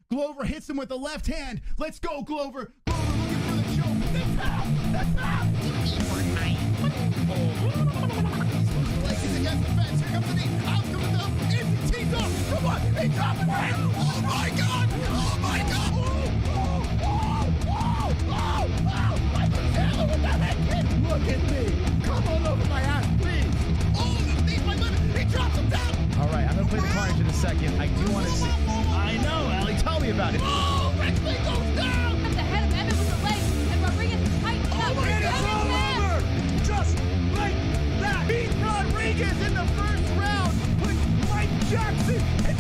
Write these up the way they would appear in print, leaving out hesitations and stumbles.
Glover hits him with the left hand. Let's go, Glover. Glover looking for the choke. That's out. He's against the fence. Here comes the knee. Out comes the thumb. It's teeth off. Come on. He's dropping it. Oh, my God. Oh, my God. Michael Taylor with that head kick. Look at me. Come on over my ass, please. Oh, underneath my limit. He drops him down. All right, I'm going to play the carnage in a second. I do want to see. I know, Allie. Tell me about it. Oh, Rexley goes down. At the head of Evan with the leg, and Rodriguez is tightened up. And it's all over. Just like that. Beat Rodriguez in the first round. Put Mike Jackson and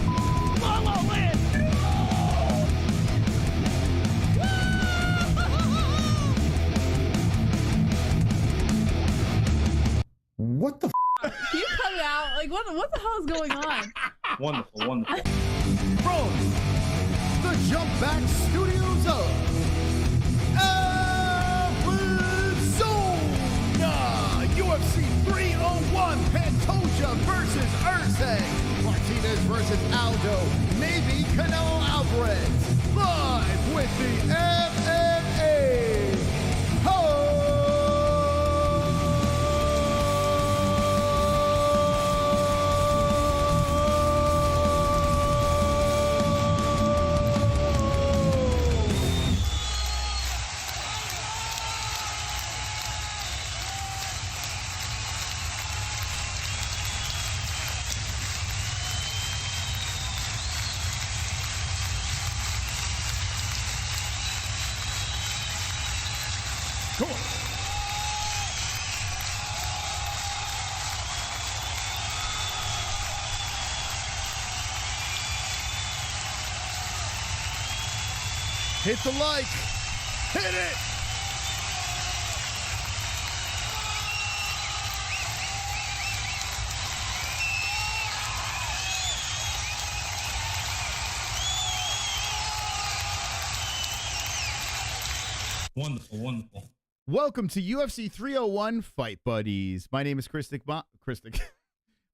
La La Land. What the Can you cut it out? Like, what the hell is going on? Wonderful, wonderful. From the Jump Back Studios of Arizona, UFC 301, Pantoja versus ERCEG Martinez versus Aldo, maybe Canelo Alvarez, live with the MMA Ho! Come on. Hit the like. Hit it. Wonderful, wonderful. Welcome to UFC 301 Fight Buddies. My name is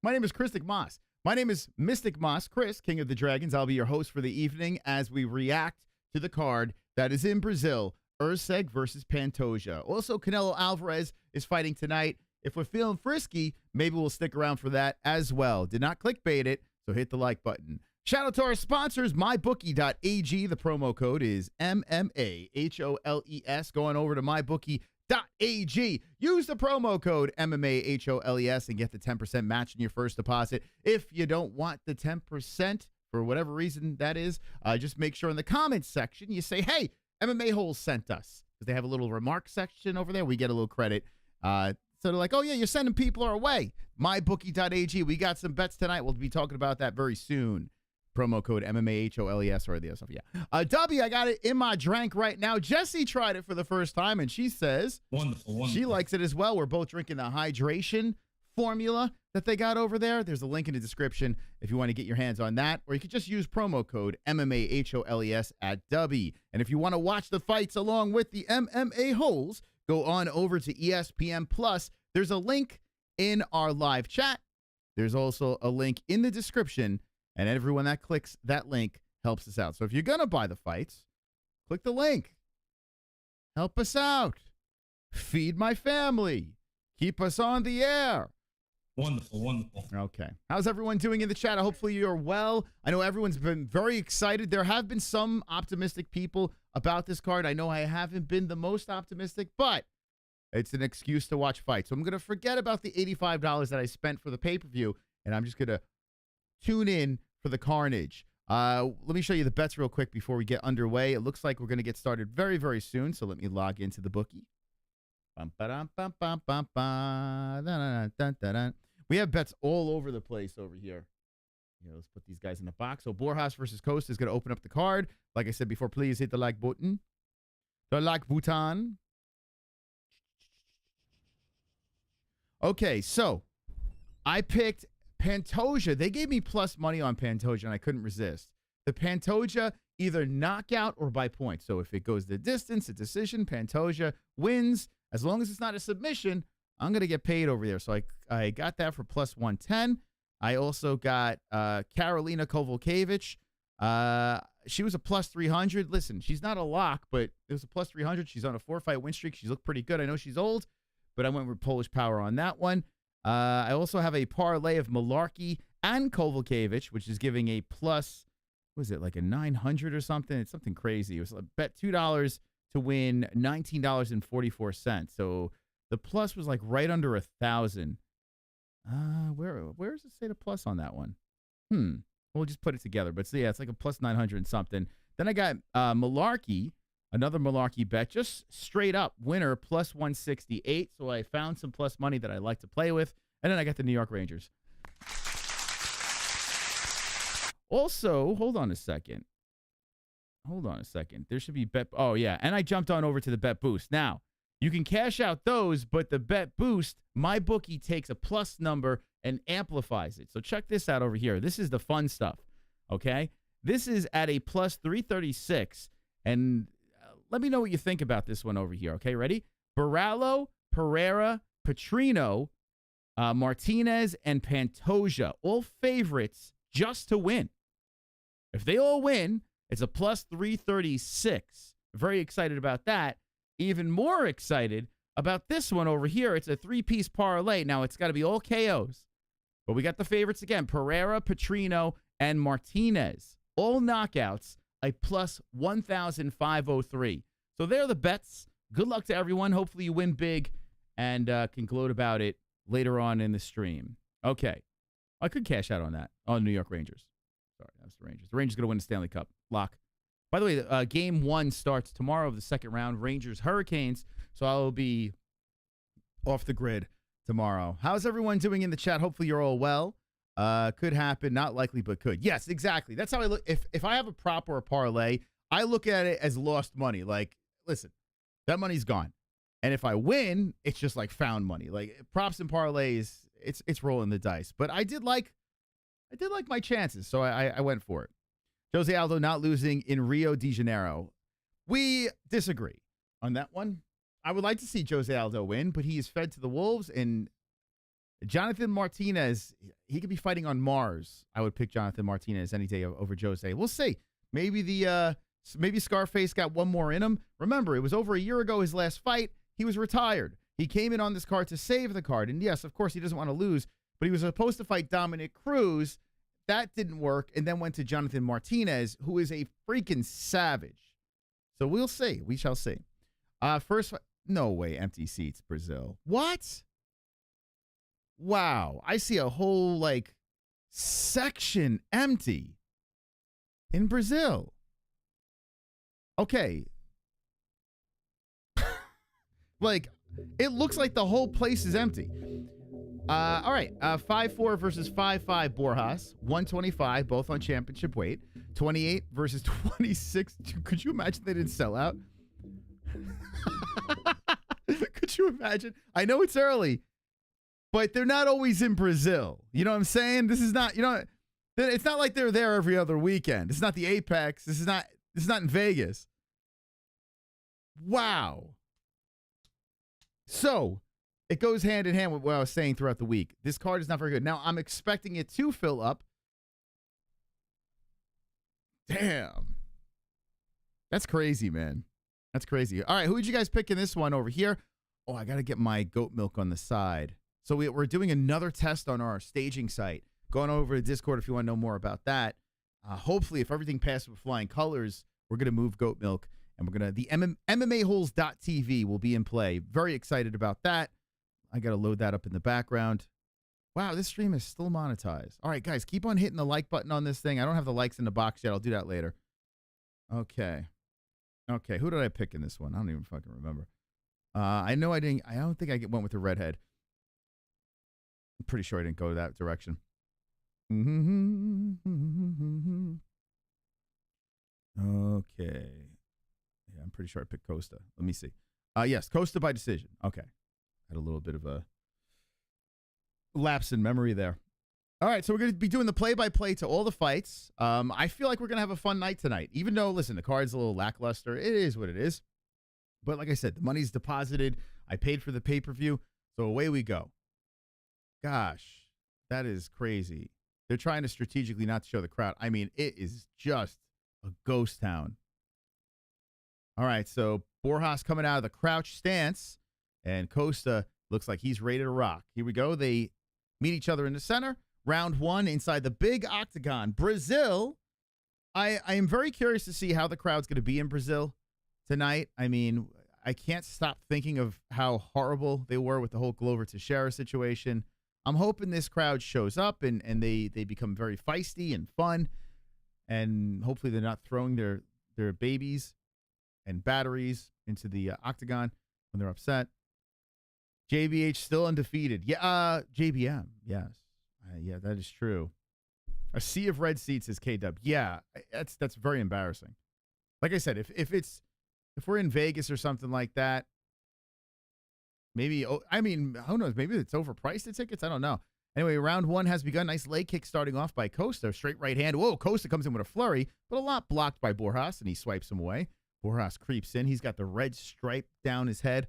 My name is Christic Moss. My name is Mystic Moss, Chris, King of the Dragons. I'll be your host for the evening as we react to the card that is in Brazil, ERCEG versus Pantoja. Also, Canelo Alvarez is fighting tonight. If we're feeling frisky, maybe we'll stick around for that as well. Did not clickbait it, so hit the like button. Shout out to our sponsors, mybookie.ag. The promo code is MMAHOLES. Going over to mybookie.ag. Use the promo code MMAHOLES and get the 10% match in your first deposit. If you don't want the 10%, for whatever reason that is, just make sure in the comments section you say, hey, MMA Holes sent us. Because they have a little remark section over there. We get a little credit. So they're like, oh, yeah, you're sending people our way. Mybookie.ag. We got some bets tonight. We'll be talking about that very soon. Promo code MMAHOLES or the other stuff. Yeah. W, I got it in my drink right now. Jessie tried it for the first time, and she says Wonderful, wonderful. she likes it as well. We're both drinking the hydration formula that they got over there. There's a link in the description if you want to get your hands on that, or you could just use promo code MMAHOLES at W. And if you want to watch the fights along with the MMA holes, go on over to ESPN Plus. There's a link in our live chat. There's also a link in the description. And everyone that clicks that link helps us out. So if you're going to buy the fights, click the link. Help us out. Feed my family. Keep us on the air. Wonderful, wonderful. Okay. How's everyone doing in the chat? Hopefully you're well. I know everyone's been very excited. There have been some optimistic people about this card. I know I haven't been the most optimistic, but it's an excuse to watch fights. So I'm going to forget about the $85 that I spent for the pay-per-view, and I'm just going to tune in for the carnage. Let me show you the bets real quick before we get underway. It looks like we're going to get started very, very soon. So let me log into the bookie. We have bets all over the place over here. Let's put these guys in the box. So Borralho versus Costa is going to open up the card. Like I said before, please hit the like button. The like button. Okay, so I picked Pantoja. They gave me plus money on Pantoja, and I couldn't resist. The Pantoja, either knockout or by points. So if it goes the distance, a decision, Pantoja wins. As long as it's not a submission, I'm going to get paid over there. So I got that for plus 110. I also got Karolina Kowalkiewicz. She was a plus 300. Listen, she's not a lock, but it was a plus 300. She's on a 4-fight win streak. She's looked pretty good. I know she's old, but I went with Polish Power on that one. I also have a parlay of Mullarkey and Kowalkiewicz, which is giving a plus, was it like a 900 or something? It's something crazy. It was like bet $2 to win $19.44. So the plus was like right under 1,000. Where does it say the plus on that one? We'll just put it together. But so yeah, it's like a plus 900 and something. Then I got Mullarkey, another Mullarkey bet, just straight up winner plus 168. So I found some plus money that I like to play with. And then I got the New York Rangers. Also, hold on a second. There should be bet. Oh, yeah. And I jumped on over to the bet boost. Now, you can cash out those, but the bet boost, my bookie takes a plus number and amplifies it. So check this out over here. This is the fun stuff, okay? This is at a plus 336. And let me know what you think about this one over here, okay? Ready? Borralho, Pereira, Petrino, Martinez, and Pantoja, all favorites just to win. If they all win, it's a plus 336. Very excited about that. Even more excited about this one over here. It's a 3-piece parlay. Now, it's got to be all KOs. But we got the favorites again. Pereira, Petrino, and Martinez. All knockouts, a plus 1,503. So there are the bets. Good luck to everyone. Hopefully you win big and can gloat about it later on in the stream. Okay. I could cash out on that. On New York Rangers. Sorry, that's the Rangers. The Rangers going to win the Stanley Cup. Lock. By the way, game 1 starts tomorrow of the second round. Rangers, Hurricanes. So I will be off the grid tomorrow. How's everyone doing in the chat? Hopefully you're all well. Could happen. Not likely, but could. Yes, exactly. That's how I look. If I have a prop or a parlay, I look at it as lost money. Like, listen, that money's gone. And if I win, it's just like found money. Like props and parlays, it's rolling the dice. But I did like my chances, so I went for it. José Aldo not losing in Rio de Janeiro. We disagree on that one. I would like to see José Aldo win, but he is fed to the wolves. And Jonathan Martinez, he could be fighting on Mars. I would pick Jonathan Martinez any day over Jose. We'll see. Maybe Scarface got one more in him. Remember, it was over a year ago, his last fight. He was retired. He came in on this card to save the card. And yes, of course, he doesn't want to lose, but he was supposed to fight Dominic Cruz. That didn't work, and then went to Jonathan Martinez, who is a freaking savage. So we'll see. We shall see. First, no way, empty seats, Brazil. What? Wow. I see a whole, section empty in Brazil. Okay. It looks like the whole place is empty. All right, 5'4" versus 5'5" Borjas, 125, both on championship weight. 28 versus 26. Could you imagine they didn't sell out? Could you imagine? I know it's early, but they're not always in Brazil. You know what I'm saying? This is not, it's not like they're there every other weekend. It's not the Apex. This is not in Vegas. Wow. So, it goes hand in hand with what I was saying throughout the week. This card is not very good. Now, I'm expecting it to fill up. Damn. That's crazy, man. That's crazy. All right, who did you guys pick in this one over here? Oh, I got to get my goat milk on the side. So we're doing another test on our staging site. Going over to Discord if you want to know more about that. Hopefully, if everything passes with flying colors, we're going to move goat milk. And we're going to, the MMAholes.tv will be in play. Very excited about that. I got to load that up in the background. Wow, this stream is still monetized. All right, guys, keep on hitting the like button on this thing. I don't have the likes in the box yet. I'll do that later. Okay. Okay, who did I pick in this one? I don't even fucking remember. I know I didn't. I don't think I went with the redhead. I'm pretty sure I didn't go that direction. Okay. Yeah, I'm pretty sure I picked Costa. Let me see. Yes, Costa by decision. Okay. Had a little bit of a lapse in memory there. All right, so we're going to be doing the play-by-play to all the fights. I feel like we're going to have a fun night tonight. Even though, listen, the card's a little lackluster. It is what it is. But like I said, the money's deposited. I paid for the pay-per-view. So away we go. Gosh, that is crazy. They're trying to strategically not show the crowd. I mean, it is just a ghost town. All right, so Borjas coming out of the crouch stance, and Costa looks like he's ready to rock. Here we go. They meet each other in the center. Round one inside the big octagon. Brazil. I am very curious to see how the crowd's going to be in Brazil tonight. I mean, I can't stop thinking of how horrible they were with the whole Glover Teixeira situation. I'm hoping this crowd shows up and they become very feisty and fun, and hopefully they're not throwing their babies and batteries into the octagon when they're upset. JBH still undefeated. Yeah, JBM. Yes. Yeah, that is true. A sea of red seats is K-Dub. Yeah, that's very embarrassing. Like I said, if we're in Vegas or something like that, maybe, I mean, who knows? Maybe it's overpriced, the tickets. I don't know. Anyway, round one has begun. Nice leg kick starting off by Costa. Straight right hand. Whoa, Costa comes in with a flurry, but a lot blocked by Borjas, and he swipes him away. Borjas creeps in. He's got the red stripe down his head.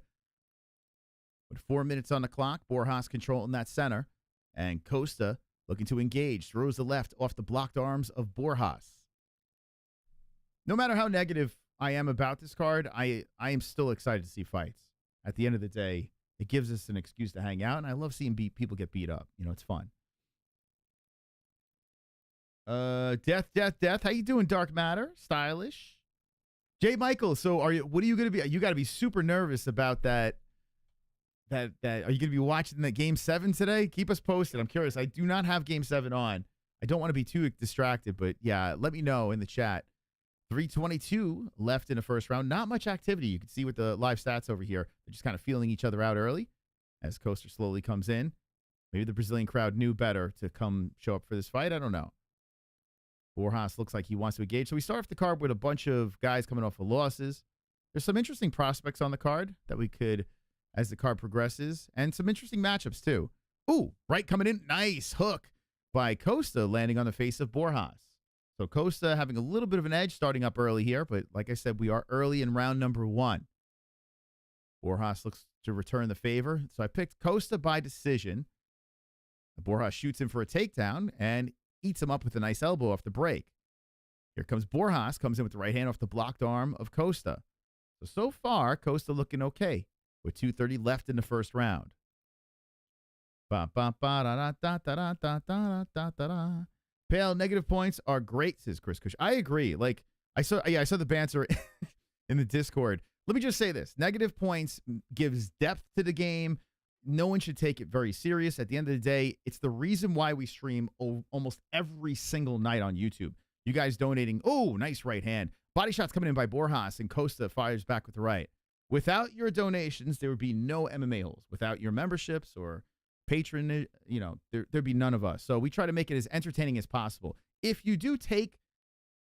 With 4 minutes on the clock, Borjas controlling that center. And Costa looking to engage. Throws the left off the blocked arms of Borjas. No matter how negative I am about this card, I am still excited to see fights. At the end of the day, it gives us an excuse to hang out, and I love seeing people get beat up. You know, it's fun. Death. How you doing, Dark Matter? Stylish. Jay Michael, so what are you going to be? You got to be super nervous about that. Are you going to be watching the Game 7 today? Keep us posted. I'm curious. I do not have Game 7 on. I don't want to be too distracted, but yeah, let me know in the chat. 3:22 left in the first round. Not much activity. You can see with the live stats over here. They're just kind of feeling each other out early as Costa slowly comes in. Maybe the Brazilian crowd knew better to come show up for this fight. I don't know. Borjas looks like he wants to engage. So we start off the card with a bunch of guys coming off of losses. There's some interesting prospects on the card that we could, as the card progresses, and some interesting matchups too. Ooh, right coming in. Nice hook by Costa landing on the face of Borjas. So Costa having a little bit of an edge starting up early here, but like I said, we are early in round number one. Borjas looks to return the favor. So I picked Costa by decision. Borjas shoots him for a takedown and eats him up with a nice elbow off the break. Here comes Borjas, comes in with the right hand off the blocked arm of Costa. So far, Costa looking okay with 2:30 left in the first round. Pale, negative points are great, says Chris Cush. I agree. Like, I saw the banter in the Discord. Let me just say this. Negative points gives depth to the game. No one should take it very serious. At the end of the day, it's the reason why we stream almost every single night on YouTube. You guys donating. Oh, nice right hand. Body shots coming in by Borjas, and Costa fires back with the right. Without your donations, there would be no MMA holes. Without your memberships or patron, there'd be none of us. So we try to make it as entertaining as possible. If you do take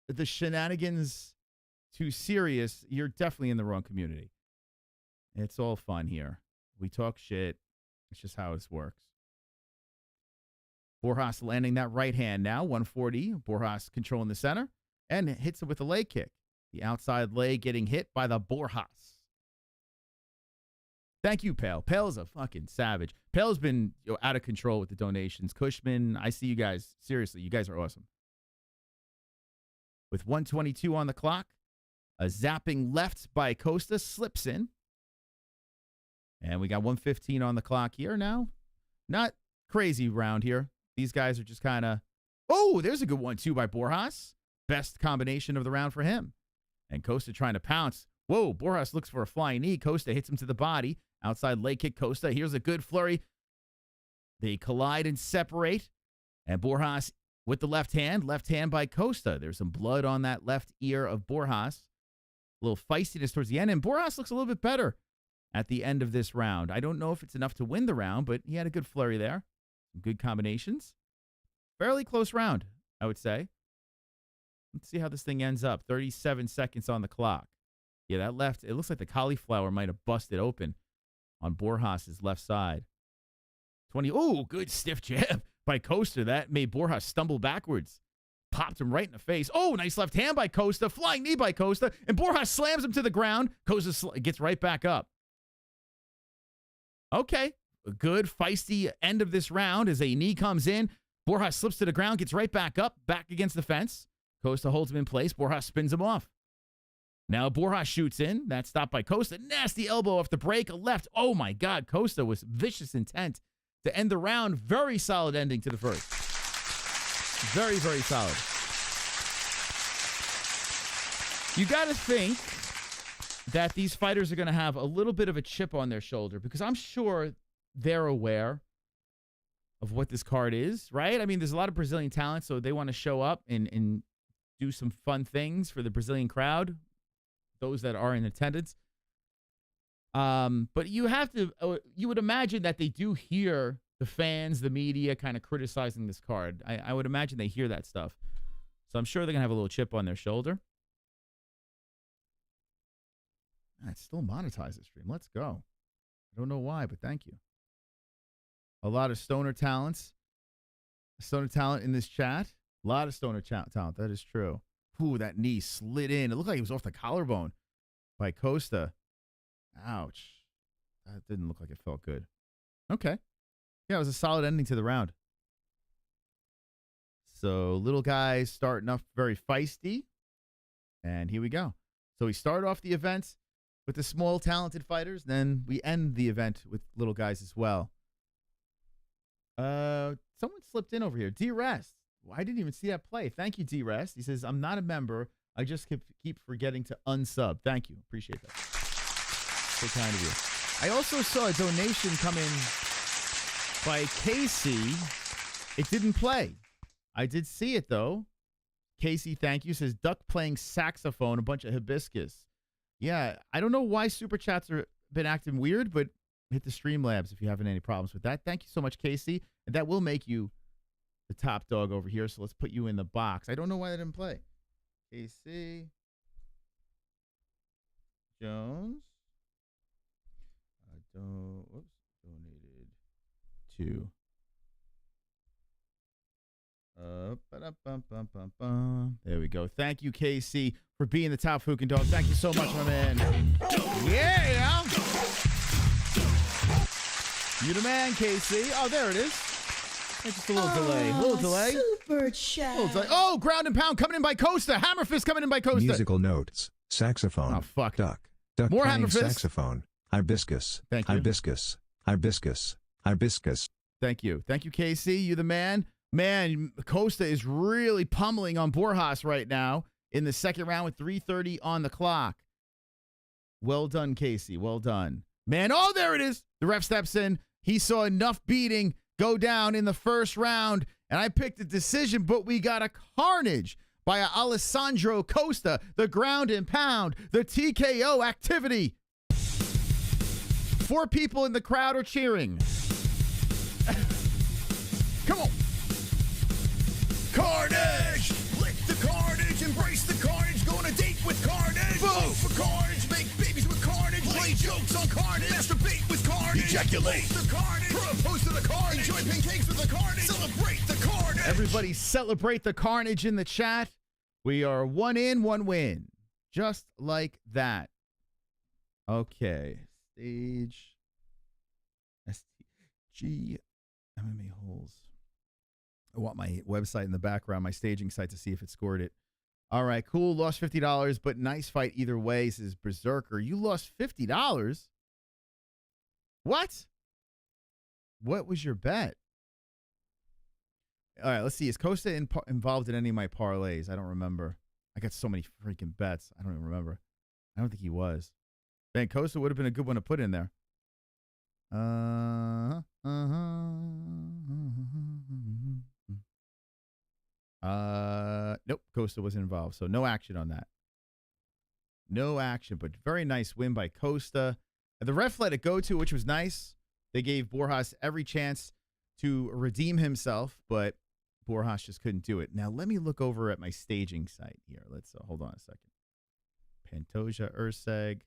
the shenanigans too serious, you're definitely in the wrong community. It's all fun here. We talk shit. It's just how this works. Borjas landing that right hand now, 140. Borjas controlling the center and hits it with a leg kick. The outside leg getting hit by the Borjas. Thank you, Pale. Pale's a fucking savage. Pale's been out of control with the donations. Cushman, I see you guys. Seriously, you guys are awesome. With 1:22 on the clock, a zapping left by Costa slips in. And we got 1:15 on the clock here now. Not crazy round here. These guys are just kind of... Oh, there's a good one, too, by Borjas. Best combination of the round for him. And Costa trying to pounce. Whoa, Borjas looks for a flying knee. Costa hits him to the body. Outside leg kick, Costa. Here's a good flurry. They collide and separate. And Borjas with the left hand by Costa. There's some blood on that left ear of Borjas. A little feistiness towards the end. And Borjas looks a little bit better at the end of this round. I don't know if it's enough to win the round, but he had a good flurry there. Some good combinations. Fairly close round, I would say. Let's see how this thing ends up. 37 seconds on the clock. Yeah, that left, it looks like the cauliflower might have busted open on Borjas' left side. 20, oh, good stiff jab by Costa. That made Borjas stumble backwards. Popped him right in the face. Oh, nice left hand by Costa. Flying knee by Costa. And Borjas slams him to the ground. Costa gets right back up. Okay. A good feisty end of this round as a knee comes in. Borjas slips to the ground, gets right back up, back against the fence. Costa holds him in place. Borjas spins him off. Now Borjas shoots in. That's stopped by Costa. Nasty elbow off the break. A left. Oh, my God. Costa was vicious intent to end the round. Very solid ending to the first. Very, very solid. You got to think that these fighters are going to have a little bit of a chip on their shoulder because I'm sure they're aware of what this card is, right? I mean, there's a lot of Brazilian talent, so they want to show up and do some fun things for the Brazilian crowd, those that are in attendance. But you have to, you would imagine that they do hear the fans, the media kind of criticizing this card. I would imagine they hear that stuff. So I'm sure they're going to have a little chip on their shoulder. It's still monetized this stream. Let's go. I don't know why, but thank you. A lot of stoner talents. Stoner talent in this chat. A lot of stoner talent. That is true. Ooh, that knee slid in. It looked like it was off the collarbone by Costa. Ouch. That didn't look like it felt good. Okay. Yeah, it was a solid ending to the round. So little guys starting off very feisty. And here we go. So we start off the event with the small, talented fighters. Then we end the event with little guys as well. Someone slipped in over here. D-Rest. Well, I didn't even see that play. Thank you, D-Rest. He says, I'm not a member. I just keep forgetting to unsub. Thank you. Appreciate that. So kind of you. I also saw a donation come in by Casey. It didn't play. I did see it, though. Casey, thank you. Says, Duck playing saxophone, a bunch of hibiscus. Yeah, I don't know why Super Chats have been acting weird, but hit the Streamlabs if you're having any problems with that. Thank you so much, Casey. And that will make you the top dog over here, so let's put you in the box. I don't know why they didn't play. Casey Jones. Donated to. There we go. Thank you, Casey, for being the top Fukin dog. Thank you so much, my man. Yeah. You the man, Casey. Oh, there it is. It's just a little delay. A little delay. Super chat. Oh, ground and pound coming in by Costa. Hammerfist coming in by Costa. Musical notes. Saxophone. Oh, fuck. Duck More playing Hammerfist. saxophone. Hibiscus. Thank you. Hibiscus. Hibiscus. Hibiscus. Thank you. Thank you, Casey. You the man. Man, Costa is really pummeling on Borjas right now in the second round with 3:30 on the clock. Well done, Casey. Well done. Man, oh, there it is. The ref steps in. He saw enough beating go down in the first round, and I picked a decision, but we got a carnage by Alessandro Costa, the ground and pound, the TKO activity. 4 people in the crowd are cheering. Come on. Carnage! Lick the carnage, embrace the carnage, go on a date with carnage. Vote for carnage, make babies with carnage, play jokes on carnage, masturbate with carnage, ejaculate the carnage, propose to the carnage, enjoy pancakes with the carnage, celebrate the carnage. Everybody celebrate the carnage in the chat. We are 1 in, 1 win. Just like that. Okay. Stage STG MMA holes. I want my website in the background, my staging site, to see if it scored it. All right, cool. Lost $50, but nice fight either way, says Berserker. You lost $50? What? What was your bet? All right, let's see. Is Costa involved in any of my parlays? I don't remember. I got so many freaking bets. I don't even remember. I don't think he was. Man, Costa would have been a good one to put in there. Nope, Costa wasn't involved, so no action on that. No action, but very nice win by Costa. The ref let it go too, which was nice. They gave Borjas every chance to redeem himself, but Borjas just couldn't do it. Now let me look over at my staging site here. Let's hold on a second. Pantoja, ERCEG.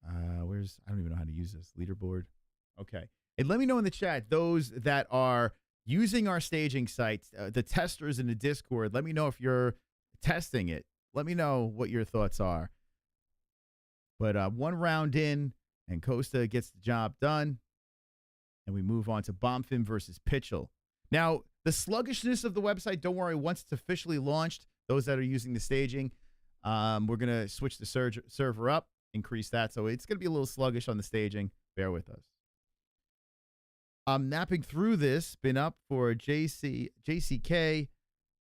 I don't even know how to use this leaderboard. Okay, and let me know in the chat those that are using our staging sites, the testers in the Discord. Let me know if you're testing it. Let me know what your thoughts are. But 1 round in, and Costa gets the job done. And we move on to Bomfin versus Pitchell. Now, the sluggishness of the website, don't worry, once it's officially launched, Those that are using the staging, we're going to switch the server up, increase that. So it's going to be a little sluggish on the staging. Bear with us. I'm napping through this. Been up for JCK.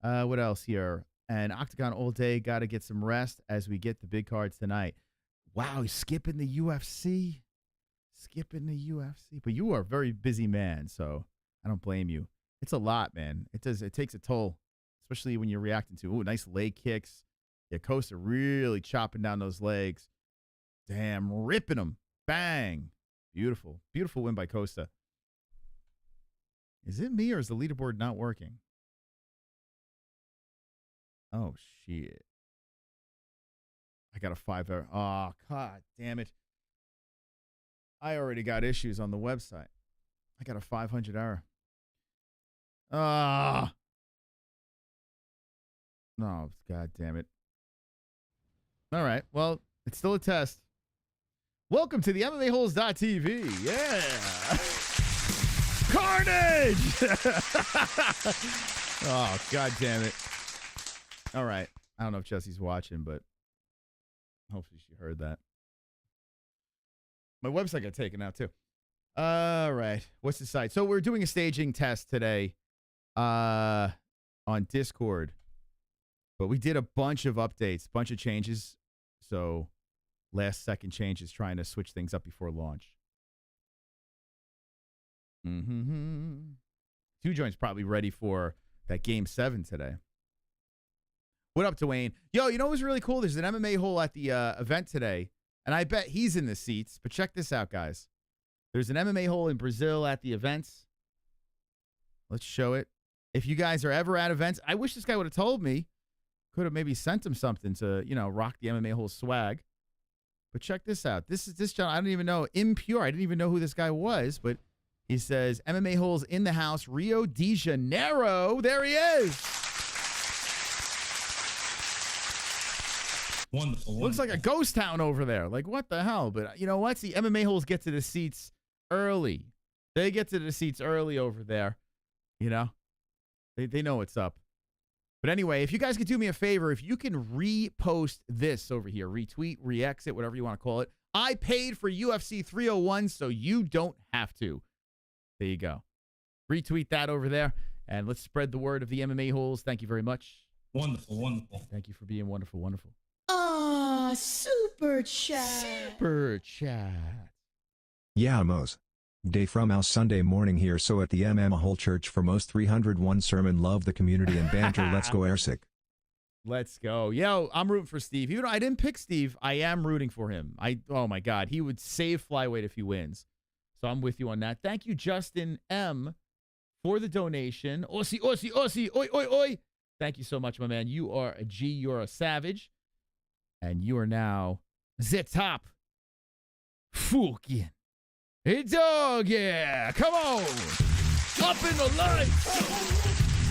What else here? And Octagon all day. Got to get some rest as we get the big cards tonight. Wow, he's skipping the UFC. Skipping the UFC. But you are a very busy man, so I don't blame you. It's a lot, man. It takes a toll, especially when you're reacting to nice leg kicks. Yeah, Costa really chopping down those legs. Damn, ripping them. Bang. Beautiful. Beautiful win by Costa. Is it me or is the leaderboard not working? Oh, shit. I got a 5 error. Oh, god damn it. I already got issues on the website. I got a 500 error. Ah. No, god damn it. All right. Well, it's still a test. Welcome to the MMAholes.tv. Yeah. Carnage! Oh, god damn it. All right. I don't know if Jesse's watching, but hopefully she heard that. My website got taken out, too. All right. What's the site? So we're doing a staging test today on Discord. But we did a bunch of updates, bunch of changes. So last second changes, trying to switch things up before launch. Two Joints probably ready for that Game 7 today. What up, Dwayne? Yo, you know what was really cool? There's an MMA hole at the event today, and I bet he's in the seats. But check this out, guys. There's an MMA hole in Brazil at the events. Let's show it. If you guys are ever at events, I wish this guy would have told me. Could have maybe sent him something to, rock the MMA hole swag. But check this out. This channel, I don't even know. Impure. I didn't even know who this guy was, but he says, MMA holes in the house, Rio de Janeiro. There he is. Wonderful. Looks like a ghost town over there. Like, what the hell? But you know what? See, MMA holes get to the seats early. They get to the seats early over there. They know what's up. But anyway, if you guys could do me a favor, if you can repost this over here, retweet, re-exit, whatever you want to call it. I paid for UFC 301, so you don't have to. There you go. Retweet that over there, and let's spread the word of the MMA holes. Thank you very much. Wonderful, wonderful. Thank you for being wonderful, wonderful. Ah, super chat. Super chat. Yeah, Mos. Day from our Sunday morning here, so at the Hole Church for most 301 sermon, love the community and banter. Let's go, ERCEG. Let's go. Yo, I'm rooting for Steve. Even though I didn't pick Steve, I am rooting for him. Oh my God, he would save flyweight if he wins. So I'm with you on that. Thank you, Justin M, for the donation. Aussie, Aussie, Aussie, oi, oi, oi. Thank you so much, my man. You are a G, you're a savage. And you are now the top. Fucking. Hey, dog, yeah. Come on. Up in the lights.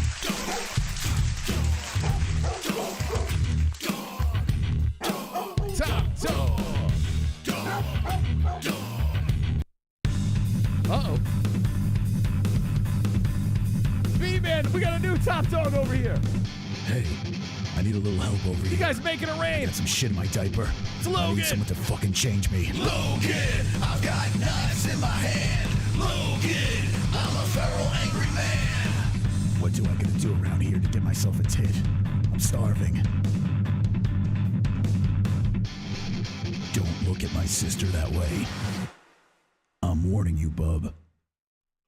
Top dog. Uh-oh. Speedy Man, we got a new top dog over here. Hey, I need a little help over here. You guys making it I rain. got some shit in my diaper. It's I Logan. need someone to fucking change me. Logan, I've got knives in my hand. Logan, I'm a feral, angry man. What do I gotta do around here to get myself a tit? I'm starving. Don't look at my sister that way. I'm warning you, bub.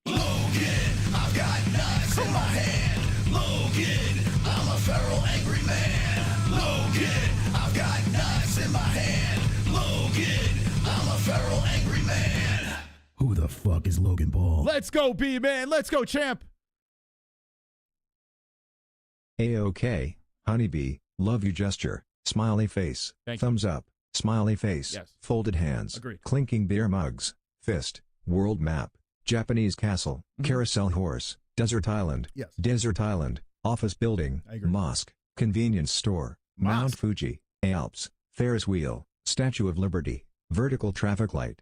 Logan, I've got knives in my hand. Logan, I'm a feral, angry man. Logan, I've got knives in my hand. Logan, I'm a feral, angry man. Who the fuck is Logan Paul? Let's go, B-Man. Let's go, champ. A-OK, honeybee, love you gesture, smiley face, Thank you. thumbs up, smiley face, Yes. folded hands, Agreed. clinking beer mugs, fist, world map, Japanese castle, carousel horse, desert island, Yes. desert island, office building, I agree. mosque, convenience store, Mount Mosque. Fuji, Alps, Ferris wheel, Statue of Liberty, vertical traffic light,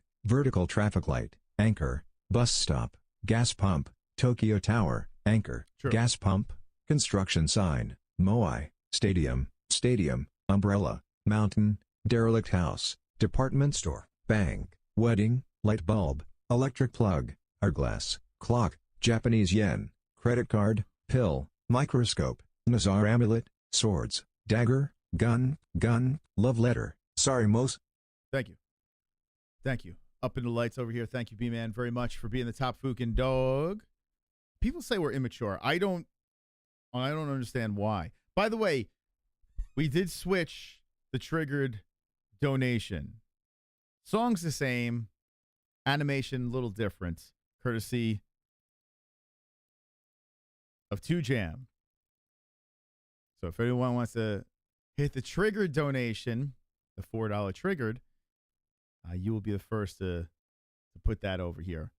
anchor, bus stop, gas pump, Tokyo Tower, anchor, True. gas pump, construction sign, Moai, stadium, umbrella, mountain, derelict house, department store, bank, wedding, light bulb, electric plug, hourglass, clock, Japanese yen, credit card, pill, microscope, Nazar amulet, swords, dagger, gun, love letter. Sorry, Mos. Thank you. Thank you. Up in the lights over here. Thank you, B-Man, very much for being the top Fukin dog. People say we're immature. I don't understand why. By the way, we did switch the triggered donation. Song's the same. Animation, a little different. Courtesy of 2Jam. So if anyone wants to hit the triggered donation, the $4 triggered, you will be the first to put that over here.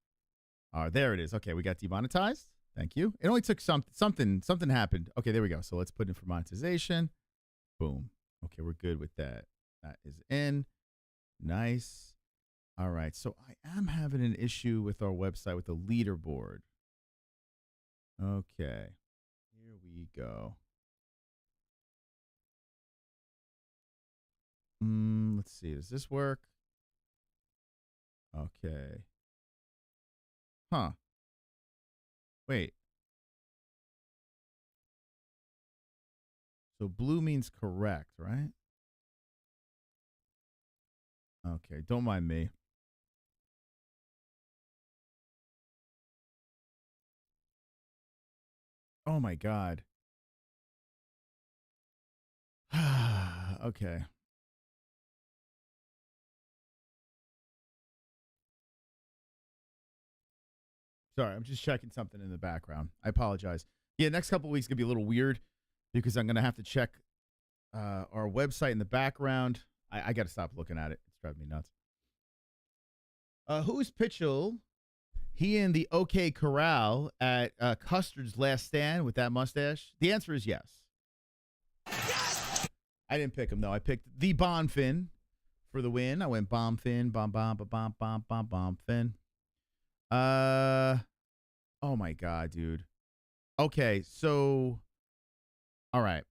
There it is. Okay, we got demonetized. Thank you. It only took something happened. Okay, there we go. So let's put in for monetization. Boom. Okay, we're good with that. That is in. Nice. All right. So I am having an issue with our website with the leaderboard. Okay. Here we go. Let's see. Does this work? Okay. Huh. Wait. So blue means correct, right? Okay, don't mind me. Oh my God. Okay. Sorry, I'm just checking something in the background. I apologize. Yeah, next couple of weeks going to be a little weird because I'm going to have to check our website in the background. I got to stop looking at it. It's driving me nuts. Who's Pitchell? He in the OK Corral at Custard's Last Stand with that mustache? The answer is yes. Yes! I didn't pick him, though. I picked the Bonfin for the win. I went Bonfin, Bonfin. Oh my God, dude. Okay, so, all right.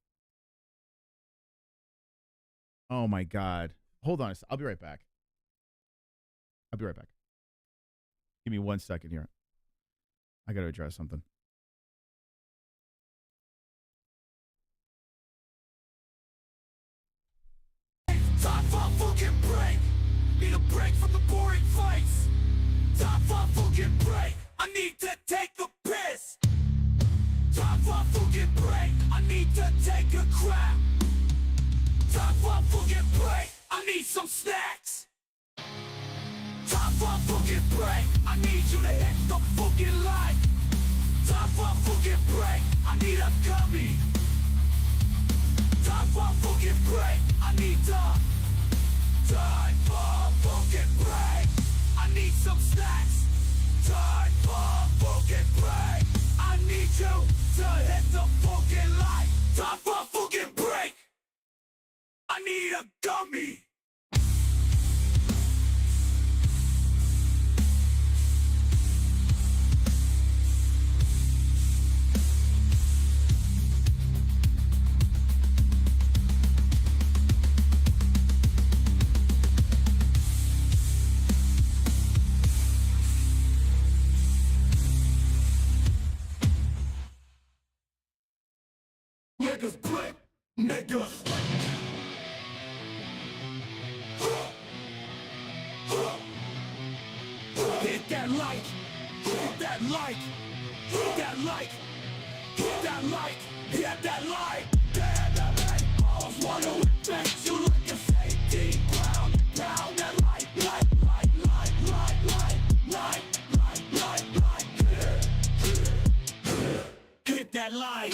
Oh my God. Hold on. I'll be right back. Give me 1 second here. I got to address something. Time for a fucking break. Need a break from the boring fights. Time for a fucking break. I need to take a piss. Time for a fucking break. I need to take a crap. Time for a fucking break. I need some snacks. Time for a fucking break. I need you to hit the fucking light. Time for a fucking break. I need a gummy. Time for a fucking break. I need to. Time for a fucking break. I need some snacks. Time for a fucking break. I need you to hit the fucking light. Time for a fucking break. I need a gummy. Niggas blink, niggas. Hit that like, hit that like, hit that like, hit that like, hit that like. Damn that like, I was wondering what makes you like a safety ground. Pound that like, hit that like.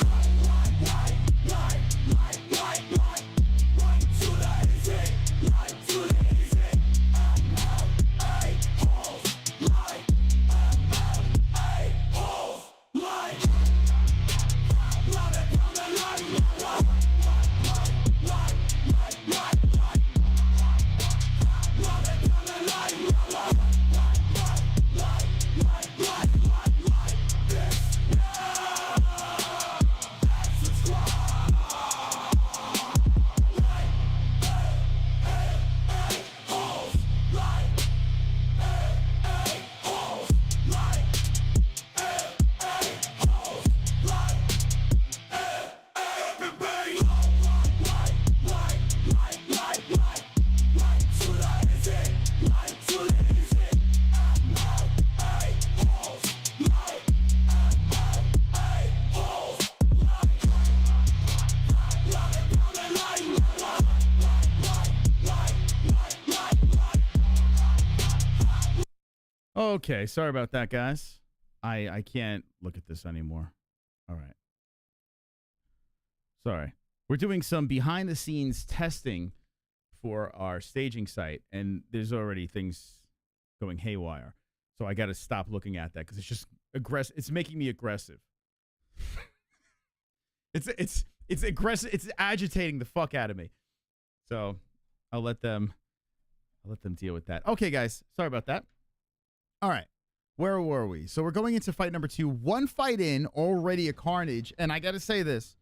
Okay, sorry about that, guys. I can't look at this anymore. All right. Sorry. We're doing some behind-the-scenes testing for our staging site, and there's already things going haywire. So I got to stop looking at that because it's just aggressive. It's making me aggressive. It's aggressive. It's agitating the fuck out of me. So I'll let them deal with that. Okay, guys. Sorry about that. All right. Where were we? So we're going into fight number 2. One fight in, already a carnage. And I got to say this,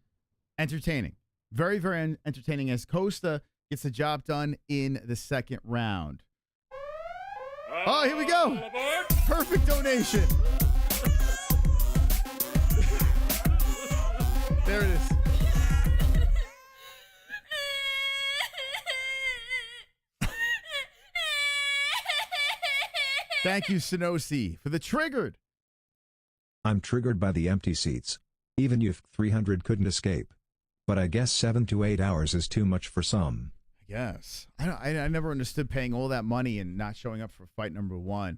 entertaining. Very, very entertaining as Costa gets the job done in the second round. Oh, here we go. Perfect donation. There it is. Thank you, Sonosi, for the triggered. I'm triggered by the empty seats. Even if 300 couldn't escape. But I guess 7 to 8 hours is too much for some. I guess. I never understood paying all that money and not showing up for fight number 1.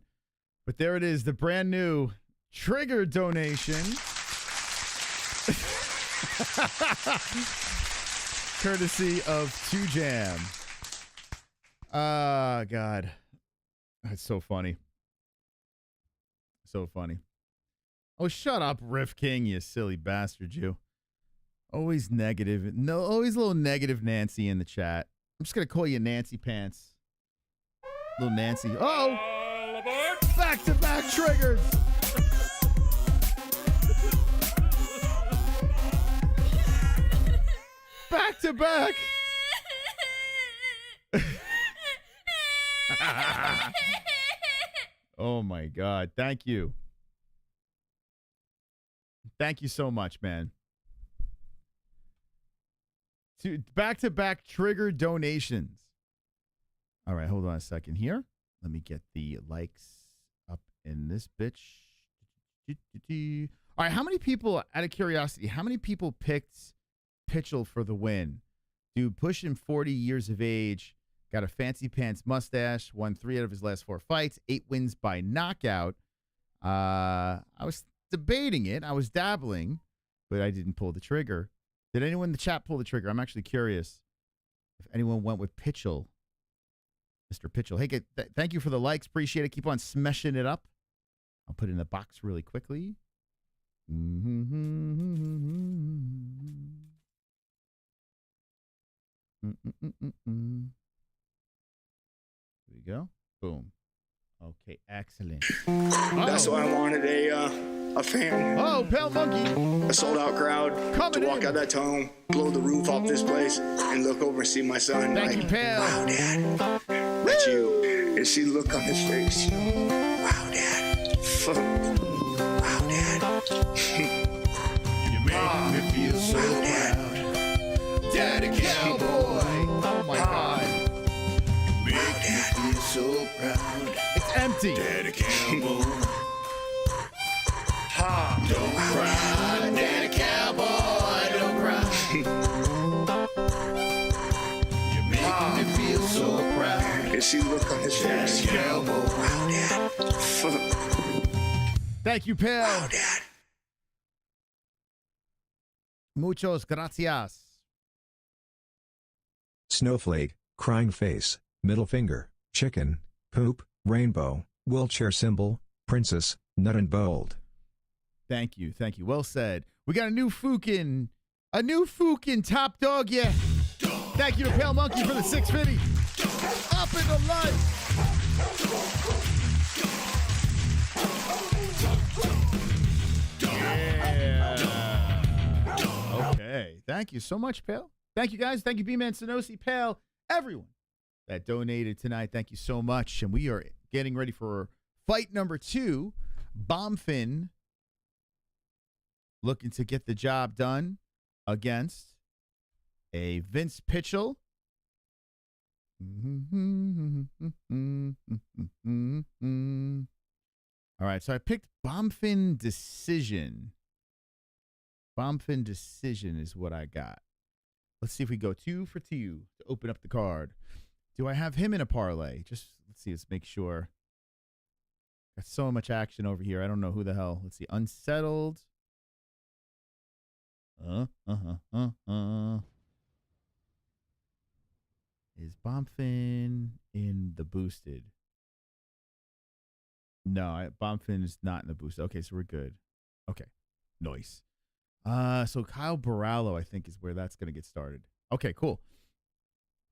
But there it is, the brand new trigger donation. Courtesy of 2 Jam. Ah, God. That's so funny. So funny. Oh, shut up, Riff King, you silly bastard, you. Always negative. No, always a little negative Nancy in the chat. I'm just going to call you Nancy Pants. Little Nancy. Oh! Back-to-back triggers! Back-to-back! Oh, my God. Thank you. Thank you so much, man. Back-to-back trigger donations. All right, hold on a second here. Let me get the likes up in this bitch. All right, how many people, out of curiosity, how many people picked Pitchell for the win? Dude, pushing 40 years of age, got a fancy pants mustache, won 3 out of his last 4 fights, 8 wins by knockout. I was debating it. I was dabbling, but I didn't pull the trigger. Did anyone in the chat pull the trigger? I'm actually curious if anyone went with Pitchell. Mr. Pitchell. Hey, thank you for the likes. Appreciate it. Keep on smashing it up. I'll put it in the box really quickly. Here we go. Boom. Okay, excellent. That's why I wanted a fan. Oh, Pale Monkey. A sold out crowd Coming to walk in. out that tunnel, blow the roof off this place, and look over and see my son. Thank like, you, Pale. wow, Dad. That's you. And see the look on his face. Wow, Dad. Wow, Dad. You make me feel so proud. Daddy Cowboy. Oh, my God. Make me feel so proud. It's empty. Daddy Cowboy. Don't cry, Daddy Cowboy, don't cry. You're making me feel so proud. And see the look on his face. Daddy Cowboy. Wow, Dad. Thank you, Pale. Wow, Dad. Muchos gracias. Snowflake, crying face, middle finger, chicken, poop, rainbow, wheelchair symbol, princess, nut and bold. Thank you. Thank you. Well said. We got a new Fukin top dog. Yeah. Thank you to Pale Monkey for the 650. Up in the light. Yeah. Okay. Thank you so much, Pale. Thank you, guys. Thank you, B-Man, Sonosi, Pale, everyone that donated tonight. Thank you so much. And we are getting ready for fight number 2. Bombfin looking to get the job done against a Vince Pitchell. All right, so I picked Bombfin Decision. Bombfin Decision is what I got. Let's see if we go 2 for 2 to open up the card. Do I have him in a parlay? Just let's see. Let's make sure. Got so much action over here. I don't know who the hell. Let's see. Unsettled. Is Bonfin in the boosted? No, Bonfin is not in the boosted. Okay, so we're good. Okay. Nice. So Kyle Borralho, I think, is where that's going to get started. Okay, cool.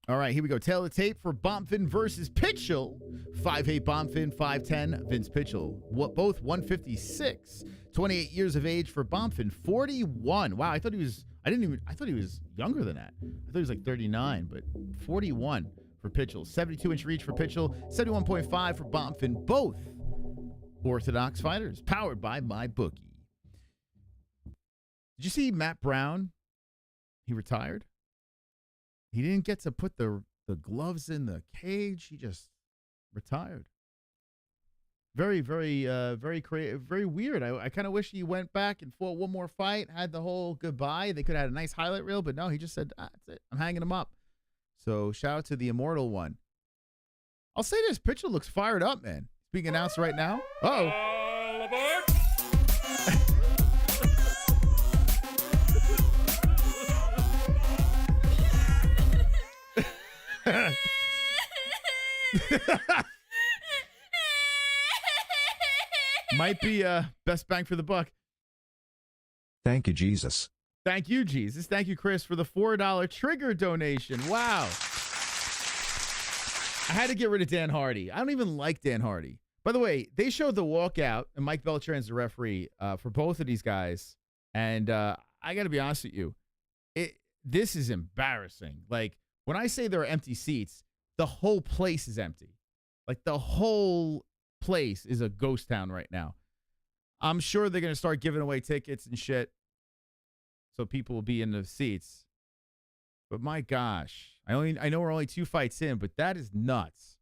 All right, here we go. Tail of the tape for Bonfin versus Pitchell. 5'8" Bonfin, 5'10" Vince Pitchell. Both 156. 28 years of age for Bonfin. 41. Wow, I thought he was younger than that. I thought he was like 39, but 41 for Pitchell. 72-inch reach for Pitchell. 71.5 for Bonfin. Both orthodox fighters. Powered by MyBookie. Did you see Matt Brown? He retired. He didn't get to put the gloves in the cage. He just retired. Very, very, very creative, very weird. I kind of wish he went back and fought one more fight, had the whole goodbye. They could have had a nice highlight reel, but no, he just said, that's it. I'm hanging him up. So shout out to the immortal one. I'll say this. Pitchell looks fired up, man. It's being announced right now. Uh-oh. Might be best bang for the buck. Thank you, Jesus. Thank you, Jesus. Thank you, Chris, for the $4 trigger donation. Wow. I had to get rid of Dan Hardy. I don't even like Dan Hardy. By the way, they showed the walkout, and Mike Beltran's the referee for both of these guys. And I got to be honest with you, this is embarrassing. Like, when I say there are empty seats, the whole place is empty. Like, the whole place is a ghost town right now. I'm sure they're going to start giving away tickets and shit so people will be in the seats. But my gosh, I know we're only 2 fights in, but that is nuts.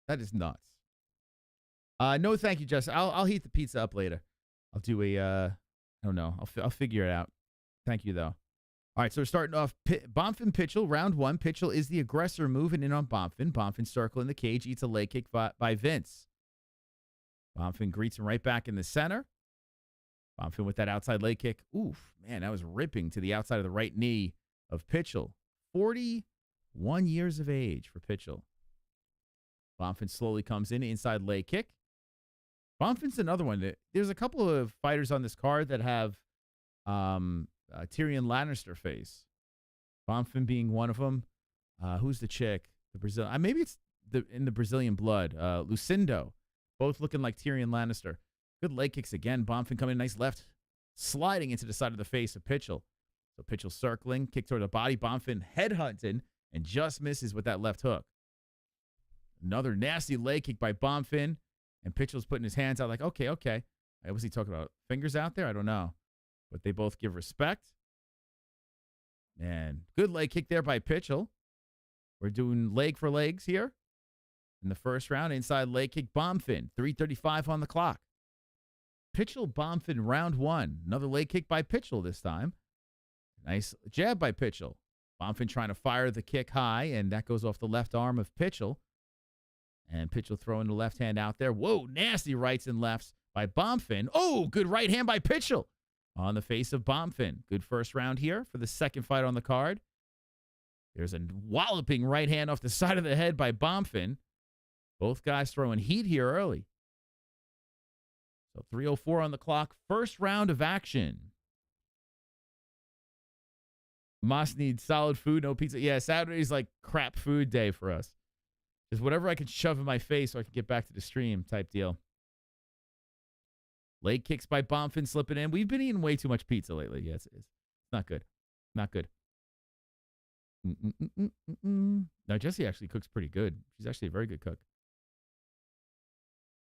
That is nuts. No, thank you, Jess. I'll heat the pizza up later. I'll do I don't know. I'll figure it out. Thank you, though. All right, so we're starting off Bonfin Pitchell, round 1. Pitchell is the aggressor moving in on Bonfin. Bonfin circling the cage, eats a leg kick by Vince. Bonfin greets him right back in the center. Bonfin with that outside leg kick. Oof, man, that was ripping to the outside of the right knee of Pitchell. 41 years of age for Pitchell. Bonfin slowly comes in, inside leg kick. Bonfin's another one. There's a couple of fighters on this card that have Tyrion Lannister face. Bonfin being one of them. Who's the chick? The Brazil. Maybe it's in the Brazilian blood. Lucindo. Both looking like Tyrion Lannister. Good leg kicks again. Bonfin coming in, nice left, sliding into the side of the face of Pitchell. So Pitchell circling, kick toward the body. Bonfin headhunting and just misses with that left hook. Another nasty leg kick by Bonfin. And Pitchell's putting his hands out like, okay. What was he talking about? Fingers out there? I don't know. But they both give respect. And good leg kick there by Pitchell. We're doing leg for legs here. In the first round, inside leg kick, Bonfin. 3:35 on the clock. Pitchell, Bonfin, round 1. Another leg kick by Pitchell this time. Nice jab by Pitchell. Bonfin trying to fire the kick high, and that goes off the left arm of Pitchell. And Pitchell throwing the left hand out there. Whoa, nasty rights and lefts by Bonfin. Oh, good right hand by Pitchell on the face of Bonfin. Good first round here for the second fight on the card. There's a walloping right hand off the side of the head by Bonfin. Both guys throwing heat here early. So 3:04 on the clock. First round of action. Moss needs solid food, no pizza. Yeah, Saturday's like crap food day for us. Just whatever I can shove in my face so I can get back to the stream type deal. Leg kicks by Bonfin slipping in. We've been eating way too much pizza lately. Yes, it's not good. Not good. No, Jessie actually cooks pretty good. She's actually a very good cook.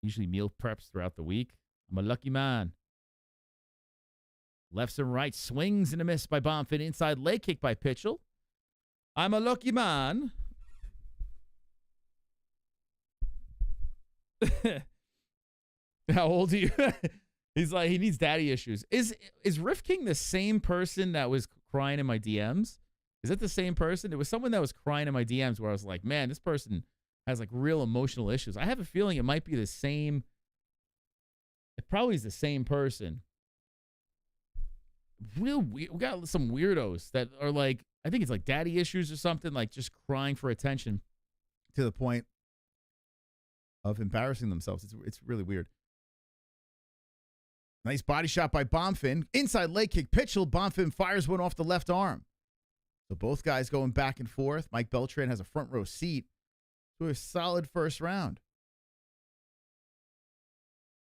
Usually meal preps throughout the week. I'm a lucky man. Lefts and right swings and a miss by Bonfin. Inside leg kick by Pitchell. I'm a lucky man. How old are you? He's like, he needs daddy issues. Is Riff King the same person that was crying in my DMs? Is it the same person? It was someone that was crying in my DMs where I was like, man, this person has like real emotional issues. I have a feeling it might be the same. It probably is the same person. We got some weirdos that are like, I think it's like daddy issues or something, like just crying for attention to the point of embarrassing themselves. It's really weird. Nice body shot by Bonfim. Inside leg kick, Pitchell. Bonfim fires one off the left arm. So both guys going back and forth. Mike Beltran has a front row seat to a solid first round.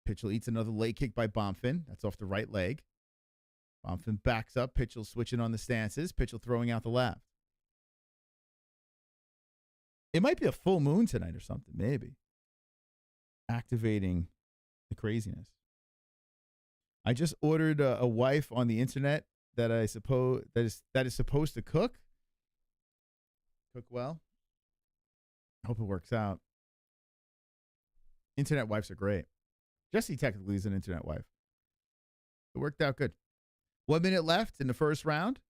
Pitchell eats another leg kick by Bonfim. That's off the right leg. Bonfim backs up. Pitchell switching on the stances. Pitchell throwing out the left. It might be a full moon tonight or something, maybe. Activating the craziness. I just ordered a wife on the internet that I suppose that is supposed to cook well. I hope it works out. Internet wives are great. Jesse technically is an internet wife. It worked out good. 1 minute left in the first round.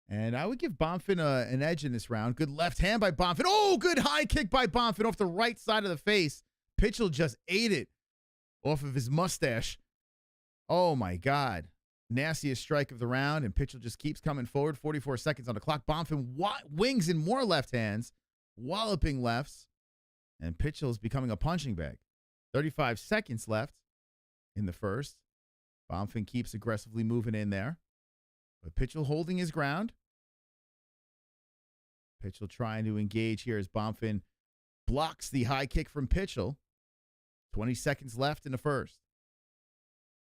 And I would give Bonfim an edge in this round. Good left hand by Bonfim. Oh, good high kick by Bonfim off the right side of the face. Pitchell just ate it off of his mustache. Oh, my God. Nastiest strike of the round, and Pitchell just keeps coming forward. 44 seconds on the clock. Bonfim wings in more left hands, walloping lefts, and Pitchell is becoming a punching bag. 35 seconds left in the first. Bonfim keeps aggressively moving in there, but Pitchell holding his ground. Pitchell trying to engage here as Bonfim blocks the high kick from Pitchell. 20 seconds left in the first.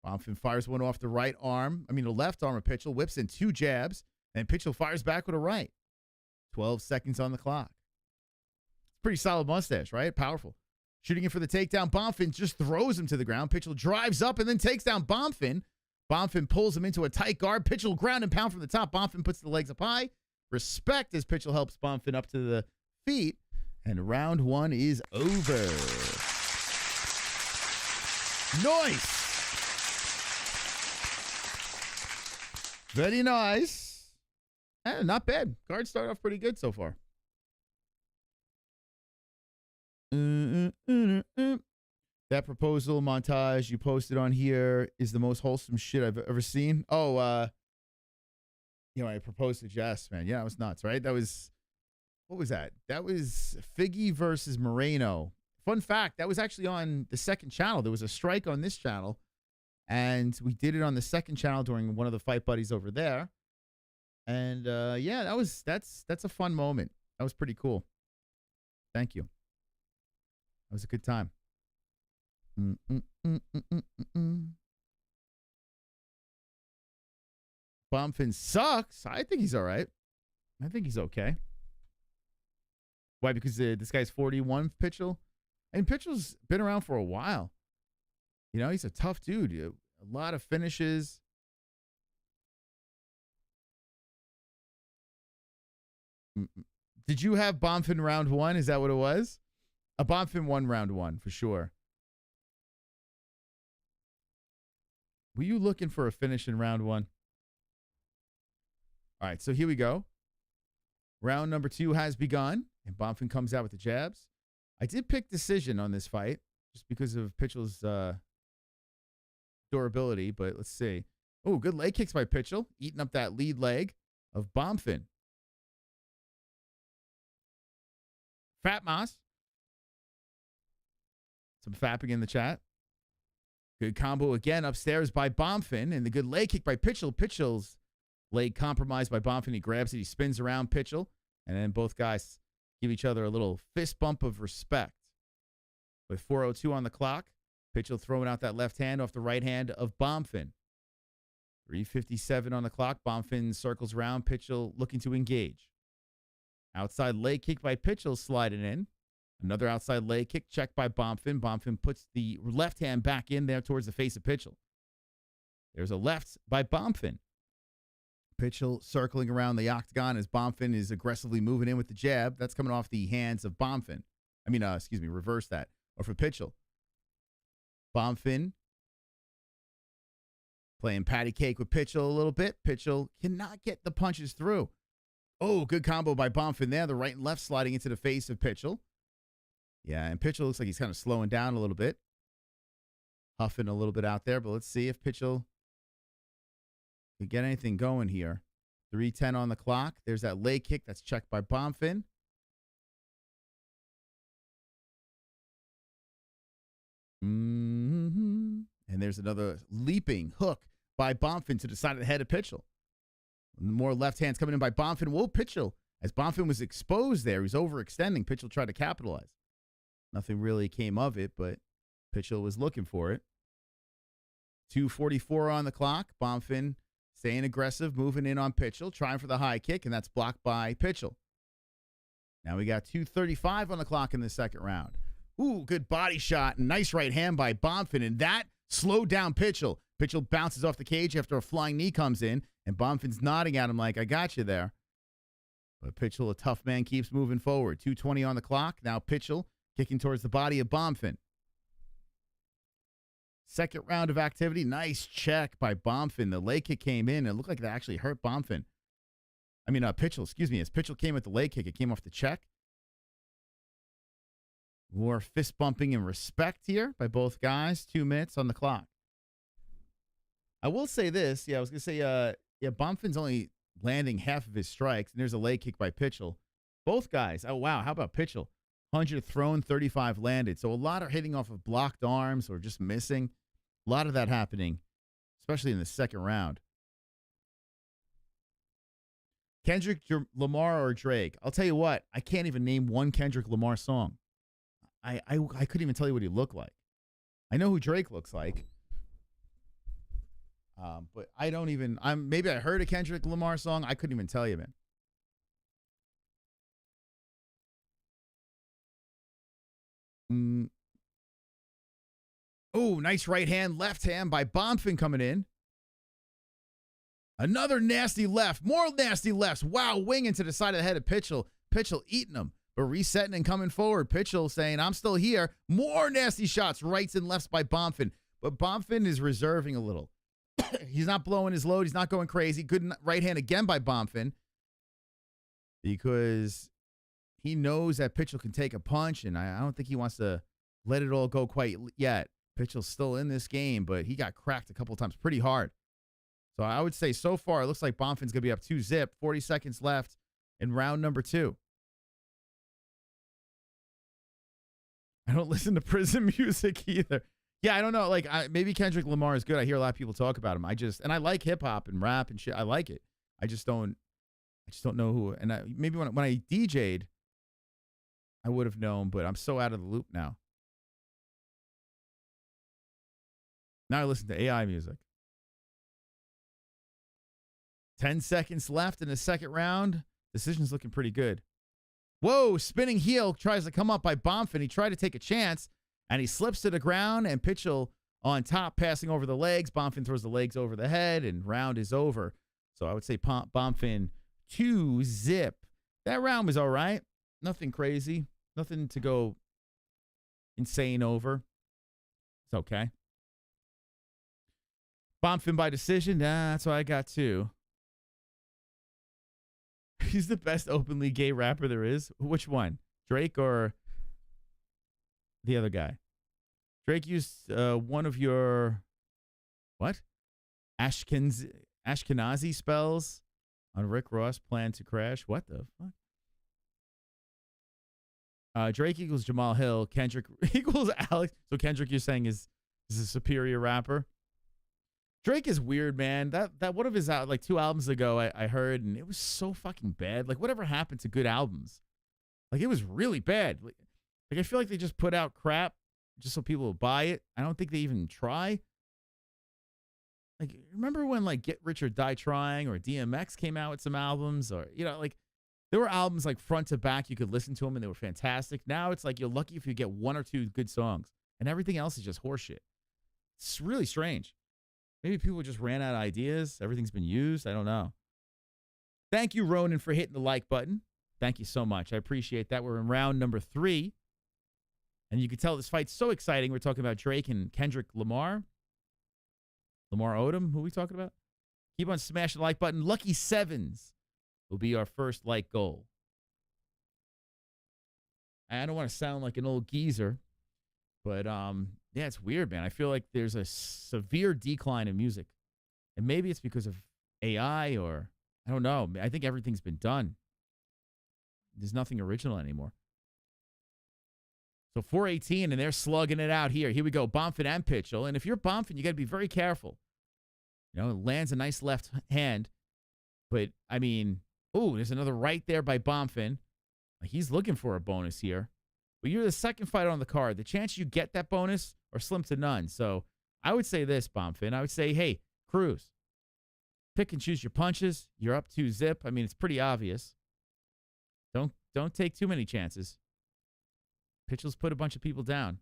Bonfim fires one off the right arm. The left arm of Pitchell, whips in 2 jabs, and Pitchell fires back with a right. 12 seconds on the clock. Pretty solid mustache, right? Powerful. Shooting it for the takedown. Bonfim just throws him to the ground. Pitchell drives up and then takes down Bonfim. Bonfim pulls him into a tight guard. Pitchell ground and pound from the top. Bonfim puts the legs up high. Respect as Pitchell helps Bonfim up to the feet. And round 1 is over. Nice. Very nice. Not bad. Cards start off pretty good so far. That proposal montage you posted on here is the most wholesome shit I've ever seen. Oh, I proposed to Jess, man. Yeah, it was nuts, right? What was that? That was Figgy versus Moreno. Fun fact, that was actually on the second channel. There was a strike on this channel, and we did it on the second channel during one of the fight buddies over there. And yeah, that's a fun moment. That was pretty cool. Thank you. That was a good time. Bonfim sucks. I think he's all right. I think he's okay. Why? Because this guy's 41, Pitchell. And Pitchell's been around for a while. He's a tough dude. A lot of finishes. Did you have Bonfim round 1? Is that what it was? A Bonfim won round 1 for sure. Were you looking for a finish in round 1? All right, so here we go. Round number 2 has begun, and Bonfim comes out with the jabs. I did pick decision on this fight just because of Pitchell's durability, but let's see. Oh, good leg kicks by Pitchell, eating up that lead leg of Bonfim. Fat Moss. Some fapping in the chat. Good combo again upstairs by Bonfim, and the good leg kick by Pitchell. Pitchell's leg compromised by Bonfim. He grabs it. He spins around Pitchell, and then both guys give each other a little fist bump of respect. With 4:02 on the clock, Pitchell throwing out that left hand off the right hand of Bonfim. 3:57 on the clock. Bonfim circles around. Pitchell looking to engage. Outside leg kick by Pitchell sliding in. Another outside leg kick checked by Bonfim. Bonfim puts the left hand back in there towards the face of Pitchell. There's a left by Bonfim. Pitchell circling around the octagon as Bonfim is aggressively moving in with the jab. That's coming off the hands of Bonfim. Reverse that. Or for Pitchell. Bonfim playing patty cake with Pitchell a little bit. Pitchell cannot get the punches through. Oh, good combo by Bonfim there. The right and left sliding into the face of Pitchell. Yeah, and Pitchell looks like he's kind of slowing down a little bit. Huffing a little bit out there, but let's see if Pitchell can get anything going here. 3:10 on the clock. There's that leg kick that's checked by Bonfin. And there's another leaping hook by Bonfin to the side of the head of Pitchell. More left hands coming in by Bonfin. Whoa, Pitchell. As Bonfin was exposed there, he's overextending. Pitchell tried to capitalize. Nothing really came of it, but Pitchell was looking for it. 2:44 on the clock. Bonfin staying aggressive, moving in on Pitchell, trying for the high kick, and that's blocked by Pitchell. Now we got 2:35 on the clock in the second round. Ooh, good body shot. Nice right hand by Bonfin, and that slowed down Pitchell. Pitchell bounces off the cage after a flying knee comes in, and Bonfin's nodding at him like, I got you there. But Pitchell, a tough man, keeps moving forward. 2:20 on the clock. Now Pitchell kicking towards the body of Bonfin. Second round of activity. Nice check by Bonfin. The leg kick came in. It looked like that actually hurt Bonfin. Pitchell, excuse me. As Pitchell came with the leg kick, it came off the check. More fist bumping and respect here by both guys. 2 minutes on the clock. I will say this. Yeah, I was going to say, Bonfin's only landing half of his strikes, and there's a leg kick by Pitchell. Both guys. Oh, wow. How about Pitchell? 100 thrown, 35 landed. So a lot are hitting off of blocked arms or just missing. A lot of that happening, especially in the second round. Kendrick Lamar or Drake? I'll tell you what. I can't even name one Kendrick Lamar song. I couldn't even tell you what he looked like. I know who Drake looks like. But I don't even, maybe I heard a Kendrick Lamar song. I couldn't even tell you, man. Oh, nice right hand, left hand by Bonfin coming in. Another nasty left, more nasty lefts. Wow, winging to the side of the head of Pitchell. Pitchell eating them, but resetting and coming forward. Pitchell saying, I'm still here. More nasty shots, rights and lefts by Bonfin. But Bonfin is reserving a little. He's not blowing his load. He's not going crazy. Good right hand again by Bonfin. Because he knows that Pitchell can take a punch, and I don't think he wants to let it all go quite yet. Pitchell's still in this game, but he got cracked a couple of times pretty hard. So I would say so far, it looks like Bonfin's going to be up 2-0. 40 seconds left in round number 2. I don't listen to prison music either. Yeah, I don't know. Like, maybe Kendrick Lamar is good. I hear a lot of people talk about him. And I like hip hop and rap and shit. I like it. I just don't know who. And maybe when I DJ'd, I would have known, but I'm so out of the loop now. Now I listen to AI music. 10 seconds left in the second round. Decision's looking pretty good. Whoa, spinning heel tries to come up by Bonfin. He tried to take a chance, and he slips to the ground, and Pitchell on top, passing over the legs. Bonfin throws the legs over the head, and round is over. So I would say Bonfin 2-0. That round was all right. Nothing crazy. Nothing to go insane over. It's okay. Bonfin by decision. That's what I got too. He's the best openly gay rapper there is. Which one? Drake or the other guy? Drake used one of your, what? Ashkenazi spells on Rick Ross, plan to crash. What the fuck? Drake equals Jamal Hill. Kendrick equals Alex. So Kendrick, you're saying is a superior rapper? Drake is weird, man. That one of his like 2 albums ago I heard, and it was so fucking bad. Like, whatever happened to good albums? Like, it was really bad. Like I feel like they just put out crap just so people will buy it. I don't think they even try. Like, remember when like Get Rich or Die Trying or DMX came out with some albums, or like there were albums like front to back you could listen to them and they were fantastic. Now it's like you're lucky if you get 1 or 2 good songs, and everything else is just horseshit. It's really strange. Maybe people just ran out of ideas. Everything's been used. I don't know. Thank you, Ronan, for hitting the like button. Thank you so much. I appreciate that. We're in round number 3. And you can tell this fight's so exciting. We're talking about Drake and Kendrick Lamar. Lamar Odom, who are we talking about? Keep on smashing the like button. Lucky 7s will be our first like goal. I don't want to sound like an old geezer, but yeah, it's weird, man. I feel like there's a severe decline in music. And maybe it's because of AI or I don't know. I think everything's been done. There's nothing original anymore. So 418, and they're slugging it out here. Here we go, Bonfin and Pitchell. And if you're Bonfin, you got to be very careful. You know, it lands a nice left hand. But, I mean, oh, there's another right there by Bonfin. He's looking for a bonus here. But you're the second fighter on the card. The chance you get that bonus are slim to none. So I would say this, Bonfin. I would say, hey, cruise. Pick and choose your punches. You're up 2-zip. I mean, it's pretty obvious. Don't take too many chances. Pitchell's put a bunch of people down.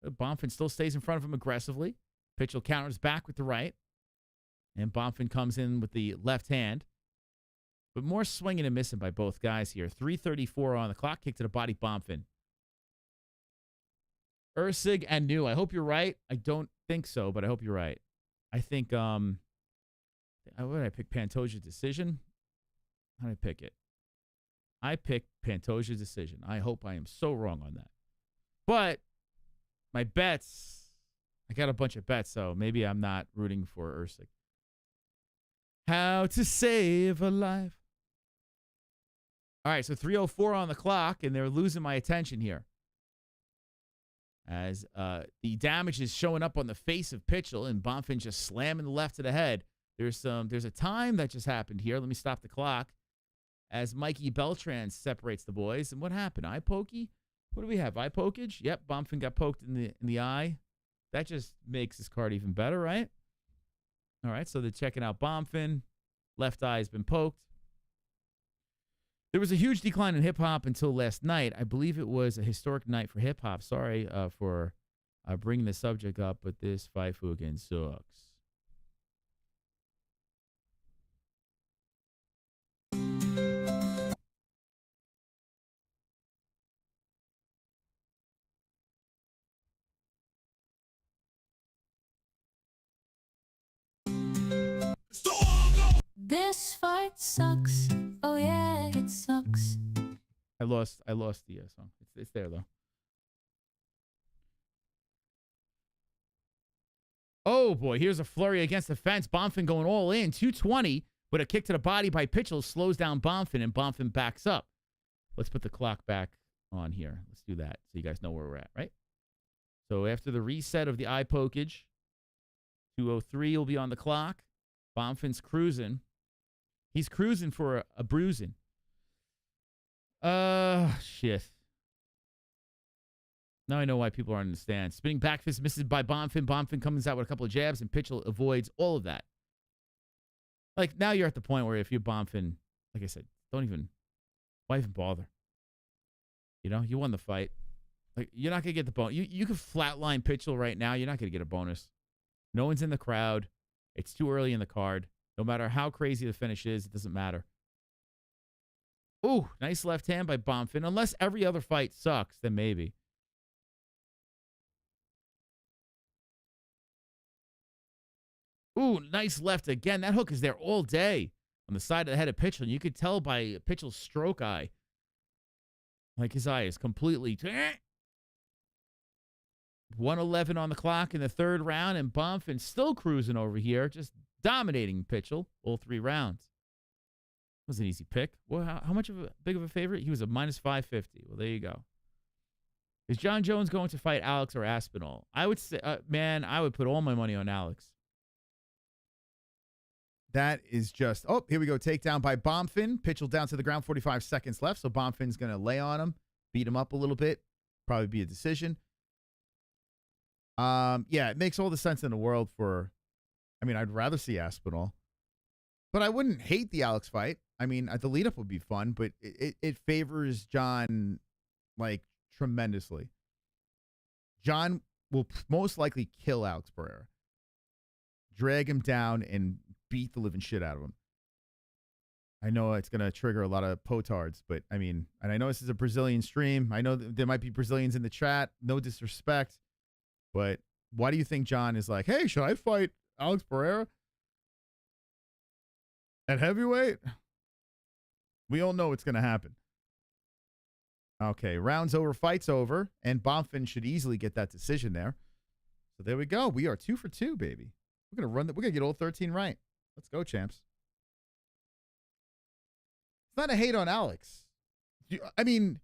Bonfin still stays in front of him aggressively. Pitchell counters back with the right. And Bonfin comes in with the left hand. But more swinging and missing by both guys here. 3:34 on the clock. Kick to the body, Bonfin. ERCEG and New. I hope you're right. I don't think so, but I hope you're right. I think, what did I pick? Pantoja decision? How did I pick it? I picked Pantoja decision. I hope I am so wrong on that. But my bets, I got a bunch of bets, so maybe I'm not rooting for ERCEG. How to save a life. All right, so 3:04 on the clock, and they're losing my attention here. As the damage is showing up on the face of Pitchell, and Bonfin just slamming the left to the head. There's a time that just happened here. Let me stop the clock. As Mikey Beltran separates the boys. And what happened? Eye pokey? What do we have? Eye pokage? Yep, Bonfin got poked in the eye. That just makes his card even better, right? All right, so they're checking out Bonfin. Left eye has been poked. There was a huge decline in hip-hop until last night. I believe it was a historic night for hip-hop. Sorry for bringing the subject up, but this fight again sucks. This fight sucks. Oh yeah, it sucks. I lost the song. It's there though. Oh boy, here's a flurry against the fence. Bonfin going all in, 220, but a kick to the body by Pitchell slows down Bonfin, and Bonfin backs up. Let's put the clock back on here. Let's do that so you guys know where we're at, right? So after the reset of the eye pokage, 2:03 will be on the clock. Bonfin's cruising. He's cruising for a bruising. Shit. Now I know why people aren't in the stand. Spinning back fist misses by Bonfin. Bonfin comes out with a couple of jabs, and Pitchell avoids all of that. Like, now you're at the point where if you're Bonfin, like I said, why even bother? You know, you won the fight. Like, you're not going to get the bonus. You can flatline Pitchell right now. You're not going to get a bonus. No one's in the crowd. It's too early in the card. No matter how crazy the finish is, it doesn't matter. Ooh, nice left hand by Bonfin. Unless every other fight sucks, then maybe. Ooh, nice left again. That hook is there all day on the side of the head of Pitchell. And you could tell by Pitchell's stroke eye. Like his eye is completely... 1:11 on the clock in the third round, and Bonfin still cruising over here, just dominating Pitchell all 3 rounds. It was an easy pick. Well, how much of a big of a favorite? He was a -550. Well, there you go. Is John Jones going to fight Alex or Aspinall? I would say, man, I would put all my money on Alex. That is just, oh, here we go. Takedown by Bonfin. Pitchell down to the ground, 45 seconds left. So Bonfin's going to lay on him, beat him up a little bit. Probably be a decision. Yeah, it makes all the sense in the world for, I mean, I'd rather see Aspinall. But I wouldn't hate the Alex fight. I mean, the lead-up would be fun, but it favors John, like, tremendously. John will most likely kill Alex Pereira. Drag him down and beat the living shit out of him. I know it's going to trigger a lot of potards, but, I mean, and I know this is a Brazilian stream. I know there might be Brazilians in the chat. No disrespect. But why do you think John is like, hey, should I fight Alex Pereira at heavyweight? We all know what's going to happen. Okay, round's over, fight's over, and Bonfin should easily get that decision there. So there we go. We are 2 for 2, baby. We're gonna run. We're gonna get all 13 right. Let's go, champs. It's not a hate on Alex. I mean,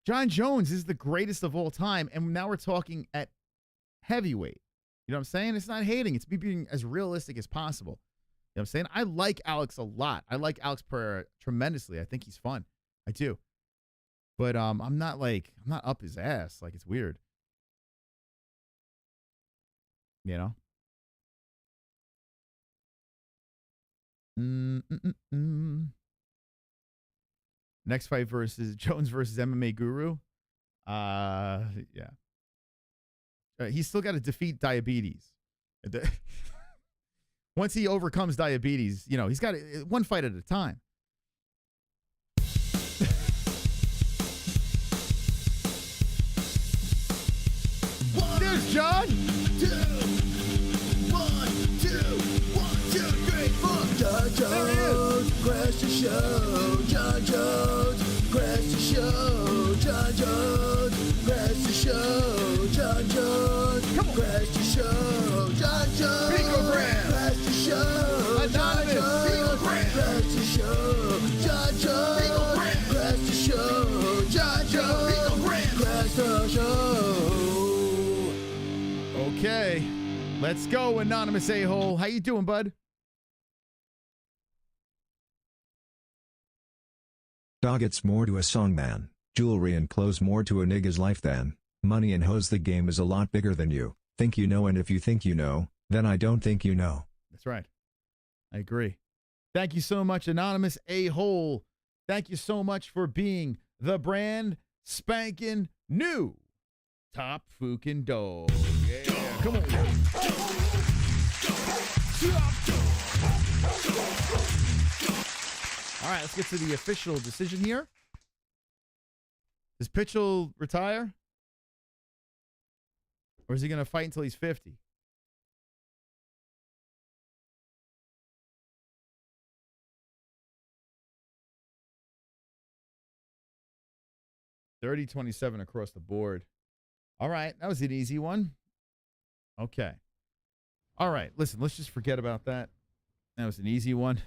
John Jones is the greatest of all time, and now we're talking at heavyweight. You know what I'm saying? It's not hating. It's me being as realistic as possible. You know what I'm saying? I like Alex a lot. I like Alex Pereira tremendously. I think he's fun. I do. But I'm not up his ass. Like, it's weird. You know? Next fight versus Jones versus MMA Guru. Yeah. He's still got to defeat diabetes. Once he overcomes diabetes, you know, he's got one fight at a time. There's John. 2, 1, 2, 1, 2, 3, 4. John Jones, crash the show. John Jones, crash the show. John Jones, crash the show. John Jones, Come on. crash the show. John Jones, Picogram. crash the show. Anonymous. John Jones, crash the show. John Jones, crash the show. John Jones, crash the show. Okay. Let's go, Anonymous A-hole. How you doing, bud? Dog, it's more to a song than jewelry and clothes, more to a nigga's life than money and hoes. The game is a lot bigger than you think you know, and if you think you know, then I don't think you know. That's right. I agree. Thank you so much, Anonymous A-hole. Thank you so much for being the brand spanking new top fucking dog. Yeah, come on. All right, let's get to the official decision here. Does Pitchell retire? Or is he going to fight until he's 50? $30-27 across the board. All right, that was an easy one. Okay. All right, listen, let's just forget about that. That was an easy one.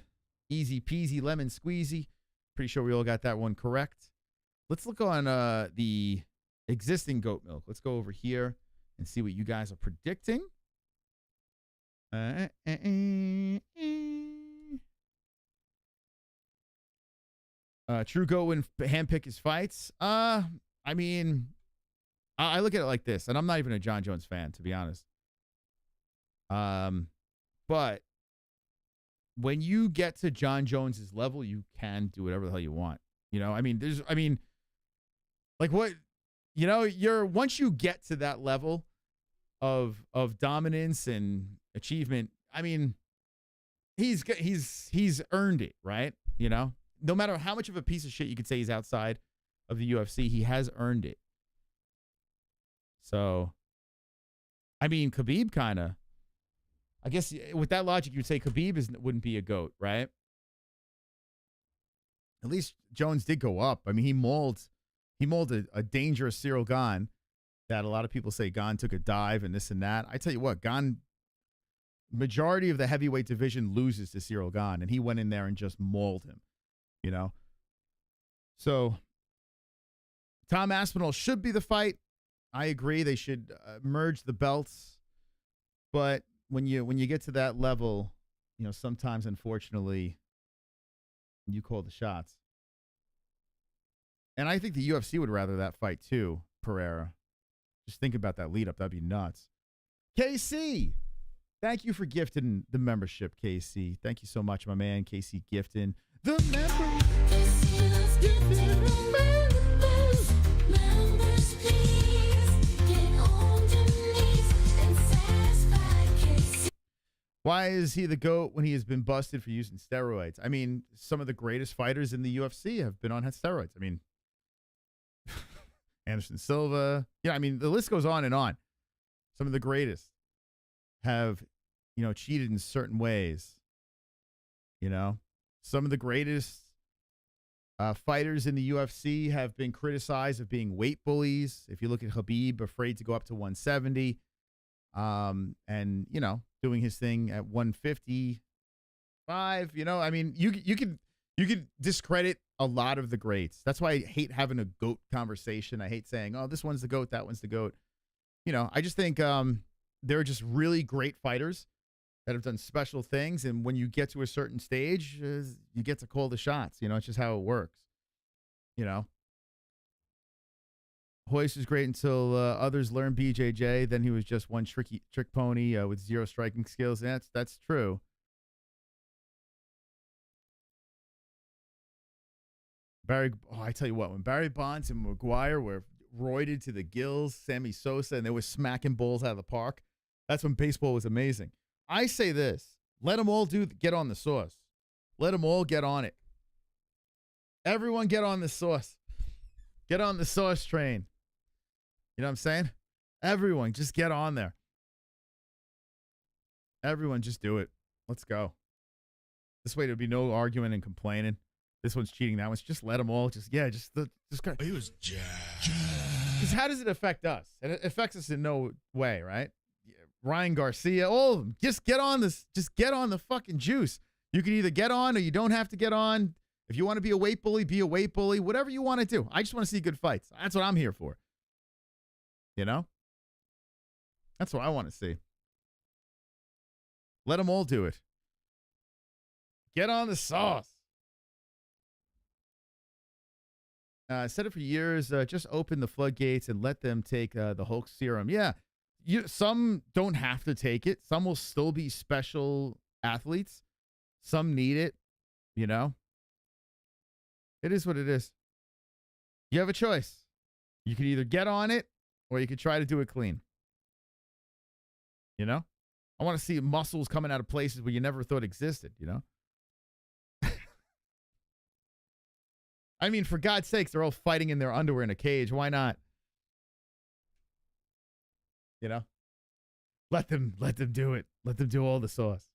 Easy peasy, lemon squeezy. Pretty sure we all got that one correct. Let's look on the existing goat milk. Let's go over here and see what you guys are predicting. True goat would handpick his fights. I mean, I look at it like this, and I'm not even a John Jones fan, to be honest. But when you get to John Jones's level, you can do whatever the hell you want. You know, I mean, like what, you know, once you get to that level of dominance and achievement, I mean, he's earned it, right? You know, no matter how much of a piece of shit you could say he's outside of the UFC, he has earned it. So, I mean, Khabib kind of, I guess with that logic, you'd say Khabib wouldn't be a GOAT, right? At least Jones did go up. I mean, he mauled a dangerous Cyril Gane that a lot of people say Gane took a dive and this and that. I tell you what, Gane, majority of the heavyweight division loses to Cyril Gane, and he went in there and just mauled him, you know? So, Tom Aspinall should be the fight. I agree. They should merge the belts. But when you get to that level, you know, sometimes, unfortunately, you call the shots. And I think the UFC would rather that fight too, Pereira. Just think about that lead up. That'd be nuts. KC, thank you for gifting the membership, KC. Thank you so much, my man, KC gifting the member. Members, please get on your knees and satisfy KC. Why is he the GOAT when he has been busted for using steroids? I mean, some of the greatest fighters in the UFC have been on steroids. I mean, Anderson Silva. Yeah, I mean, the list goes on and on. Some of the greatest have, you know, cheated in certain ways. You know, some of the greatest Fighters in the UFC have been criticized of being weight bullies. If you look at Khabib, afraid to go up to 170, and doing his thing at 155. I mean, you could discredit a lot of the greats. That's why I hate having a GOAT conversation. I hate saying, "Oh, this one's the GOAT, that one's the GOAT." I just think they're just really great fighters that have done special things, and when you get to a certain stage, you get to call the shots. It's just how it works. Hoist was great until others learned BJJ. Then he was just one trick pony with zero striking skills. And that's true. I tell you what, when Barry Bonds and McGuire were roided to the gills, Sammy Sosa, and they were smacking balls out of the park, that's when baseball was amazing. I say this, let them all get on the sauce. Let them all get on it. Everyone get on the sauce. Get on the sauce train. You know what I'm saying? Everyone just get on there. Everyone just do it. Let's go. This way there'll be no arguing and complaining. This one's cheating. That one's just let them all just go. He was jacked. Because how does it affect us? It affects us in no way, right? Ryan Garcia, all of them. Just get on this. Just get on the fucking juice. You can either get on or you don't have to get on. If you want to be a weight bully, be a weight bully. Whatever you want to do. I just want to see good fights. That's what I'm here for. That's what I want to see. Let them all do it. Get on the sauce. I said it for years. Just open the floodgates and let them take the Hulk serum. Yeah. Some don't have to take it. Some will still be special athletes. Some need it. It is what it is. You have a choice. You can either get on it or you could try to do it clean. I want to see muscles coming out of places where you never thought existed, I mean, for God's sakes, they're all fighting in their underwear in a cage. Why not? Let them do it. Let them do all the sauce.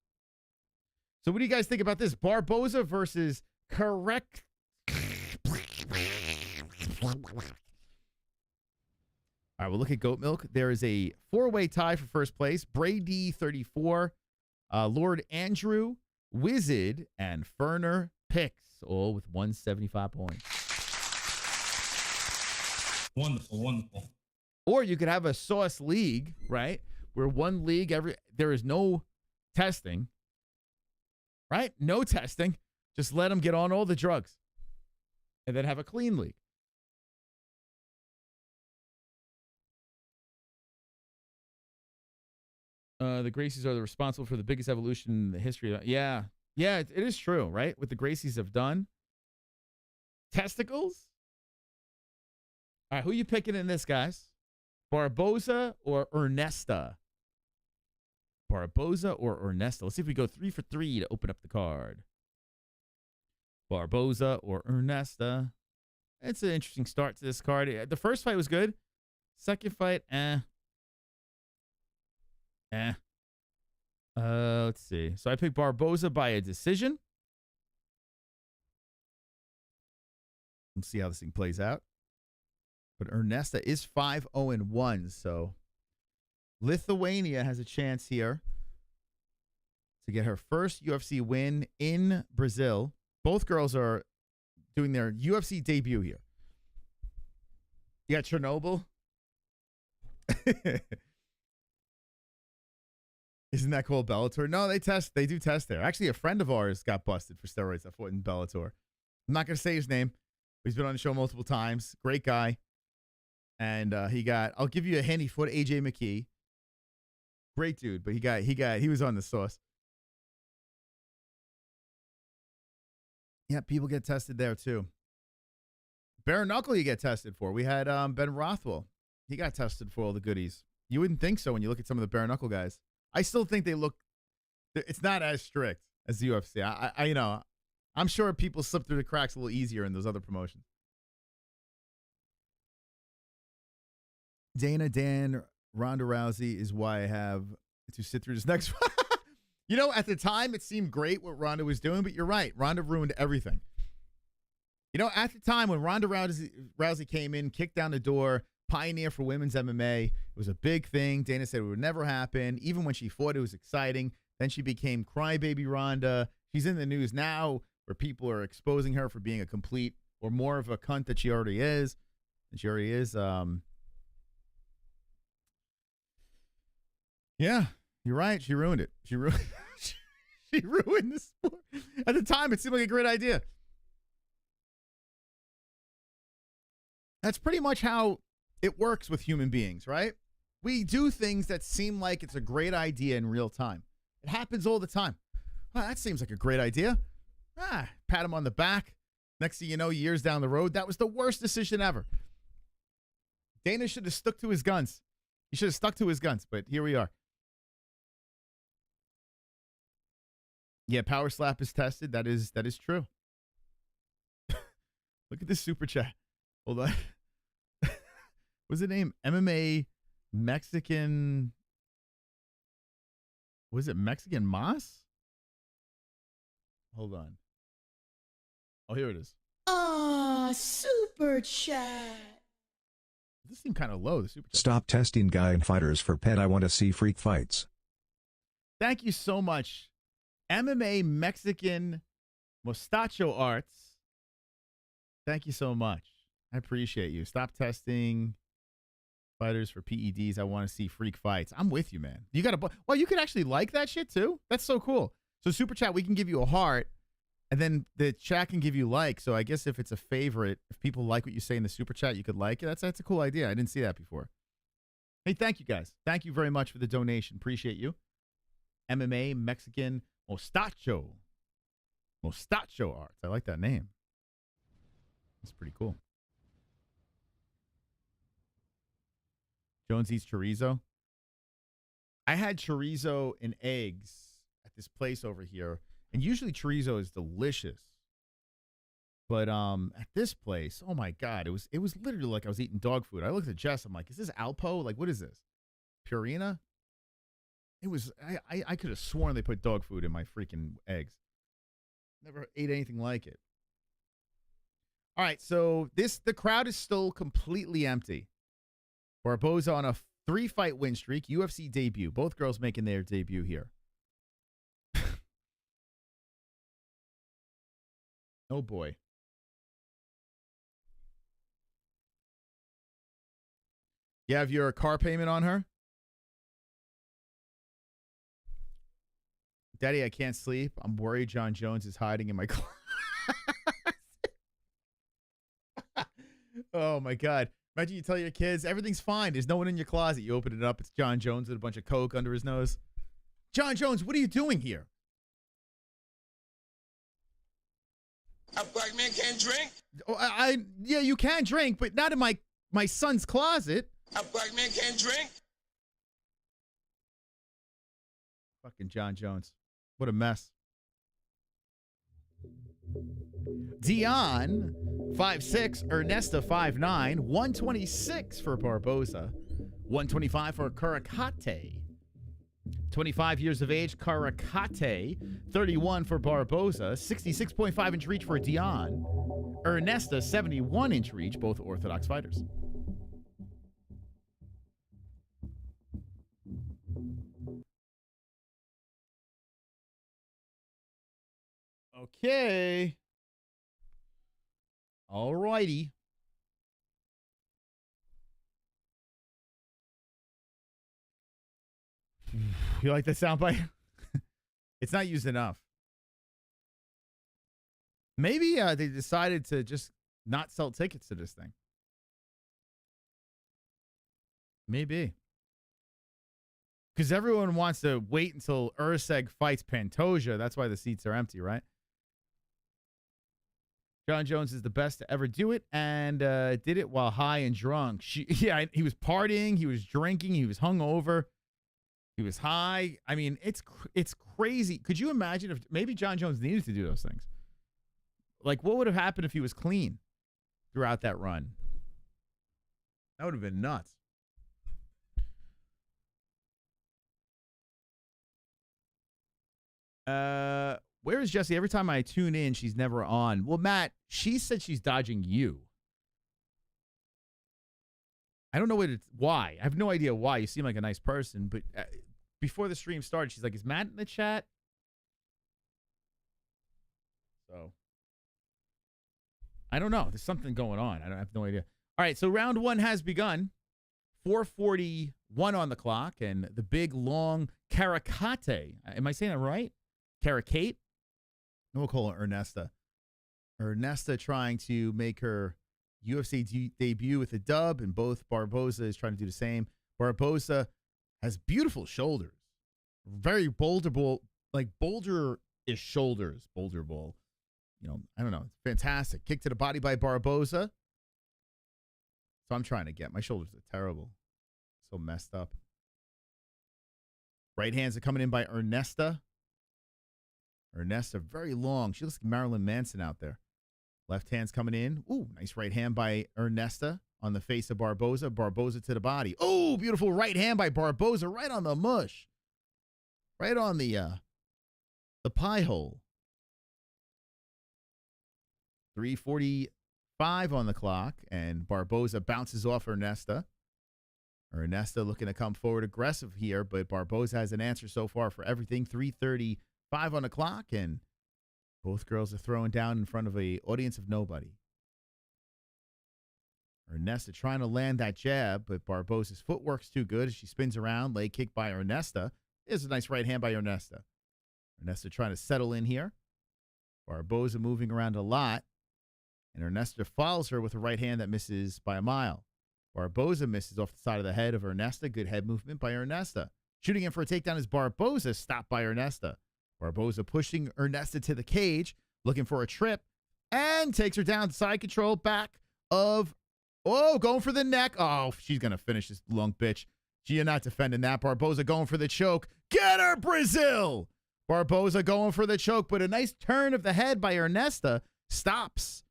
So what do you guys think about this? Barbosa versus Kareckaite. All right, we'll look at Goat Milk. There is a 4-way tie for first place. Brady 34, Lord Andrew, Wizard, and Ferner picks, all with 175 points. Wonderful. Or you could have a sauce league, right? Where one league, there is no testing, right? No testing. Just let them get on all the drugs. And then have a clean league. The Gracies are responsible for the biggest evolution in the history. Yeah, it is true, right? What the Gracies have done. Testicles? All right, who you picking in this, guys? Barbosa or Ernesta? Barbosa or Ernesta? Let's see if we go 3 for 3 to open up the card. Barbosa or Ernesta? It's an interesting start to this card. The first fight was good. Second fight, let's see. So I picked Barbosa by a decision. Let's see how this thing plays out. But Ernesta is 5-0-1, so Lithuania has a chance here to get her first UFC win in Brazil. Both girls are doing their UFC debut here. You got Chernobyl. Isn't that called Bellator? No, they do test there. Actually, a friend of ours got busted for steroids that fought in Bellator. I'm not going to say his name. He's been on the show multiple times. Great guy. And I'll give you a hint, he fought AJ McKee. Great dude, but he was on the sauce. Yeah, people get tested there too. Bare knuckle you get tested for. We had Ben Rothwell. He got tested for all the goodies. You wouldn't think so when you look at some of the bare knuckle guys. I still think it's not as strict as the UFC. I'm sure people slip through the cracks a little easier in those other promotions. Dan, Ronda Rousey is why I have to sit through this next one. At the time, it seemed great what Ronda was doing, but you're right. Ronda ruined everything. You know, at the time when Ronda Rousey came in, kicked down the door, pioneer for women's MMA, it was a big thing. Dana said it would never happen. Even when she fought, it was exciting. Then she became Crybaby Ronda. She's in the news now where people are exposing her for being a complete or more of a cunt that she already is. And she already is. Yeah, you're right. She ruined it. She ruined the sport. At the time, it seemed like a great idea. That's pretty much how it works with human beings, right? We do things that seem like it's a great idea in real time. It happens all the time. Oh, that seems like a great idea. Pat him on the back. Next thing you know, years down the road, that was the worst decision ever. Dana should have stuck to his guns. He should have stuck to his guns, but here we are. Yeah, power slap is tested. That is true. Look at this super chat. Hold on. What's the name? MMA Mexican. Was it Mexican Mas? Hold on. Oh, here it is. Super chat. This seemed kind of low, the super chat. Stop testing guy and fighters for pet. I want to see freak fights. Thank you so much. MMA Mexican Mostacho Arts. Thank you so much. I appreciate you. Stop testing fighters for PEDs. I want to see freak fights. I'm with you, man. You got to. Well, you could actually like that shit too. That's so cool. So super chat, we can give you a heart, and then the chat can give you like. So I guess if it's a favorite, if people like what you say in the super chat, you could like it. That's a cool idea. I didn't see that before. Hey, thank you guys. Thank you very much for the donation. Appreciate you. MMA Mexican Mostacho Arts. I like that name. That's pretty cool. Jones eats chorizo. I had chorizo and eggs at this place over here, and usually chorizo is delicious. But at this place, oh my God, it was literally like I was eating dog food. I looked at Jess, I'm like, is this Alpo? Like, what is this? Purina? It was, I could have sworn they put dog food in my freaking eggs. Never ate anything like it. All right, so the crowd is still completely empty. Barbosa on a 3-fight win streak, UFC debut. Both girls making their debut here. Oh boy. You have your car payment on her? Daddy, I can't sleep. I'm worried John Jones is hiding in my closet. Oh my God. Imagine you tell your kids, everything's fine. There's no one in your closet. You open it up. It's John Jones with a bunch of coke under his nose. John Jones, what are you doing here? A black man can't drink. Oh, yeah, you can drink, but not in my son's closet. A black man can't drink. Fucking John Jones. What a mess. Dione, 5'6", Ernesta, 5'9", 126 for Barbosa, 125 for Kareckaite. 25 years of age, Kareckaite, 31 for Barbosa, 66.5-inch reach for Dione. Ernesta, 71-inch reach, both orthodox fighters. Okay. All righty. You like the soundbite? It's not used enough. Maybe they decided to just not sell tickets to this thing. Maybe. Because everyone wants to wait until ERCEG fights Pantoja. That's why the seats are empty, right? John Jones is the best to ever do it, and did it while high and drunk. He was partying, he was drinking, he was hungover, he was high. I mean, it's crazy. Could you imagine if maybe John Jones needed to do those things? Like, what would have happened if he was clean throughout that run? That would have been nuts. Where is Jessie? Every time I tune in, she's never on. Well, Matt, she said she's dodging you. I don't know why. I have no idea why. You seem like a nice person, but before the stream started, she's like, is Matt in the chat? So, I don't know. There's something going on. I have no idea. All right, so round one has begun. 4:41 on the clock, and the big, long Kareckaite. Am I saying that right? Kareckaite? We'll call her Ernesta. Ernesta trying to make her UFC debut with a dub, and both Barbosa is trying to do the same. Barbosa has beautiful shoulders. Very boulder-ish shoulders. Boulder ball. You know, I don't know. It's fantastic. Kick to the body by Barbosa. So I'm trying to get. My shoulders are terrible. So messed up. Right hands are coming in by Ernesta. Ernesta, very long. She looks like Marilyn Manson out there. Left hand's coming in. Ooh, nice right hand by Ernesta on the face of Barbosa. Barbosa to the body. Oh, beautiful right hand by Barbosa right on the mush. Right on the pie hole. 3:45 on the clock, and Barbosa bounces off Ernesta. Ernesta looking to come forward aggressive here, but Barbosa has an answer so far for everything. 3:35 on the clock, and both girls are throwing down in front of an audience of nobody. Ernesta trying to land that jab, but Barbosa's footwork's too good as she spins around. Leg kick by Ernesta. There's a nice right hand by Ernesta. Ernesta trying to settle in here. Barbosa moving around a lot, and Ernesta follows her with a right hand that misses by a mile. Barbosa misses off the side of the head of Ernesta. Good head movement by Ernesta. Shooting in for a takedown is Barbosa, stopped by Ernesta. Barbosa pushing Ernesta to the cage, looking for a trip, and takes her down. Side control, back of, going for the neck. Oh, she's going to finish this long bitch. You're not defending that. Barbosa going for the choke. Get her, Brazil! Barbosa going for the choke, but a nice turn of the head by Ernesta stops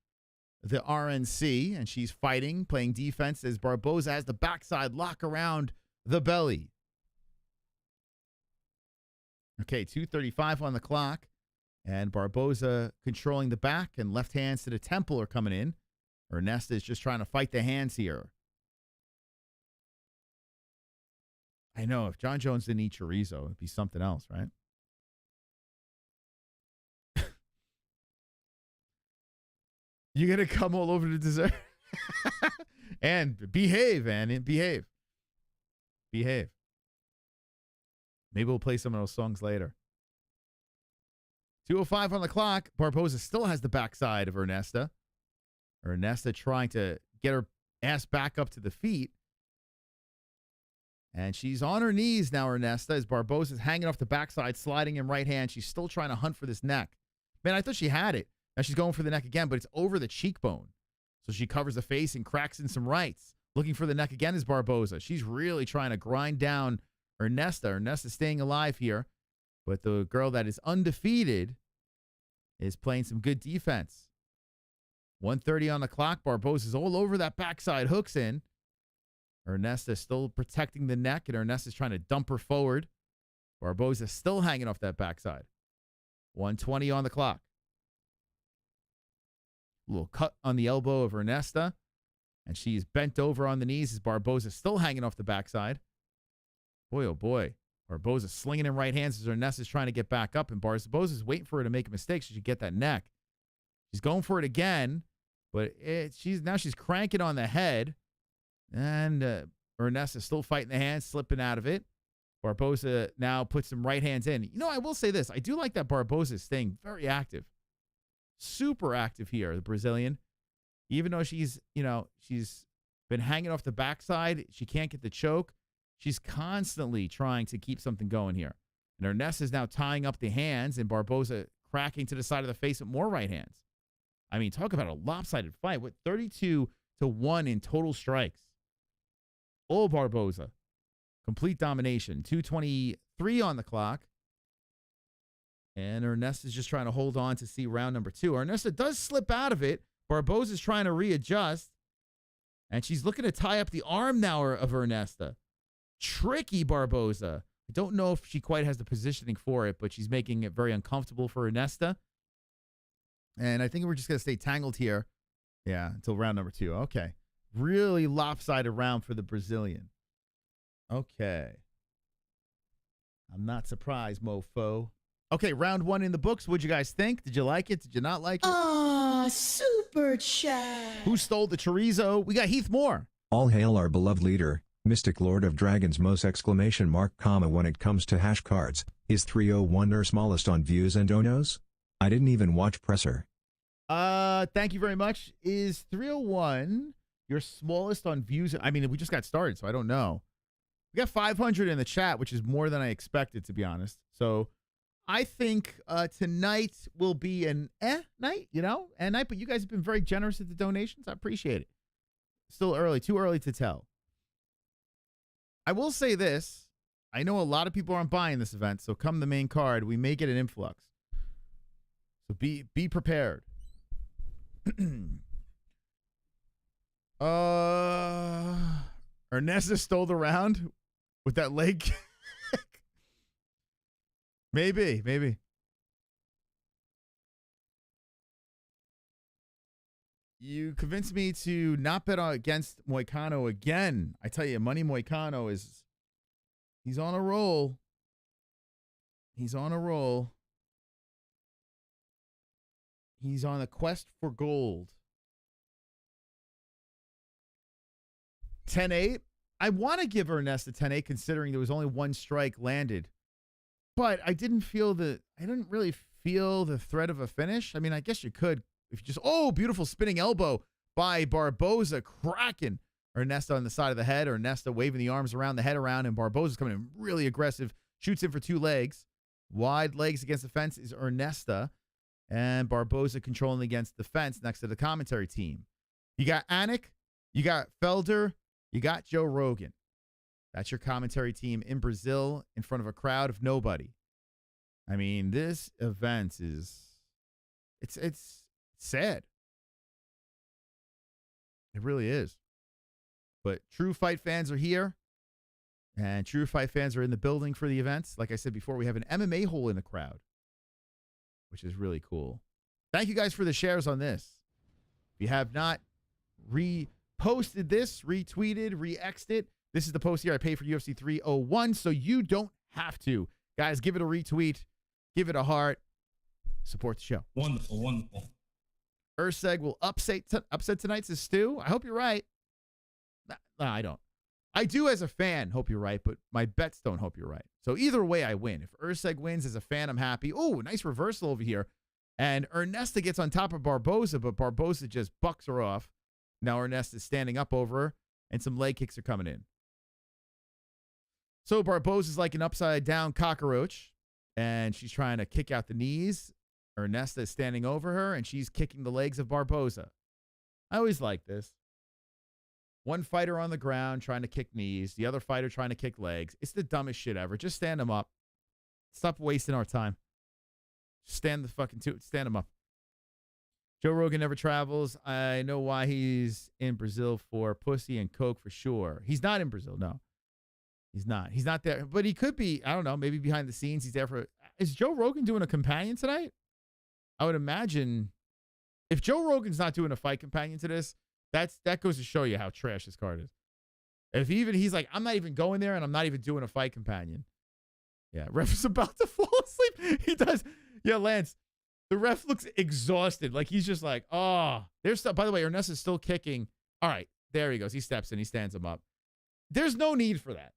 the RNC, and she's fighting, playing defense as Barbosa has the backside lock around the belly. Okay, 2:35 on the clock, and Barbosa controlling the back, and left hands to the temple are coming in. Ernesta is just trying to fight the hands here. I know, if John Jones didn't eat chorizo, it'd be something else, right? You're going to come all over the dessert? And behave, Annie. Behave. Behave. Maybe we'll play some of those songs later. 2:05 on the clock. Barbosa still has the backside of Ernesta. Ernesta trying to get her ass back up to the feet. And she's on her knees now, Ernesta, as Barbosa's hanging off the backside, sliding in right hand. She's still trying to hunt for this neck. Man, I thought she had it. Now she's going for the neck again, but it's over the cheekbone. So she covers the face and cracks in some rights. Looking for the neck again is Barbosa. She's really trying to grind down Ernesta. Ernesta's staying alive here. But the girl that is undefeated is playing some good defense. 1:30 on the clock. Barbosa's all over that backside, hooks in. Ernesta still protecting the neck, and Ernesta's trying to dump her forward. Barbosa still hanging off that backside. 1:20 on the clock. A little cut on the elbow of Ernesta, and she's bent over on the knees as Barbosa still hanging off the backside. Boy, oh boy. Barbosa slinging in right hands as Ernesta's trying to get back up, and Barbosa's waiting for her to make a mistake so she can get that neck. She's going for it again, but she's cranking on the head, and Ernesta's still fighting the hands, slipping out of it. Barbosa now puts some right hands in. You know, I will say this. I do like that Barbosa is staying very active. Super active here, the Brazilian. Even though she's been hanging off the backside, she can't get the choke. She's constantly trying to keep something going here. And Ernesta is now tying up the hands, and Barbosa cracking to the side of the face with more right hands. I mean, talk about a lopsided fight with 32-1 in total strikes. Oh, Barbosa. Complete domination. 2:23 on the clock. And Ernesta's just trying to hold on to see round number 2. Ernesta does slip out of it. Barbosa's trying to readjust. And she's looking to tie up the arm now of Ernesta. Tricky Barbosa. I don't know if she quite has the positioning for it, but she's making it very uncomfortable for Ernesta. And I think we're just going to stay tangled here. Yeah, until round number 2. Okay. Really lopsided round for the Brazilian. Okay. I'm not surprised, mofo. Okay, round 1 in the books. What'd you guys think? Did you like it? Did you not like it? Ah, super chat. Who stole the chorizo? We got Heath Moore. All hail our beloved leader, Mystic Lord of Dragons most ! When it comes to hash cards, is 301 our smallest on views and donos? I didn't even watch presser. Thank you very much. Is 301 your smallest on views? I mean, we just got started, so I don't know. We got 500 in the chat, which is more than I expected, to be honest. So I think tonight will be an night, night, but you guys have been very generous at the donations. I appreciate it. Still early, too early to tell. I will say this. I know a lot of people aren't buying this event, so come the main card, we may get an influx. So be prepared. Ernesta stole the round with that leg kick. Maybe. You convinced me to not bet against Moicano again. I tell you, Money Moicano he's on a roll. He's on a roll. He's on a quest for gold. 10-8. I want to give Ernesta 10-8 considering there was only one strike landed. But I didn't really feel the threat of a finish. I mean, I guess you could if you just, beautiful spinning elbow by Barbosa, cracking Ernesta on the side of the head. Ernesta waving the arms around, the head around, and Barbosa's coming in really aggressive. Shoots in for 2 legs. Wide legs against the fence is Ernesta. And Barbosa controlling against the fence next to the commentary team. You got Anik, you got Felder, you got Joe Rogan. That's your commentary team in Brazil in front of a crowd of nobody. I mean, this event it's sad. It really is. But true fight fans are here. And true fight fans are in the building for the events. Like I said before, we have an MMA hole in the crowd, which is really cool. Thank you guys for the shares on this. If you have not reposted this, retweeted, re-xed it, this is the post here I pay for UFC 301, so you don't have to. Guys, give it a retweet. Give it a heart. Support the show. Wonderful. ERCEG will upset tonight's stew. I hope you're right. No, I don't. I do as a fan hope you're right, but my bets don't hope you're right. So either way, I win. If ERCEG wins as a fan, I'm happy. Oh, nice reversal over here. And Ernesta gets on top of Barbosa, but Barbosa just bucks her off. Now Ernesta's standing up over her, and some leg kicks are coming in. So Barbosa's like an upside-down cockroach, and she's trying to kick out the knees. Ernesta is standing over her, and she's kicking the legs of Barbosa. I always like this. One fighter on the ground trying to kick knees, the other fighter trying to kick legs. It's the dumbest shit ever. Just stand them up. Stop wasting our time. Stand them up. Joe Rogan never travels. I know why he's in Brazil for pussy and coke for sure. He's not in Brazil, no. He's not. He's not there. But he could be, I don't know, maybe behind the scenes. He's there for... Is Joe Rogan doing a companion tonight? I would imagine if Joe Rogan's not doing a fight companion to this, that goes to show you how trash this card is. If he's like, I'm not even going there and I'm not even doing a fight companion. Yeah, ref is about to fall asleep. He does. Yeah, Lance, the ref looks exhausted. Like he's just like, oh, there's stuff. By the way, Ernesta's still kicking. All right, there he goes. He steps in. He stands him up. There's no need for that.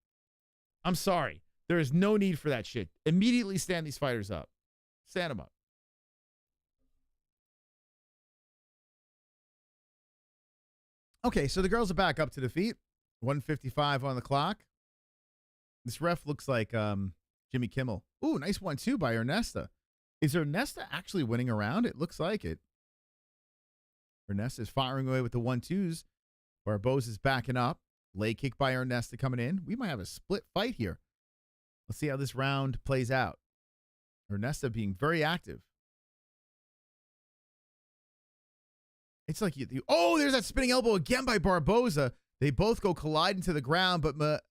I'm sorry. There is no need for that shit. Immediately stand these fighters up. Stand them up. Okay, so the girls are back up to defeat. 1:55 on the clock. This ref looks like Jimmy Kimmel. Ooh, nice 1-2 by Ernesta. Is Ernesta actually winning a round? It looks like it. Ernesta is firing away with the 1-2s. Barbosa's backing up. Leg kick by Ernesta coming in. We might have a split fight here. Let's see how this round plays out. Ernesta being very active. It's like oh, there's that spinning elbow again by Barbosa. They both go collide into the ground, but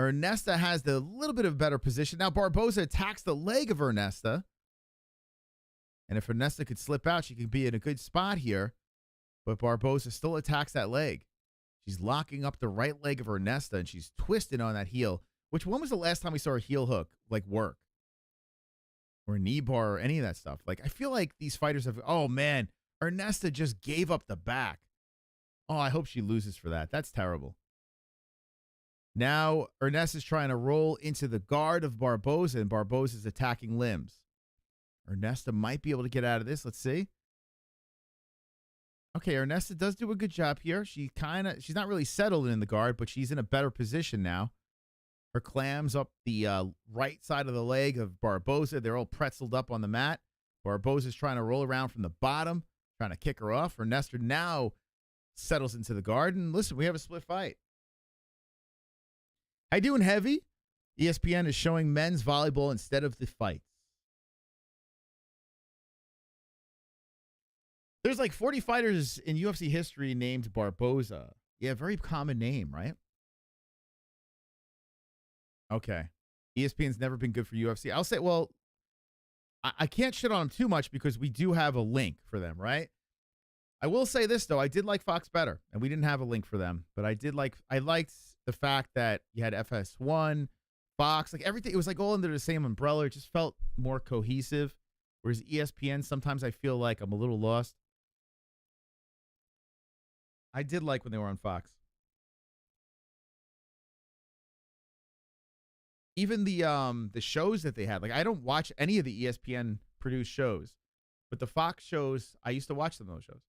Ernesta has the little bit of better position. Now Barbosa attacks the leg of Ernesta. And if Ernesta could slip out, she could be in a good spot here. But Barbosa still attacks that leg. She's locking up the right leg of Ernesta, and she's twisting on that heel. Which, when was the last time we saw a heel hook, like, work? Or a knee bar or any of that stuff? Like, I feel like these fighters have, oh, man, Ernesta just gave up the back. Oh, I hope she loses for that. That's terrible. Now, Ernesta's trying to roll into the guard of Barbosa, and Barbosa's attacking limbs. Ernesta might be able to get out of this. Let's see. Okay, Ernesta does do a good job here. She's not really settled in the guard, but she's in a better position now. Her clams up the right side of the leg of Barbosa. They're all pretzeled up on the mat. Barbosa's trying to roll around from the bottom, trying to kick her off. Ernesta now settles into the guard. And listen, we have a split fight. How you doing, Heavy? ESPN is showing men's volleyball instead of the fights. There's like 40 fighters in UFC history named Barbosa. Yeah, very common name, right? Okay. ESPN's never been good for UFC. I'll say, well, I can't shit on them too much because we do have a link for them, right? I will say this, though. I did like Fox better, and we didn't have a link for them. But I liked the fact that you had FS1, Fox, like everything. It was like all under the same umbrella. It just felt more cohesive. Whereas ESPN, sometimes I feel like I'm a little lost. I did like when they were on Fox. Even the shows that they had, like I don't watch any of the ESPN produced shows, but the Fox shows, I used to watch them, those shows.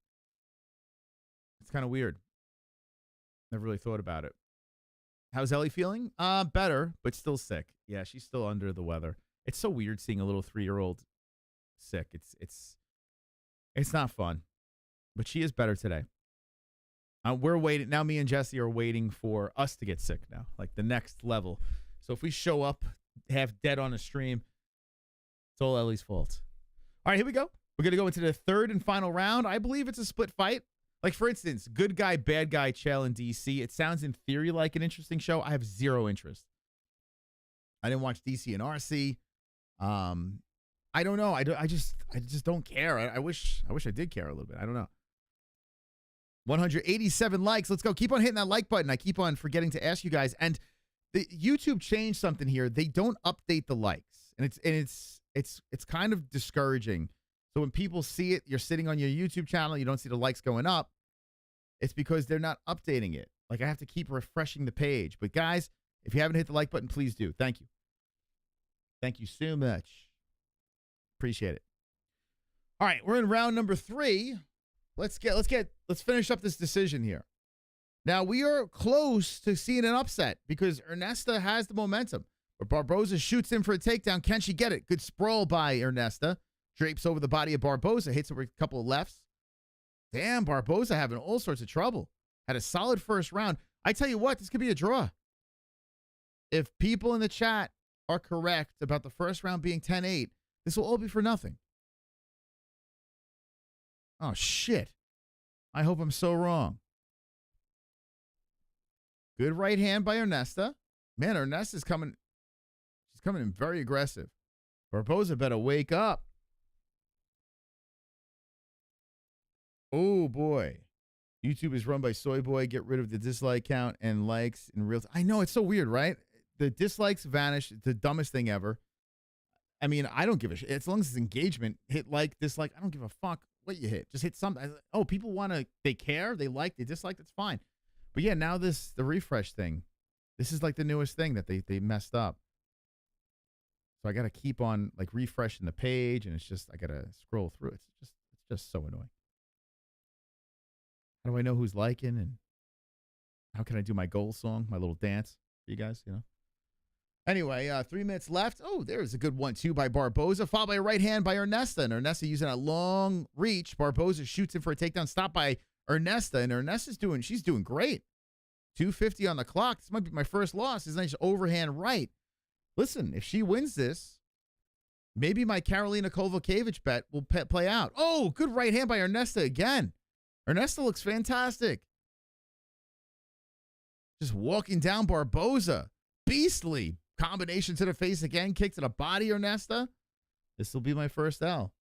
It's kind of weird. Never really thought about it. How's Ellie feeling? Better, but still sick. Yeah, she's still under the weather. It's so weird seeing a little 3-year-old sick. It's not fun, but she is better today. We're waiting now. Me and Jesse are waiting for us to get sick now, like the next level. So if we show up half dead on a stream, it's all Ellie's fault. All right, here we go. We're going to go into the third and final round. I believe it's a split fight. Like, for instance, good guy, bad guy, Chael in DC. It sounds in theory like an interesting show. I have zero interest. I didn't watch DC and RC. I don't know. I just don't care. I wish I did care a little bit. I don't know. 187 likes. Let's go. Keep on hitting that like button. I keep on forgetting to ask you guys. And the YouTube changed something here. They don't update the likes, and it's kind of discouraging. So when people see it, you're sitting on your YouTube channel, you don't see the likes going up. It's because they're not updating it. Like I have to keep refreshing the page. But guys, if you haven't hit the like button, please do. Thank you. Thank you so much. Appreciate it. All right, we're in round number 3. Let's finish up this decision here. Now, we are close to seeing an upset because Ernesta has the momentum. But Barbosa shoots in for a takedown. Can she get it? Good sprawl by Ernesta. Drapes over the body of Barbosa. Hits her with a couple of lefts. Damn, Barbosa having all sorts of trouble. Had a solid first round. I tell you what, this could be a draw. If people in the chat are correct about the first round being 10-8, this will all be for nothing. Oh, shit. I hope I'm so wrong. Good right hand by Ernesta. Man, Ernesta's coming. She's coming in very aggressive. Barbosa better wake up. Oh, boy. YouTube is run by Soy Boy. Get rid of the dislike count and likes in real time. I know, it's so weird, right? The dislikes vanish. It's the dumbest thing ever. I mean, I don't give a shit. As long as it's engagement, hit like, dislike. I don't give a fuck what you hit. Just hit something. Oh, people want to, they care, they like, they dislike, that's fine. But yeah, now the refresh thing, this is like the newest thing that they messed up. So I got to keep on like refreshing the page, and it's just, I got to scroll through. It's just so annoying. How do I know who's liking, and how can I do my goal song, my little dance for you guys, you know? Anyway, 3 minutes left. Oh, there's a good 1-2 by Barbosa, followed by a right hand by Ernesta. And Ernesta using a long reach. Barbosa shoots in for a takedown, stopped by Ernesta. And Ernesta's she's doing great. 2:50 on the clock. This might be my first loss. It's a nice overhand right. Listen, if she wins this, maybe my Karolina Kowalkiewicz bet will play out. Oh, good right hand by Ernesta again. Ernesta looks fantastic. Just walking down Barbosa. beastly combination to the face again, kick to the body, Ernesta. This will be my first L.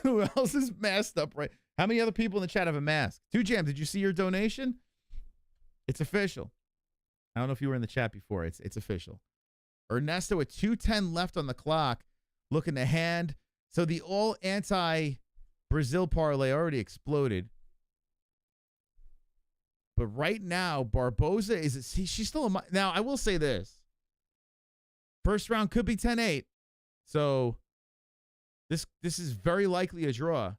Who else is masked up right? How many other people in the chat have a mask? 2Jam, did you see your donation? It's official. I don't know if you were in the chat before. It's official. Ernesto with 2:10 left on the clock, looking to hand. So the all anti-Brazil parlay already exploded. But right now, Barbosa she's still a, now I will say this. First round could be 10-8. So this is very likely a draw.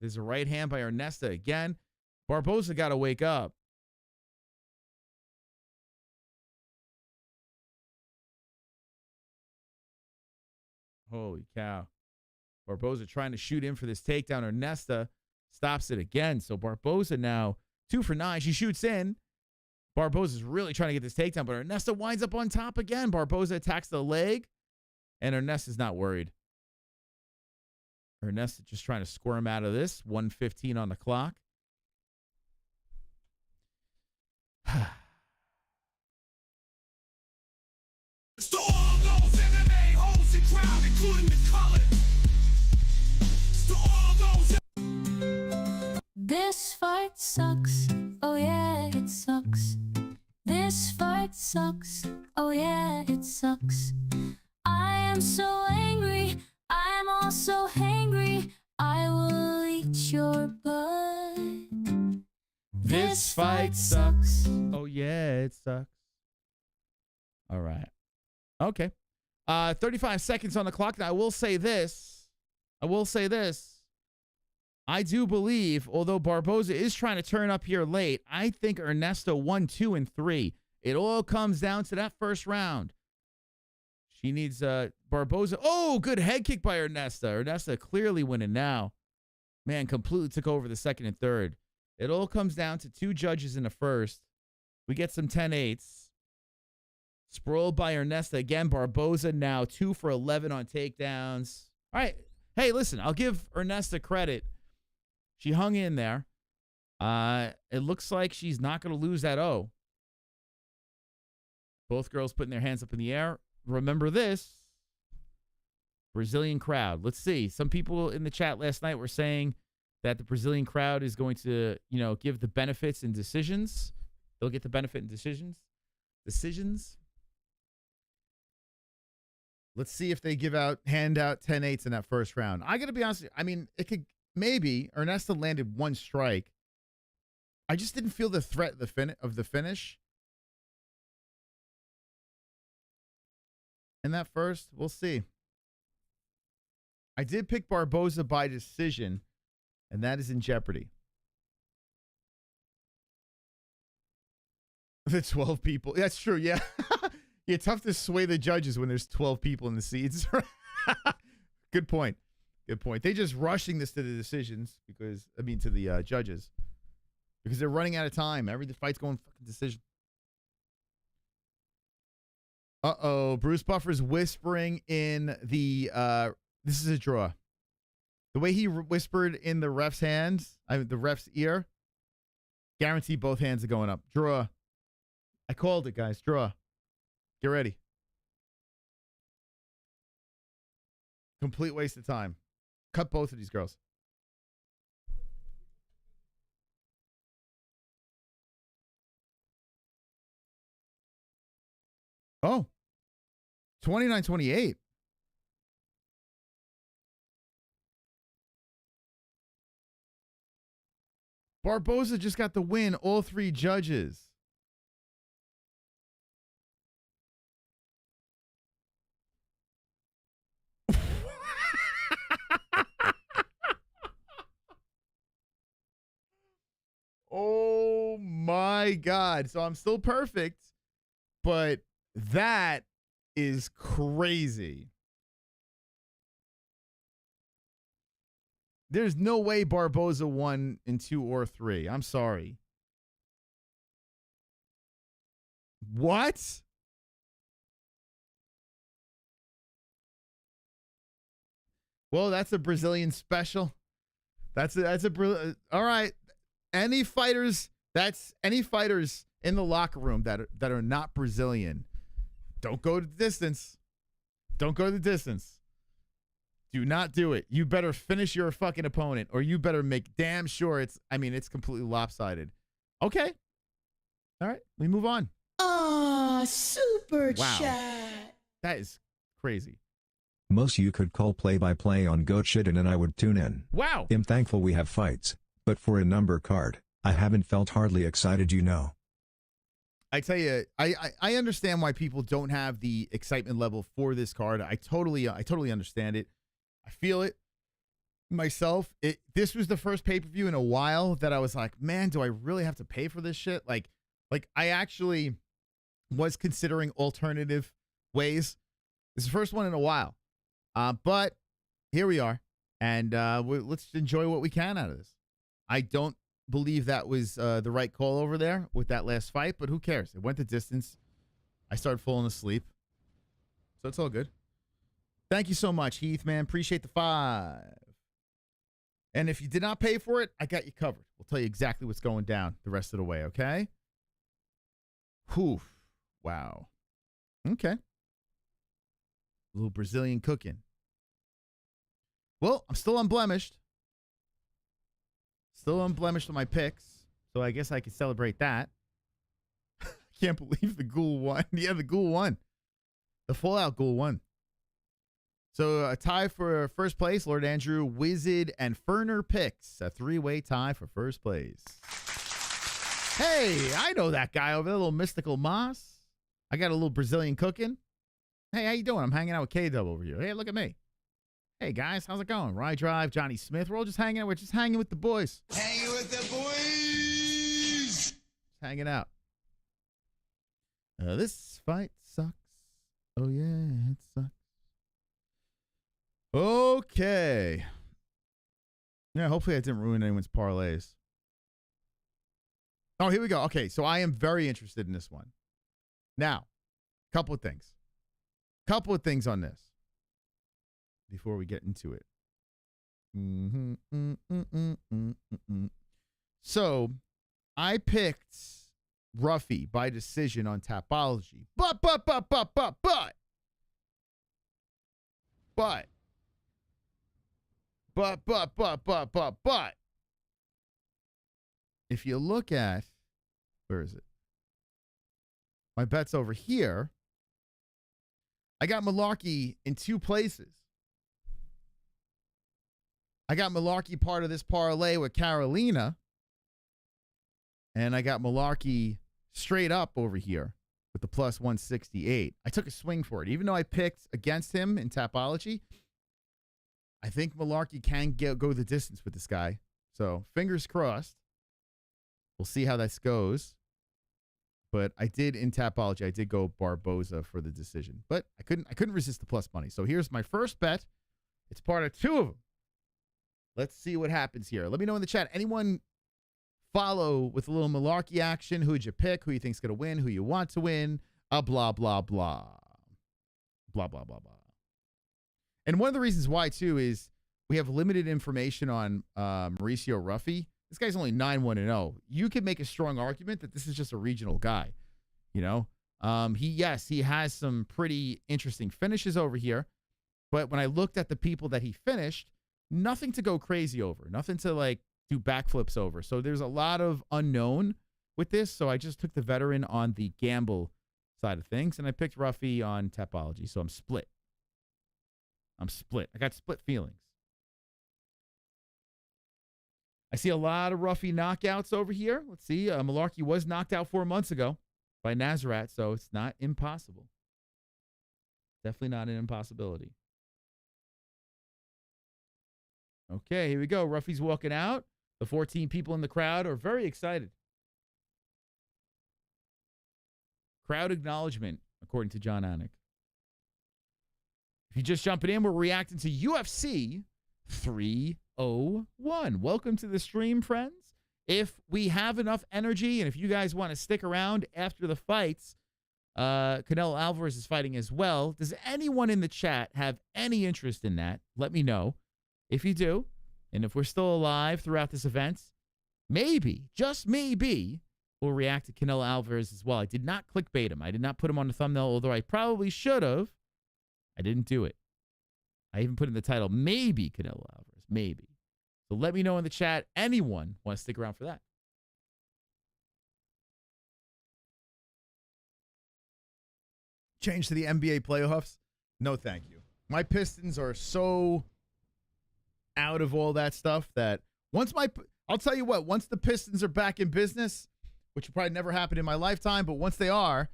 There's a right hand by Ernesta again. Barbosa got to wake up. Holy cow. Barbosa trying to shoot in for this takedown. Ernesta stops it again. So Barbosa now 2 for 9. She shoots in. Barbosa's really trying to get this takedown, but Ernesta winds up on top again. Barbosa attacks the leg, and Ernesta's not worried. Ernesta just trying to squirm out of this. 1:15 on the clock. So all those MMA hoes and crowd, including the color. So all those. This fight sucks. Oh yeah, it sucks. This fight sucks. Oh yeah, it sucks. I am so angry. I'm also hangry. I will eat your butt. This fight sucks. Oh, yeah, it sucks. All right. Okay. 35 seconds on the clock. Now, I will say this. I do believe, although Barbosa is trying to turn up here late, I think Ernesto 1, 2, and 3. It all comes down to that first round. She needs Barbosa. Oh, good head kick by Ernesta. Ernesta clearly winning now. Man, completely took over the second and third. It all comes down to 2 judges in the first. We get some 10-8s. Sprawled by Ernesta. Again, Barbosa now 2 for 11 on takedowns. All right. Hey, listen, I'll give Ernesta credit. She hung in there. It looks like she's not going to lose that O. Both girls putting their hands up in the air. Remember this. Brazilian crowd. Let's see. Some people in the chat last night were saying that the Brazilian crowd is going to, give the benefits and decisions. They'll get the benefit and decisions. Let's see if they hand out 10-8s in that first round. I got to be honest with you. I mean, it could maybe Ernesta landed 1 strike. I just didn't feel the threat of the finish. In that first, we'll see. I did pick Barbosa by decision, and that is in jeopardy. The 12 people. That's true, yeah. Yeah, tough to sway the judges when there's 12 people in the seats. Good point. They just rushing this to the decisions to the judges. Because they're running out of time. The fight's going fucking decision. Uh-oh. Bruce Buffer's whispering in the, this is a draw. The way he whispered in the ref's the ref's ear, guarantee both hands are going up. Draw. I called it, guys. Draw. Get ready. Complete waste of time. Cut both of these girls. Oh. 29-28. Barbosa just got the win. All 3 judges. Oh my God. So I'm still perfect, but that is crazy. There's no way Barbosa won in 2 or 3. I'm sorry. What? Well, that's a Brazilian special. That's a brilliant. All right. Any fighters in the locker room that are not Brazilian, don't go to the distance. Don't go to the distance. Do not do it. You better finish your fucking opponent, or you better make damn sure it's completely lopsided. Okay. All right. We move on. Ah, super Wow. chat. That is crazy. Most you could call play-by-play on Goat Shitten and I would tune in. Wow. I'm thankful we have fights, but for a number card, I haven't felt hardly excited, you know. I tell you, I understand why people don't have the excitement level for this card. I totally understand it. I feel it myself. This was the first pay-per-view in a while that I was like, man, do I really have to pay for this shit? Like I actually was considering alternative ways. It's the first one in a while. But here we are, and let's enjoy what we can out of this. I don't believe that was the right call over there with that last fight, but who cares? It went the distance. I started falling asleep, so it's all good. Thank you so much, Heath, man. Appreciate the 5. And if you did not pay for it, I got you covered. We'll tell you exactly what's going down the rest of the way, okay? Whew. Wow. Okay. A little Brazilian cooking. Well, I'm still unblemished. Still unblemished on my picks, so I guess I can celebrate that. Can't believe the Ghoul won. Yeah, the Ghoul won. The Fallout Ghoul won. So a tie for first place. Lord Andrew, Wizard, and Ferner picks. A 3-way tie for first place. Hey, I know that guy over there, little Mystical Moss. I got a little Brazilian cooking. Hey, how you doing? I'm hanging out with K-Dub over here. Hey, look at me. Hey, guys, how's it going? Rye Drive, Johnny Smith. We're all just hanging out. We're just hanging with the boys. Hanging with the boys. Just hanging out. This fight sucks. Oh, yeah, it sucks. Okay. Yeah, hopefully I didn't ruin anyone's parlays. Oh, here we go. Okay, so I am very interested in this one. Now, couple of things. Couple of things on this before we get into it. So, I picked Ruffy by decision on Tapology. But. If you look at, where is it? My bets over here. I got Mullarkey in 2 places. I got Mullarkey part of this parlay with Carolina. And I got Mullarkey straight up over here with the plus 168. I took a swing for it. Even though I picked against him in Tapology, I think Mullarkey can go the distance with this guy. So fingers crossed. We'll see how this goes. But I did in Tapology, I did go Barbosa for the decision. But I couldn't resist the plus money. So here's my first bet. It's part of 2 of them. Let's see what happens here. Let me know in the chat. Anyone follow with a little Mullarkey action? Who'd you pick? Who you think's gonna win? Who you want to win? Blah, blah, blah. Blah, blah, blah, blah. And one of the reasons why, too, is we have limited information on Mauricio Ruffy. This guy's only 9-1-0. You could make a strong argument that this is just a regional guy. You know, he has some pretty interesting finishes over here. But when I looked at the people that he finished, nothing to go crazy over, nothing to like do backflips over. So there's a lot of unknown with this. So I just took the veteran on the gamble side of things, and I picked Ruffy on Tapology. So I'm split. I got split feelings. I see a lot of Ruffy knockouts over here. Let's see. Mullarkey was knocked out 4 months ago by Nazareth, so it's not impossible. Definitely not an impossibility. Okay, here we go. Ruffy's walking out. The 14 people in the crowd are very excited. Crowd acknowledgement, according to John Anik. If you're just jumping in, we're reacting to UFC 301. Welcome to the stream, friends. If we have enough energy and if you guys want to stick around after the fights, Canelo Alvarez is fighting as well. Does anyone in the chat have any interest in that? Let me know. If you do, And if we're still alive throughout this event, maybe, just maybe, we'll react to Canelo Alvarez as well. I did not clickbait him. I did not put him on the thumbnail, although I probably should have. I didn't do it. I even put in the title, maybe Canelo Alvarez, maybe. So let me know in the chat, anyone want to stick around for that? Change to the NBA playoffs? No, thank you. My Pistons are so out of all that stuff that I'll tell you what, once the Pistons are back in business, which will probably never happen in my lifetime, but once they are,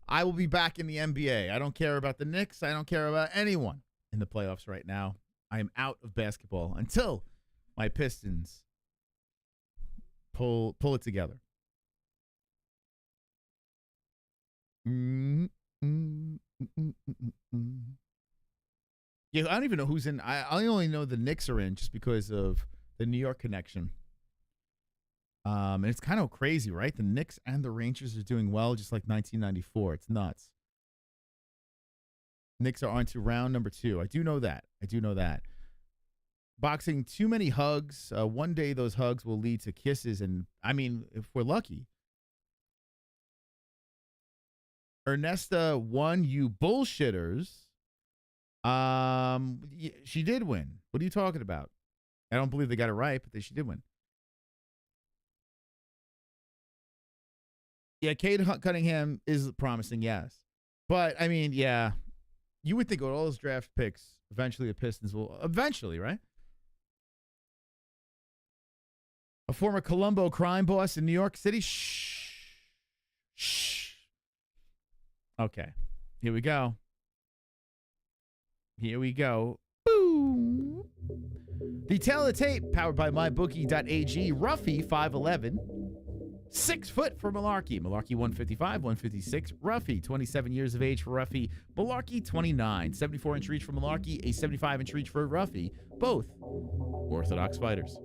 I will be back in the NBA. I don't care about the Knicks. I don't care about anyone in the playoffs right now. I am out of basketball until my Pistons pull it together. Yeah, I don't even know who's in. I only know the Knicks are in just because of the New York connection. And it's kind of crazy, right? The Knicks and the Rangers are doing well, just like 1994. It's nuts. Knicks are on to round number 2. I do know that. Boxing, too many hugs. One day those hugs will lead to kisses, and I mean, if we're lucky. Ernesta won, you bullshitters. She did win. What are you talking about? I don't believe they got it right, but she did win. Yeah, Cade Cunningham is promising, yes. But, I mean, yeah, you would think with all those draft picks, eventually the Pistons will, right? A former Colombo crime boss in New York City. Shh. Okay, here we go. Boom. The Tale of Tape, powered by MyBookie.ag. Ruffy, 5'11". 6 foot for Mullarkey. Mullarkey, 155, 156. Ruffy, 27 years of age for Ruffy. Mullarkey, 29. 74-inch reach for Mullarkey. A 75-inch reach for Ruffy. Both orthodox fighters.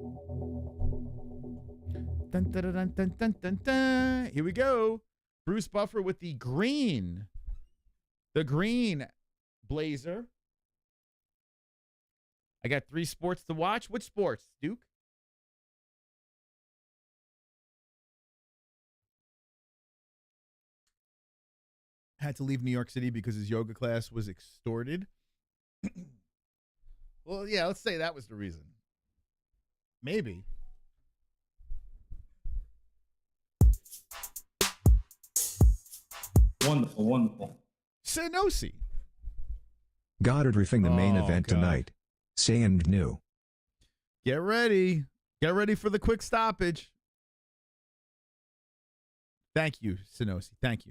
Dun, dun, dun, dun, dun, dun, dun. Here we go. Bruce Buffer with the green blazer. I got 3 sports to watch. Which sports, Duke? Had to leave New York City because his yoga class was extorted. Well, yeah, let's say that was the reason. Maybe. Wonderful. Senosi. Goddard riffing the main event tonight. Say and new. Get ready. Get ready for the quick stoppage. Thank you, Senosi. Thank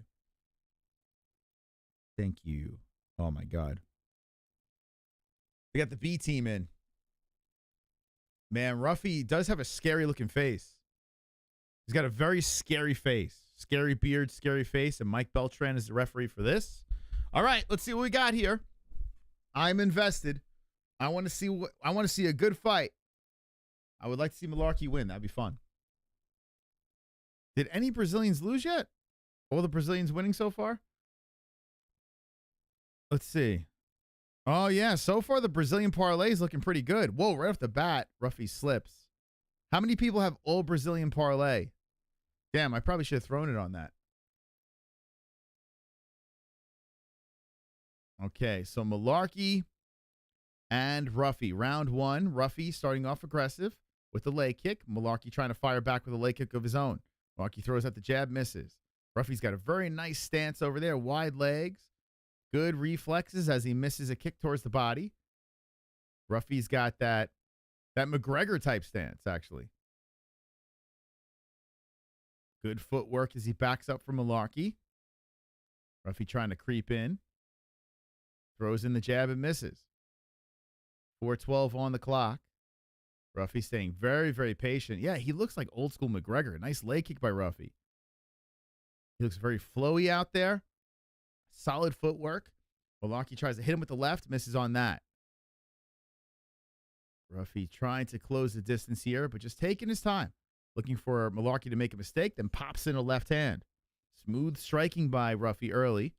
you. Oh, my God. We got the B team in. Man, Ruffy does have a scary-looking face. He's got a very scary face. Scary beard, scary face, and Mike Beltran is the referee for this. All right, let's see what we got here. I'm invested. I want to see a good fight. I would like to see Mullarkey win. That'd be fun. Did any Brazilians lose yet? All the Brazilians winning so far? Let's see. Oh, yeah. So far, the Brazilian parlay is looking pretty good. Whoa, right off the bat, Ruffy slips. How many people have all Brazilian parlay? Damn, I probably should have thrown it on that. Okay, so Mullarkey and Ruffy. Round 1, Ruffy starting off aggressive with the leg kick. Mullarkey trying to fire back with a leg kick of his own. Mullarkey throws out the jab, misses. Ruffy's got a very nice stance over there, wide legs. Good reflexes as he misses a kick towards the body. Ruffy's got that McGregor type stance, actually. Good footwork as he backs up from Mullarkey. Ruffy trying to creep in. Throws in the jab and misses. 4:12 on the clock. Ruffy staying very, very patient. Yeah, he looks like old school McGregor. Nice leg kick by Ruffy. He looks very flowy out there. Solid footwork. Mullarkey tries to hit him with the left, misses on that. Ruffy trying to close the distance here, but just taking his time. Looking for Mullarkey to make a mistake, then pops in a left hand. Smooth striking by Ruffy early.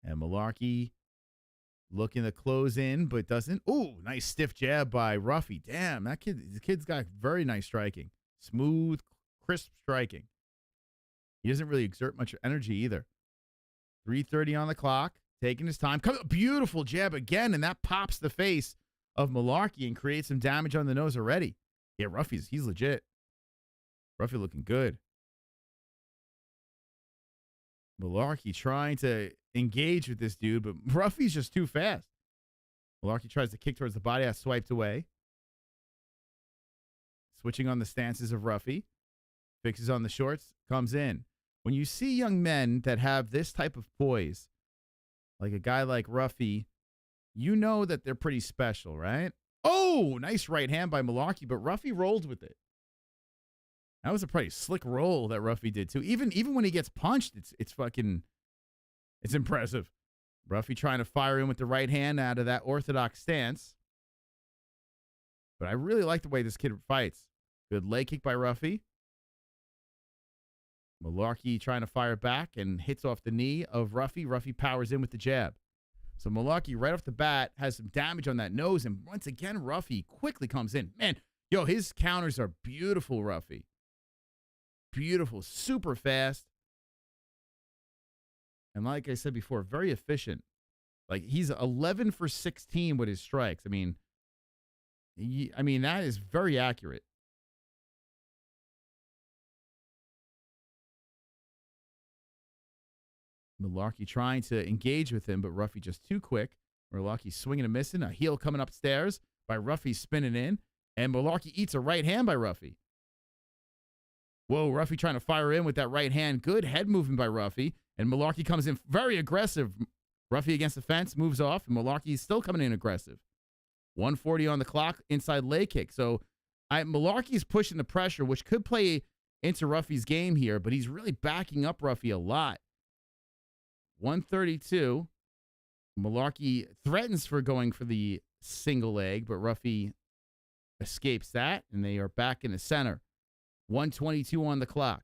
And Mullarkey Looking to close in, but doesn't. Ooh, nice stiff jab by Ruffy. Damn, the kid's got very nice striking. Smooth, crisp striking. He doesn't really exert much energy either. 3:30 on the clock, taking his time. Beautiful jab again, and that pops the face of Mullarkey and creates some damage on the nose already. Yeah, he's legit. Ruffy looking good. Mullarkey trying to engage with this dude, but Ruffy's just too fast. Mullarkey tries to kick towards the body. That's swiped away. Switching on the stances of Ruffy. Fixes on the shorts. Comes in. When you see young men that have this type of poise, like a guy like Ruffy, you know that they're pretty special, right? Oh, nice right hand by Mullarkey, but Ruffy rolled with it. That was a pretty slick roll that Ruffy did too. Even when he gets punched, it's impressive. Ruffy trying to fire in with the right hand out of that orthodox stance. But I really like the way this kid fights. Good leg kick by Ruffy. Mullarkey trying to fire back and hits off the knee of Ruffy. Ruffy powers in with the jab. So Mullarkey right off the bat has some damage on that nose. And once again, Ruffy quickly comes in. Man, yo, his counters are beautiful, Ruffy. Beautiful, super fast. And like I said before, very efficient. Like he's 11 for 16 with his strikes. I mean, that is very accurate. Mullarkey trying to engage with him, but Ruffy just too quick. Mullarkey swinging and missing. A heel coming upstairs by Ruffy spinning in. And Mullarkey eats a right hand by Ruffy. Whoa, Ruffy trying to fire in with that right hand. Good head movement by Ruffy. And Mullarkey comes in very aggressive. Ruffy against the fence, moves off. And Mullarkey is still coming in aggressive. 140 on the clock, inside leg kick. So Mullarkey's pushing the pressure, which could play into Ruffy's game here, but he's really backing up Ruffy a lot. 132. Mullarkey threatens for going for the single leg, but Ruffy escapes that, and they are back in the center. 122 on the clock.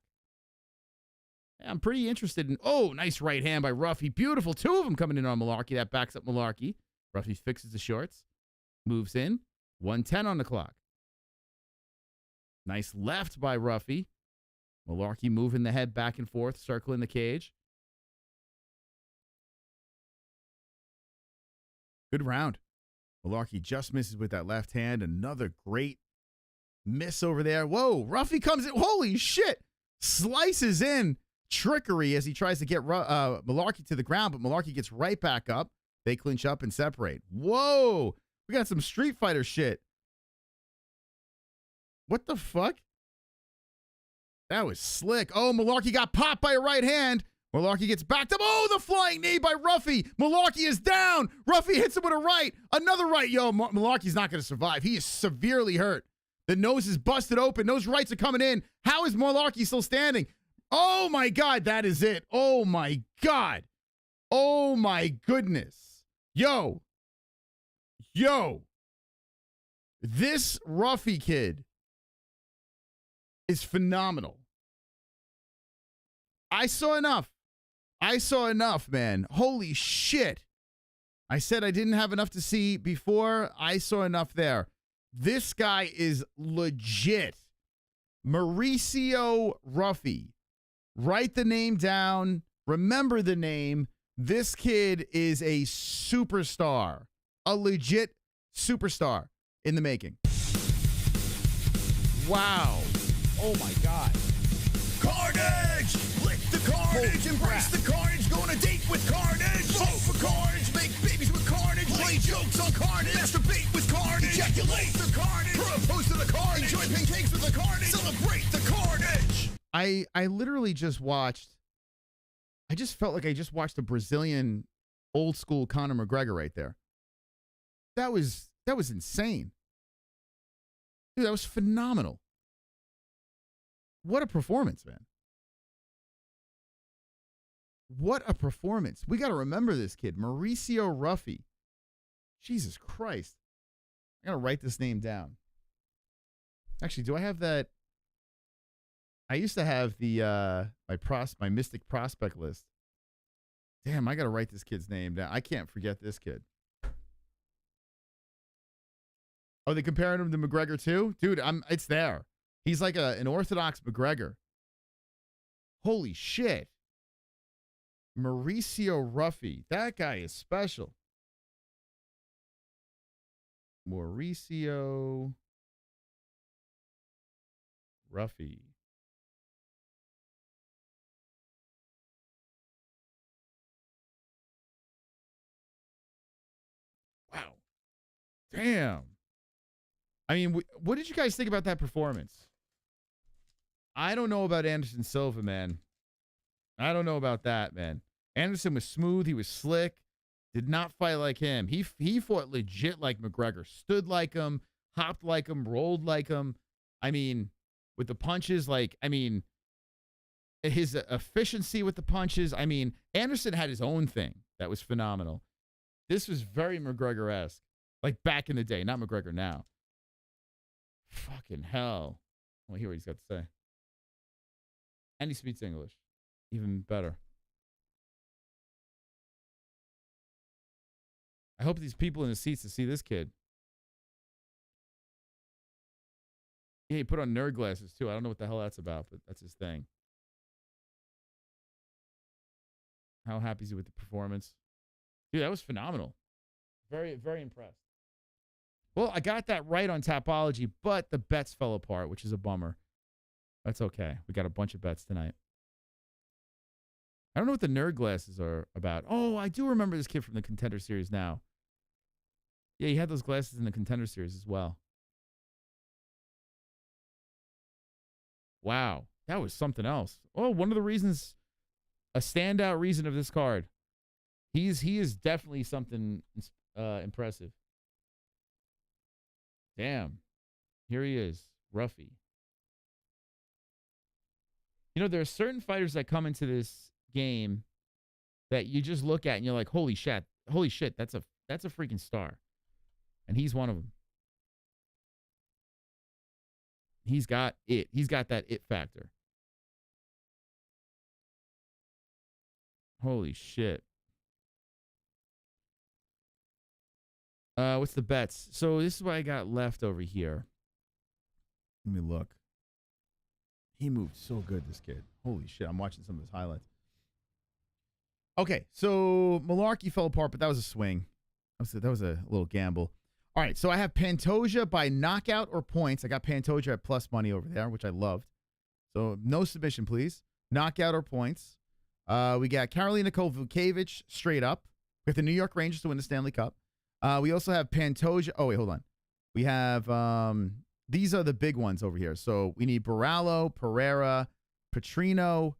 I'm pretty interested in... Oh, nice right hand by Ruffy. Beautiful. Two of them coming in on Mullarkey. That backs up Mullarkey. Ruffy fixes the shorts. Moves in. 110 on the clock. Nice left by Ruffy. Mullarkey moving the head back and forth, circling the cage. Good round. Mullarkey just misses with that left hand. Another great miss over there. Whoa, Ruffy comes in. Holy shit. Slices in. Trickery as he tries to get Mullarkey to the ground, but Mullarkey gets right back up. They clinch up and separate. Whoa. We got some Street Fighter shit. What the fuck? That was slick. Oh, Mullarkey got popped by a right hand. Mullarkey gets backed up. Oh, the flying knee by Ruffy. Mullarkey is down. Ruffy hits him with a right. Another right. Yo, Mullarkey's not going to survive. He is severely hurt. The nose is busted open. Those rights are coming in. How is Mullarkey still standing? Oh, my God. That is it. Oh, my God. Oh, my goodness. Yo. This Ruffy kid is phenomenal. I saw enough, man. Holy shit. I said I didn't have enough to see before. I saw enough there. This guy is legit. Mauricio Ruffy. Write the name down. Remember the name. This kid is a superstar. A legit superstar in the making. Wow. Oh, my God. Carnage! Lick the carnage, embrace the carnage, go on a date with carnage, vote for carnage, make babies with carnage, play jokes on carnage, masturbate with carnage, ejaculate the carnage, propose to the carnage, enjoy pancakes with the carnage, celebrate the carnage. I literally just watched, I just felt like I just watched a Brazilian old school Conor McGregor right there. That was insane. Dude, that was phenomenal. What a performance, man. What a performance. We got to remember this kid, Mauricio Ruffy. Jesus Christ. I got to write this name down. Actually, do I have that? I used to have the my Mystic prospect list. Damn, I got to write this kid's name down. I can't forget this kid. Oh, they comparing him to McGregor too? Dude, it's there. He's like an orthodox McGregor. Holy shit. Mauricio Ruffy. That guy is special. Mauricio Ruffy. Wow. Damn. I mean, what did you guys think about that performance? I don't know about Anderson Silva, man. I don't know about that, man. Anderson was smooth. He was slick. Did not fight like him. He fought legit like McGregor. Stood like him. Hopped like him. Rolled like him. I mean, with the punches, his efficiency with the punches. I mean, Anderson had his own thing that was phenomenal. This was very McGregor-esque. Like back in the day. Not McGregor now. Fucking hell. Well, hear what he's got to say. And he speaks English. Even better. I hope these people in the seats to see this kid. Yeah, he put on nerd glasses too. I don't know what the hell that's about, but that's his thing. How happy is he with the performance? Dude, that was phenomenal. Very, very impressed. Well, I got that right on Tapology, but the bets fell apart, which is a bummer. That's okay. We got a bunch of bets tonight. I don't know what the nerd glasses are about. Oh, I do remember this kid from the Contender Series now. Yeah, he had those glasses in the Contender Series as well. Wow, that was something else. Oh, one of the reasons, a standout reason of this card. He is definitely something impressive. Damn. Here he is, Ruffy. You know, there are certain fighters that come into this game that you just look at and you're like, holy shit, that's a freaking star. And he's one of them. He's got it. He's got that it factor. Holy shit. What's the bets? So this is what I got left over here. Let me look. He moved so good, this kid. Holy shit. I'm watching some of his highlights. Okay, so Mullarkey fell apart, but that was a swing. That was a little gamble. All right, so I have Pantoja by knockout or points. I got Pantoja at plus money over there, which I loved. So no submission, please. Knockout or points. We got Karolina Kowalkiewicz straight up. We have the New York Rangers to win the Stanley Cup. We also have Pantoja. Oh, wait, hold on. We have, these are the big ones over here. So we need Borralho, Pereira, Petrino,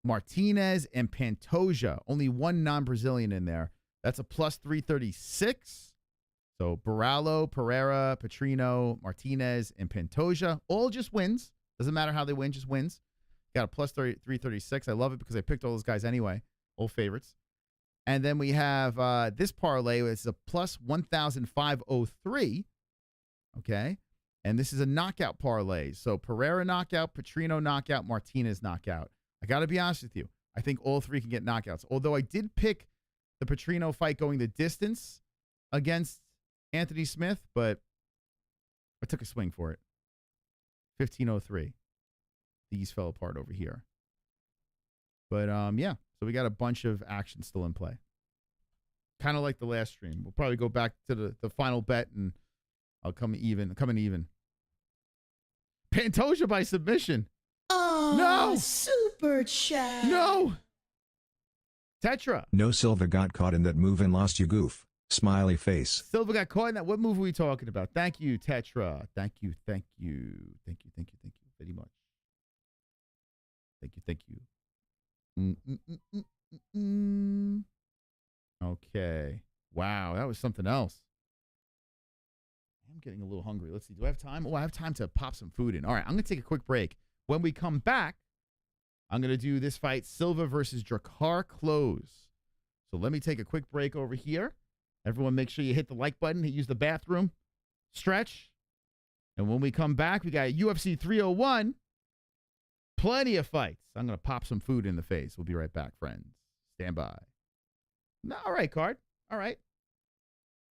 Martinez, and Pantoja. Only one non-Brazilian in there. That's a plus 336. So Borralho, Pereira, Petrino, Martinez, and Pantoja. All just wins. Doesn't matter how they win, just wins. Got a plus 336. I love it because I picked all those guys anyway. Old favorites. And then we have this parlay. It's a plus 1,503. Okay. And this is a knockout parlay. So Pereira knockout, Petrino knockout, Martinez knockout. I got to be honest with you. I think all three can get knockouts. Although I did pick the Petrino fight going the distance against Anthony Smith, but I took a swing for it. 1503. These fell apart over here. But, yeah. So we got a bunch of action still in play. Kind of like the last stream. We'll probably go back to the final bet, and I'll come in even. Pantoja by submission. Oh, no! Super chat. No! Tetra. No, Silva got caught in that move and lost, you goof. Smiley face. Silva got caught in that. What move are we talking about? Thank you, Tetra. Thank you very much. Thank you. Okay. Wow, that was something else. I'm getting a little hungry. Let's see. Do I have time? Oh, I have time to pop some food in. All right, I'm going to take a quick break. When we come back, I'm going to do this fight, Silva versus Drakkar Klose. So let me take a quick break over here. Everyone make sure you hit the like button, use the bathroom, stretch. And when we come back, we got UFC 301. Plenty of fights. I'm going to pop some food in the face. We'll be right back, friends. Stand by. No, all right, card. All right.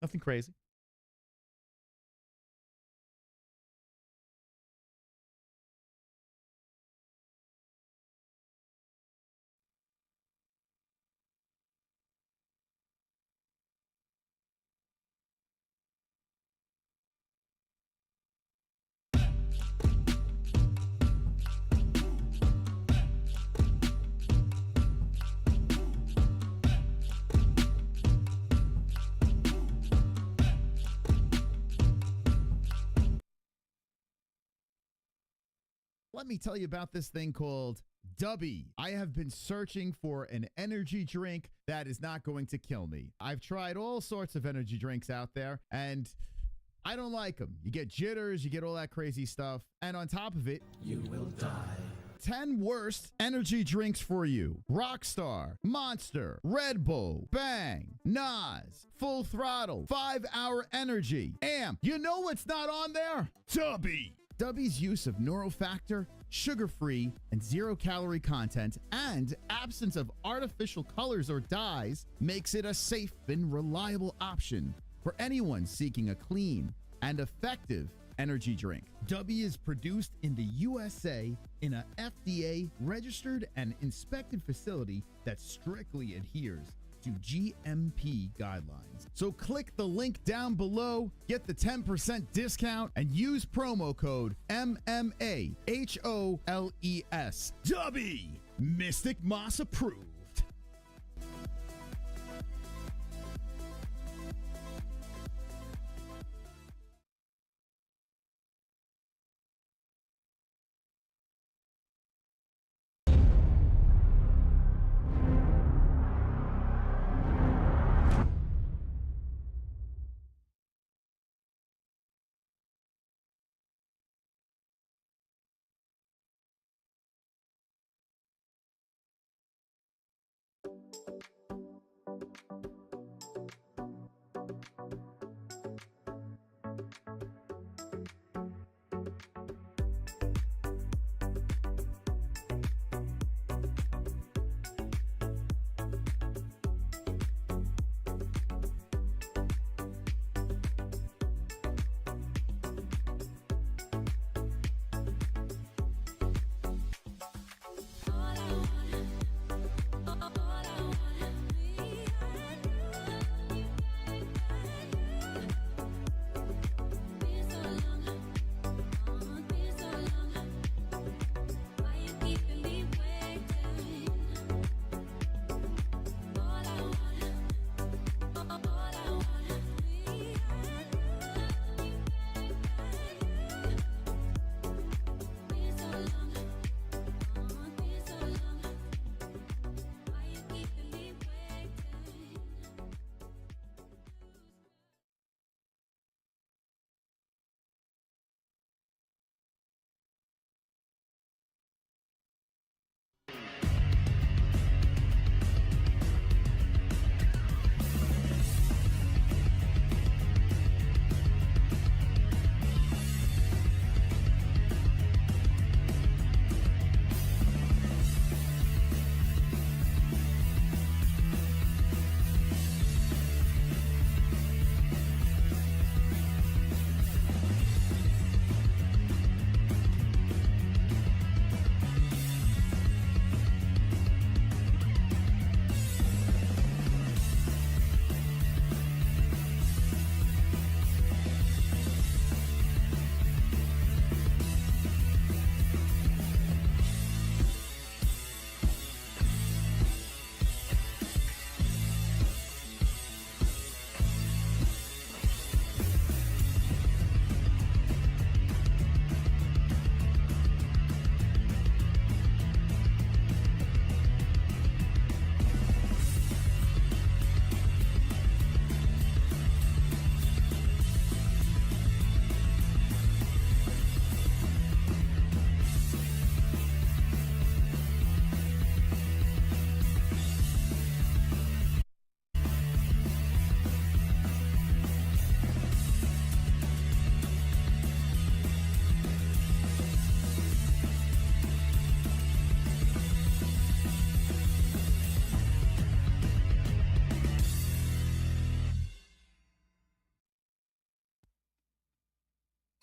Nothing crazy. let me tell you about this thing called Dubby. I have been searching for an energy drink that is not going to kill me. I've tried all sorts of energy drinks out there, and I don't like them. You get jitters, you get all that crazy stuff, and on top of it, You will die. 10 worst energy drinks for you. Rockstar, Monster, Red Bull, Bang, Nas, Full Throttle, 5 Hour Energy, Amp. You know what's not on there? Dubby. Dubby's use of neurofactor, sugar-free, and zero-calorie content, and absence of artificial colors or dyes makes it a safe and reliable option for anyone seeking a clean and effective energy drink. Dubby is produced in the USA in a FDA registered and inspected facility that strictly adheres to GMP guidelines. So click the link down below, get the 10% discount, and use promo code MMAHOLES. Dubby, Mystic Moss approved.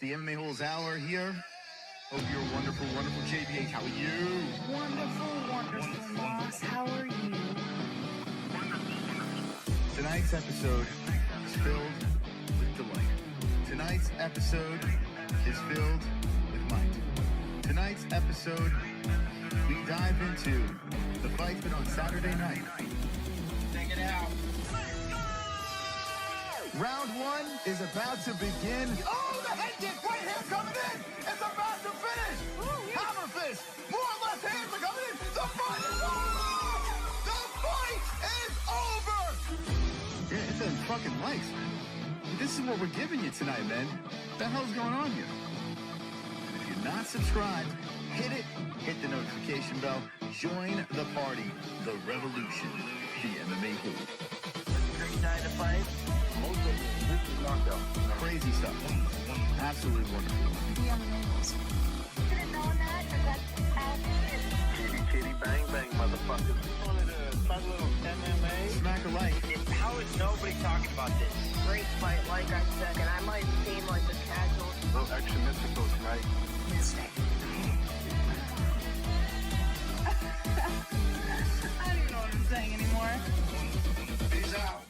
The MMA Holes Hour here. Hope you're wonderful, wonderful. JBH, how are you? Wonderful, Moss. How are you? Tonight's episode is filled with delight. Tonight's episode is filled with might. Tonight's episode, we dive into the fight that on Saturday night. Check it out. Round one is about to begin. Oh, the head kick right here coming in. It's about to finish. Hammer this. More left hands are coming in. The fight is over. The fight is over. Yeah, it's a fucking lights. This is what we're giving you tonight, man. What the hell's going on here? And if you're not subscribed, hit it. Hit the notification bell. Join the party. The revolution. The MMA Hoops. Great night to fight. Most of this is knockout. Crazy stuff. Absolutely wonderful. Should have known that, because that's how it is. Kitty, kitty, bang, bang, motherfuckers. Wanted to talk a little MMA. Smack alike. How is nobody talking about this? Great fight, like I said, and I might seem like a casual. A little extra mystical tonight. I don't even know what I'm saying anymore. Peace out.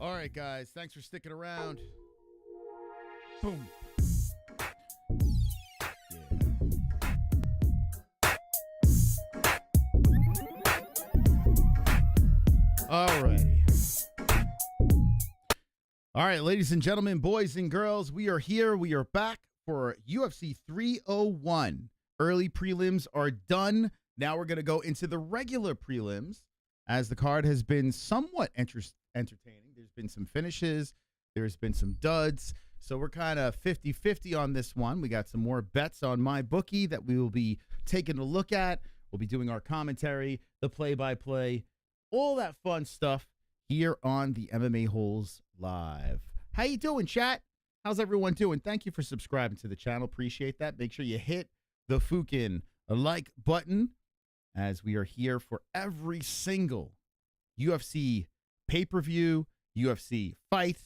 All right, guys. Thanks for sticking around. Boom. Alrighty. All right, ladies and gentlemen, boys and girls, we are here. We are back for UFC 301. Early prelims are done. Now we're going to go into the regular prelims, as the card has been somewhat entertaining. There's been some finishes. There's been some duds. So we're kind of 50-50 on this one. We got some more bets on my bookie that we will be taking a look at. We'll be doing our commentary, the play-by-play, all that fun stuff here on the MMA Holes Live. How you doing, chat? How's everyone doing? Thank you for subscribing to the channel. Appreciate that. Make sure you hit the fucking like button, as we are here for every single UFC pay-per-view, UFC fight,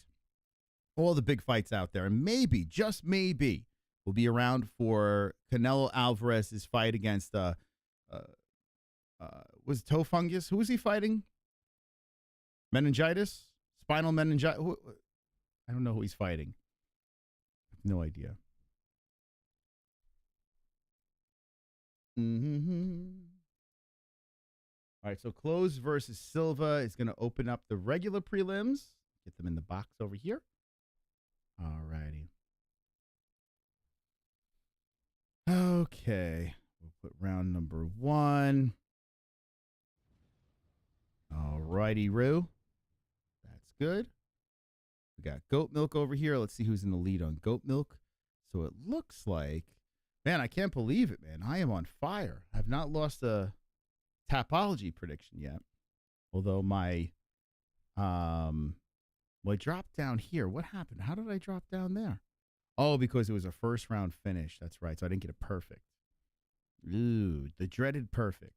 all the big fights out there. And maybe, just maybe, we'll be around for Canelo Alvarez's fight against, was it toe fungus? Who was he fighting? Meningitis? Spinal meningitis? I don't know who he's fighting. No idea. All right, so Klose versus Silva is going to open up the regular prelims. Get them in the box over here. All righty. Okay. We'll put round number 1. All righty, Roo. That's good. We got goat milk over here. Let's see who's in the lead on goat milk. So it looks like, man, I can't believe it, man. I am on fire. I've not lost a Tapology prediction yet. Although my well, I dropped down here. What happened? How did I drop down there? Oh, because it was a first round finish. That's right. So I didn't get a perfect. Ooh, the dreaded perfect.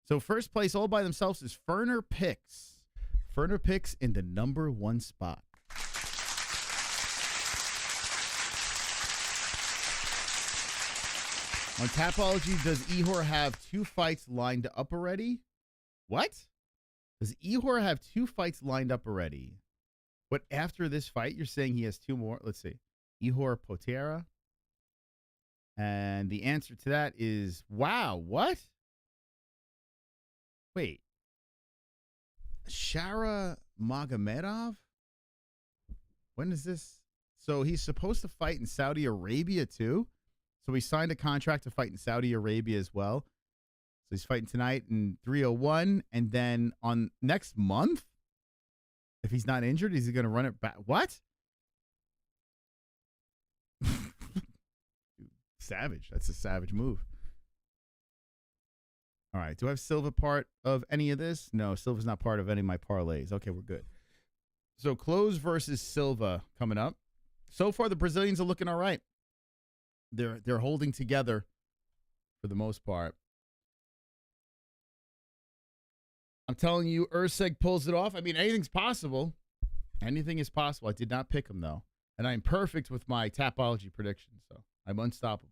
So first place all by themselves is Ferner Picks. Ferner Picks in the number 1 spot. On Tapology, does Ihor have 2 fights lined up already? What? Does Ihor have 2 fights lined up already? But after this fight, you're saying he has 2 more? Let's see. Ihor Potieria. And the answer to that is, wow, what? Wait. Shara Magomedov? When is this? So he's supposed to fight in Saudi Arabia too? So he signed a contract to fight in Saudi Arabia as well. So he's fighting tonight in 301. And then on next month, if he's not injured, is he going to run it back? What? Savage. That's a savage move. All right. Do I have Silva part of any of this? No, Silva's not part of any of my parlays. Okay, we're good. So Klose versus Silva coming up. So far, the Brazilians are looking all right. They're holding together for the most part. I'm telling you, ERCEG pulls it off. I mean, anything's possible. Anything is possible. I did not pick him, though. And I'm perfect with my Tapology prediction, so I'm unstoppable.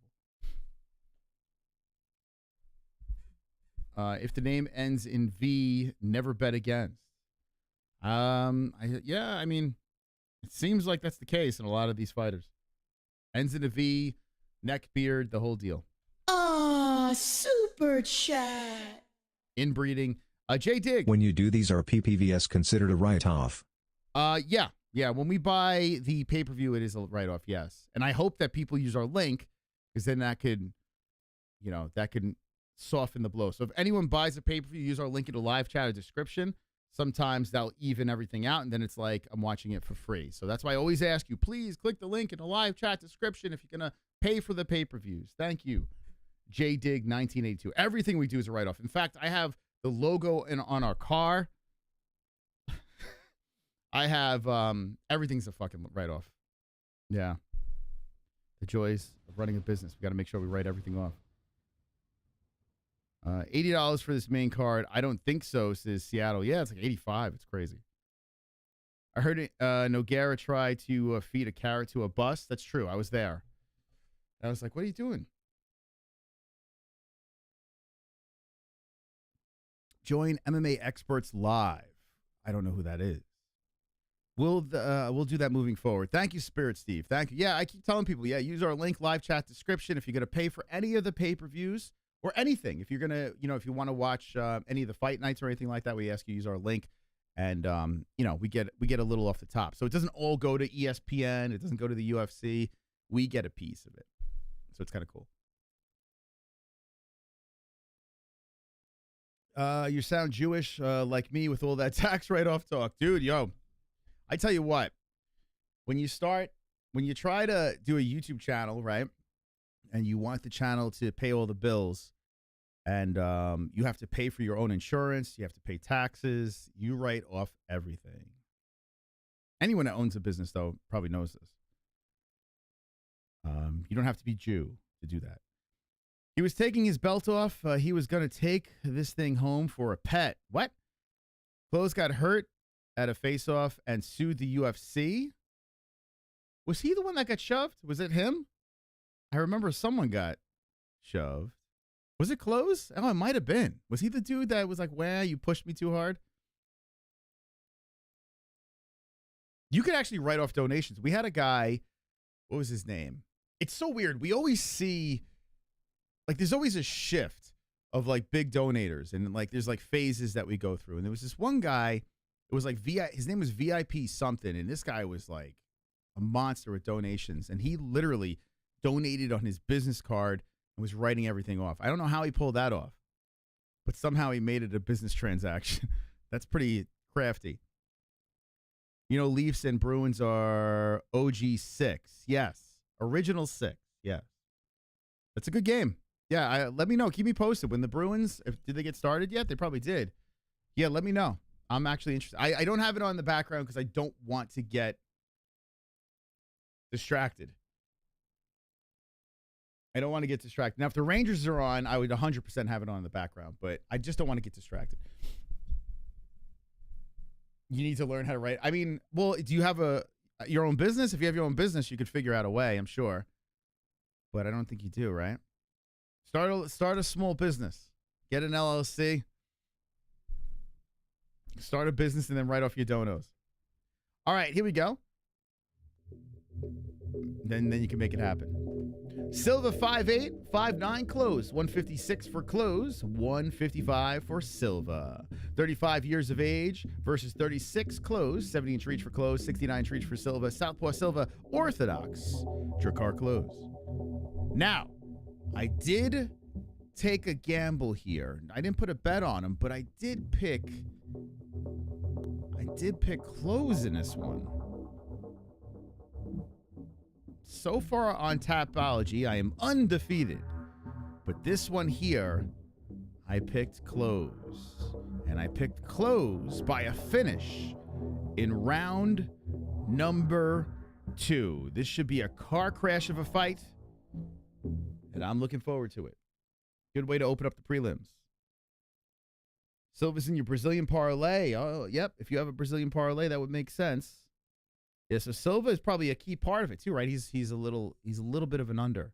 If the name ends in V, never bet against. I mean, it seems like that's the case in a lot of these fighters. Ends in a V, neck, beard, the whole deal. Super chat. Inbreeding. J Dig. When you do these, are PPVS considered a write-off? Yeah. When we buy the pay-per-view, it is a write-off, yes. And I hope that people use our link, because then that could, that could soften the blow. So if anyone buys a pay-per-view, use our link in the live chat or description. Sometimes that'll even everything out, and then it's like I'm watching it for free. So that's why I always ask you, please click the link in the live chat description if you're going to pay for the pay-per-views. Thank you. JDig 1982. Everything we do is a write-off. In fact, I have the logo on our car. I have everything's a fucking write-off. Yeah. The joys of running a business. We got to make sure we write everything off. $80 for this main card. I don't think so, says Seattle. Yeah, it's like 85. It's crazy. I heard Nogueira try to feed a carrot to a bus. That's true. I was there. I was like, what are you doing? Join MMA Experts Live. I don't know who that is. We'll do that moving forward. Thank you, Spirit Steve. Thank you. Yeah, I keep telling people, use our link, live chat description. If you're going to pay for any of the pay-per-views or anything, if you're going to, if you want to watch any of the fight nights or anything like that, we ask you to use our link And you know, we get a little off the top. So it doesn't all go to ESPN. It doesn't go to the UFC. We get a piece of it. So it's kind of cool. You sound Jewish like me with all that tax write-off talk. Dude, yo, I tell you what, when you try to do a YouTube channel, right, and you want the channel to pay all the bills, and you have to pay for your own insurance, you have to pay taxes, you write off everything. Anyone that owns a business, though, probably knows this. You don't have to be Jew to do that. He was taking his belt off. He was going to take this thing home for a pet. What? Klose got hurt at a face-off and sued the UFC? Was he the one that got shoved? Was it him? I remember someone got shoved. Was it Klose? Oh, it might have been. Was he the dude that was like, "Wow, you pushed me too hard"? You could actually write off donations. We had a guy, what was his name? It's so weird. We always see, like, there's always a shift of, like, big donators. And, like, there's, like, phases that we go through. And there was this one guy, it was, like, his name was VIP something. And this guy was, like, a monster with donations. And he literally donated on his business card and was writing everything off. I don't know how he pulled that off. But somehow he made it a business transaction. That's pretty crafty. You know, Leafs and Bruins are OG 6. Yes. Original 6. Yes. That's a good game. Yeah, let me know. Keep me posted. When the Bruins, did they get started yet? They probably did. Yeah, let me know. I'm actually interested. I don't have it on the background because I don't want to get distracted. I don't want to get distracted. Now, if the Rangers are on, I would 100% have it on in the background, but I just don't want to get distracted. You need to learn how to write. I mean, well, do you have your own business? If you have your own business, you could figure out a way, I'm sure. But I don't think you do, right? Start a small business. Get an LLC. Start a business and then write off your donos. All right, here we go. Then you can make it happen. Silva 5'8", 5'9", Klose. 156 for Klose, 155 for Silva. 35 years of age versus 36 Klose. 70-inch reach for Klose, 69-inch reach for Silva. Southpaw Silva, orthodox. Drakkar Klose. Now, I did take a gamble here. I didn't put a bet on him, but I did pick Klose in this one. So far on Tapology, I am undefeated. But this one here, I picked Klose. And I picked Klose by a finish in round number 2. This should be a car crash of a fight. And I'm looking forward to it. Good way to open up the prelims. Silva's in your Brazilian parlay. Oh, yep. If you have a Brazilian parlay, that would make sense. Yeah, so Silva is probably a key part of it too, right? He's a little bit of an under.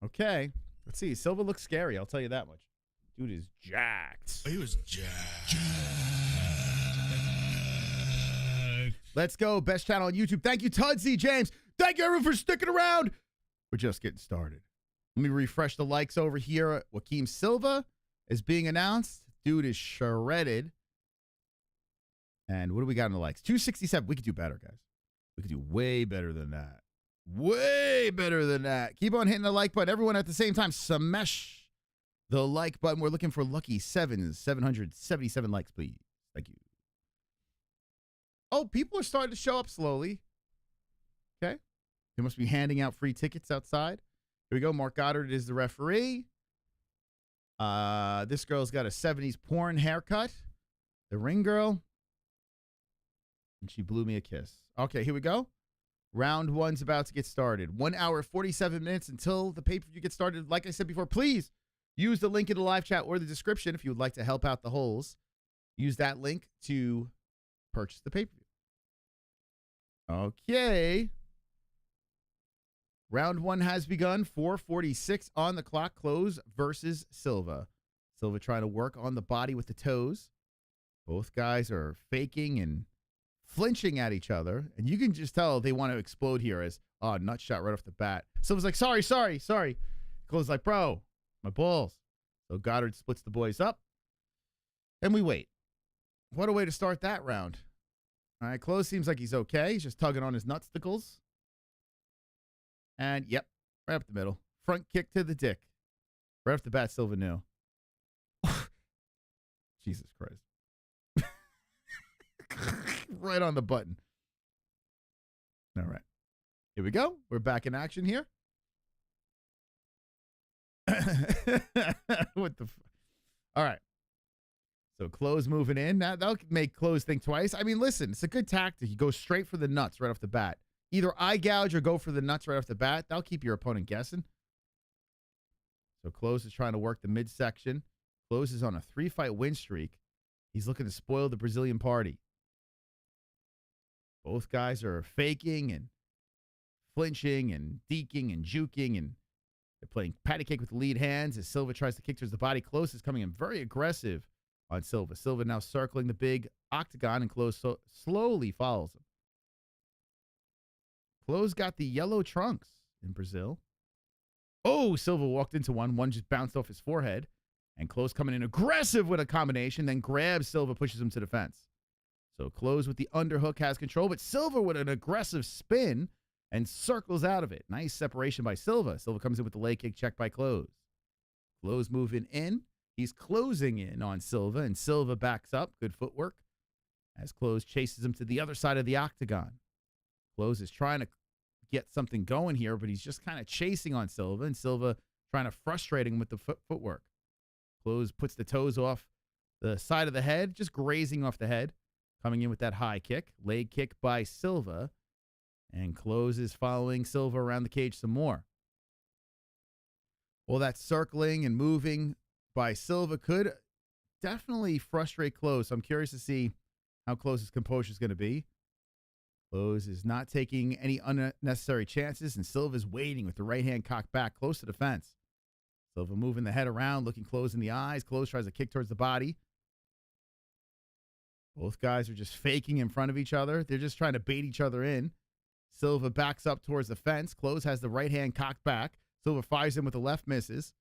Okay, let's see. Silva looks scary. I'll tell you that much. Dude is jacked. He was jacked. Let's go. Best channel on YouTube. Thank you, Tudsy James. Thank you, everyone, for sticking around. We're just getting started. Let me refresh the likes over here. Joaquim Silva is being announced. Dude is shredded. And what do we got in the likes? 267. We could do better, guys. We could do way better than that. Way better than that. Keep on hitting the like button. Everyone at the same time, smash the like button. We're looking for lucky 777 likes, please. Thank you. Oh, people are starting to show up slowly. Okay. They must be handing out free tickets outside. Here we go. Mark Goddard is the referee. This girl's got a 70s porn haircut. The ring girl. And she blew me a kiss. Okay, here we go. Round 1's about to get started. 1 hour, 47 minutes until the pay-per-view gets started. Like I said before, please use the link in the live chat or the description if you would like to help out the holes. Use that link to purchase the pay-per-view. Okay. Round 1 has begun. 4:46 on the clock. Klose versus Silva. Silva trying to work on the body with the toes. Both guys are faking and flinching at each other, and you can just tell they want to explode here as, oh, nut shot right off the bat. Silva's like, sorry. Klose's like, bro, my balls. So Goddard splits the boys up, and we wait. What a way to start that round. All right, Klose seems like he's okay. He's just tugging on his nutsticles. And, yep, right up the middle. Front kick to the dick. Right off the bat, Silva knew. Jesus Christ. Right on the button. All right. Here we go. We're back in action here. What the all right. So Klose moving in. Now that'll make Klose think twice. I mean, listen, it's a good tactic. You go straight for the nuts right off the bat. Either eye gouge or go for the nuts right off the bat. That'll keep your opponent guessing. So Klose is trying to work the midsection. Klose is on a 3-fight win streak. He's looking to spoil the Brazilian party. Both guys are faking and flinching and deking and juking, and they're playing patty cake with the lead hands as Silva tries to kick towards the body. Klose is coming in very aggressive on Silva. Silva now circling the big octagon, and Klose slowly follows him. Klose got the yellow trunks in Brazil. Oh, Silva walked into one. One just bounced off his forehead. And Klose coming in aggressive with a combination, then grabs Silva, pushes him to the fence. So Klose with the underhook has control, but Silva with an aggressive spin and circles out of it. Nice separation by Silva. Silva comes in with the leg kick, checked by Klose. Klose moving in. He's closing in on Silva, and Silva backs up. Good footwork as Klose chases him to the other side of the octagon. Klose is trying to get something going here, but he's just kind of chasing on Silva, and Silva trying to frustrate him with the footwork. Klose puts the toes off the side of the head, just grazing off the head. Coming in with that high kick. Leg kick by Silva. And Klose is following Silva around the cage some more. Well, that circling and moving by Silva could definitely frustrate Klose. I'm curious to see how Klose's composure is going to be. Klose is not taking any unnecessary chances, and Silva's waiting with the right hand cocked back close to the fence. Silva moving the head around, looking Klose in the eyes. Klose tries to kick towards the body. Both guys are just faking in front of each other. They're just trying to bait each other in. Silva backs up towards the fence. Klose has the right hand cocked back. Silva fires him with the left, misses.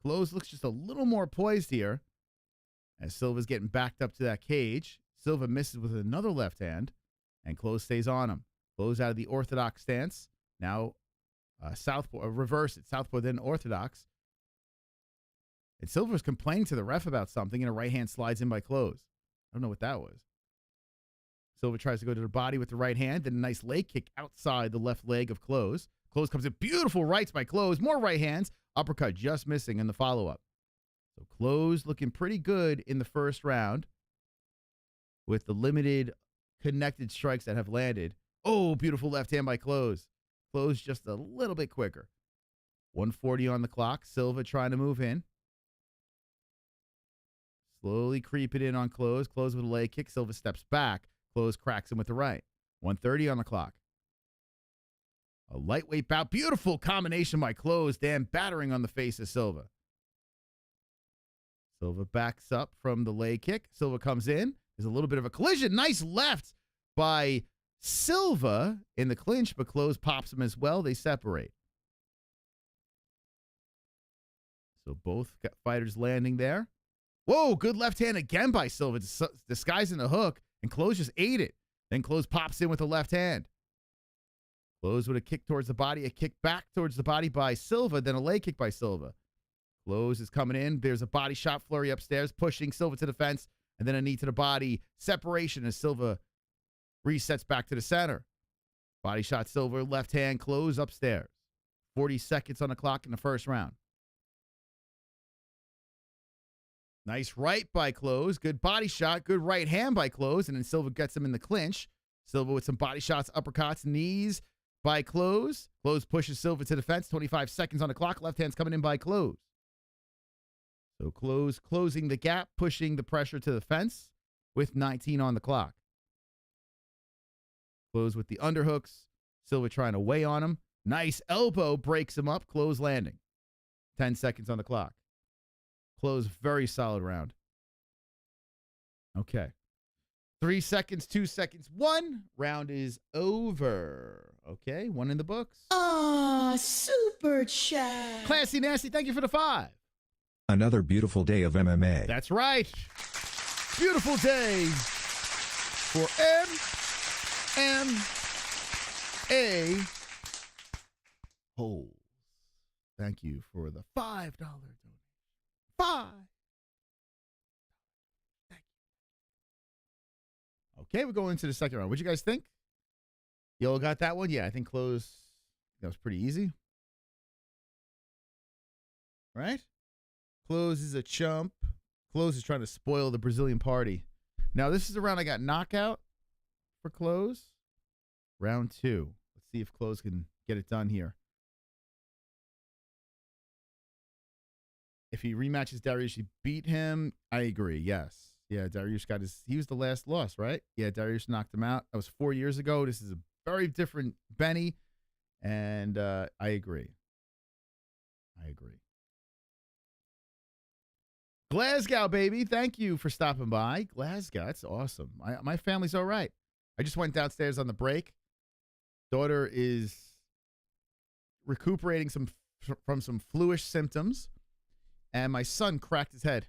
Klose looks just a little more poised here as Silva's getting backed up to that cage. Silva misses with another left hand, and Klose stays on him. Klose out of the orthodox stance. Now southpaw, reverse it. Southpaw, then orthodox. And Silva's complaining to the ref about something, and a right hand slides in by Klose. I don't know what that was. Silva tries to go to the body with the right hand, then a nice leg kick outside the left leg of Klose. Klose comes in, beautiful rights by Klose, more right hands, uppercut just missing in the follow-up. So Klose looking pretty good in the first round with the limited connected strikes that have landed. Oh, beautiful left hand by Klose. Klose just a little bit quicker. 1:40 on the clock. Silva trying to move in. Slowly creeping in on Klose. Klose with a leg kick. Silva steps back. Klose cracks him with the right. 1:30 on the clock. A lightweight bout. Beautiful combination by Klose. Damn, battering on the face of Silva. Silva backs up from the leg kick. Silva comes in. There's a little bit of a collision. Nice left by Silva in the clinch, but Klose pops him as well. They separate. So both fighters landing there. Whoa, good left hand again by Silva, disguising the hook, and Klose just ate it. Then Klose pops in with the left hand. Klose with a kick towards the body, a kick back towards the body by Silva, then a leg kick by Silva. Klose is coming in. There's a body shot flurry upstairs, pushing Silva to the fence, and then a knee to the body. Separation as Silva resets back to the center. Body shot Silva, left hand, Klose upstairs. 40 seconds on the clock in the first round. Nice right by Klose. Good body shot. Good right hand by Klose. And then Silva gets him in the clinch. Silva with some body shots, uppercuts, knees by Klose. Klose pushes Silva to the fence. 25 seconds on the clock. Left hand's coming in by Klose. So Klose closing the gap, pushing the pressure to the fence with 19 on the clock. Klose with the underhooks. Silva trying to weigh on him. Nice elbow breaks him up. Klose landing. 10 seconds on the clock. Klose, very solid round. Okay. 3 seconds, 2 seconds, 1. Round is over. Okay, 1 in the books. Super chat. Classy Nasty, thank you for the 5. Another beautiful day of MMA. That's right. Beautiful day for MMA Holes. Thank you for the $5 donation. $5. Thank you. Okay, we're going into the second round. What'd you guys think? Y'all got that one? Yeah, I think Klose. That was pretty easy. Right? Klose is a chump. Klose is trying to spoil the Brazilian party. Now, this is the round I got knockout for Klose. Round 2. Let's see if Klose can get it done here. If he rematches Dariush, he beat him. I agree, yes. Yeah, Dariush got he was the last loss, right? Yeah, Dariush knocked him out. That was 4 years ago. This is a very different Benny, and I agree. Glasgow, baby. Thank you for stopping by. Glasgow, that's awesome. My family's all right. I just went downstairs on the break. Daughter is recuperating from some fluish symptoms, and my son cracked his head.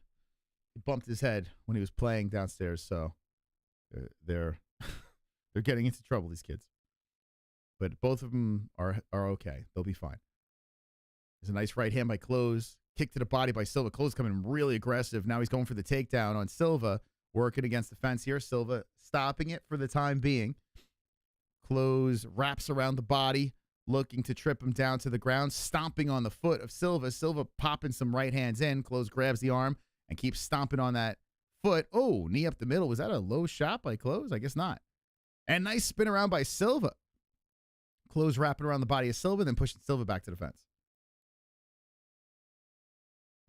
He bumped his head when he was playing downstairs, so they're getting into trouble, these kids. But both of them are okay. They'll be fine. There's a nice right hand by Klose. Kick to the body by Silva. Klose coming really aggressive. Now he's going for the takedown on Silva. Working against the fence here. Silva stopping it for the time being. Klose wraps around the body, looking to trip him down to the ground. Stomping on the foot of Silva. Silva popping some right hands in. Klose grabs the arm and keeps stomping on that foot. Oh, knee up the middle. Was that a low shot by Klose? I guess not. And nice spin around by Silva. Klose wrapping around the body of Silva, then pushing Silva back to the fence.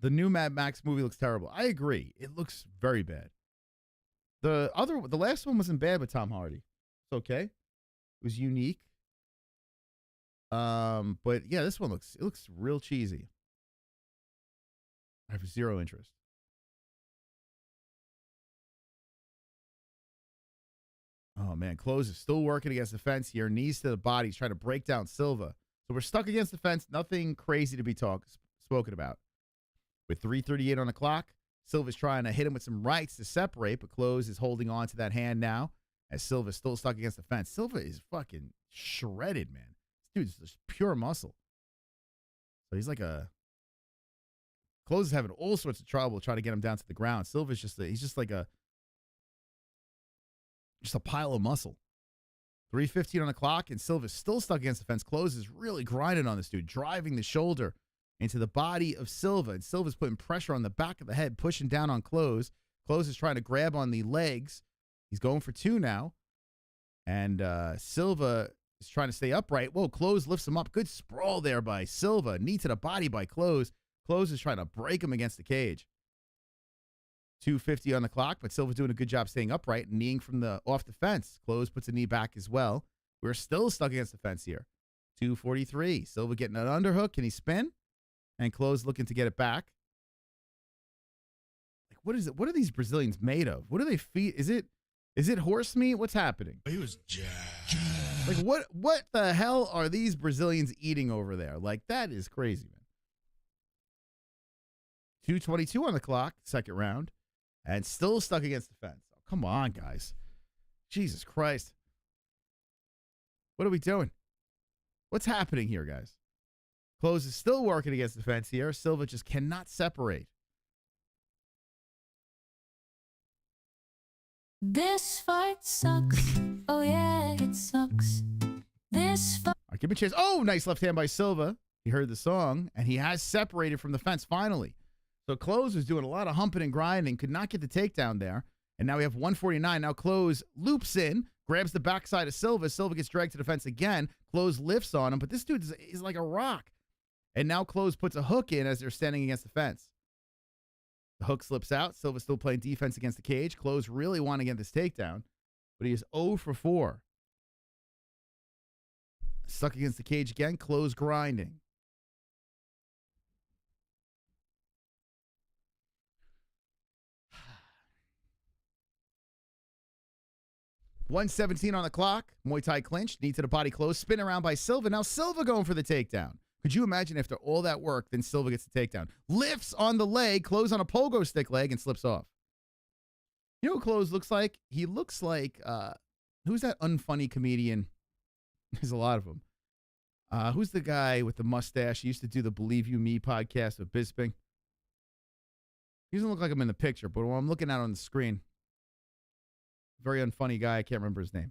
The new Mad Max movie looks terrible. I agree. It looks very bad. The last one wasn't bad with Tom Hardy. It's okay. It was unique. But yeah, this one looks real cheesy. I have zero interest. Oh, man. Klose is still working against the fence here. Knees to the body. He's trying to break down Silva. So we're stuck against the fence. Nothing crazy to be spoken about. With 3:38 on the clock, Silva's trying to hit him with some rights to separate, but Klose is holding on to that hand now as Silva's still stuck against the fence. Silva is fucking shredded, man. This dude's just pure muscle. So he's like Klose is having all sorts of trouble trying to get him down to the ground. Silva's he's just like a pile of muscle. 3:15 on the clock, and Silva's still stuck against the fence. Klose is really grinding on this dude, driving the shoulder into the body of Silva. And Silva's putting pressure on the back of the head, pushing down on Klose. Klose is trying to grab on the legs. He's going for 2 now. And Silva is trying to stay upright. Whoa, Klose lifts him up. Good sprawl there by Silva. Knee to the body by Klose. Klose is trying to break him against the cage. 2:50 on the clock, but Silva's doing a good job staying upright and kneeing from off the fence. Klose puts a knee back as well. We're still stuck against the fence here. 2:43. Silva getting an underhook. Can he spin? And Klose looking to get it back. Like, what is it? What are these Brazilians made of? What do they feed? Is it horse meat? What's happening? He was jacked. Like, what the hell are these Brazilians eating over there? Like, that is crazy, man. 2:22 on the clock, second round, and still stuck against the fence. Oh, come on, guys. Jesus Christ. What are we doing? What's happening here, guys? Klose is still working against the fence here. Silva just cannot separate. This fight sucks. Oh yeah, it sucks. This fight. All right, give him a chance. Oh, nice left hand by Silva. He heard the song, and he has separated from the fence finally. So Klose was doing a lot of humping and grinding, could not get the takedown there. And now we have 149. Now Klose loops in, grabs the backside of Silva. Silva gets dragged to the fence again. Klose lifts on him, but this dude is like a rock. And now Klose puts a hook in as they're standing against the fence. The hook slips out. Silva's still playing defense against the cage. Klose really wanting to get this takedown, but he is 0 for 4. Stuck against the cage again. Klose grinding. $117 on the clock. Muay Thai clinch. Knee to the body Klose. Spin around by Silva. Now Silva going for the takedown. Could you imagine after all that work, then Silva gets the takedown? Lifts on the leg, Klose on a pogo stick leg, and slips off. You know what Klose looks like? He looks like, who's that unfunny comedian? There's a lot of them. Who's the guy with the mustache? He used to do the Believe You Me podcast with Bisping. He doesn't look like him in the picture, but when I'm looking at it on the screen, very unfunny guy. I can't remember his name.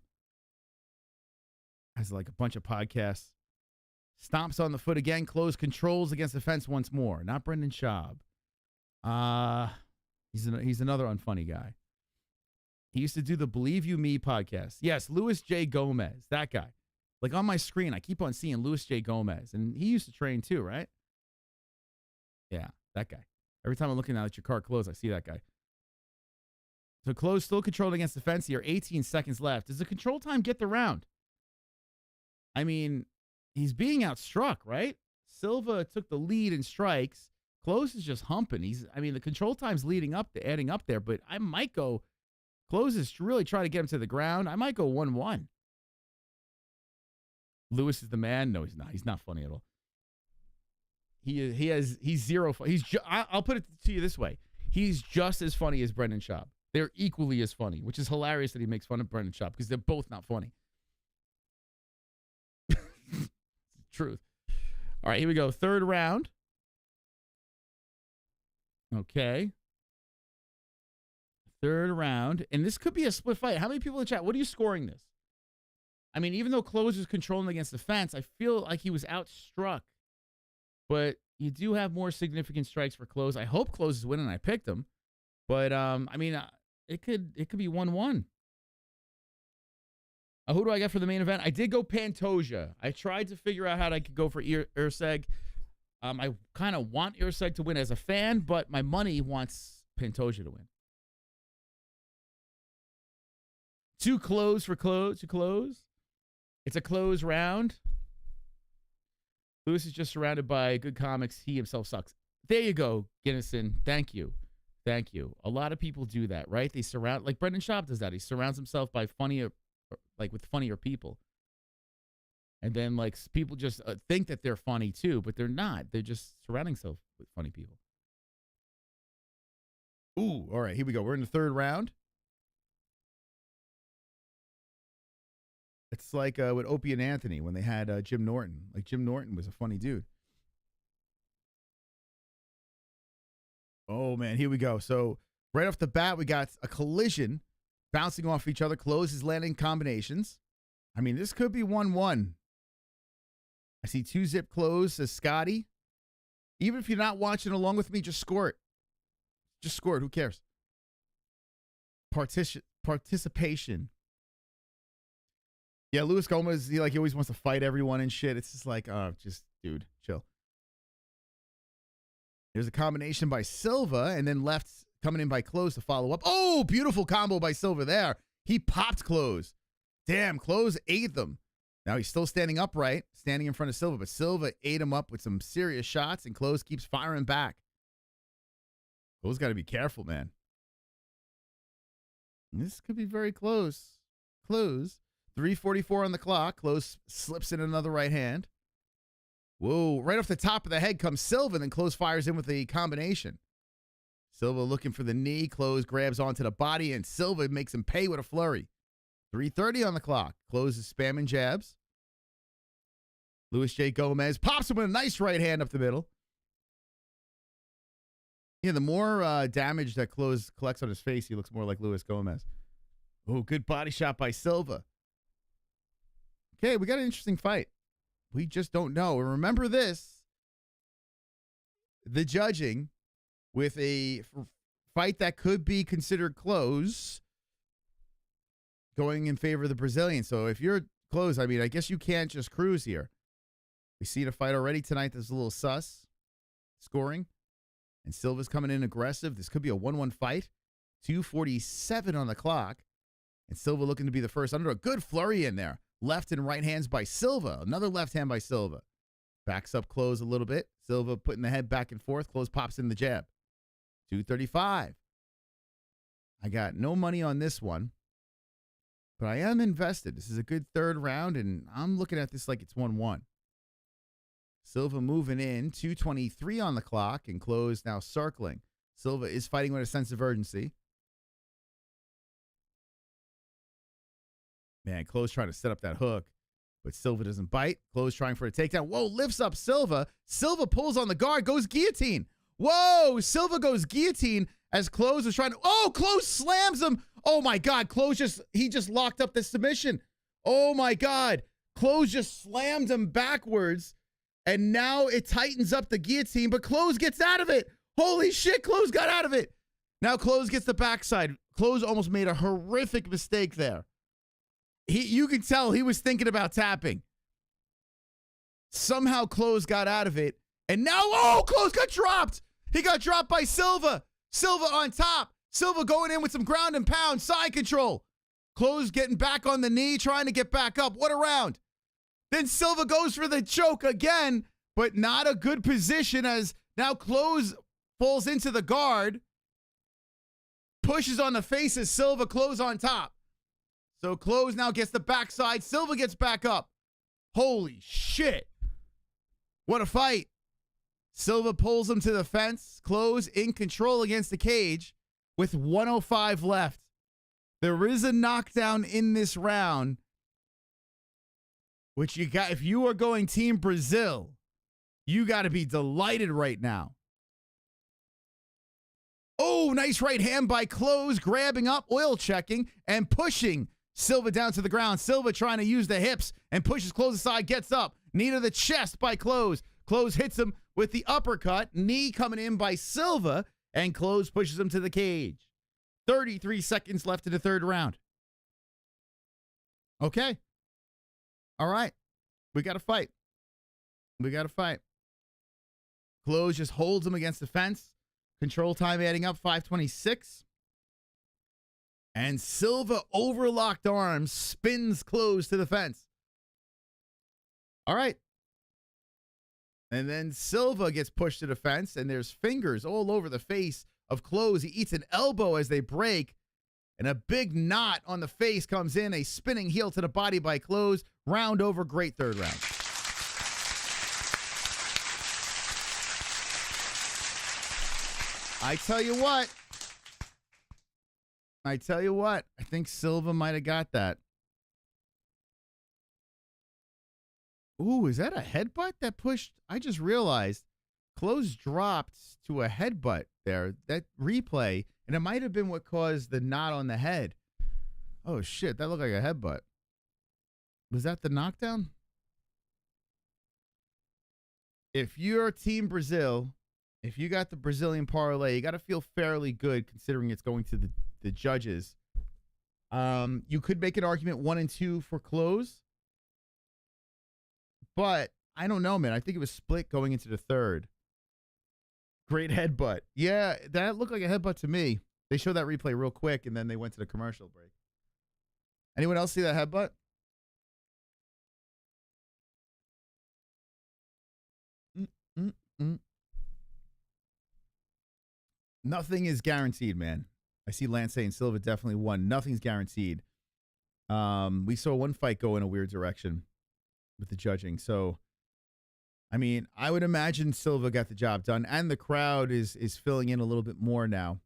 Has like a bunch of podcasts. Stomps on the foot again. Klose controls against the fence once more. Not Brendan Schaub. He's another unfunny guy. He used to do the Believe You Me podcast. Yes, Luis J. Gomez. That guy. Like on my screen, I keep on seeing Luis J. Gomez. And he used to train too, right? Yeah, that guy. Every time I'm looking at your car Klose, I see that guy. So Klose still controlled against the fence here. 18 seconds left. Does the control time get the round? I mean, he's being outstruck, right? Silva took the lead in strikes. Klose is just humping. The control time's adding up there, but I might go. Klose is really trying to get him to the ground. I might go 1-1. Lewis is the man. No, he's not. He's not funny at all. He's zero. I'll put it to you this way. He's just as funny as Brendan Schaub. They're equally as funny, which is hilarious that he makes fun of Brendan Schaub because they're both not funny. Truth. All right, here we go. Third round. Okay. Third round. And this could be a split fight. How many people in the chat? What are you scoring this? I mean, even though Klose was controlling against the fence, I feel like he was outstruck. But you do have more significant strikes for Klose. I hope Klose is winning. I picked him. But, it could be 1-1. Who do I got for the main event? I did go Pantoja. I tried to figure out how I could go for ERCEG. I kind of want ERCEG to win as a fan, but my money wants Pantoja to win. Too close for Klose. Too close. It's a close round. Lewis is just surrounded by good comics. He himself sucks. There you go, Ginnison. Thank you. Thank you. A lot of people do that, right? They surround, like Brendan Schaub does that. He surrounds himself by with funnier people. And then, like, people just think that they're funny, too, but they're not. They're just surrounding themselves with funny people. Ooh, all right, here we go. We're in the third round. It's like with Opie and Anthony when they had Jim Norton. Like, Jim Norton was a funny dude. Oh, man, here we go. So, right off the bat, we got a collision bouncing off each other. Klose is landing combinations. I mean, this could be 1-1. I see 2-zip Klose, says Scotty. Even if you're not watching along with me, just score it. Just score it. Who cares? Participation. Yeah, Luis Gomez, he always wants to fight everyone and shit. It's just like, dude, chill. There's a combination by Silva, and then left coming in by Klose to follow up. Oh, beautiful combo by Silva there. He popped Klose. Damn, Klose ate them. Now he's still standing upright, standing in front of Silva, but Silva ate him up with some serious shots, and Klose keeps firing back. Klose got to be careful, man. This could be very close. Klose. 3:44 on the clock. Klose slips in another right hand. Whoa, right off the top of the head comes Silva, and then Klose fires in with the combination. Silva looking for the knee. Klose grabs onto the body, and Silva makes him pay with a flurry. 3:30 on the clock. Klose is spamming jabs. Luis J. Gomez pops him with a nice right hand up the middle. Yeah, the more damage that Klose collects on his face, he looks more like Luis Gomez. Oh, good body shot by Silva. Okay, we got an interesting fight. We just don't know. And remember this, the judging with a fight that could be considered close going in favor of the Brazilian. So if you're close, I mean, I guess you can't just cruise here. We've seen a fight already tonight that's a little sus scoring. And Silva's coming in aggressive. This could be a 1-1 fight. 2:47 on the clock. And Silva looking to be the first under. A good flurry in there. Left and right hands by Silva. Another left hand by Silva. Backs up Klose a little bit. Silva putting the head back and forth. Klose pops in the jab. 2:35. I got no money on this one. But I am invested. This is a good third round, and I'm looking at this like it's 1-1. Silva moving in. 2:23 on the clock, and Klose now circling. Silva is fighting with a sense of urgency. Man, Klose trying to set up that hook, but Silva doesn't bite. Klose trying for a takedown. Whoa, lifts up Silva. Silva pulls on the guard, goes guillotine. Whoa, Silva goes guillotine as Klose is trying to. Oh, Klose slams him. Oh my God, Klose just locked up the submission. Oh my God, Klose just slammed him backwards, and now it tightens up the guillotine, but Klose gets out of it. Holy shit, Klose got out of it. Now Klose gets the backside. Klose almost made a horrific mistake there. You could tell he was thinking about tapping. Somehow Klose got out of it. And now, oh, Klose got dropped. He got dropped by Silva. Silva on top. Silva going in with some ground and pound, side control. Klose getting back on the knee, trying to get back up. What a round. Then Silva goes for the choke again, but not a good position as now Klose falls into the guard. Pushes on the face of Silva, Klose on top. So Klose now gets the backside. Silva gets back up. Holy shit. What a fight. Silva pulls him to the fence. Klose in control against the cage with 105 left. There is a knockdown in this round, which you got. If you are going Team Brazil, you got to be delighted right now. Oh, nice right hand by Klose, grabbing up, oil checking, and pushing Silva down to the ground. Silva trying to use the hips and pushes Klose aside, gets up. Knee to the chest by Klose. Klose hits him with the uppercut. Knee coming in by Silva, and Klose pushes him to the cage. 33 seconds left in the third round. Okay. All right. We got to fight. We got to fight. Klose just holds him against the fence. Control time adding up, 5:26. And Silva overlocked arms, spins Klose to the fence. All right. And then Silva gets pushed to the fence, and there's fingers all over the face of Klose. He eats an elbow as they break, and a big knot on the face comes in. A spinning heel to the body by Klose. Round over, great third round. I tell you what, I think Silva might have got that. Ooh, is that a headbutt that pushed? I just realized Klose dropped to a headbutt there. That replay, and it might have been what caused the knot on the head. Oh, shit, that looked like a headbutt. Was that the knockdown? If you're Team Brazil, if you got the Brazilian parlay, you got to feel fairly good considering it's going to the judges. You could make an argument 1 and 2 for Klose. But I don't know, man. I think it was split going into the third. Great headbutt. Yeah, that looked like a headbutt to me. They showed that replay real quick, and then they went to the commercial break. Anyone else see that headbutt? Nothing is guaranteed, man. I see Lance saying Silva definitely won. Nothing's guaranteed. We saw one fight go in a weird direction with the judging. So, I mean, I would imagine Silva got the job done, and the crowd is filling in a little bit more now.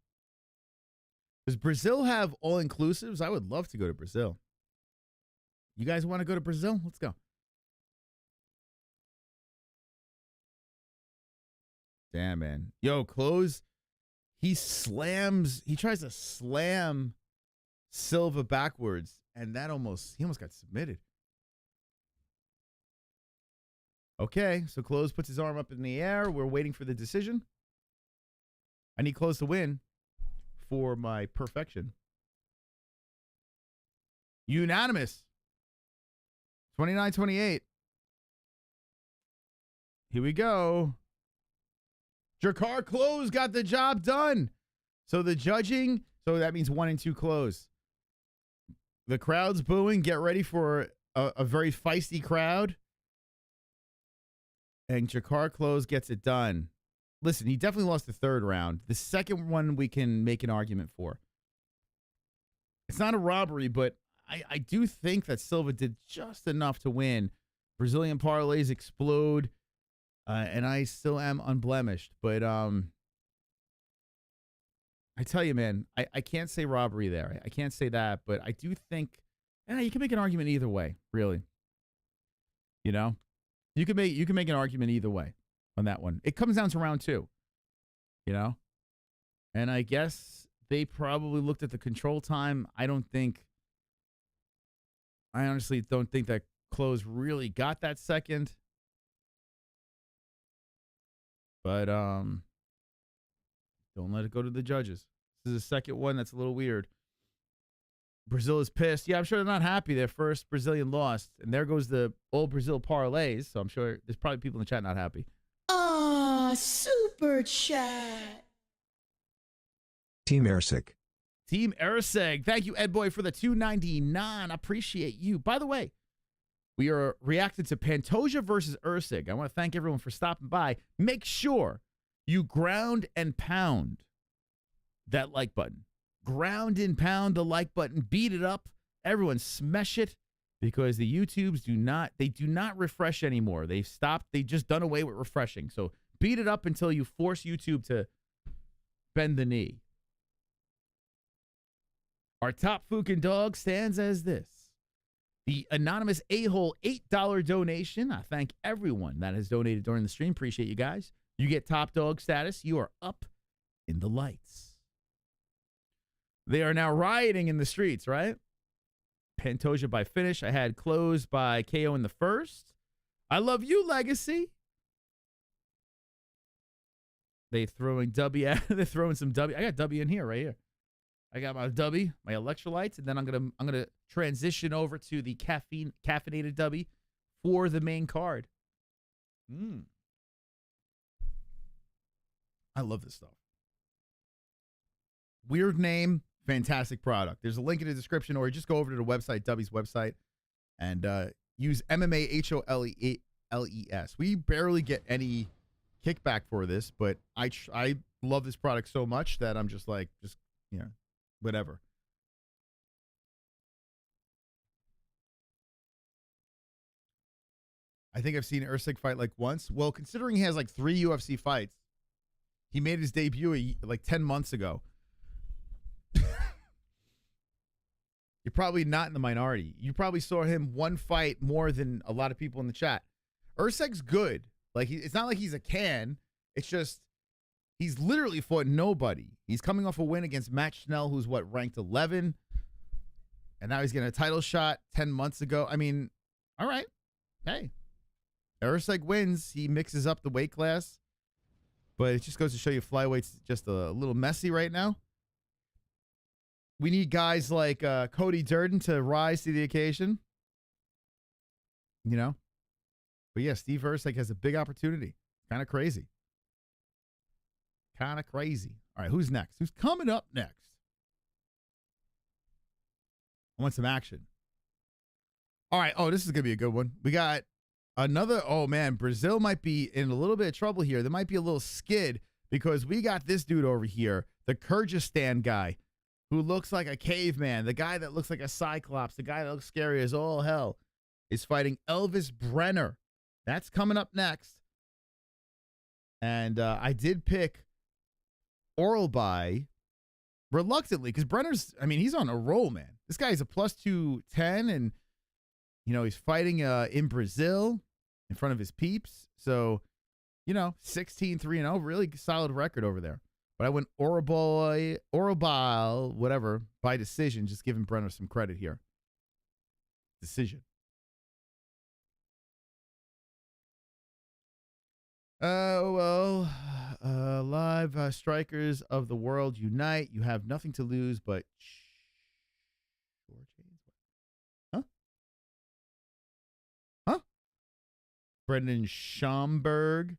Does Brazil have all-inclusives? I would love to go to Brazil. You guys want to go to Brazil? Let's go. Damn, man. Yo, Klose, he tries to slam Silva backwards, and he almost got submitted. Okay, so Klose puts his arm up in the air. We're waiting for the decision. I need Klose to win for my perfection. Unanimous. 29-28. Here we go. Drakkar Klose got the job done. So the judging, so that means 1 and 2 Klose. The crowd's booing. Get ready for a very feisty crowd. And Drakkar Klose gets it done. Listen, he definitely lost the third round. The second one we can make an argument for. It's not a robbery, but I do think that Silva did just enough to win. Brazilian parlays explode, and I still am unblemished. But I tell you, man, I can't say robbery there. I can't say that, but I do think Yeah, you can make an argument either way, really. You know, you can make an argument either way on that one. It comes down to round 2. You know, and I guess they probably looked at the control time. I honestly don't think that Klose really got that second. But don't let it go to the judges. This is the second one that's a little weird. Brazil is pissed. Yeah, I'm sure they're not happy. Their first Brazilian lost. And there goes the old Brazil parlays. So I'm sure there's probably people in the chat not happy. Ah, super chat. Team ERCEG. Team ERCEG. Thank you, Ed Boy, for the $2.99. Appreciate you. By the way, we are reacting to Pantoja versus ERCEG. I want to thank everyone for stopping by. Make sure you ground and pound that like button. Ground and pound the like button. Beat it up. Everyone smash it, because the YouTubes do not refresh anymore. They've stopped. They just done away with refreshing. So beat it up until you force YouTube to bend the knee. Our top Fukin dog stands as this. The anonymous a-hole $8 donation. I thank everyone that has donated during the stream. Appreciate you guys. You get top dog status. You are up in the lights. They are now rioting in the streets, right? Pantoja by finish. I had Klose by KO in the first. I love you, Legacy. They throwing W. They're throwing some W. I got W in here, right here. I got my W, my electrolytes, and then I'm gonna transition over to the caffeinated W for the main card. I love this stuff. Weird name, fantastic product. There's a link in the description, or you just go over to the website, W's website, and use MMAHOLES. We barely get any kickback for this, but I love this product so much that I'm just like, whatever. I think I've seen ERCEG fight like once. Well, considering he has like 3 UFC fights, he made his debut like 10 months ago. You're probably not in the minority. You probably saw him one fight more than a lot of people in the chat. ERCEG's good. Like, it's not like he's a can. It's just he's literally fought nobody. He's coming off a win against Matt Schnell, who's ranked 11, and now he's getting a title shot 10 months ago. I mean, all right, hey, ERCEG wins. He mixes up the weight class, but it just goes to show you flyweight's just a little messy right now. We need guys like Cody Durden to rise to the occasion. You know? But yeah, Steve ERCEG has a big opportunity. Kind of crazy. Kind of crazy. All right, who's next? Who's coming up next? I want some action. All right. Oh, this is going to be a good one. We got another. Oh, man. Brazil might be in a little bit of trouble here. There might be a little skid because we got this dude over here, the Kyrgyzstan guy, who looks like a caveman, the guy that looks like a cyclops, the guy that looks scary as all hell, is fighting Elves Brener. That's coming up next. And I did pick Orolbai reluctantly because Brenner's, I mean, he's on a roll, man. This guy's a plus 210, and, you know, he's fighting in Brazil in front of his peeps. So, you know, 16-3-0, really solid record over there. But I went Orolbai, whatever, by decision, just giving Brener some credit here. Decision. Live strikers of the world unite. You have nothing to lose but Brendan Schomburg.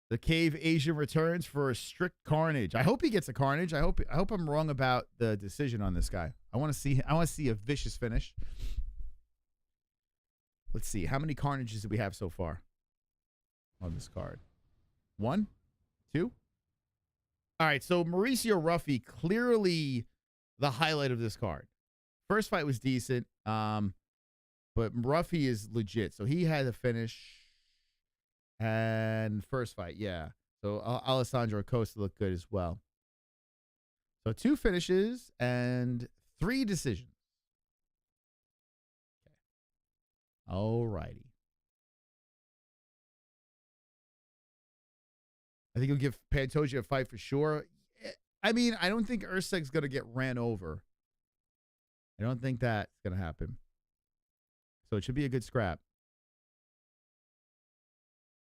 The Cave Asian returns for a strict carnage. I hope he gets a carnage. I hope I'm wrong about the decision on this guy. I want to see a vicious finish. Let's see. How many carnages do we have so far on this card? 1, 2. All right, so Mauricio Ruffy, clearly the highlight of this card. First fight was decent, but Ruffy is legit. So he had a finish. And first fight, yeah. So Alessandro Acosta looked good as well. So 2 finishes and 3 decisions. All righty. I think he'll give Pantoja a fight for sure. I mean, I don't think ERCEG's going to get ran over. I don't think that's going to happen. So it should be a good scrap.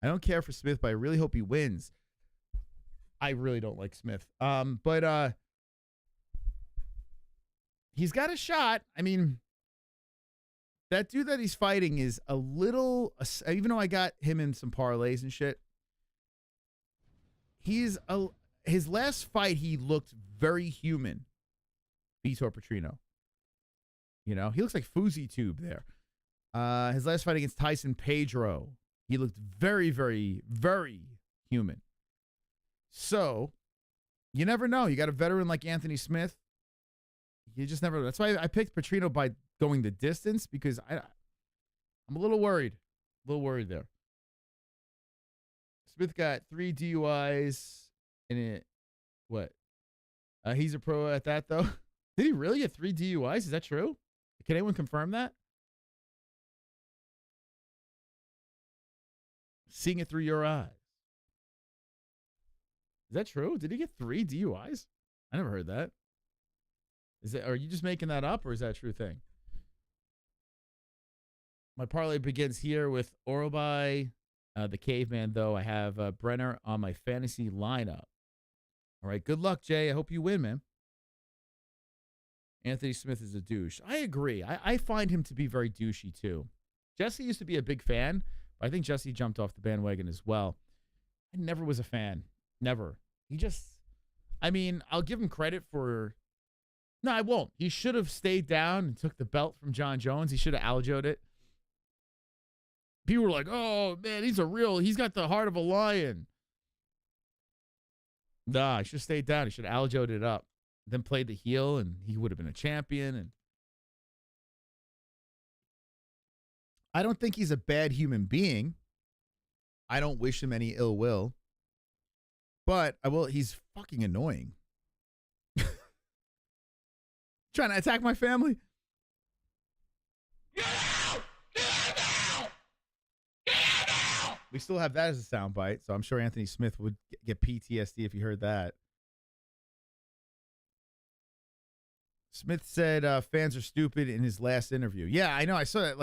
I don't care for Smith, but I really hope he wins. I really don't like Smith. But he's got a shot. I mean, that dude that he's fighting is a little, even though I got him in some parlays and shit, his last fight, he looked very human. Vitor Petrino. You know, he looks like Fousey Tube there. His last fight against Tyson Pedro, he looked very, very, very human. So, you never know. You got a veteran like Anthony Smith. You just never know. That's why I picked Petrino by going the distance, because I'm a little worried. A little worried there. Smith got 3 DUIs in it. What? He's a pro at that, though. Did he really get 3 DUIs? Is that true? Can anyone confirm that? Seeing it through your eyes. Is that true? Did he get 3 DUIs? I never heard that. Are you just making that up, or is that a true thing? My parlay begins here with Orolbai, the caveman, though. I have Brener on my fantasy lineup. All right, good luck, Jay. I hope you win, man. Anthony Smith is a douche. I agree. I find him to be very douchey, too. Jesse used to be a big fan, but I think Jesse jumped off the bandwagon as well. I never was a fan. Never. He just, I mean, I'll give him credit for, no, I won't. He should have stayed down and took the belt from John Jones. He should have Aljo'd it. People were like, oh, man, he's got the heart of a lion. Nah, he should have stayed down. He should have Aljo'd it up. Then played the heel, and he would have been a champion. And I don't think he's a bad human being. I don't wish him any ill will. But he's fucking annoying. Trying to attack my family. Get out! Get out! Get out! We still have that as a soundbite, so I'm sure Anthony Smith would get PTSD if he heard that. Smith said fans are stupid in his last interview. Yeah, I know. I saw that.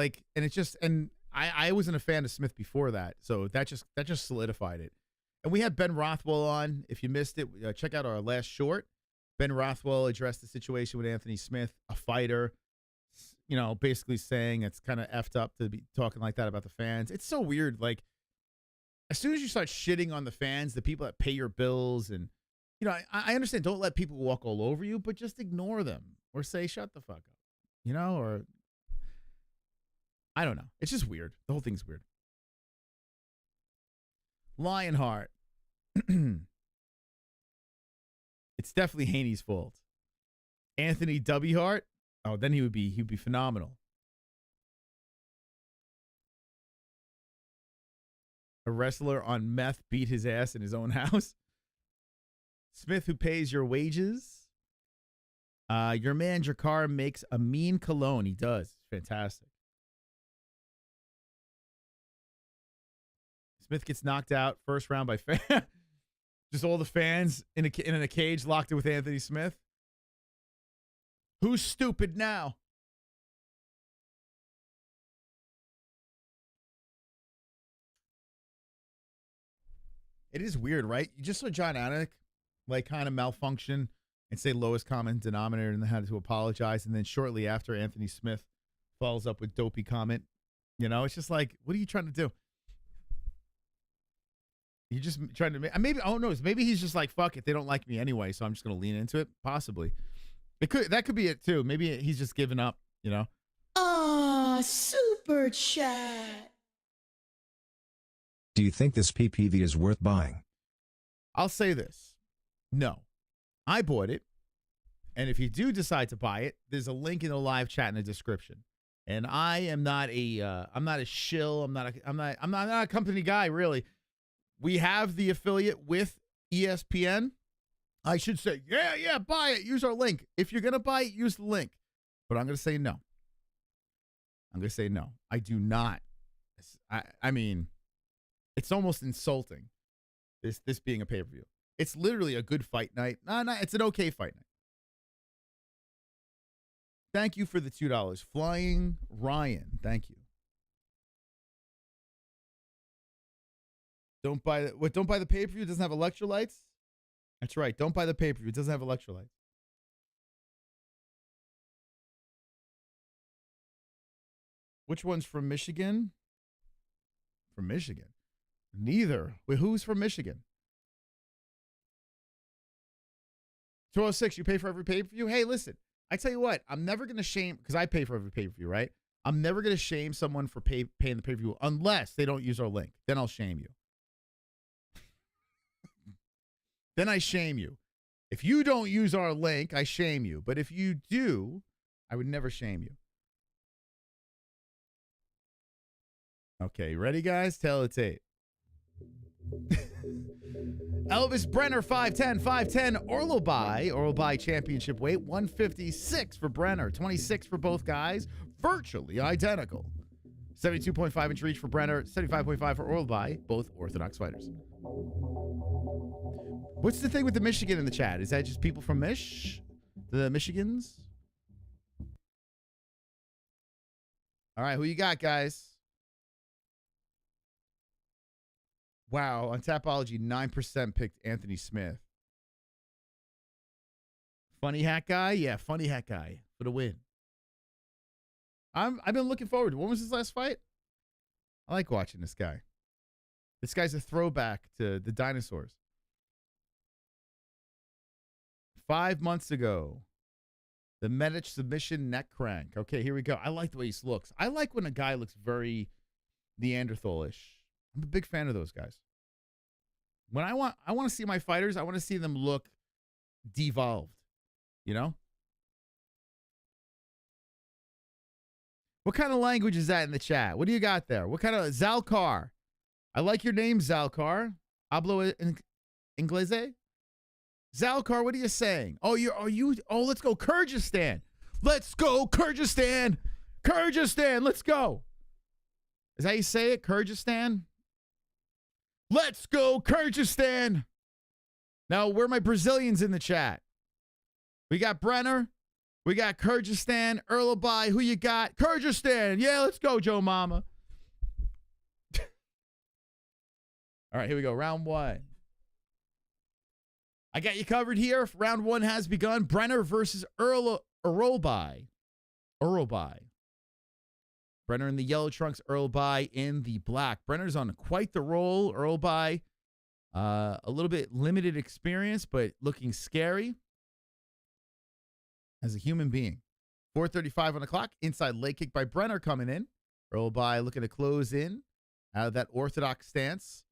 And I wasn't a fan of Smith before that, so that just solidified it. And we had Ben Rothwell on. If you missed it, check out our last short. Ben Rothwell addressed the situation with Anthony Smith, a fighter, basically saying it's kind of effed up to be talking like that about the fans. It's so weird. Like, as soon as you start shitting on the fans, the people that pay your bills, and, I understand, don't let people walk all over you, but just ignore them or say, shut the fuck up, or I don't know. It's just weird. The whole thing's weird. Lionheart. It's definitely Haney's fault. Anthony W. Hart. Oh, then he'd be phenomenal. A wrestler on meth beat his ass in his own house. Smith, who pays your wages. Your man Drakkar makes a mean cologne. He does. Fantastic. Smith gets knocked out first round by fan. Just all the fans in a cage locked in with Anthony Smith. Who's stupid now? It is weird, right? You just saw John Anik kind of malfunction and say lowest common denominator and then had to apologize. And then shortly after, Anthony Smith follows up with dopey comment. It's just like, what are you trying to do? You're just trying to maybe, oh no, maybe he's just like, fuck it, they don't like me anyway, so I'm just gonna lean into it. Possibly, that could be it too. Maybe he's just giving up. Super chat. Do you think this PPV is worth buying? I'll say this: no, I bought it, and if you do decide to buy it, there's a link in the live chat in the description. And I am not I'm not a shill. I'm not a company guy, really. We have the affiliate with ESPN. I should say, yeah, buy it. Use our link. If you're going to buy it, use the link. But I'm going to say no. I'm going to say no. I do not. I mean, it's almost insulting, this being a pay-per-view. It's literally a good fight night. No, it's an okay fight night. Thank you for the $2. Flying Ryan, thank you. Don't buy the pay-per-view. It doesn't have electrolytes? That's right. Don't buy the pay-per-view. It doesn't have electrolytes. Which one's from Michigan? From Michigan? Neither. Wait, who's from Michigan? 206, you pay for every pay-per-view? Hey, listen, I tell you what, I'm never going to shame, because I pay for every pay-per-view, right? I'm never going to shame someone for paying the pay-per-view unless they don't use our link. Then I'll shame you. Then I shame you. If you don't use our link, I shame you. But if you do, I would never shame you. Okay, ready, guys? Tell the tape. Elvis Brener, 5'10", Orolbai championship weight, 156 for Brener, 26 for both guys, virtually identical. 72.5-inch reach for Brener, 75.5 for Orolbai, both orthodox fighters. What's the thing with the Michigan in the chat? Is that just people from the Michigans? All right, who you got, guys? Wow, on Tapology, 9% picked Anthony Smith. Funny hat guy? Yeah, funny hat guy for the win. I've been looking forward. When was his last fight? I like watching this guy. This guy's a throwback to the dinosaurs. 5 months ago, the Medic submission neck crank. Okay, here we go. I like the way he looks. I like when a guy looks very Neanderthal-ish. I'm a big fan of those guys. When I want to see my fighters, I want to see them look devolved, you know? What kind of language is that in the chat? What do you got there? What kind of Zalkar? I like your name, Zalkar. Hablo inglese? Zalkar, what are you saying? Oh, let's go Kyrgyzstan. Let's go Kyrgyzstan. Kyrgyzstan, let's go. Is that how you say it? Kyrgyzstan? Let's go Kyrgyzstan. Now, where are my Brazilians in the chat? We got Brener. We got Kyrgyzstan. Orolbai, who you got? Kyrgyzstan. Yeah, let's go, Joe Mama. All right, here we go. Round one. I got you covered here. Round one has begun. Brener versus Orolbai. Orolbai. Brener in the yellow trunks, Orolbai in the black. Brenner's on quite the roll. Orolbai, a little bit limited experience, but looking scary as a human being. 4:35 on the clock. Inside leg kick by Brener coming in. Orolbai looking to close in out of that orthodox stance.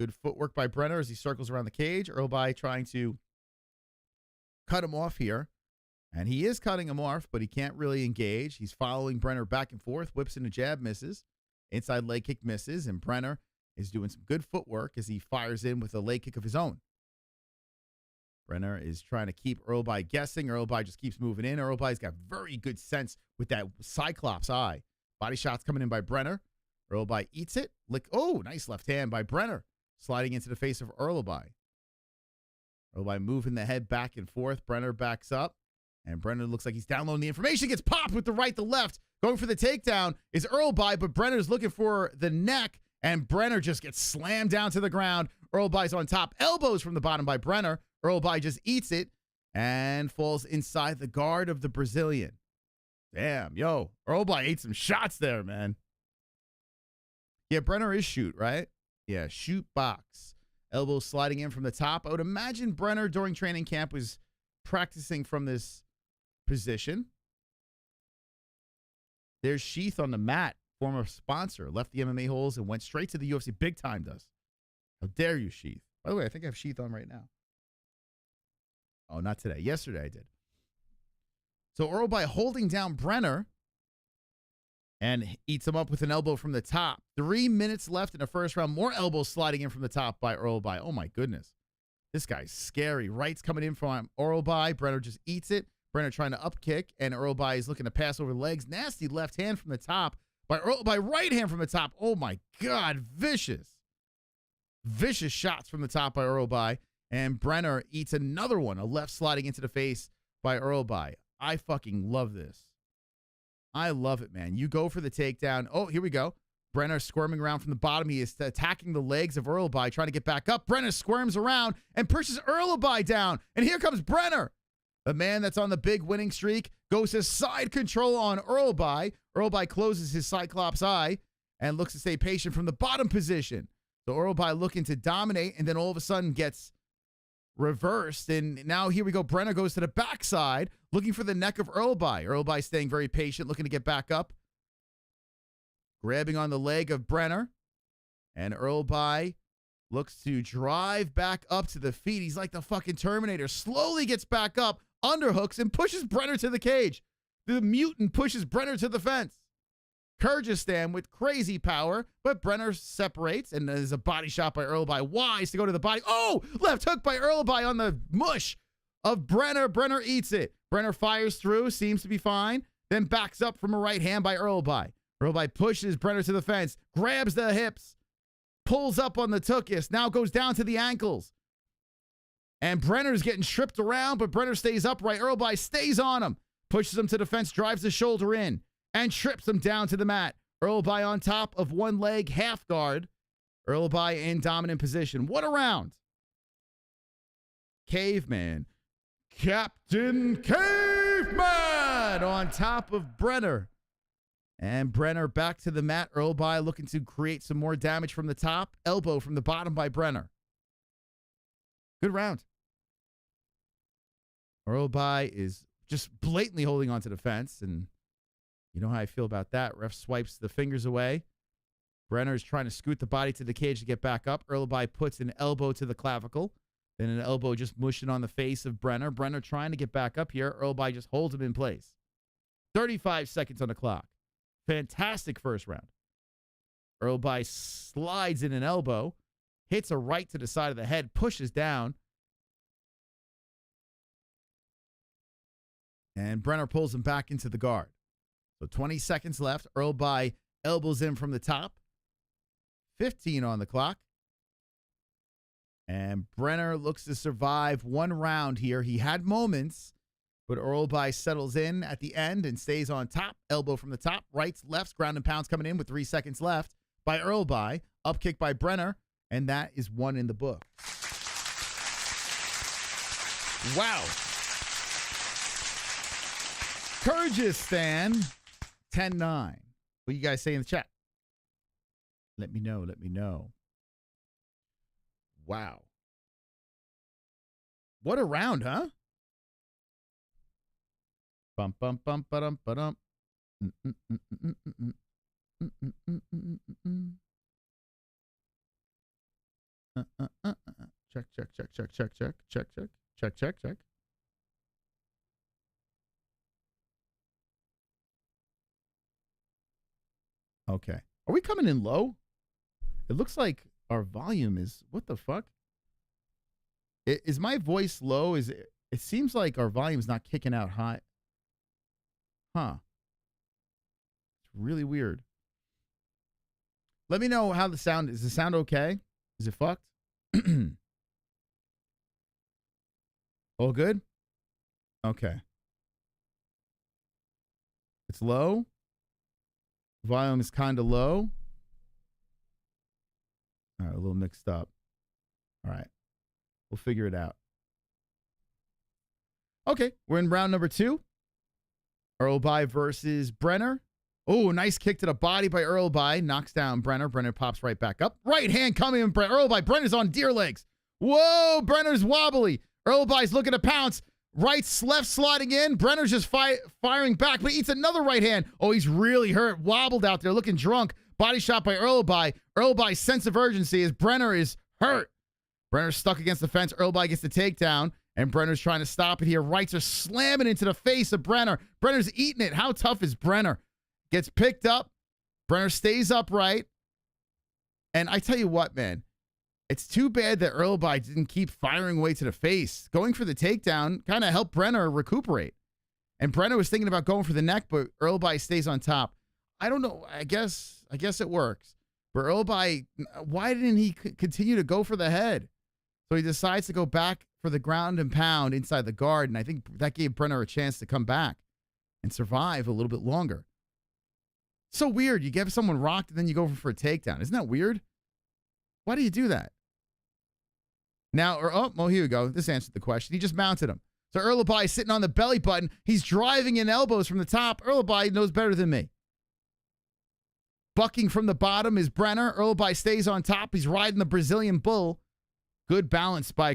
Good footwork by Brener as he circles around the cage. Orolbai trying to cut him off here. And he is cutting him off, but he can't really engage. He's following Brener back and forth. Whips in a jab, misses. Inside leg kick misses. And Brener is doing some good footwork as he fires in with a leg kick of his own. Brener is trying to keep Orolbai guessing. Orolbai just keeps moving in. Orolbai's got very good sense with that Cyclops eye. Body shots coming in by Brener. Orolbai eats it. Oh, nice left hand by Brener. Sliding into the face of Orolbai. Orolbai moving the head back and forth. Brener backs up. And Brener looks like he's downloading the information. Gets popped with the right to left. Going for the takedown is Orolbai, but Brenner's looking for the neck. And Brener just gets slammed down to the ground. Orolbai's on top. Elbows from the bottom by Brener. Orolbai just eats it and falls inside the guard of the Brazilian. Damn, yo. Orolbai ate some shots there, man. Yeah, Brener is shoot, right? Yeah, shoot box. Elbow sliding in from the top. I would imagine Brener during training camp was practicing from this position. There's Sheath on the mat, former sponsor. Left the MMA holes and went straight to the UFC. Big time does. How dare you, Sheath? By the way, I think I have Sheath on right now. Oh, not today. Yesterday I did. So Orolbai holding down Brener and eats him up with an elbow from the top. 3 minutes left in the first round. More elbows sliding in from the top by Orolbai. Oh, my goodness. This guy's scary. Right's coming in from Orolbai. Brener just eats it. Brener trying to up kick, and Orolbai is looking to pass over the legs. Nasty left hand from the top by Orolbai, right hand from the top. Oh my God, vicious. Vicious shots from the top by Orolbai. And Brener eats another one, a left sliding into the face by Orolbai. I fucking love this. I love it, man. You go for the takedown. Oh, here we go. Brener squirming around from the bottom. He is attacking the legs of Orolbai, trying to get back up. Brener squirms around and pushes Orolbai down. And here comes Brener. The man that's on the big winning streak goes to side control on Orolbai. Orolbai closes his Cyclops eye and looks to stay patient from the bottom position. So Orolbai looking to dominate, and then all of a sudden gets reversed. And now here we go. Brener goes to the backside, looking for the neck of Orolbai. Orolbai staying very patient, looking to get back up. Grabbing on the leg of Brener. And Orolbai looks to drive back up to the feet. He's like the fucking Terminator. Slowly gets back up, underhooks, and pushes Brener to the cage. The mutant pushes Brener to the fence. Kyrgyzstan with crazy power, but Brener separates, and there's a body shot by Orolbai. Wise to go to the body. Oh, left hook by Orolbai on the mush of Brener. Brener eats it. Brener fires through, seems to be fine, then backs up from a right hand by Orolbai. Orolbai pushes Brener to the fence, grabs the hips, pulls up on the tuchus, now goes down to the ankles. And Brenner's getting stripped around, but Brener stays upright. Orolbai stays on him, pushes him to the fence, drives the shoulder in, and trips him down to the mat. Orolbai on top of one leg, half guard. Orolbai in dominant position. What a round. Caveman. Captain Caveman on top of Brener. And Brener back to the mat. Orolbai looking to create some more damage from the top. Elbow from the bottom by Brener. Good round. Orolbai is just blatantly holding onto the fence, and you know how I feel about that. Ref swipes the fingers away. Brener is trying to scoot the body to the cage to get back up. Orolbai puts an elbow to the clavicle. Then an elbow just mushing on the face of Brener. Brener trying to get back up here. Orolbai just holds him in place. 35 seconds on the clock. Fantastic first round. Orolbai slides in an elbow. Hits a right to the side of the head. Pushes down. And Brener pulls him back into the guard. So 20 seconds left. Orolbai elbows in from the top. 15 on the clock. And Brener looks to survive one round here. He had moments, but Orolbai settles in at the end and stays on top. Elbow from the top. Rights, lefts, ground and pounds coming in with 3 seconds left by Orolbai. Up kick by Brener. And that is one in the book. Wow. Kyrgyzstan, 10-9. What you guys say in the chat? Let me know. Let me know. Wow. What a round, huh? Bum bum bum ba-dum ba-dum. Check, check, check, check, check, check, check, check, check, check, check. Okay. Are we coming in low? It looks like our volume is, what the fuck? Is my voice low? It seems like our volume's not kicking out high. Huh. It's really weird. Let me know how the sound is. The sound okay? Is it fucked? All good? Okay. It's low. Volume is kind of low. All right, a little mixed up. All right. We'll figure it out. Okay, we're in round number 2. Orolbai versus Brener. Oh, nice kick to the body by Orolbai. Knocks down Brener. Brener pops right back up. Right hand coming in. Orolbai. Brenner's on deer legs. Whoa, Brenner's wobbly. Orolbai's looking to pounce. Right, left sliding in. Brenner's just firing back, but he eats another right hand. Oh, he's really hurt. Wobbled out there, looking drunk. Body shot by Orolbai. Orolbai's sense of urgency as Brener is hurt. Brenner's stuck against the fence. Orolbai gets the takedown, and Brenner's trying to stop it here. Rights are slamming into the face of Brener. Brenner's eating it. How tough is Brener? Gets picked up. Brener stays upright. And I tell you what, man. It's too bad that Orolbai didn't keep firing away to the face. Going for the takedown kind of helped Brener recuperate. And Brener was thinking about going for the neck, but Orolbai stays on top. I don't know. I guess it works. But Orolbai, why didn't he continue to go for the head? So he decides to go back for the ground and pound inside the guard, and I think that gave Brener a chance to come back and survive a little bit longer. So weird. You get someone rocked, and then you go for a takedown. Isn't that weird? Why do you do that? Now, here we go. This answered the question. He just mounted him. So Orolbai is sitting on the belly button. He's driving in elbows from the top. Orolbai knows better than me. Bucking from the bottom is Brener. Orolbai stays on top. He's riding the Brazilian bull. Good balance by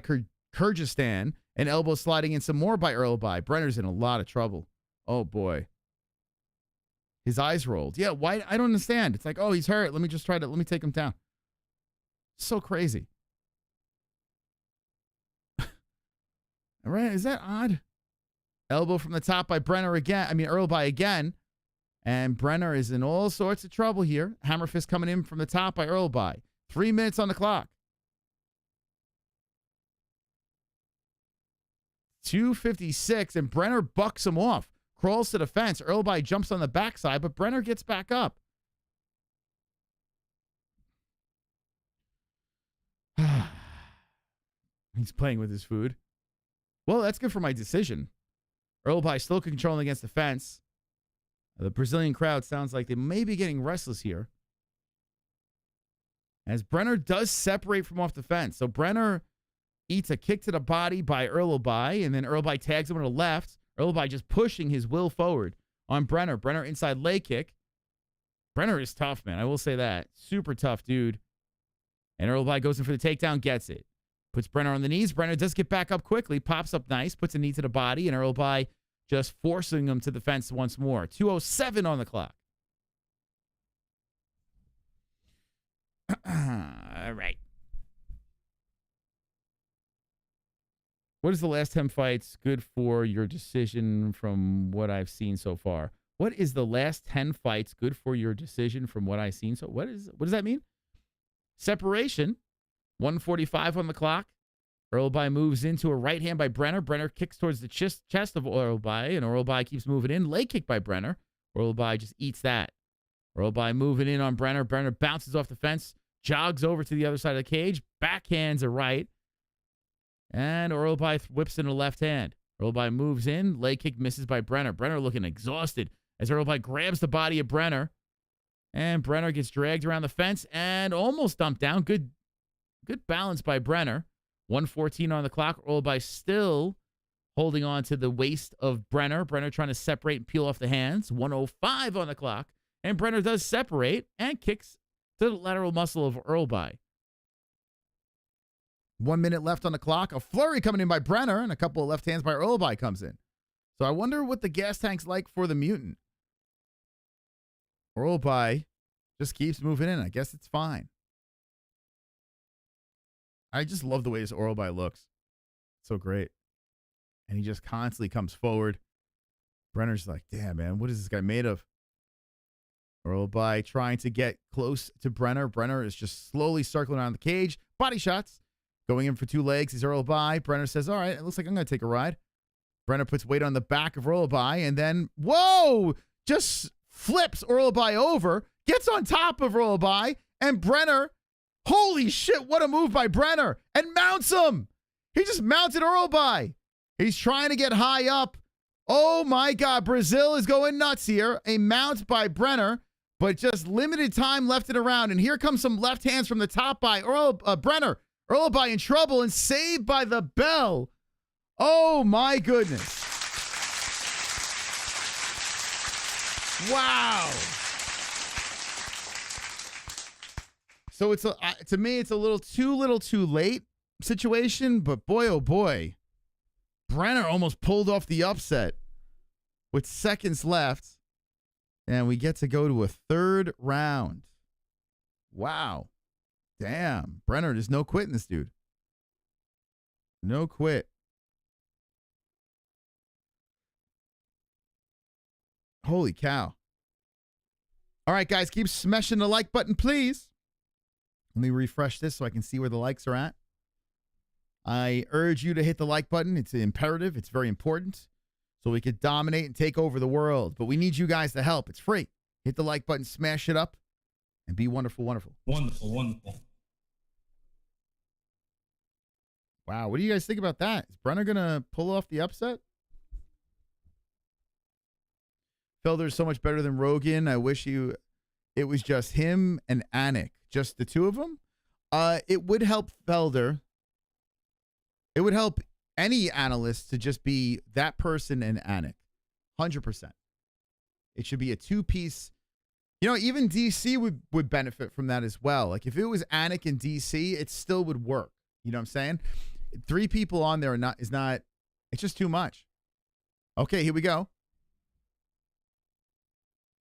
Kyrgyzstan. And elbow sliding in some more by Orolbai. Brener's in a lot of trouble. Oh, boy. His eyes rolled. Yeah, why? I don't understand. It's like, oh, he's hurt. Let me take him down. So crazy. All right, is that odd? Elbow from the top by Orolbai again. And Brener is in all sorts of trouble here. Hammer fist coming in from the top by Orolbai. 3 minutes on the clock. 2:56, and Brener bucks him off. Crawls to the fence. Orolbai jumps on the backside, but Brener gets back up. He's playing with his food. Well, that's good for my decision. Orolbai still controlling against the fence. The Brazilian crowd sounds like they may be getting restless here. As Brener does separate from off the fence. So Brener eats a kick to the body by Orolbai, and then Orolbai tags him on the left. Orolbai just pushing his will forward on Brener. Brener inside leg kick. Brener is tough, man. I will say that. Super tough, dude. And Orolbai goes in for the takedown, gets it. Puts Brener on the knees. Brener does get back up quickly. Pops up nice. Puts a knee to the body. And Orolbai just forcing him to the fence once more. 2:07 on the clock. All right. What is the last 10 fights good for your decision from what I've seen so far? What is the last 10 fights good for your decision from what I've seen? So what does that mean? Separation. 1:45 on the clock. Orolbai moves into a right hand by Brener. Brener kicks towards the chest of Orolbai, and Orolbai keeps moving in. Leg kick by Brener. Orolbai just eats that. Orolbai moving in on Brener. Brener bounces off the fence, jogs over to the other side of the cage, backhands a right, and Orolbai whips in a left hand. Orolbai moves in. Leg kick misses by Brener. Brener looking exhausted as Orolbai grabs the body of Brener, and Brener gets dragged around the fence and almost dumped down. Good balance by Brener. 1:14 on the clock. Orolbai still holding on to the waist of Brener. Brener trying to separate and peel off the hands. 1:05 on the clock. And Brener does separate and kicks to the lateral muscle of Orolbai. 1 minute left on the clock. A flurry coming in by Brener, and a couple of left hands by Orolbai comes in. So I wonder what the gas tank's like for the mutant. Orolbai just keeps moving in. I guess it's fine. I just love the way this Orolbai looks. So great. And he just constantly comes forward. Brenner's like, damn, man, what is this guy made of? Orolbai trying to get close to Brener. Brener is just slowly circling around the cage. Body shots. Going in for 2 legs is Orolbai. Brener says, all right, it looks like I'm going to take a ride. Brener puts weight on the back of Orolbai and then, whoa, just flips Orolbai over, gets on top of Orolbai, and Brener, holy shit, what a move by Brener, and mounts him. He just mounted Orolbai. He's trying to get high up. Oh my God, Brazil is going nuts here. A mount by Brener, but just limited time left in the round. And here comes some left hands from the top by Brener. Orolbai in trouble and saved by the bell. Oh my goodness. Wow. So it's to me, it's a little too late situation, but boy, oh boy. Brener almost pulled off the upset with seconds left. And we get to go to a 3rd round. Wow. Damn. Brener, there's no quitting this dude. No quit. Holy cow. All right, guys, keep smashing the like button, please. Let me refresh this so I can see where the likes are at. I urge you to hit the like button. It's imperative. It's very important. so we could dominate and take over the world. But we need you guys to help. It's free. Hit the like button, smash it up, and be wonderful, wonderful. Wonderful, wonderful. Wow, what do you guys think about that? Is Brener going to pull off the upset? Felder's so much better than Rogan. I wish it was just him and Anik, just the two of them. It would help Felder. It would help any analyst to just be that person and Anik. 100%. It should be a two-piece. You know, even DC would benefit from that as well. Like, if it was Anik and DC, it still would work. You know what I'm saying? 3 people on there is not, it's just too much. Okay, here we go.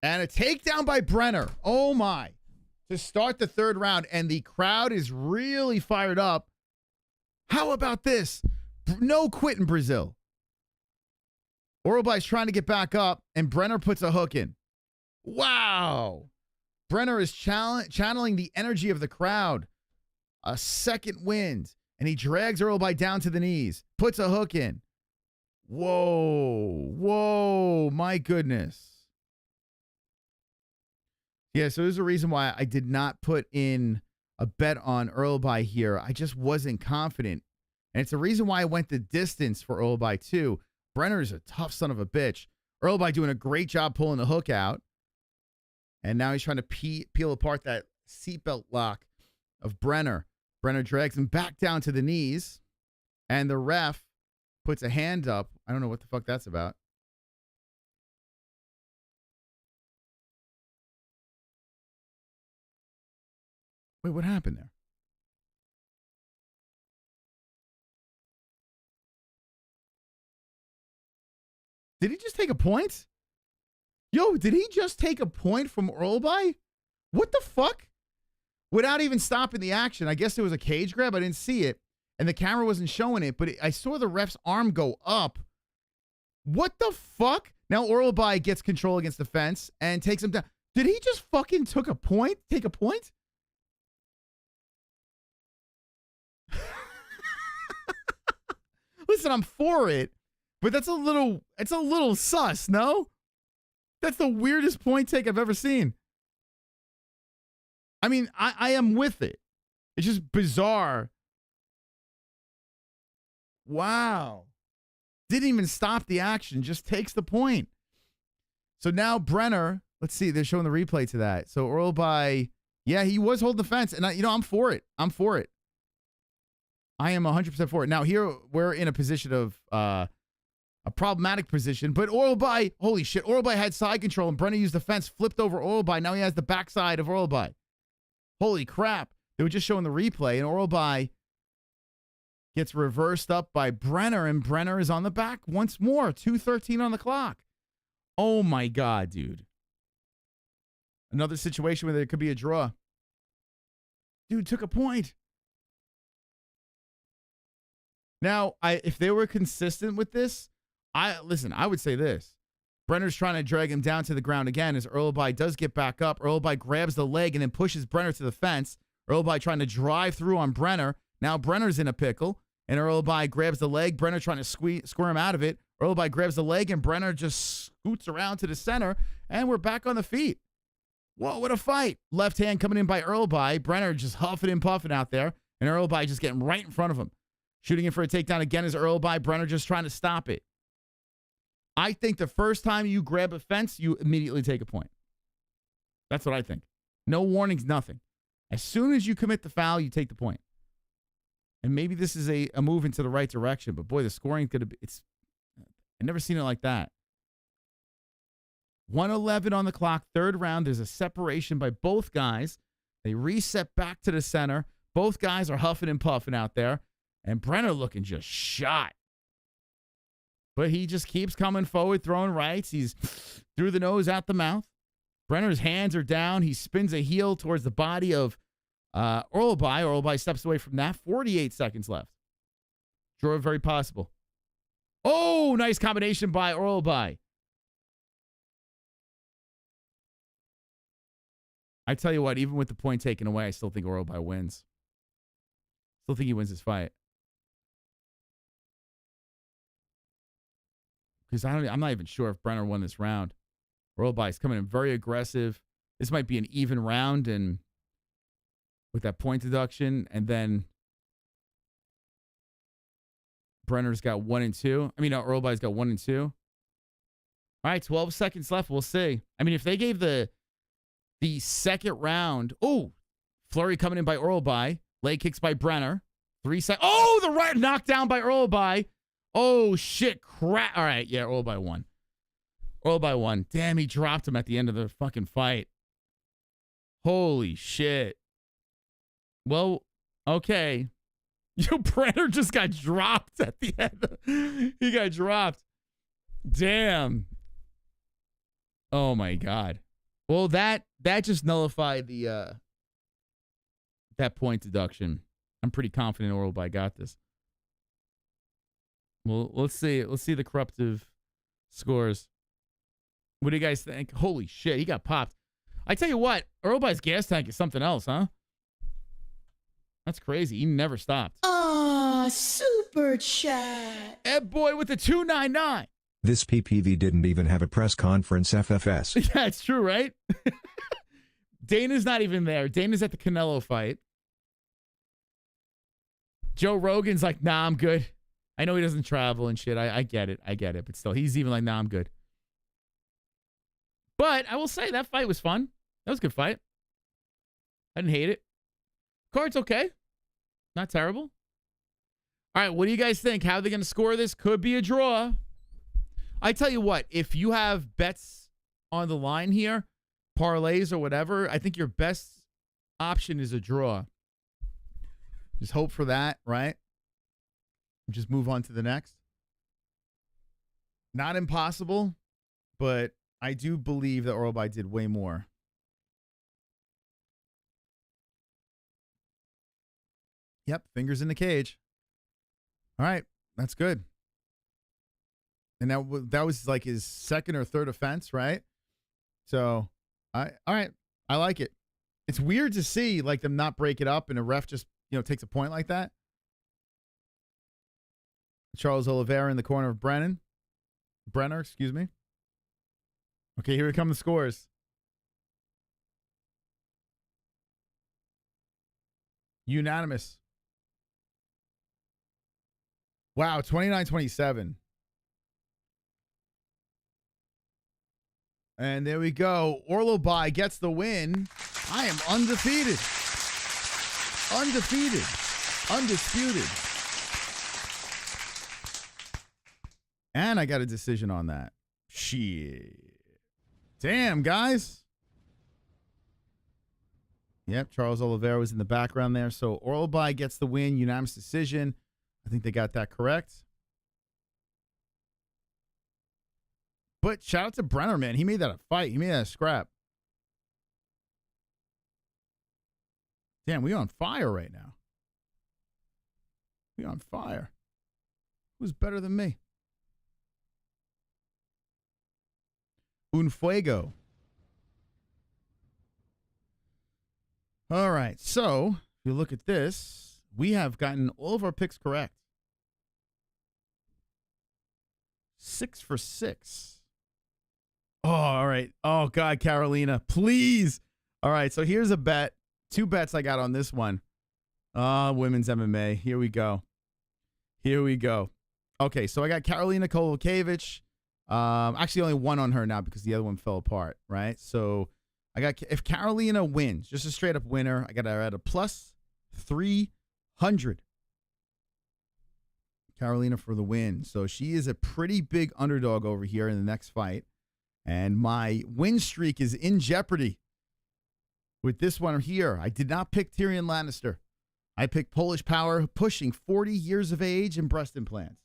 And a takedown by Brener. Oh, my. To start the 3rd round, and the crowd is really fired up. How about this? No quit in Brazil. Orolbai's trying to get back up, and Brener puts a hook in. Wow. Brener is channeling the energy of the crowd. A second wind, and he drags Orolbai down to the knees. Puts a hook in. Whoa. Whoa. My goodness. Yeah, so there's a reason why I did not put in a bet on Orolbai here. I just wasn't confident. And it's a reason why I went the distance for Orolbai too. Brener is a tough son of a bitch. Orolbai doing a great job pulling the hook out. And now he's trying to peel apart that seatbelt lock of Brener. Brener drags him back down to the knees. And the ref puts a hand up. I don't know what the fuck that's about. Wait, what happened there? Did he just take a point? Yo, did he just take a point from Orolbai? What the fuck? Without even stopping the action. I guess it was a cage grab. I didn't see it. And the camera wasn't showing it. But I saw the ref's arm go up. What the fuck? Now Orolbai gets control against the fence and takes him down. Did he just fucking take a point? Listen, I'm for it. But it's a little sus, no? That's the weirdest point take I've ever seen. I mean, I am with it. It's just bizarre. Wow. Didn't even stop the action, just takes the point. So now Brener, let's see, they're showing the replay to that. So Orolbai, yeah, he was holding the fence, and I'm for it. I am 100% for it. Now here we're in a position of a problematic position, but Orolbai, holy shit, Orolbai had side control, and Brener used the fence, flipped over Orolbai. Now he has the backside of Orolbai. Holy crap. They were just showing the replay, and Orolbai gets reversed up by Brener, and Brener is on the back once more. 2:13 on the clock. Oh, my God, dude. Another situation where there could be a draw. Dude took a point. Now, if they were consistent with this, I would say this. Brener's trying to drag him down to the ground again as Orolbai does get back up. Orolbai grabs the leg and then pushes Brener to the fence. Orolbai trying to drive through on Brener. Now Brenner's in a pickle, and Orolbai grabs the leg. Brener trying to squirm out of it. Orolbai grabs the leg, and Brener just scoots around to the center, and we're back on the feet. Whoa, what a fight. Left hand coming in by Orolbai. Brener just huffing and puffing out there, and Orolbai just getting right in front of him. Shooting in for a takedown again is Orolbai. Brener just trying to stop it. I think the first time you grab a fence, you immediately take a point. That's what I think. No warnings, nothing. As soon as you commit the foul, you take the point. And maybe this is a move into the right direction, but boy, the scoring's going to be, I've never seen it like that. 1:11 on the clock, 3rd round. There's a separation by both guys. They reset back to the center. Both guys are huffing and puffing out there. And Brener looking just shot. But he just keeps coming forward, throwing rights. He's through the nose, out the mouth. Brenner's hands are down. He spins a heel towards the body of Orolbai. Orolbai steps away from that. 48 seconds left. Draw very possible. Oh, nice combination by Orolbai. I tell you what, even with the point taken away, I still think Orolbai wins. Still think he wins this fight. because I'm not even sure if Brener won this round. Orolbai is coming in very aggressive. This might be an even round, and with that point deduction, and then Brenner's got 1 and 2. I mean, no, Orolbai's got 1 and 2. All right, 12 seconds left. We'll see. I mean, if they gave the second round, flurry coming in by Orolbai, leg kicks by Brener, 3 seconds. Oh, the right knockdown by Orolbai. Oh shit, crap. All right, yeah, Orolbai won. Orolbai won. Damn, he dropped him at the end of the fucking fight. Holy shit. Well, okay. Brener just got dropped at the end. He got dropped. Damn. Oh my God. Well, that just nullified the that point deduction. I'm pretty confident Orolbai got this. Well, let's see. Let's see the corruptive scores. What do you guys think? Holy shit, he got popped. I tell you what, Orolbai's gas tank is something else, huh? That's crazy. He never stopped. Super chat. Ed Boy with the 299. This PPV didn't even have a press conference, FFS. Yeah, it's true, right? Dana's not even there. Dana's at the Canelo fight. Joe Rogan's like, nah, I'm good. I know he doesn't travel and shit. I get it. I get it. But still, he's even like, nah, I'm good. But I will say that fight was fun. That was a good fight. I didn't hate it. Card's okay. Not terrible. All right, what do you guys think? How are they going to score this? Could be a draw. I tell you what, if you have bets on the line here, parlays or whatever, I think your best option is a draw. Just hope for that, right? Just move on to the next. Not impossible, but I do believe that Orolbai did way more. Yep, fingers in the cage. All right, that's good. And that was like his second or third offense, right? So, all right, I like it. It's weird to see like them not break it up and a ref just takes a point like that. Charles Oliveira in the corner of Brener, excuse me. Okay, here come the scores. Unanimous. Wow, 29-27. And there we go. Orolbai gets the win. I am undefeated. Undefeated. Undisputed. And I got a decision on that. Shit. Damn, guys. Yep, Charles Oliveira was in the background there. So Orolbai gets the win, unanimous decision. I think they got that correct. But shout out to Brener, man. He made that a fight. He made that a scrap. Damn, we on fire right now. We on fire. Who's better than me? Un fuego. All right, so if you look at this, we have gotten all of our picks correct. 6 for 6. Oh, all right. Oh, God, Carolina, please. All right, so here's a bet. 2 bets I got on this one. Women's MMA. Here we go. Here we go. Okay, so I got Carolina Kowalkiewicz. Actually, only one on her now because the other one fell apart, right? So I got, if Carolina wins, just a straight up winner, I got her at a plus 300. Carolina for the win. So she is a pretty big underdog over here in the next fight. And my win streak is in jeopardy with this one here. I did not pick Tyrion Lannister. I picked Polish Power, pushing 40 years of age and breast implants.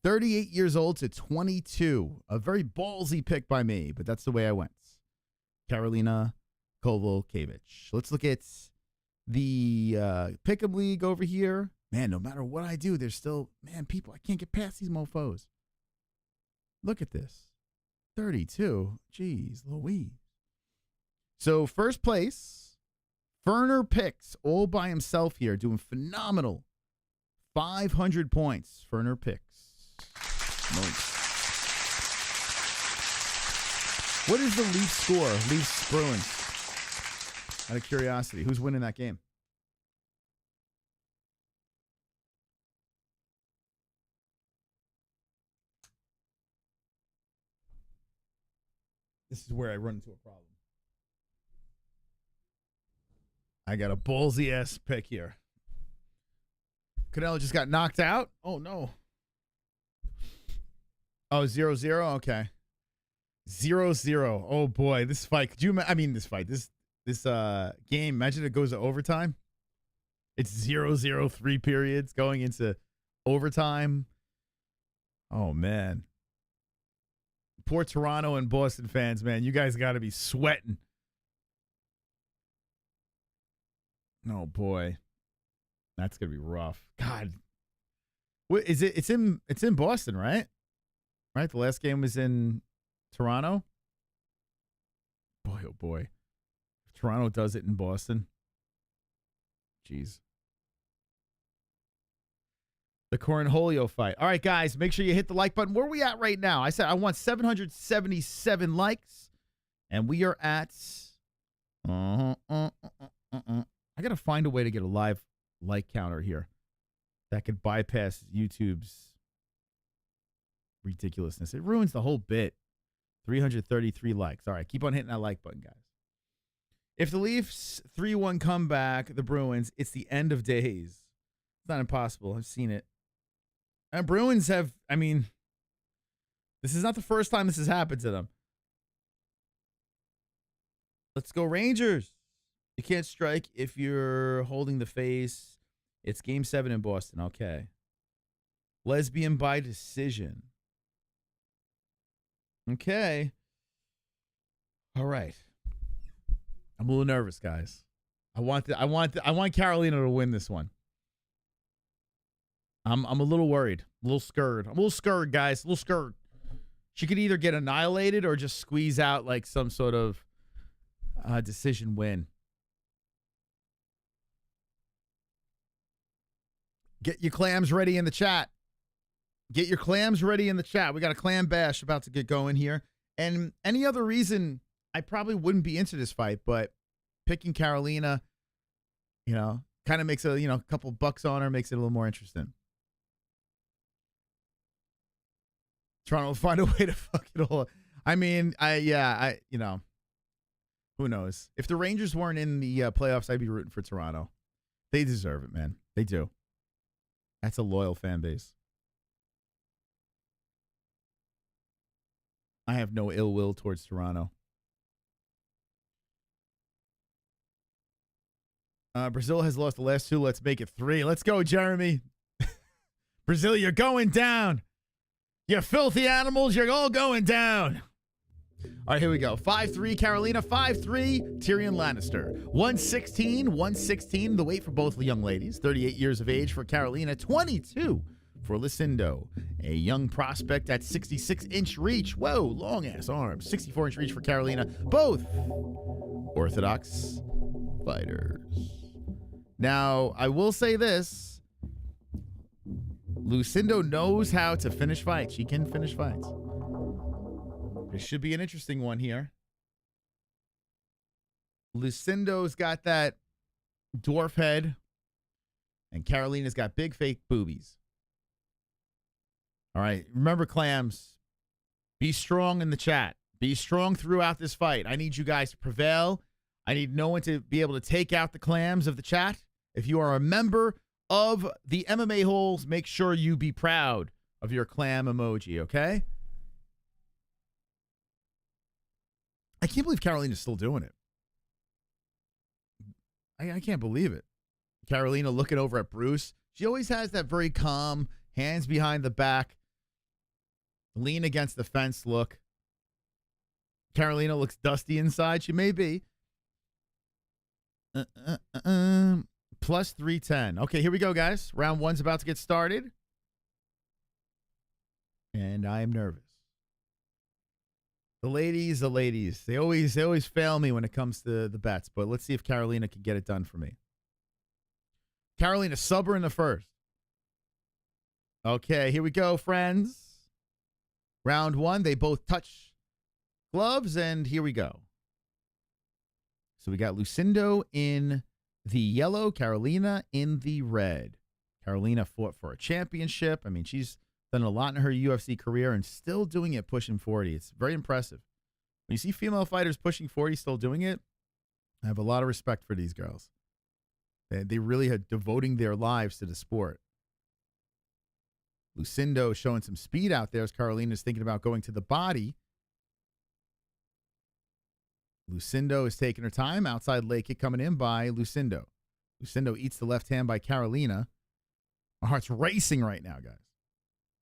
38 years old to 22. A very ballsy pick by me, but that's the way I went. Carolina Kowalkiewicz. Let's look at the Pick'em League over here. Man, no matter what I do, there's still, man, people, I can't get past these mofos. Look at this. 32. Jeez Louise. So first place, Ferner Picks, all by himself here, doing phenomenal. 500 points. Ferner Picks. Nice. What is the Leafs score? Leafs Bruins. Out of curiosity, who's winning that game? This is where I run into a problem. I got a ballsy ass pick here. Canelo just got knocked out. Oh no. Oh, 0-0. Okay. 0-0. Oh boy, this fight. Could you? I mean, this fight. This game. Imagine it goes to overtime. It's 0-0, 3 periods going into overtime. Oh man. Poor Toronto and Boston fans, man. You guys got to be sweating. Oh boy, that's gonna be rough. God, what is it? It's in Boston, right? Right. The last game was in Toronto. Boy, oh boy, if Toronto does it in Boston. Jeez. The Cornholio fight. All right, guys, make sure you hit the like button. Where are we at right now? I said I want 777 likes, and we are at. I got to find a way to get a live like counter here that could bypass YouTube's ridiculousness. It ruins the whole bit. 333 likes. All right, keep on hitting that like button, guys. If the Leafs 3-1 comeback, the Bruins, it's the end of days. It's not impossible. I've seen it. And Bruins have, I mean, this is not the first time this has happened to them. Let's go Rangers. You can't strike if you're holding the face. It's game 7 in Boston. Okay. Lesbian by decision. Okay. All right. I'm a little nervous, guys. I want Carolina to win this one. I'm a little worried, a little scared. I'm a little scared, guys. A little scared. She could either get annihilated or just squeeze out like some sort of decision win. Get your clams ready in the chat. Get your clams ready in the chat. We got a clam bash about to get going here. And any other reason, I probably wouldn't be into this fight, but picking Carolina, you know, kind of makes a couple bucks on her, makes it a little more interesting. Toronto will find a way to fuck it all. I mean, who knows? If the Rangers weren't in the playoffs, I'd be rooting for Toronto. They deserve it, man. They do. That's a loyal fan base. I have no ill will towards Toronto. Brazil has lost the last 2. Let's make it 3. Let's go, Jeremy. Brazil, you're going down. You filthy animals, you're all going down. All right, here we go. 5-3 Carolina, 5-3 Tyrion Lannister. 116, the weight for both the young ladies. 38 years of age for Carolina, 22 for Lucindo. A young prospect at 66-inch reach. Whoa, long-ass arms. 64-inch reach for Carolina. Both orthodox fighters. Now, I will say this. Lucindo knows how to finish fights. She can finish fights. This should be an interesting one here. Lucindo's got that dwarf head, and Carolina's got big fake boobies. All right, remember, clams, be strong in the chat. Be strong throughout this fight. I need you guys to prevail. I need no one to be able to take out the clams of the chat. If you are a member of the MMA holes, make sure you be proud of your clam emoji, okay? I can't believe Carolina's still doing it. I can't believe it. Carolina looking over at Bruce. She always has that very calm, hands behind the back, lean against the fence look. Carolina looks dusty inside. She may be. Plus 310. Okay, here we go, guys. Round 1's about to get started. And I am nervous. The ladies. They always fail me when it comes to the bets, but let's see if Carolina can get it done for me. Carolina, sub her in the first. Okay, here we go, friends. Round 1, they both touch gloves, and here we go. So we got Lucindo in the yellow, Carolina in the red. Carolina fought for a championship. I mean, she's done a lot in her UFC career and still doing it pushing 40. It's very impressive. When you see female fighters pushing 40 still doing it, I have a lot of respect for these girls. They really are devoting their lives to the sport. Lucindo showing some speed out there as Carolina's thinking about going to the body. Lucindo is taking her time. Outside leg kick coming in by Lucindo. Lucindo eats the left hand by Carolina. My heart's racing right now, guys.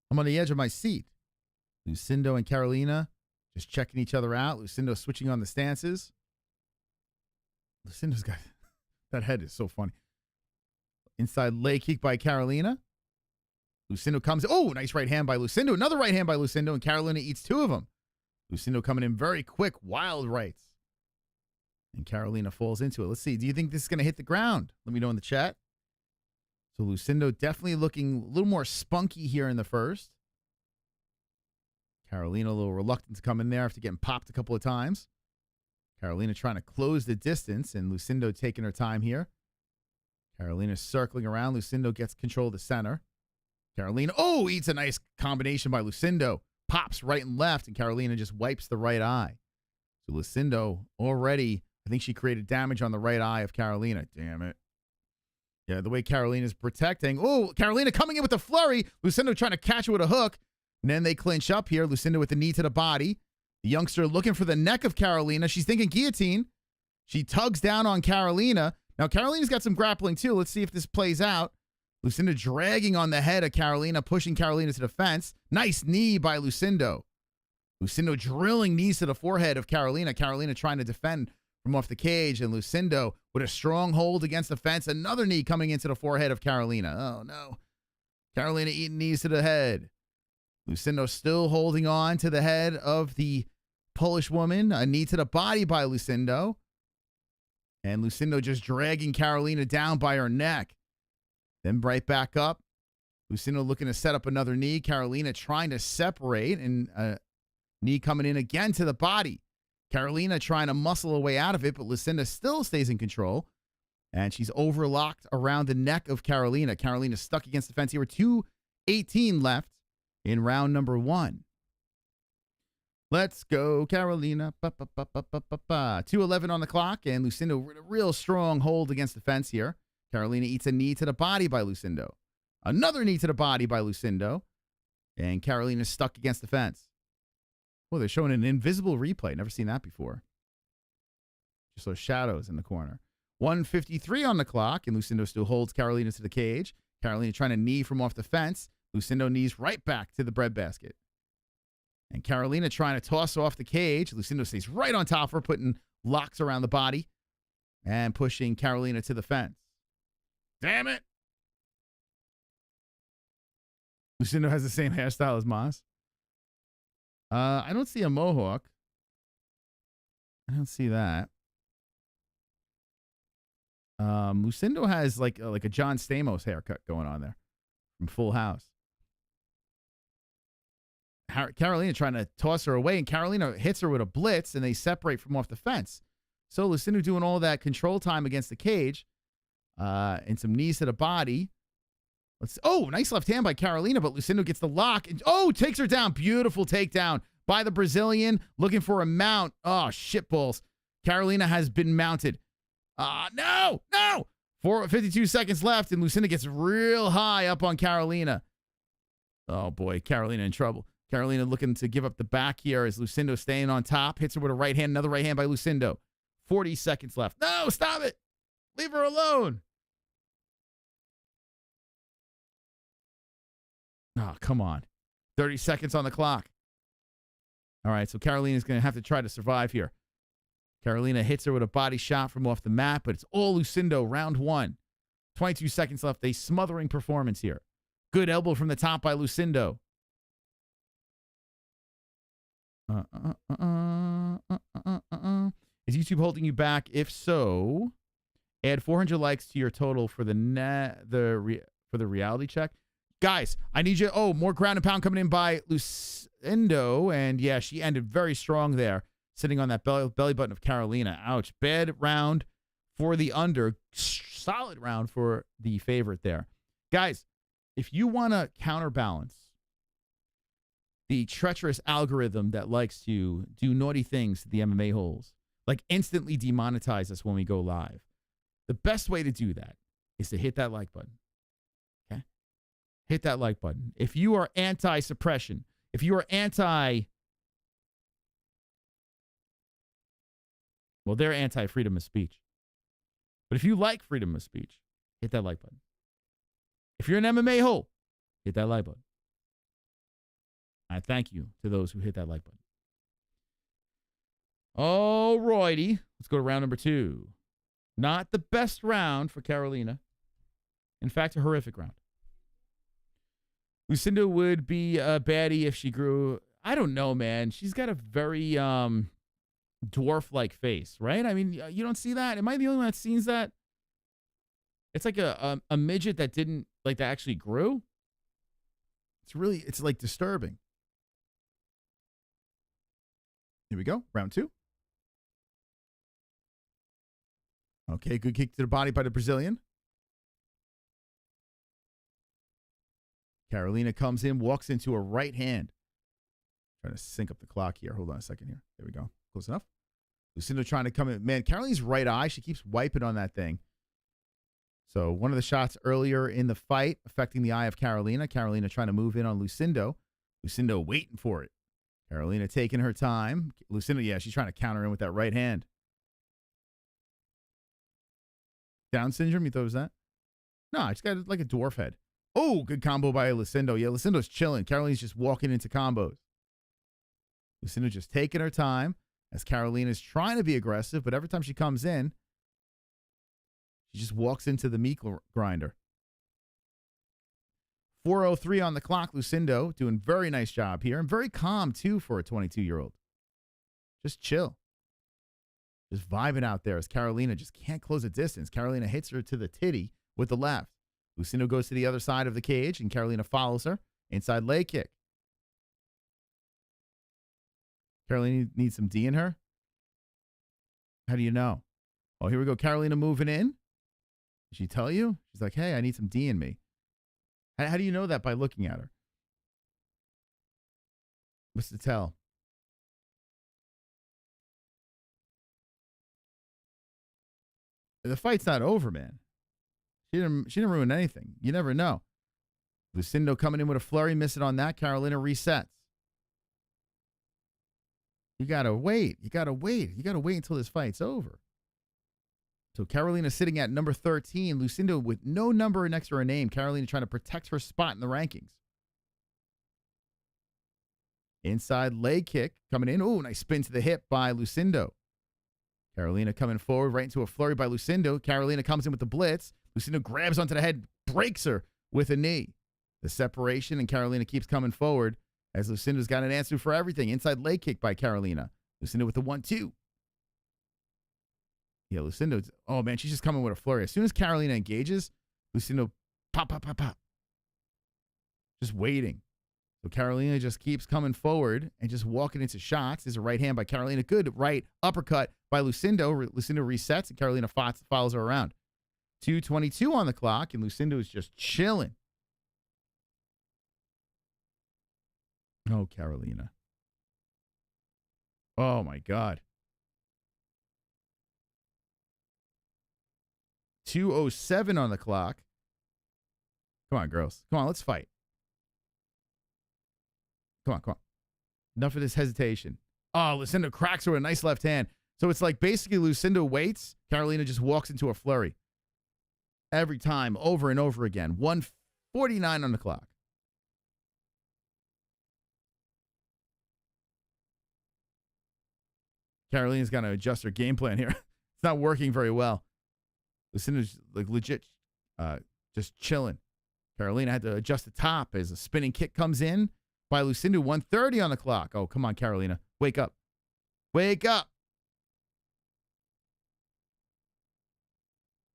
I'm on the edge of my seat. Lucindo and Carolina just checking each other out. Lucindo switching on the stances. Lucindo's got... That head is so funny. Inside leg kick by Carolina. Lucindo comes. Oh, nice right hand by Lucindo. Another right hand by Lucindo, and Carolina eats two of them. Lucindo coming in very quick, wild rights. And Carolina falls into it. Let's see. Do you think this is going to hit the ground? Let me know in the chat. So Lucindo definitely looking a little more spunky here in the first. Carolina a little reluctant to come in there after getting popped a couple of times. Carolina trying to close the distance, and Lucindo taking her time here. Carolina circling around. Lucindo gets control of the center. Carolina, eats a nice combination by Lucindo. Pops right and left, and Carolina just wipes the right eye. So Lucindo already, I think she created damage on the right eye of Carolina. Damn it. Yeah, the way Carolina's protecting. Oh, Carolina coming in with a flurry. Lucindo trying to catch her with a hook. And then they clinch up here. Lucindo with the knee to the body. The youngster looking for the neck of Carolina. She's thinking guillotine. She tugs down on Carolina. Now, Carolina's got some grappling, too. Let's see if this plays out. Lucindo dragging on the head of Carolina, pushing Carolina to the fence. Nice knee by Lucindo. Lucindo drilling knees to the forehead of Carolina. Carolina trying to defend from off the cage. And Lucindo with a strong hold against the fence. Another knee coming into the forehead of Carolina. Oh, no. Carolina eating knees to the head. Lucindo still holding on to the head of the Polish woman. A knee to the body by Lucindo. And Lucindo just dragging Carolina down by her neck. Then right back up. Lucindo looking to set up another knee. Carolina trying to separate. And a knee coming in again to the body. Carolina trying to muscle her way out of it, but Lucindo still stays in control. And she's overlocked around the neck of Carolina. Carolina stuck against the fence here with 2:18 left in round number 1. Let's go, Carolina. 2:11 on the clock, and Lucindo with a real strong hold against the fence here. Carolina eats a knee to the body by Lucindo. Another knee to the body by Lucindo. And Carolina stuck against the fence. Well, they're showing an invisible replay. Never seen that before. Just those shadows in the corner. 1:53 on the clock, and Lucindo still holds Carolina to the cage. Carolina trying to knee from off the fence. Lucindo knees right back to the breadbasket. And Carolina trying to toss off the cage. Lucindo stays right on top of her, putting locks around the body and pushing Carolina to the fence. Damn it. Lucindo has the same hairstyle as Mas. I don't see a mohawk. I don't see that. Lucindo has like a John Stamos haircut going on there from Full House. Carolina trying to toss her away, and Carolina hits her with a blitz, and they separate from off the fence. So Lucindo doing all that control time against the cage, and some knees to the body. Nice left hand by Carolina, but Lucindo gets the lock, and takes her down. Beautiful takedown by the Brazilian, looking for a mount. Oh, shitballs. Carolina has been mounted. No. 52 seconds left, and Lucindo gets real high up on Carolina. Oh, boy, Carolina in trouble. Carolina looking to give up the back here as Lucindo staying on top. Hits her with a right hand. Another right hand by Lucindo. 40 seconds left. No, stop it. Leave her alone. Oh, come on. 30 seconds on the clock. All right, so Carolina's going to have to try to survive here. Carolina hits her with a body shot from off the mat, but it's all Lucindo, round 1. 22 seconds left. A smothering performance here. Good elbow from the top by Lucindo. Is YouTube holding you back? If so, add 400 likes to your total for the reality check. Guys, I need you. More ground and pound coming in by Lucindo. And yeah, she ended very strong there. sitting on that belly button of Carolina. Ouch. Bad round for the under. Solid round for the favorite there. Guys, if you want to counterbalance the treacherous algorithm that likes to do naughty things to the MMA holes, like instantly demonetize us when we go live, the best way to do that is to hit that like button. Okay? Hit that like button. If you are anti-suppression, if you are well, they're anti-freedom of speech. But if you like freedom of speech, hit that like button. If you're an MMA hole, hit that like button. I thank you to those who hit that like button. All righty. Let's go to round number 2. Not the best round for Carolina. In fact, a horrific round. Lucindo would be a baddie if she grew. I don't know, man. She's got a very dwarf-like face, right? I mean, you don't see that? Am I the only one that sees that? It's like a midget that didn't, like, that actually grew. It's like disturbing. Here we go. Round 2. Okay, good kick to the body by the Brazilian. Carolina comes in, walks into a right hand. Trying to sync up the clock here. Hold on a second here. There we go. Close enough. Lucindo trying to come in. Man, Carolina's right eye, she keeps wiping on that thing. So one of the shots earlier in the fight affecting the eye of Carolina. Carolina trying to move in on Lucindo. Lucindo waiting for it. Carolina taking her time. Lucindo, yeah, she's trying to counter in with that right hand. Down syndrome, you thought it was that? No, she's got like a dwarf head. Oh, good combo by Lucindo. Yeah, Lucindo's chilling. Carolina's just walking into combos. Lucindo just taking her time as Carolina's trying to be aggressive, but every time she comes in, she just walks into the meat grinder. 4:03 on the clock. Lucindo doing very nice job here and very calm, too, for a 22-year-old. Just chill. Just vibing out there as Carolina just can't close a distance. Carolina hits her to the titty with the left. Lucindo goes to the other side of the cage, and Carolina follows her. Inside leg kick. Carolina needs some D in her. How do you know? Oh, here we go. Carolina moving in. Did she tell you? She's like, hey, I need some D in me. How do you know that by looking at her? What's the tell? The fight's not over, man. She didn't ruin anything. You never know. Lucindo coming in with a flurry, missing on that. Carolina resets. You gotta wait. You gotta wait until this fight's over. So Carolina sitting at number 13. Lucindo with no number next to her name. Carolina trying to protect her spot in the rankings. Inside leg kick coming in. Oh, nice spin to the hip by Lucindo. Carolina coming forward right into a flurry by Lucindo. Carolina comes in with the blitz. Lucindo grabs onto the head, breaks her with a knee. The separation, and Carolina keeps coming forward as Lucindo's got an answer for everything. Inside leg kick by Carolina. Lucindo with the 1-2. Yeah, Lucindo, oh man, she's just coming with a flurry. As soon as Carolina engages, Lucindo pop, pop, pop, pop. Just waiting. So Carolina just keeps coming forward and just walking into shots. There's a right hand by Carolina. Good right uppercut by Lucindo. Lucindo resets, and Carolina follows her around. 2:22 on the clock, and Lucindo is just chilling. Oh, Carolina. Oh, my God. 2:07 on the clock. Come on, girls. Come on, let's fight. Come on, come on. Enough of this hesitation. Oh, Lucindo cracks her with a nice left hand. So it's like basically Lucindo waits. Carolina just walks into a flurry. Every time, over and over again. 1:49 on the clock. Carolina's got to adjust her game plan here. It's not working very well. Lucindo's like legit just chilling. Carolina had to adjust the top as a spinning kick comes in by Lucindo. 1:30 on the clock. Oh, come on, Carolina. Wake up. Wake up.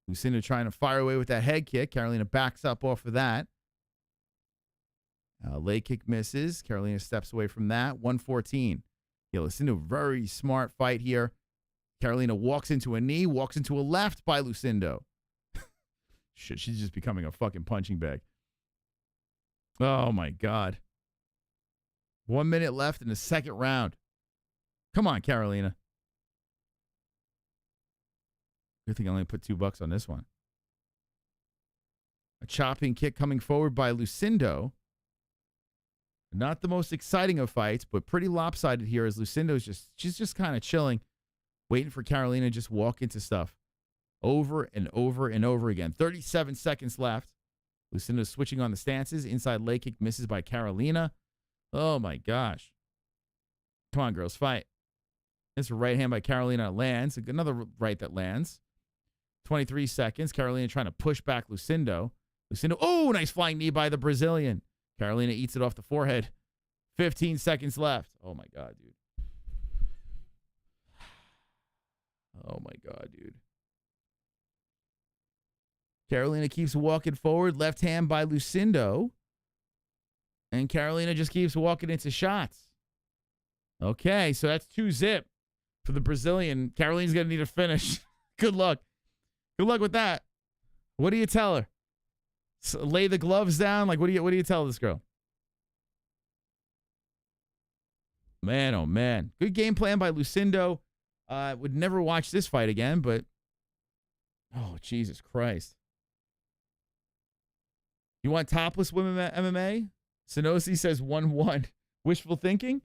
Lucindo trying to fire away with that head kick. Carolina backs up off of that. Leg kick misses. Carolina steps away from that. 1:14. Yeah, Lucindo, very smart fight here. Carolina walks into a knee, walks into a left by Lucindo. Shit, she's just becoming a fucking punching bag. Oh, my God. 1 minute left in the second round. Come on, Carolina. Good thing I only put $2 on this one. A chopping kick coming forward by Lucindo. Not the most exciting of fights, but pretty lopsided here as she's just kind of chilling, waiting for Carolina to just walk into stuff over and over and over again. 37 seconds left. Lucindo switching on the stances. Inside leg kick misses by Carolina. Oh, my gosh. Come on, girls, fight. This right hand by Carolina lands. Another right that lands. 23 seconds. Carolina trying to push back Lucindo. Lucindo, oh, nice flying knee by the Brazilian. Carolina eats it off the forehead. 15 seconds left. Oh, my God, dude. Oh, my God, dude. Carolina keeps walking forward. Left hand by Lucindo. And Carolina just keeps walking into shots. Okay, so that's 2-0 for the Brazilian. Carolina's going to need a finish. Good luck. Good luck with that. What do you tell her? Lay the gloves down? Like, what do you tell this girl? Man, oh, man. Good game plan by Lucindo. Would never watch this fight again, but... Oh, Jesus Christ. You want topless women MMA? Sonosi says 1-1. Wishful thinking?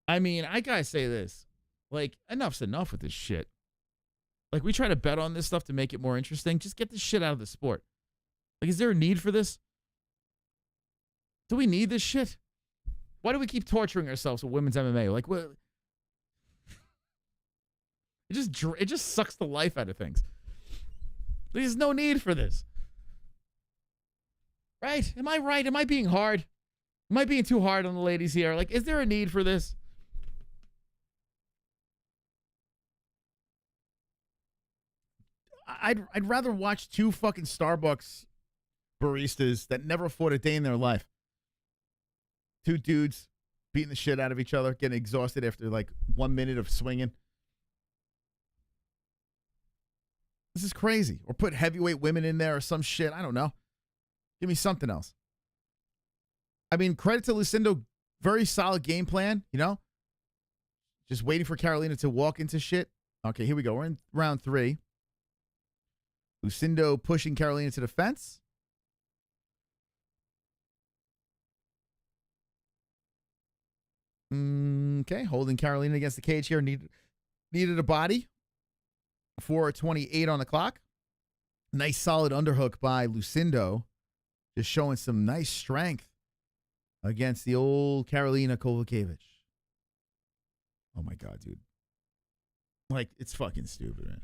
I mean, I gotta say this. Like, enough's enough with this shit. Like, we try to bet on this stuff to make it more interesting. Just get this shit out of the sport. Like, is there a need for this? Do we need this shit? Why do we keep torturing ourselves with women's MMA? Like, what? It just sucks the life out of things. There's no need for this. Right? Am I right? Am I being hard? Am I being too hard on the ladies here? Like, is there a need for this? I'd rather watch two fucking Starbucks baristas that never fought a day in their life. Two dudes beating the shit out of each other, getting exhausted after like 1 minute of swinging. This is crazy. Or put heavyweight women in there or some shit. I don't know. Give me something else. I mean, credit to Lucindo. Very solid game plan, you know? Just waiting for Carolina to walk into shit. Okay, here we go. We're in round 3. Lucindo pushing Carolina to the fence. Okay, holding Carolina against the cage here. Needed a body. 4:28 on the clock. Nice solid underhook by Lucindo. Just showing some nice strength against the old Carolina Kowalkiewicz. Oh my God, dude. Like, it's fucking stupid, man.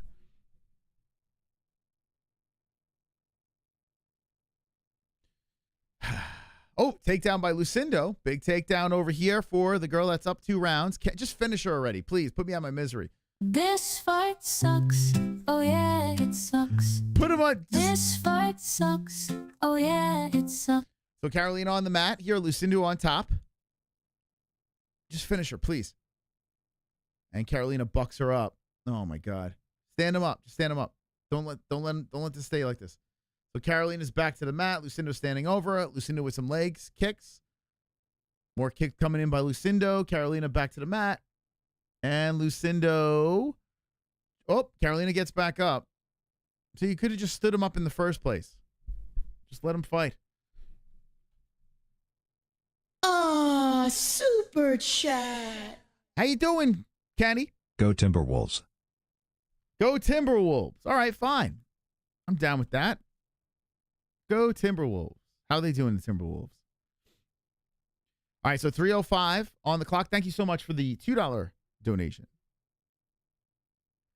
Oh, takedown by Lucindo. Big takedown over here for the girl that's up 2 rounds. Just finish her already, please. Put me out of my misery. This fight sucks. Oh yeah, it sucks. Put him on. This fight sucks. Oh yeah, it sucks. So Carolina on the mat. Here, Lucindo on top. Just finish her, please. And Carolina bucks her up. Oh my God. Stand him up. Just stand him up. Don't let this stay like this. So Carolina's back to the mat. Lucindo standing over it. Lucindo with some legs, kicks. More kick coming in by Lucindo. Carolina back to the mat. And Lucindo. Oh, Carolina gets back up. So you could have just stood him up in the first place. Just let him fight. Ah, super chat. How you doing, Kenny? Go Timberwolves. Go Timberwolves. All right, fine. I'm down with that. Go Timberwolves. How are they doing, the Timberwolves? All right, so 3:05 on the clock. Thank you so much for the $2 donation.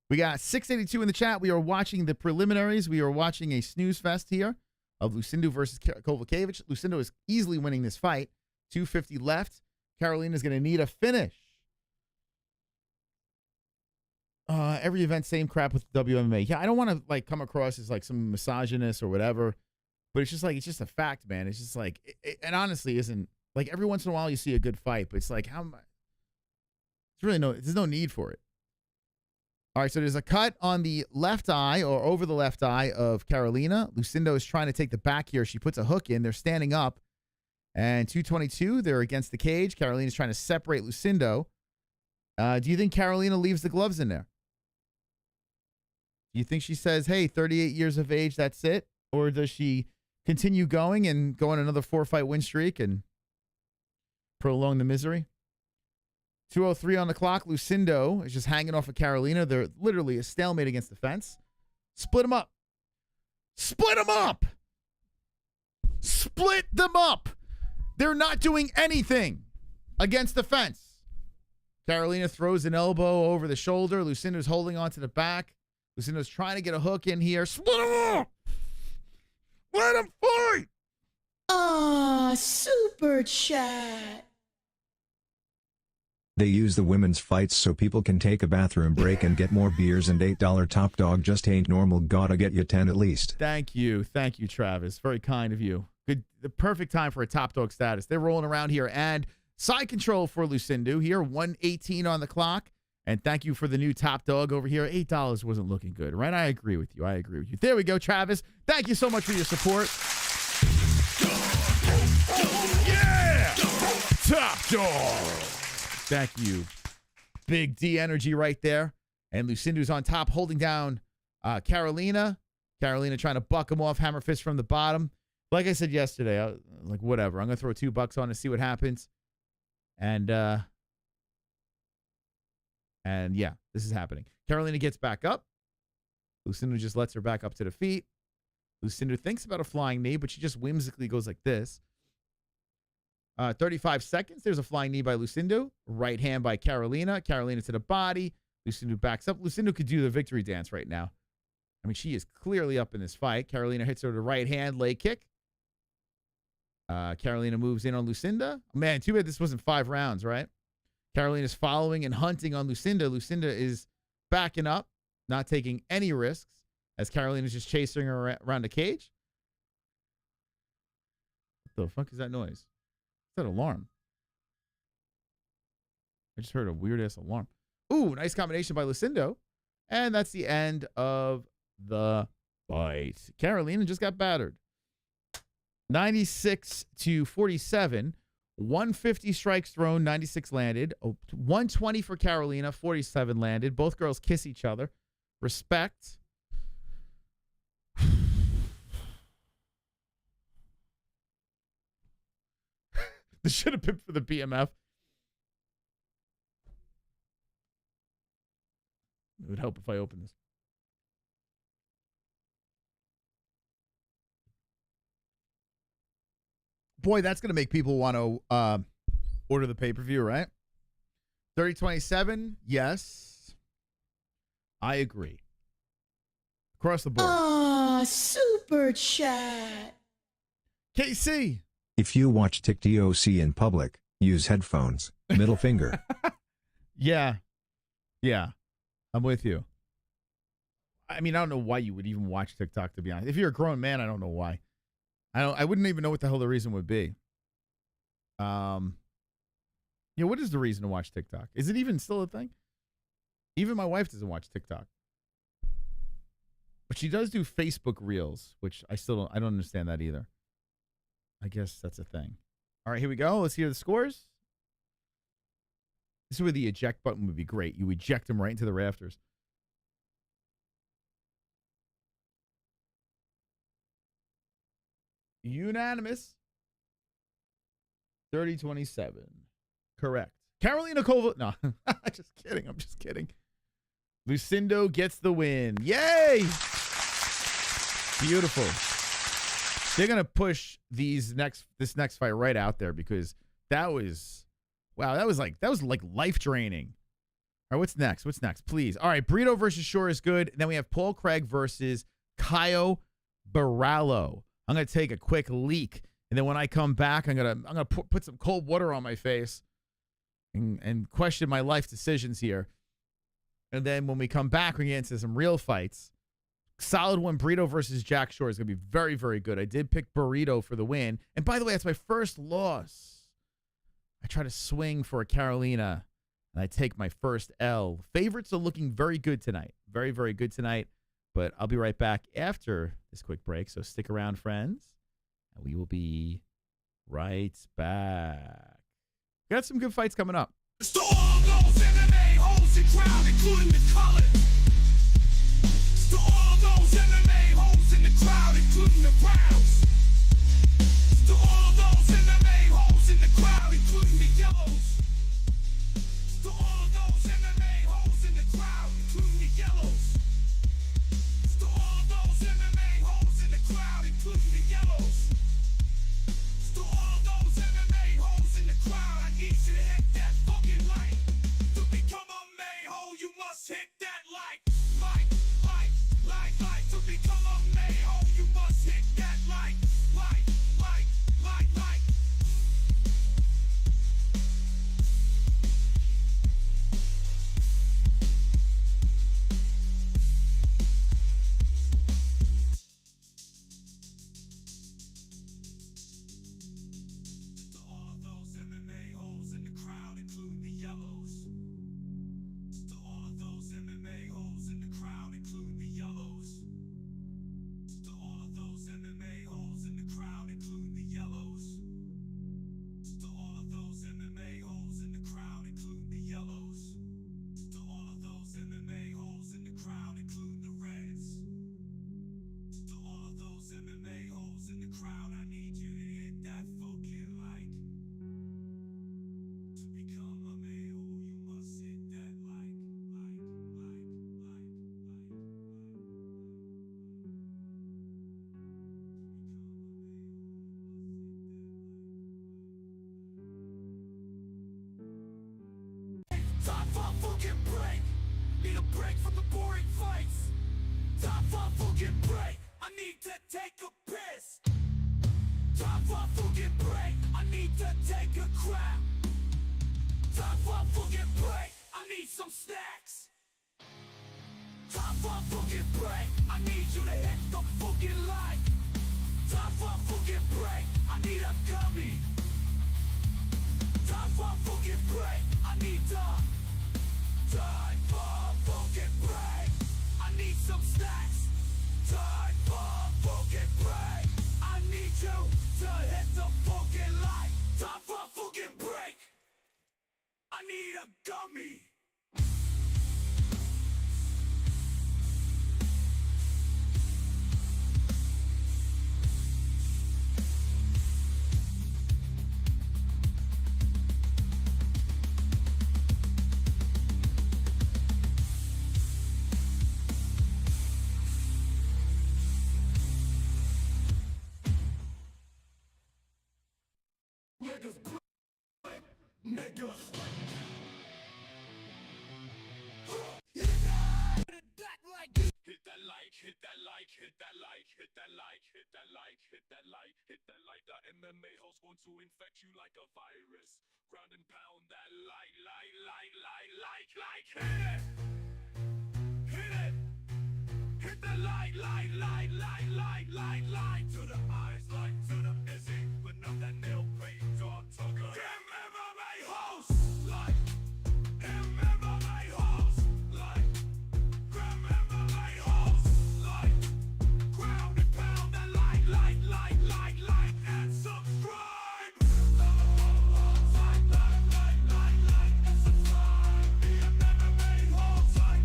We got 682 in the chat. We are watching the preliminaries. We are watching a snooze fest here of Lucindo versus Kowalkiewicz. Lucindo is easily winning this fight. 250 left. Carolina's going to need a finish. Every event, same crap with WMA. Yeah, I don't want to like come across as like some misogynist or whatever, but it's just a fact, man. It's just like, it honestly isn't like every once in a while you see a good fight, but it's like, it's There's no need for it. All right, so there's a cut on the left eye or over the left eye of Carolina. Lucindo is trying to take the back here. She puts a hook in. They're standing up. And 222, they're against the cage. Carolina's trying to separate Lucindo. Do you think Carolina leaves the gloves in there? Do you think she says, hey, 38 years of age, that's it? Or does she continue going and go on another 4-fight win streak and prolong the misery? 2:03 on the clock. Lucindo is just hanging off of Carolina. They're literally a stalemate against the fence. Split them up. Split them up. Split them up. They're not doing anything against the fence. Carolina throws an elbow over the shoulder. Lucindo's holding on to the back. Lucindo's trying to get a hook in here. Split them up. Let them fight. Super chat. They use the women's fights so people can take a bathroom break and get more beers, and $8 top dog just ain't normal. Gotta get you 10 at least. Thank you, Travis. Very kind of you. Good, the perfect time for a top dog status. They're rolling around here, and side control for Lucindo here. 1:18 on the clock, and thank you for the new top dog over here. $8 wasn't looking good, right? I agree with you. There we go, Travis. Thank you so much for your support. Yeah, top dog. Thank you. Big D energy right there. And Lucindo's on top holding down Carolina. Carolina trying to buck him off, hammer fist from the bottom. Like I said yesterday, I was like, whatever. I'm going to throw $2 on to see what happens. And yeah, this is happening. Carolina gets back up. Lucindo just lets her back up to the feet. Lucindo thinks about a flying knee, but she just whimsically goes like this. 35 seconds. There's a flying knee by Lucindo. Right hand by Carolina. Carolina to the body. Lucindo backs up. Lucindo could do the victory dance right now. I mean, she is clearly up in this fight. Carolina hits her with a right hand leg kick. Carolina moves in on Lucinda. Man, too bad this wasn't 5 rounds, right? Carolina's following and hunting on Lucinda. Lucinda is backing up, not taking any risks, as Carolina's just chasing her around the cage. What the fuck is that noise? What's that alarm? I just heard a weird-ass alarm. Ooh, nice combination by Lucindo. And that's the end of the fight. Carolina just got battered. 96-47. 150 strikes thrown, 96 landed. 120 for Carolina, 47 landed. Both girls kiss each other. Respect. This should have been for the BMF. It would help if I open this. Boy, that's going to make people want to order the pay-per-view, right? 30-27, yes. I agree. Across the board. Super chat. KC. If you watch TikTok in public, use headphones. Middle finger. Yeah. I'm with you. I mean, I don't know why you would even watch TikTok, to be honest. If you're a grown man, I don't know why. I wouldn't even know what the hell the reason would be. What is the reason to watch TikTok? Is it even still a thing? Even my wife doesn't watch TikTok. But she does do Facebook Reels, which I don't understand that either. I guess that's a thing. All right, here we go. Let's hear the scores. This is where the eject button would be great. You eject them right into the rafters. Unanimous. 30-27. Correct. Carolina Kova. No, just kidding. I'm just kidding. Lucindo gets the win. Yay! Beautiful. They're gonna push this next fight right out there because that was like life draining. All right, what's next? Please. All right, Brito versus Shore is good. Then we have Paul Craig versus Caio Borralho. I'm gonna take a quick leak, and then when I come back, I'm gonna put some cold water on my face and question my life decisions here. And then when we come back, we get into some real fights. Solid one, Brito versus Jack Shore is going to be very, very good. I did pick Burrito for the win. And by the way, that's my first loss. I try to swing for a Carolina and I take my first L. Favorites are looking very good tonight. Very, very good tonight. But I'll be right back after this quick break. So stick around, friends. And we will be right back. Got some good fights coming up. To all those MMA hoes in crowd, including the color. To all those MMA hoes in the crowd, including the browns. To all those MMA hoes in the crowd, including the yellows. To all those MMA hoes in the crowd, including the yellows. To all those MMA hoes in the crowd, including the yellows. To all those MMA hoes in the crowd, I need you to hit that fucking light. To become a Mayho, you must hit that light. Light. To become a Mayho, you must hit that light. Light. To all those MMA hoes in the crowd, including the yellows. To all those MMA hoes in the crowd, including the yellows. To all those MMA hoes in the crowd, including the yellows. To all those MMA hoes in the crowd, including the yellows. To all those MMA hoes in the crowd, including the reds. To all those MMA hoes in the crowd, I need you to hit that fucking light. To become a Mayho, you must hit that light. Time for a fucking break. Need a break from the boring fights. Time for a fucking break. I need to take a piss. Time for a fucking break. I need to take a crap. Time for a fucking break. I need some snacks. Time for a fucking break. I need you to hit the fucking light. Time for a fucking break. I need a gummy. Time for a fucking break. I need to. Time for a fucking break. I need some snacks. Time for a fucking break. I need you to hit the fucking light. Time for a fucking break. I need a gummy. Niggas. Hit that like, hit that like, hit that like, hit that like, hit that like, hit that like, hit that like. The MMA host want to infect you like a virus. Ground and pound that like, hit it. Hit it. Hit the light, to the eyes, light to the izzy. But not that nail paint dog talker. MMA host, like MMA host, like MMA host, like ground and pound that like, and subscribe. Like, and subscribe. The MMA host, like,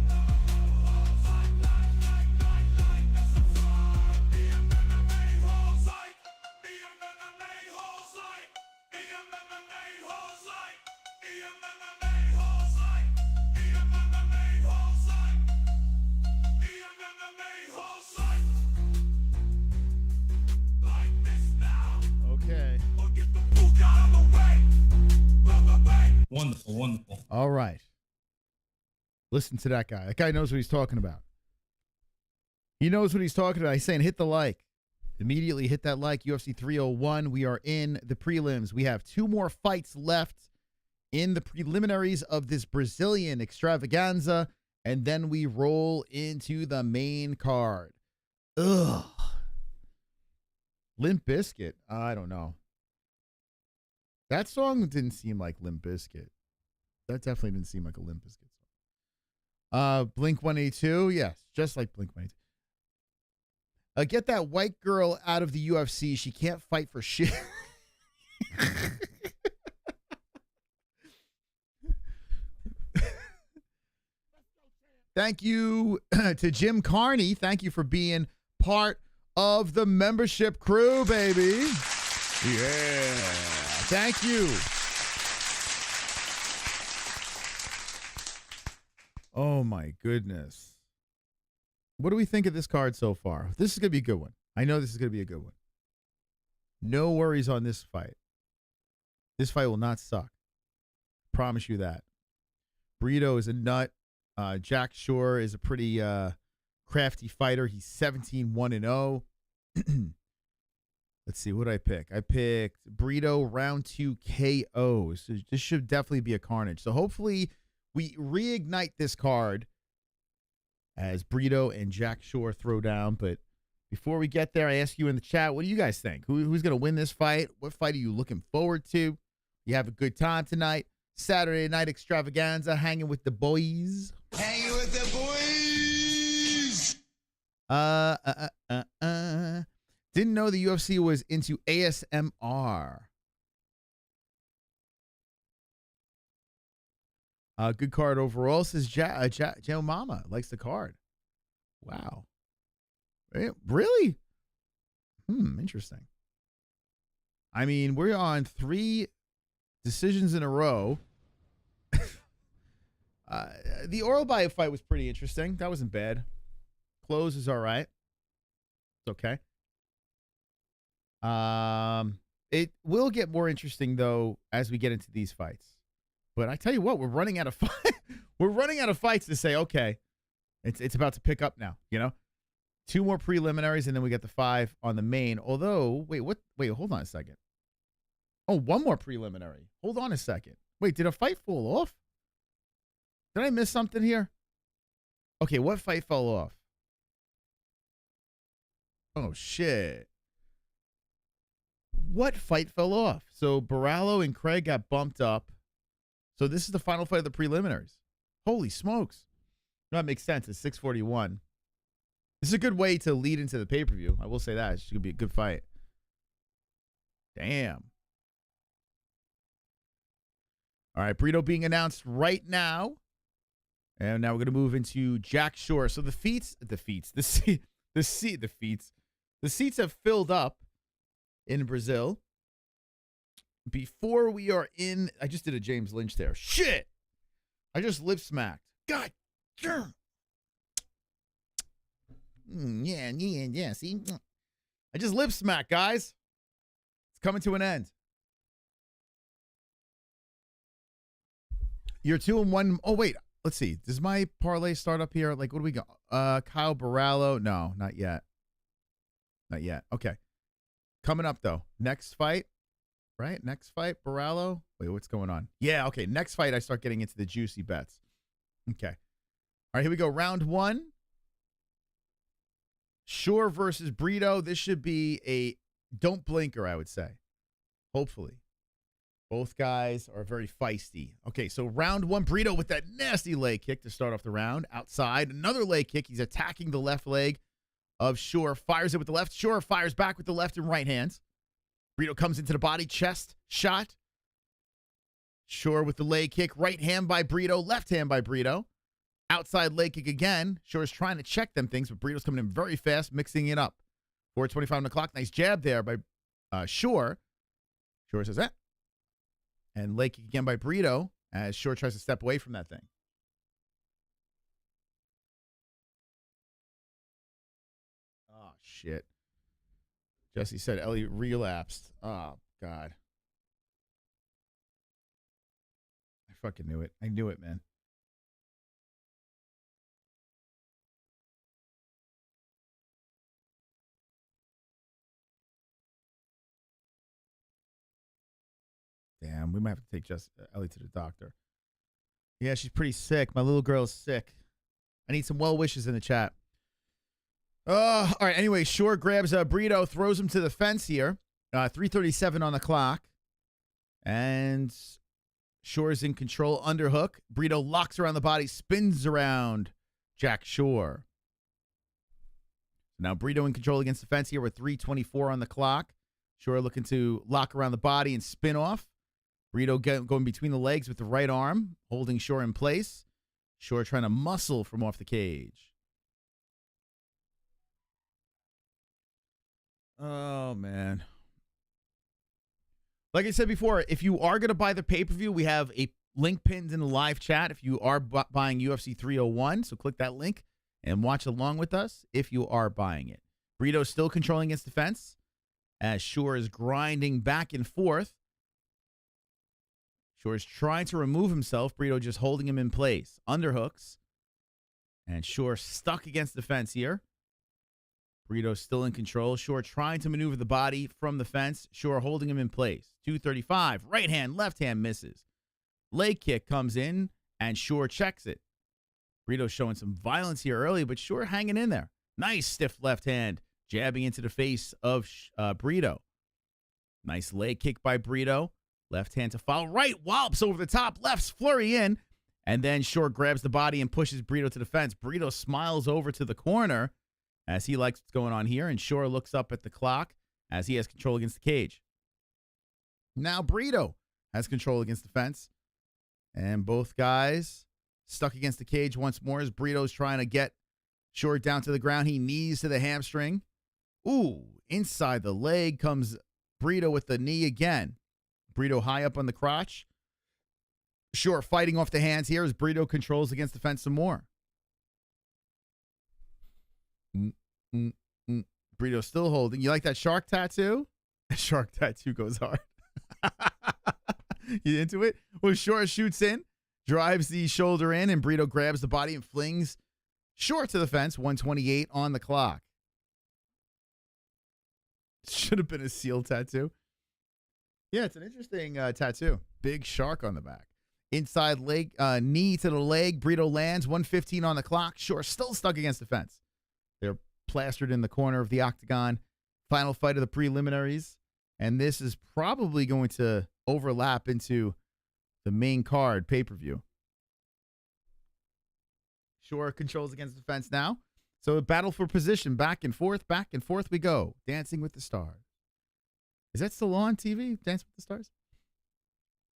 and subscribe. The MMA host, like, the MMA host, like, the MMA host, like, the MMA host, like, the MMA host, like, the MMA host, like this now. Okay. Or get the fuck out of the way. Wonderful, wonderful. All right. Listen to that guy. That guy knows what he's talking about. He knows what he's talking about. He's saying hit the like. Immediately hit that like. UFC 301. We are in the prelims. We have 2 more fights left in the preliminaries of this Brazilian extravaganza. And then we roll into the main card. Ugh. Limp Bizkit. I don't know. That song didn't seem like Limp Bizkit. That definitely didn't seem like a Limp Bizkit song. Blink 182, yes, just like Blink 182. Get that white girl out of the UFC. She can't fight for shit. Thank you to Jim Carney. Thank you for being part of the membership crew, baby. Yeah. Thank you. Oh, my goodness. What do we think of this card so far? This is going to be a good one. I know this is going to be a good one. No worries on this fight. This fight will not suck. Promise you that. Brito is a nut. Jack Shore is a pretty crafty fighter. He's 17-1-0. Let's see, what did I pick? I picked Brito round 2 KO. So this should definitely be a carnage. So hopefully we reignite this card as Brito and Jack Shore throw down. But before we get there, I ask you in the chat, what do you guys think? Who's going to win this fight? What fight are you looking forward to? You have a good time tonight. Saturday night extravaganza, hanging with the boys. Hanging with the boys. Didn't know the UFC was into ASMR. Good card overall, says Joe Mama. Likes the card. Wow. Really? Interesting. I mean, we're on 3 decisions in a row. The Orolbai fight was pretty interesting. That wasn't bad. Klose is all right. It's okay. It will get more interesting though as we get into these fights. But I tell you what, we're running out of we're running out of fights to say, okay, it's about to pick up now, you know? 2 more preliminaries and then we get the 5 on the main. Although, wait, hold on a second. Oh, 1 more preliminary. Hold on a second. Wait, did a fight fall off? Did I miss something here? Okay, what fight fell off? Oh, shit. What fight fell off? So Borralho and Craig got bumped up. So this is the final fight of the preliminaries. Holy smokes. That makes sense. It's 641. This is a good way to lead into the pay-per-view. I will say that. It's going to be a good fight. Damn. All right, Brito being announced right now. And now we're going to move into Jack Shore. So the seats have filled up in Brazil. Before we are in, I just did a James Lynch there. Shit! I just lip smacked. God damn. Yeah, see? I just lip smacked, guys. It's coming to an end. You're 2-1. Oh, wait. Let's see. Does my parlay start up here? Like, what do we got? Kyle Borralho. No, not yet. Not yet. Okay. Coming up, though. Next fight. Right? Next fight, Borralho. Wait, what's going on? Yeah, okay. Next fight, I start getting into the juicy bets. Okay. All right, here we go. Round 1. Shore versus Brito. This should be a don't blinker, I would say. Hopefully. Both guys are very feisty. Okay, so round 1, Brito with that nasty leg kick to start off the round. Outside, another leg kick. He's attacking the left leg of Shore. Fires it with the left. Shore fires back with the left and right hands. Brito comes into the body, chest shot. Shore with the leg kick. Right hand by Brito. Left hand by Brito. Outside leg kick again. Shore's trying to check them things, but Brito's coming in very fast, mixing it up. 4:25 on the clock. Nice jab there by Shore. Shore says that. And leg kick again by Brito as Shore tries to step away from that thing. Oh, shit. Jesse said Ellie relapsed. Oh, God. I fucking knew it. I knew it, man. Damn, we might have to take Ellie to the doctor. Yeah, she's pretty sick. My little girl's sick. I need some well wishes in the chat. All right, anyway, Shore grabs Brito, throws him to the fence here. 3:37 on the clock. And Shore's in control, underhook. Brito locks around the body, spins around Jack Shore. Now Brito in control against the fence here with 3:24 on the clock. Shore looking to lock around the body and spin off. Brito going between the legs with the right arm, holding Shore in place. Shore trying to muscle from off the cage. Oh, man. Like I said before, if you are going to buy the pay-per-view, we have a link pinned in the live chat if you are buying UFC 301. So click that link and watch along with us if you are buying it. Brito's still controlling against the fence as Shore is grinding back and forth. Shore is trying to remove himself. Brito just holding him in place. Underhooks. And Shore stuck against the fence here. Brito still in control. Shore trying to maneuver the body from the fence. Shore holding him in place. 235. Right hand, left hand misses. Leg kick comes in, and Shore checks it. Brito showing some violence here early, but Shore hanging in there. Nice stiff left hand, jabbing into the face of Brito. Nice leg kick by Brito. Left hand to follow. Right wallops over the top. Left's flurry in. And then Shore grabs the body and pushes Brito to the fence. Brito smiles over to the corner as he likes what's going on here. And Shore looks up at the clock as he has control against the cage. Now Brito has control against the fence. And both guys stuck against the cage once more as Brito's trying to get Shore down to the ground. He knees to the hamstring. Ooh, inside the leg comes Brito with the knee again. Brito high up on the crotch. Shore fighting off the hands here as Brito controls against the fence some more. Brito still holding. You like that shark tattoo? The shark tattoo goes hard. You into it? Well, Shore shoots in, drives the shoulder in, and Brito grabs the body and flings Shore to the fence. 128 on the clock. Should have been a seal tattoo. Yeah, it's an interesting tattoo. Big shark on the back. Inside leg, knee to the leg. Brito lands. 115 on the clock. Shore still stuck against the fence. They're plastered in the corner of the octagon. Final fight of the preliminaries. And this is probably going to overlap into the main card pay-per-view. Shore controls against the fence now. So a battle for position. Back and forth we go. Dancing with the Stars. Is that still on TV? Dancing with the Stars?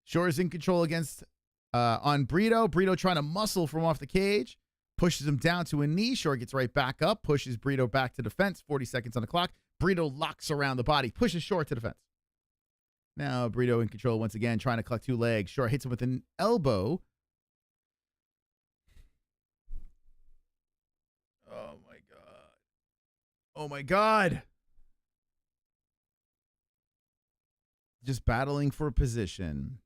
Shore is in control against on Brito. Brito trying to muscle from off the cage. Pushes him down to a knee. Shore gets right back up. Pushes Brito back to the fence. 40 seconds on the clock. Brito locks around the body. Pushes Shore to the fence. Now Brito in control once again, trying to collect two legs. Shore hits him with an elbow. Oh, my God. Oh, my God. Just battling for position.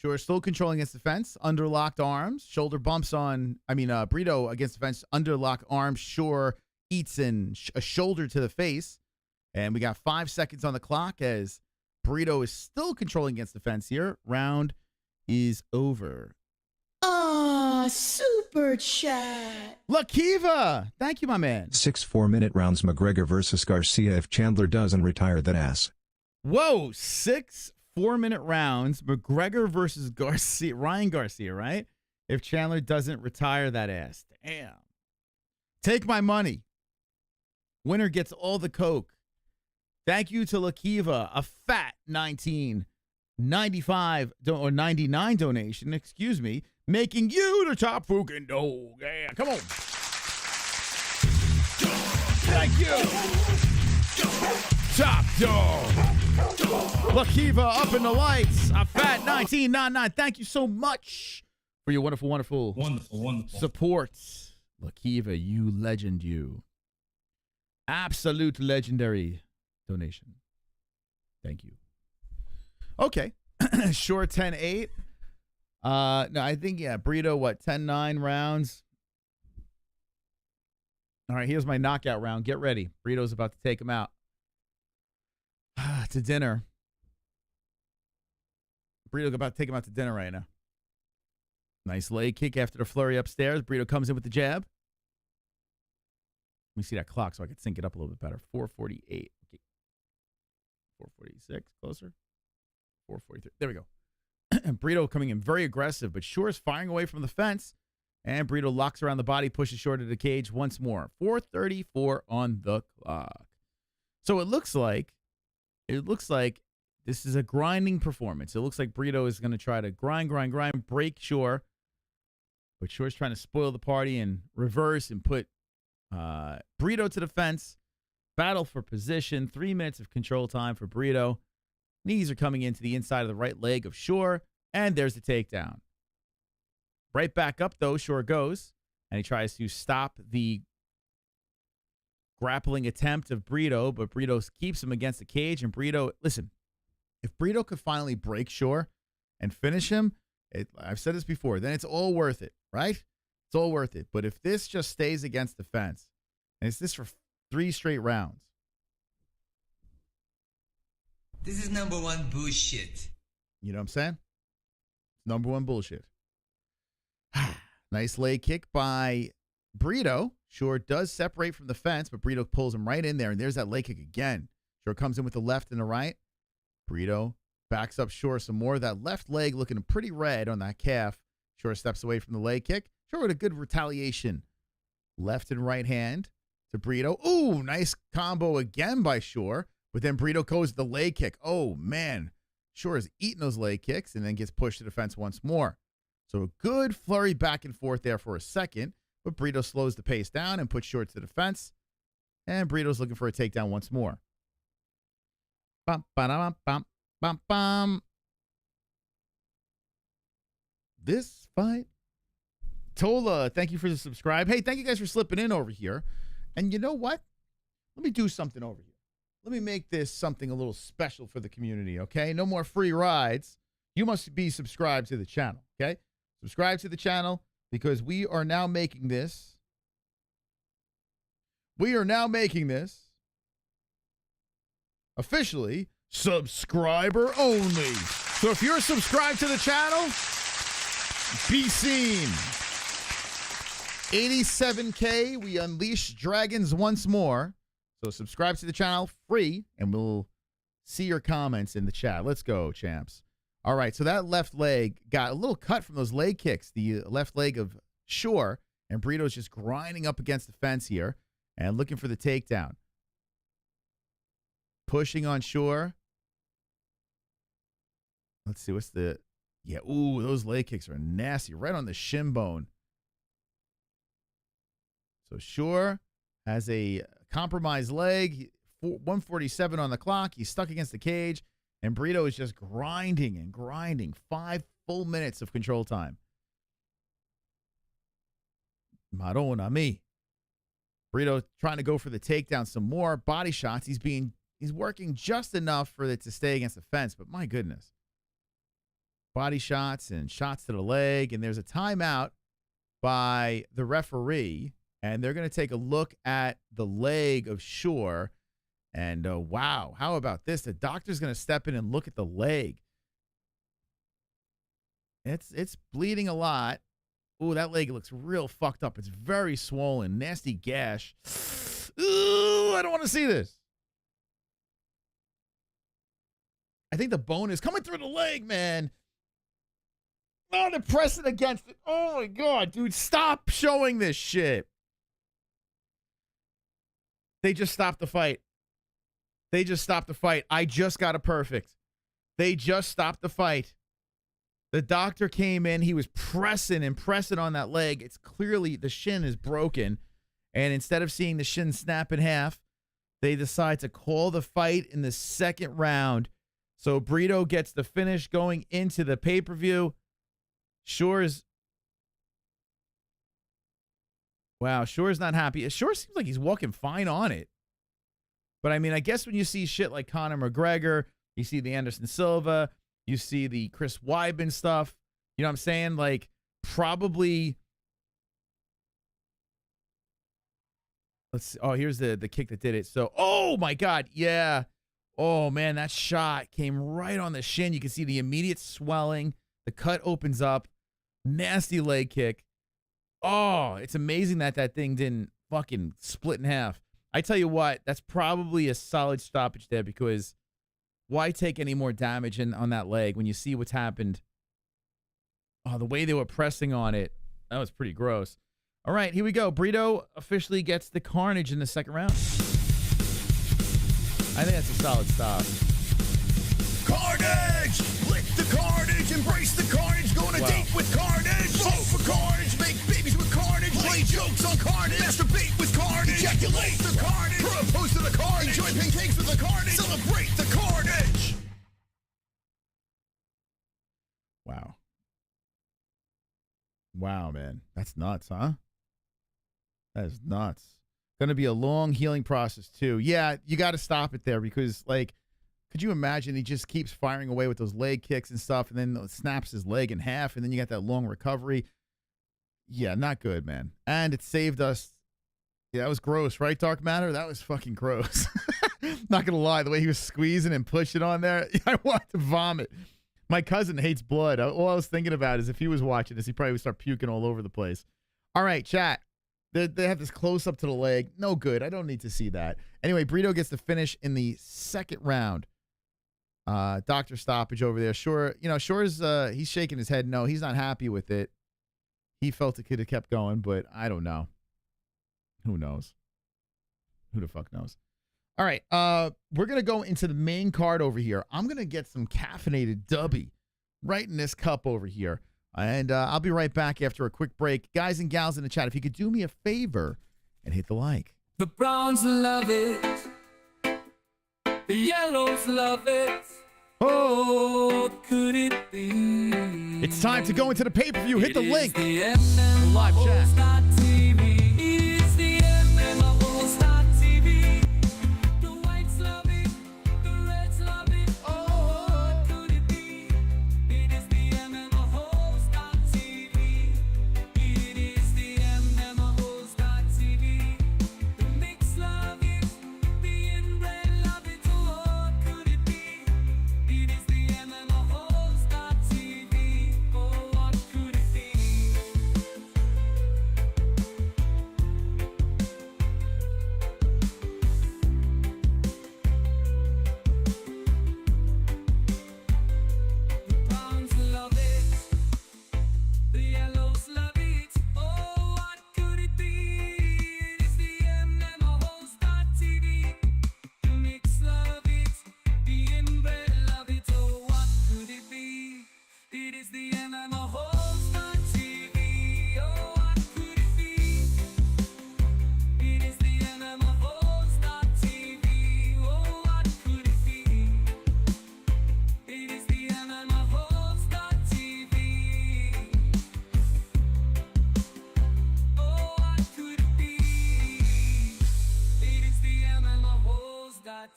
Shore still controlling against the fence. Underlocked arms. Shoulder bumps on, Brito against the fence. Underlocked arms. Shore eats in a shoulder to the face. And we got 5 seconds on the clock as Brito is still controlling against the fence here. Round is over. Ah, super chat. Lakiva. Thank you, my man. 6 4-minute rounds McGregor versus Garcia if Chandler doesn't retire that ass. Whoa, 6 4-minute rounds. McGregor versus Garcia. Ryan Garcia, right? If Chandler doesn't retire that ass. Damn. Take my money. Winner gets all the coke. Thank you to Lakiva, a fat 19.95 or 99 donation, excuse me, making you the top fucking dog. Yeah, come on. Thank you. Top dog. Lakiva up in the lights. A fat 19.99. Thank you so much for your wonderful support. Lakiva, you legend, you. Absolute legendary donation. Thank you. Okay. Shore 10-8. No, I think, Brito, 10-9 rounds. All right, here's my knockout round. Get ready. Brito's about to take him out. To dinner. Brito's about to take him out to dinner right now. Nice leg kick after the flurry upstairs. Brito comes in with the jab. Let me see that clock so I can sync it up a little bit better. 4:48. Okay. 446, closer. 443. There we go. Brito coming in very aggressive, but Shore is firing away from the fence. And Brito locks around the body, pushes Shore to the cage once more. 4:34 on the clock. So it looks like this is a grinding performance. It looks like Brito is going to try to grind, break Shore. But Shore's trying to spoil the party and reverse and put Brito to the fence. Battle for position. 3 minutes of control time for Brito. Knees are coming into the inside of the right leg of Shore. And there's the takedown. Right back up, though, Shore goes. And he tries to stop the grappling attempt of Brito. But Brito keeps him against the cage. And Brito, listen, if Brito could finally break Shore and finish him, I've said this before, then it's all worth it, right? It's all worth it. But if this just stays against the fence, and it's this for 3 straight rounds. This is number one bullshit. You know what I'm saying? Number one bullshit. Nice leg kick by Brito. Shore does separate from the fence, but Brito pulls him right in there, and there's that leg kick again. Shore comes in with the left and the right. Brito backs up Shore some more. That left leg looking pretty red on that calf. Shore steps away from the leg kick. Shore with a good retaliation. Left and right hand to Brito. Ooh, nice combo again by Shore. But then Brito goes to the leg kick. Oh, man. Shore is eating those leg kicks and then gets pushed to the fence once more. So a good flurry back and forth there for a second. But Brito slows the pace down and puts Shore to the fence. And Brito's looking for a takedown once more. Bum, ba-da-bum, bum, bum, bum. This fight. Tola, thank you for the subscribe. Hey, thank you guys for slipping in over here. And you know what? Let me do something over here. Let me make this something a little special for the community, okay? No more free rides. You must be subscribed to the channel, okay? Subscribe to the channel because we are now making this. We are now making this officially subscriber only. So if you're subscribed to the channel, be seen. 87K, we unleash dragons once more. So subscribe to the channel free, and we'll see your comments in the chat. Let's go, champs. All right, so that left leg got a little cut from those leg kicks, the left leg of Shore, and Brito's just grinding up against the fence here and looking for the takedown. Pushing on Shore. Let's see, what's the... Yeah, ooh, those leg kicks are nasty, right on the shin bone. So Shore has a compromised leg, 147 on the clock. He's stuck against the cage, and Brito is just grinding and grinding. 5 full minutes of control time. Marona me. Brito trying to go for the takedown some more. Body shots. He's working just enough for it to stay against the fence, but my goodness. Body shots and shots to the leg, and there's a timeout by the referee. And they're going to take a look at the leg of Shore. And wow, how about this? The doctor's going to step in and look at the leg. It's bleeding a lot. Ooh, that leg looks real fucked up. It's very swollen. Nasty gash. Ooh, I don't want to see this. I think the bone is coming through the leg, man. Oh, they're pressing against it. Oh, my God, dude. Stop showing this shit. They just stopped the fight. They just stopped the fight. I just got a perfect. They just stopped the fight. The doctor came in. He was pressing and pressing on that leg. It's clearly the shin is broken. And instead of seeing the shin snap in half, they decide to call the fight in the second round. So Brito gets the finish going into the pay-per-view. Shore's... Wow, Shore's not happy. Shore seems like he's walking fine on it. But, I mean, I guess when you see shit like Conor McGregor, you see the Anderson Silva, you see the Chris Weidman stuff, you know what I'm saying? Like, probably... Let's see. Oh, here's the kick that did it. So, oh, my God, yeah. Oh, man, that shot came right on the shin. You can see the immediate swelling. The cut opens up. Nasty leg kick. Oh, it's amazing that that thing didn't fucking split in half. I tell you what, that's probably a solid stoppage there because why take any more damage on that leg when you see what's happened? Oh, the way they were pressing on it, that was pretty gross. All right, here we go. Brito officially gets the carnage in the second round. I think that's a solid stop. Carnage! Lick the carnage, embrace the carnage, go on a date with carnage, vote for carnage, make babies with carnage, play jokes on carnage, masturbate with carnage, ejaculate the carnage, propose to the carnage, enjoy pancakes with the carnage, celebrate the carnage! Wow. Wow, man. That's nuts, huh? That is nuts. Going to be a long healing process, too. Yeah, you got to stop it there because, like, could you imagine he just keeps firing away with those leg kicks and stuff and then snaps his leg in half and then you got that long recovery? Yeah, not good, man. And it saved us. Yeah, that was gross, right, Dark Matter? That was fucking gross. Not going to lie, the way he was squeezing and pushing on there, I wanted to vomit. My cousin hates blood. All I was thinking about is if he was watching this, he probably would start puking all over the place. All right, chat. They have this close up to the leg. No good. I don't need to see that. Anyway, Brito gets the finish in the second round. Doctor stoppage over there. Shore's he's shaking his head. No, he's not happy with it. He felt it could have kept going, but I don't know. Who knows? Who the fuck knows? All right, we're going to go into the main card over here. I'm going to get some caffeinated dubby right in this cup over here. And I'll be right back after a quick break. Guys and gals in the chat, if you could do me a favor and hit the like. The Browns love it. The Yellows love it. Oh, could it be? It's time to go into the pay-per-view. Hit the link. The live chat.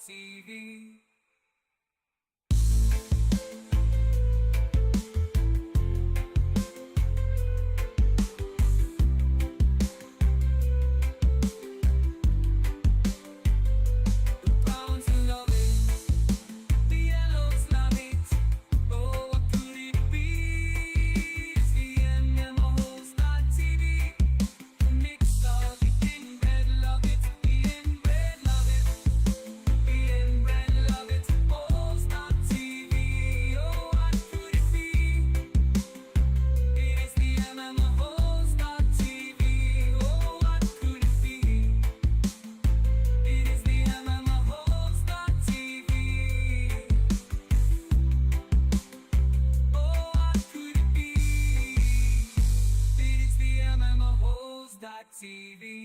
TV. TV.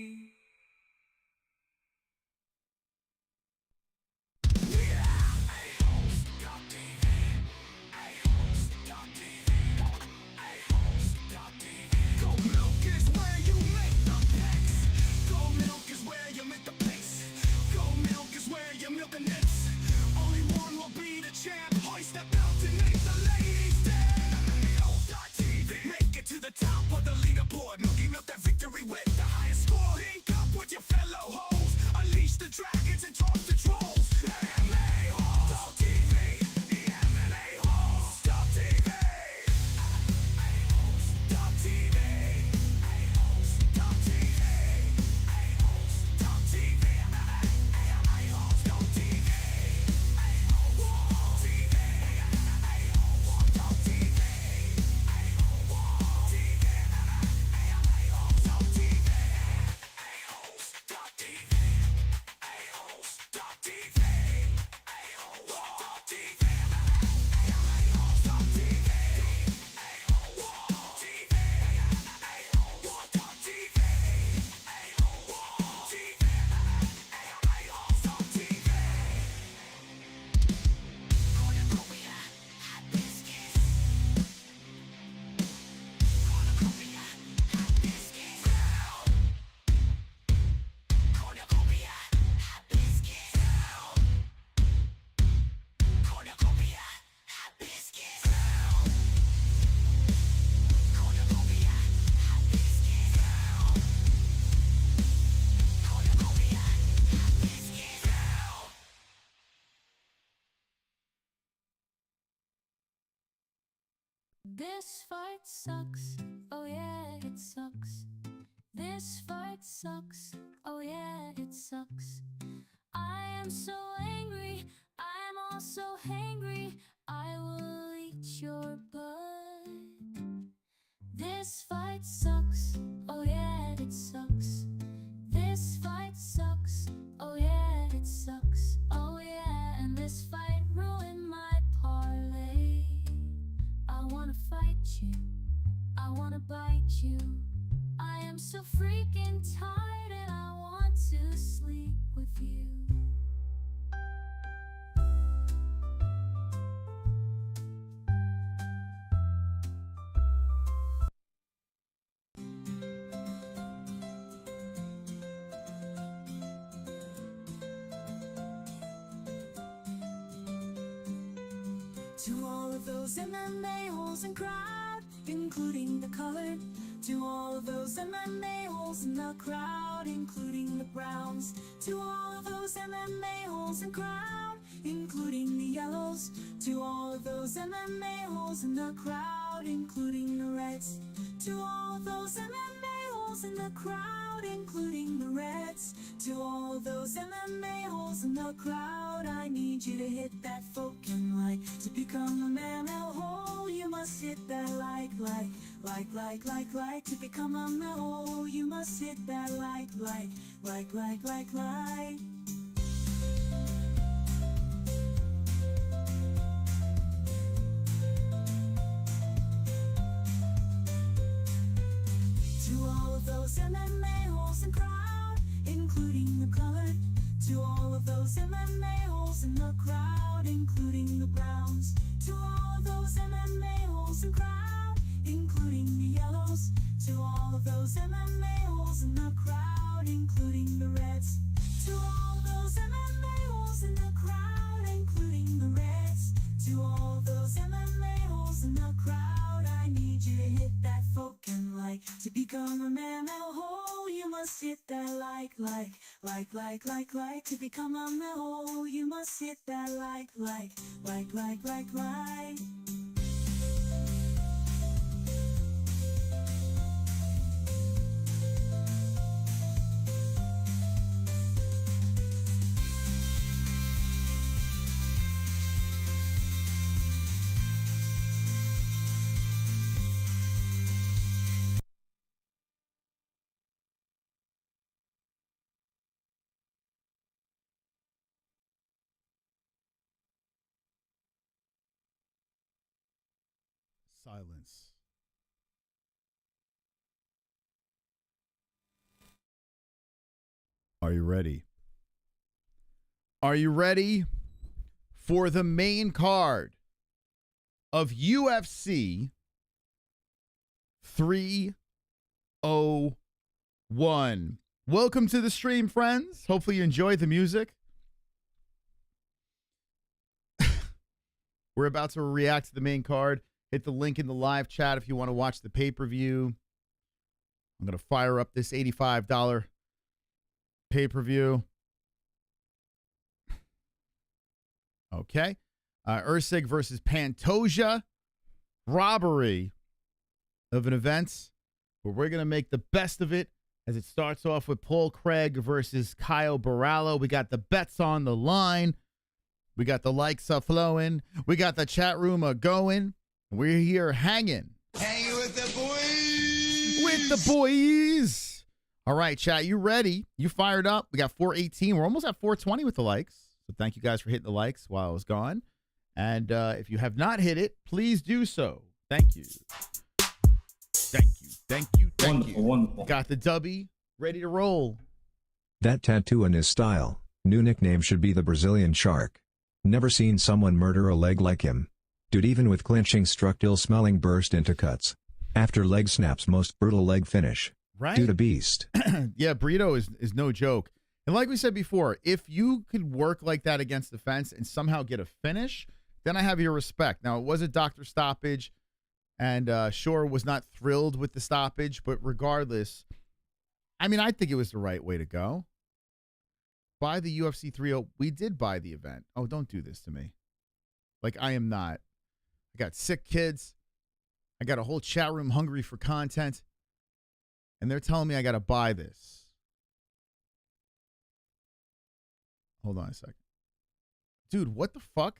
This fight sucks, oh yeah, it sucks. This fight sucks, oh yeah, it sucks. I am so angry, I'm also hangry. I will eat your butt. This fight sucks, oh yeah, it sucks. This fight sucks, oh yeah, it sucks. Oh yeah, and this fight ruined my parlay. I wanna fight you, I wanna bite you. I am so freaking tired and I want to sleep with you. To all of those MMA holes and crowd, including the colored. To all of those MMA holes in the crowd, including the browns. To all of those MMA holes and crowd, including the yellows. To all of those MMA holes in the crowd, including the reds. To all of those MMA holes in the crowd, including the reds. To all of those MMA holes in the crowd, I need you to hit that fucking like. To become a man L hole, you must hit that like. To become a man hole, you must hit that like. To all of those MMA holes and crowd, including the colored. To all of those MMA holes in the crowd, including the browns. To all of those MMA holes and crowd, including the yellows. To all of those MMA holes in the crowd, including the reds. To all of those MMA holes in the crowd, including the reds. To all of those MMA holes in the crowd, I need you to hit that fucking like. To become a man L hole, you must hit that like. To become a man hole, you must hit that like. Silence. Are you ready? Are you ready for the main card of UFC 301? Welcome to the stream, friends. Hopefully you enjoyed the music. We're about to react to the main card. Hit the link in the live chat if you want to watch the pay-per-view. I'm going to fire up this $85 pay-per-view. Okay. ERCEG versus Pantoja. Robbery of an event where we're going to make the best of it as it starts off with Paul Craig versus Caio Borralho. We got the bets on the line. We got the likes flowing. We got the chat room going. We're here hanging. Hanging with the boys. With the boys. All right, chat, you ready? You fired up? We got 418. We're almost at 420 with the likes. So thank you guys for hitting the likes while I was gone. And if you have not hit it, please do so. Thank you. Thank you. Thank you. Thank Wonderful, you. wonderful. Got the W ready to roll. That tattoo in his style. New nickname should be the Brazilian Shark. Never seen someone murder a leg like him. Dude, even with clinching, struck ill-smelling, burst into cuts. After leg snaps, most brutal leg finish. Right? Dude, a beast. Yeah, Brito is no joke. And like we said before, if you could work like that against the fence and somehow get a finish, then I have your respect. Now, it was a doctor stoppage, and Shore was not thrilled with the stoppage, but regardless, I mean, I think it was the right way to go. Buy the UFC 30. We did buy the event. Oh, don't do this to me. Like, I am not. I got sick kids. I got a whole chat room hungry for content, and they're telling me I got to buy this. Hold on a second. Dude, what the fuck?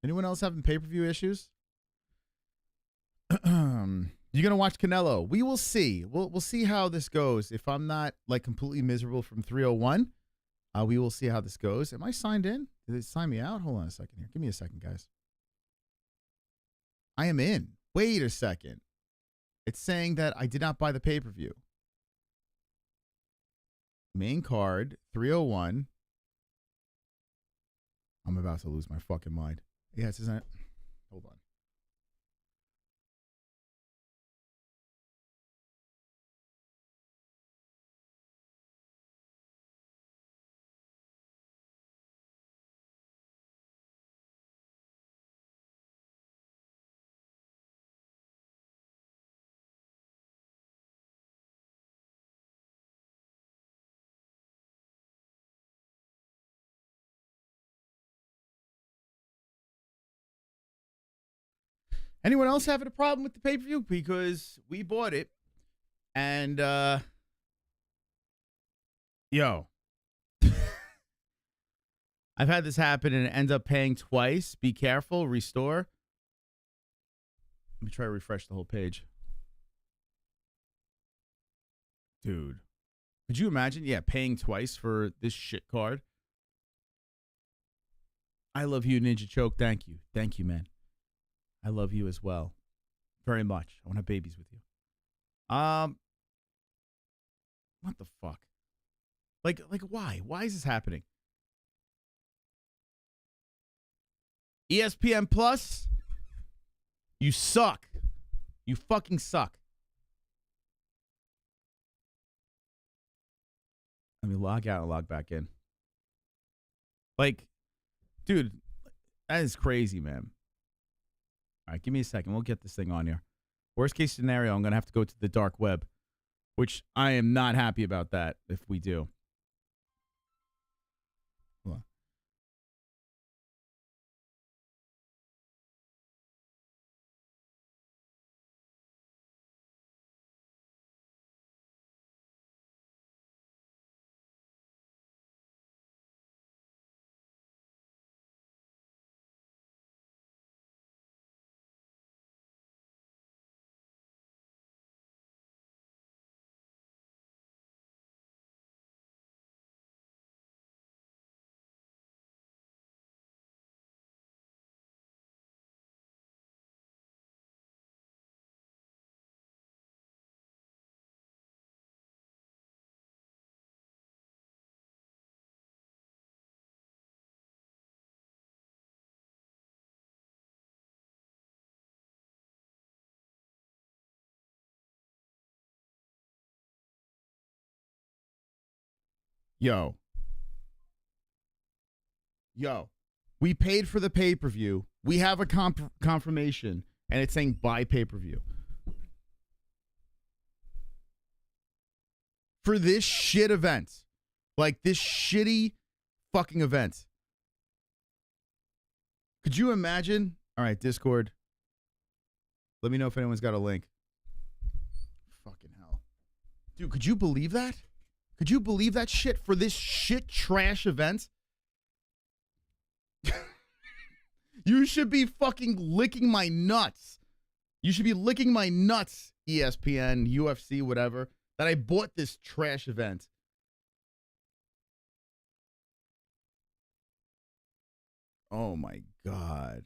Anyone else having pay-per-view issues? You're gonna watch Canelo. We will see. We'll see how this goes. If I'm not like completely miserable from 301, we will see how this goes. Am I signed in? Did it sign me out? Hold on a second here. Give me a second, guys. I am in. Wait a second. It's saying that I did not buy the pay-per-view. Main card, 301. I'm about to lose my fucking mind. Yes, isn't it? Hold on. Anyone else having a problem with the pay-per-view? Because we bought it. And, yo. I've had this happen and end up paying twice. Be careful. Restore. Let me try to refresh the whole page. Dude. Could you imagine? Yeah, paying twice for this shit card. I love you, Ninja Choke. Thank you. Thank you, man. I love you as well. Very much. I want to have babies with you. What the fuck? Like why? Why is this happening? ESPN Plus, you suck. You fucking suck. Let me log out and log back in. Like, dude, that is crazy, man. All right, give me a second. We'll get this thing on here. Worst case scenario, I'm going to have to go to the dark web, which I am not happy about that if we do. Hold on. Yo, we paid for the pay-per-view. We have a confirmation, and it's saying buy pay-per-view. For this shit event. Like, this shitty fucking event. Could you imagine? All right, Discord. Let me know if anyone's got a link. Fucking hell. Dude, could you believe that? Could you believe that shit for this shit trash event? You should be fucking licking my nuts. You should be licking my nuts, ESPN, UFC, whatever, that I bought this trash event. Oh my God.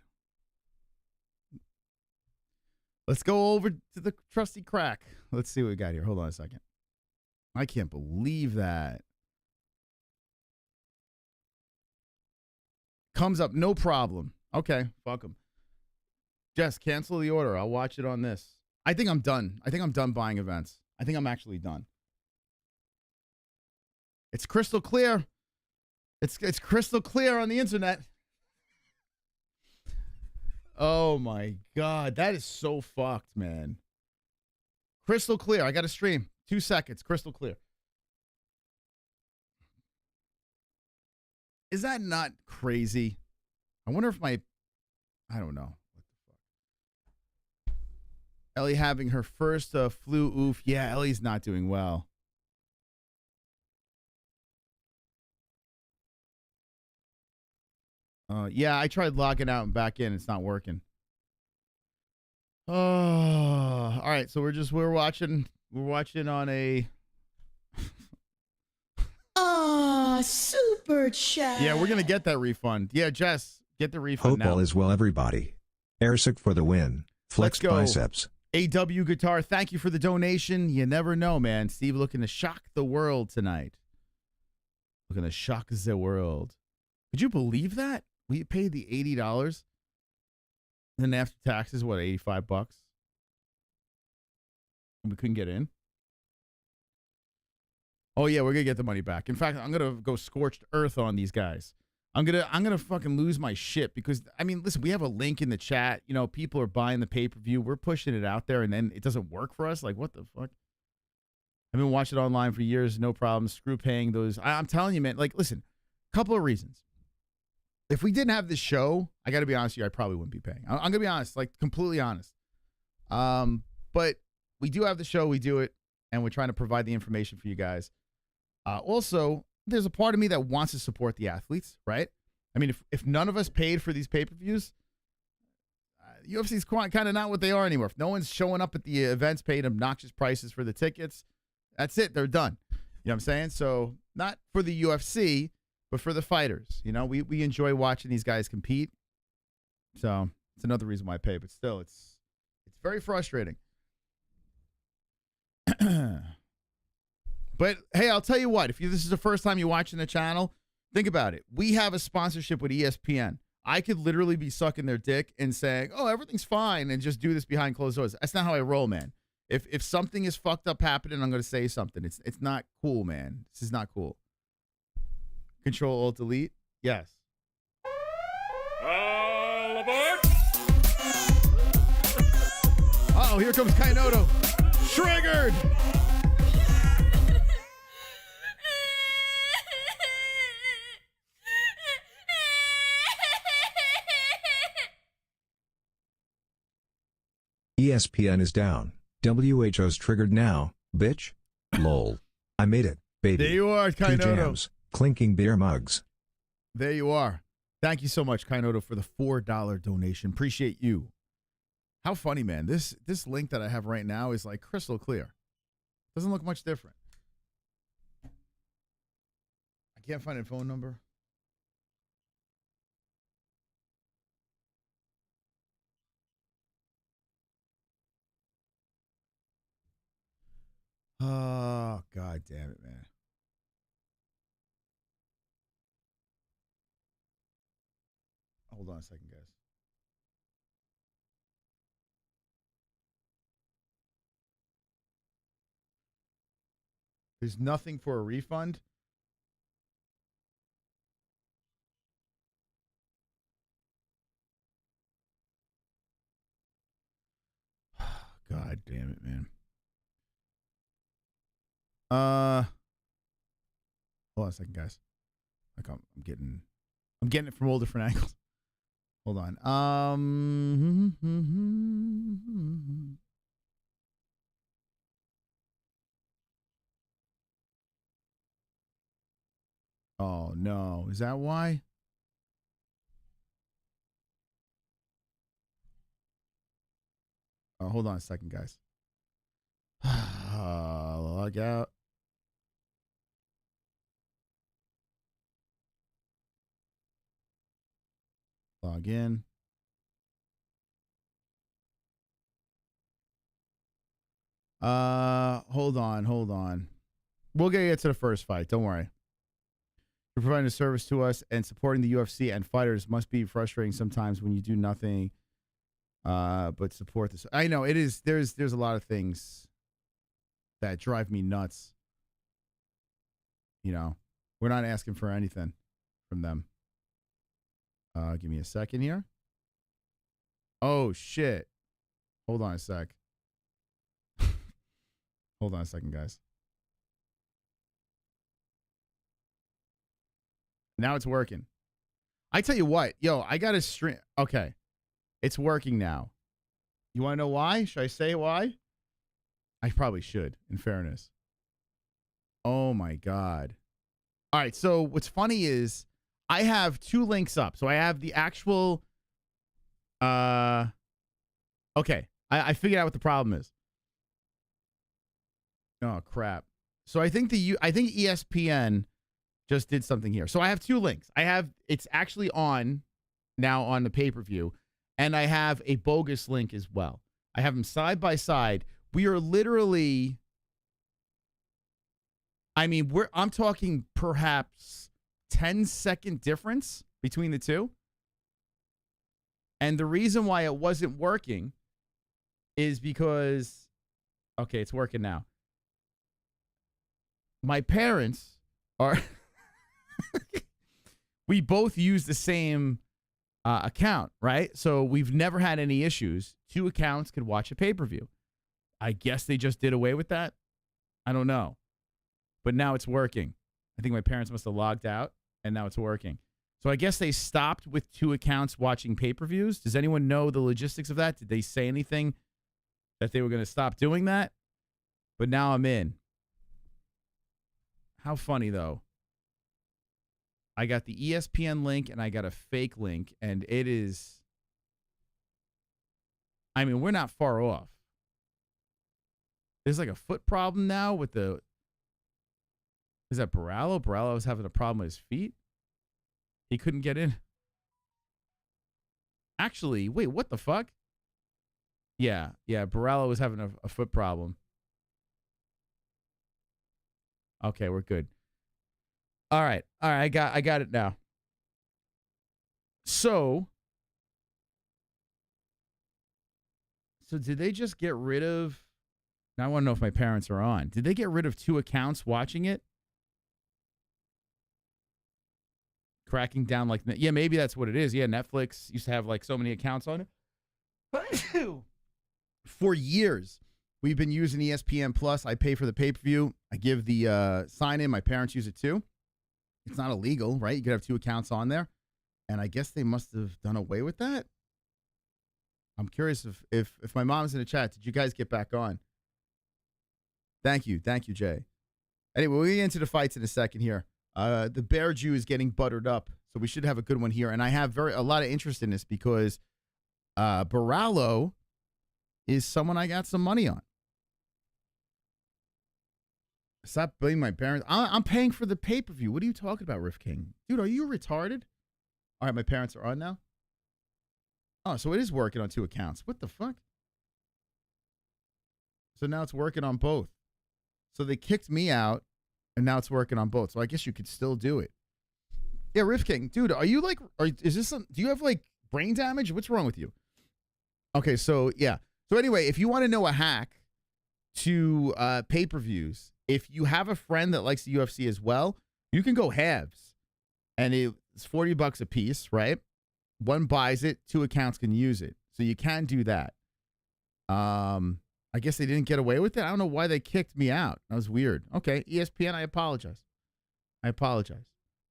Let's go over to the trusty crack. Let's see what we got here. Hold on a second. I can't believe that. Comes up, no problem. Okay, fuck them. Jess, cancel the order. I'll watch it on this. I think I'm done. I think I'm done buying events. I think I'm actually done. It's crystal clear. It's crystal clear on the internet. Oh my God. That is so fucked, man. Crystal clear. I got to stream. 2 seconds. Crystal clear. Is that not crazy? I wonder if I don't know. What the fuck? Ellie having her first flu. Oof. Yeah, Ellie's not doing well. Yeah, I tried logging out and back in. It's not working. Oh, all right. So we're watching on a. Ah, super chat. Yeah, we're gonna get that refund. Yeah, Jess, get the refund Hope all now. is well, everybody. ERCEG for the win. Flex Let's go. biceps. AW Guitar, thank you for the donation. You never know, man. Steve looking to shock the world tonight. Looking to shock the world. Could you believe that? We paid the $80. Then after taxes, what, $85? And we couldn't get in? Oh yeah, we're gonna get the money back. In fact, I'm gonna go scorched earth on these guys. I'm gonna fucking lose my shit because I mean, listen, we have a link in the chat. You know, people are buying the pay-per-view. We're pushing it out there, and then it doesn't work for us. Like, what the fuck? I've been watching it online for years, no problem. Screw paying those. I'm telling you, man. Like, listen, couple of reasons. If we didn't have this show, I got to be honest with you, I probably wouldn't be paying. I'm gonna be honest, like completely honest. But we do have the show, we do it, and we're trying to provide the information for you guys. Also, there's a part of me that wants to support the athletes, right? I mean, if none of us paid for these pay-per-views, UFC's kind of not what they are anymore. If no one's showing up at the events, paying obnoxious prices for the tickets, that's it. They're done. You know what I'm saying? So not for the UFC, but for the fighters. You know, we enjoy watching these guys compete. So it's another reason why I pay. But still, it's very frustrating. But hey, I'll tell you what, if this is the first time you're watching the channel, think about it. We have a sponsorship with ESPN. I could literally be sucking their dick and saying, oh, everything's fine, and just do this behind closed doors. That's not how I roll, man. If something is fucked up happening, I'm going to say something. It's not cool, man. This is not cool. Control, Alt, Delete. Yes. All aboard! Uh-oh, here comes Kainoto. Triggered! ESPN is down. WHO's triggered now, bitch. Lol. I made it, baby. There you are, Two Kainoto. jams, clinking beer mugs. There you are. Thank you so much, Kainoto, for the $4 donation. Appreciate you. How funny, man. This link that I have right now is like crystal clear. Doesn't look much different. I can't find a phone number. Oh, God damn it, man. Hold on a second, guys. There's nothing for a refund. God damn it, man. Hold on a second, guys. Like I'm getting it from all different angles. Hold on. Oh no, is that why? Oh, hold on a second, guys. Log out. Log in. Hold on. We'll get you to the first fight. Don't worry. You're providing a service to us, and supporting the UFC and fighters must be frustrating sometimes when you do nothing but support this. I know it is. There's a lot of things that drive me nuts. You know, we're not asking for anything from them. Give me a second here. Oh shit. Hold on a sec. Hold on a second, guys. Now it's working. I tell you what, yo, I got a stream. Okay. It's working now. You want to know why? Should I say why? I probably should, in fairness. Oh, my God. All right, so what's funny is I have 2 links up. So I have the actual... Okay, I figured out what the problem is. Oh, crap. So I think ESPN just did something here. So I have 2 links. It's actually on now on the pay-per-view, and I have a bogus link as well. I have them side by side. We are literally, I mean, I'm talking perhaps 10-second difference between the two. And the reason why it wasn't working is because, okay, it's working now. My parents are, we both use the same account, right? So we've never had any issues. 2 accounts could watch a pay-per-view. I guess they just did away with that. I don't know. But now it's working. I think my parents must have logged out, and now it's working. So I guess they stopped with 2 accounts watching pay-per-views. Does anyone know the logistics of that? Did they say anything that they were going to stop doing that? But now I'm in. How funny, though. I got the ESPN link, and I got a fake link, and it is... I mean, we're not far off. There's like a foot problem now with the... Is that Borralho? Borralho was having a problem with his feet? He couldn't get in. Actually, wait, what the fuck? Yeah, Borralho was having a foot problem. Okay, we're good. All right, I got it now. So did they just get rid of... Now I want to know if my parents are on. Did they get rid of 2 accounts watching it? Cracking down like... Yeah, maybe that's what it is. Yeah, Netflix used to have like so many accounts on it. For years, we've been using ESPN Plus. I pay for the pay-per-view. I give the sign-in. My parents use it too. It's not illegal, right? You could have 2 accounts on there. And I guess they must have done away with that. I'm curious if my mom's in the chat, did you guys get back on? Thank you, Jay. Anyway, we'll get into the fights in a second here. The Bear Jew is getting buttered up, so we should have a good one here. And I have a lot of interest in this because Borralho is someone I got some money on. Stop blaming my parents. I'm paying for the pay-per-view. What are you talking about, Riff King? Dude, are you retarded? All right, my parents are on now. Oh, so it is working on 2 accounts. What the fuck? So now it's working on both. So they kicked me out, and now it's working on both. So I guess you could still do it. Yeah, Riff King, dude, are you like, is this some, do you have like brain damage? What's wrong with you? Okay, so yeah. So anyway, if you want to know a hack to pay-per-views, if you have a friend that likes the UFC as well, you can go halves. And it's $40 a piece, right? One buys it, 2 accounts can use it. So you can do that. I guess they didn't get away with it. I don't know why they kicked me out. That was weird. Okay, ESPN, I apologize. I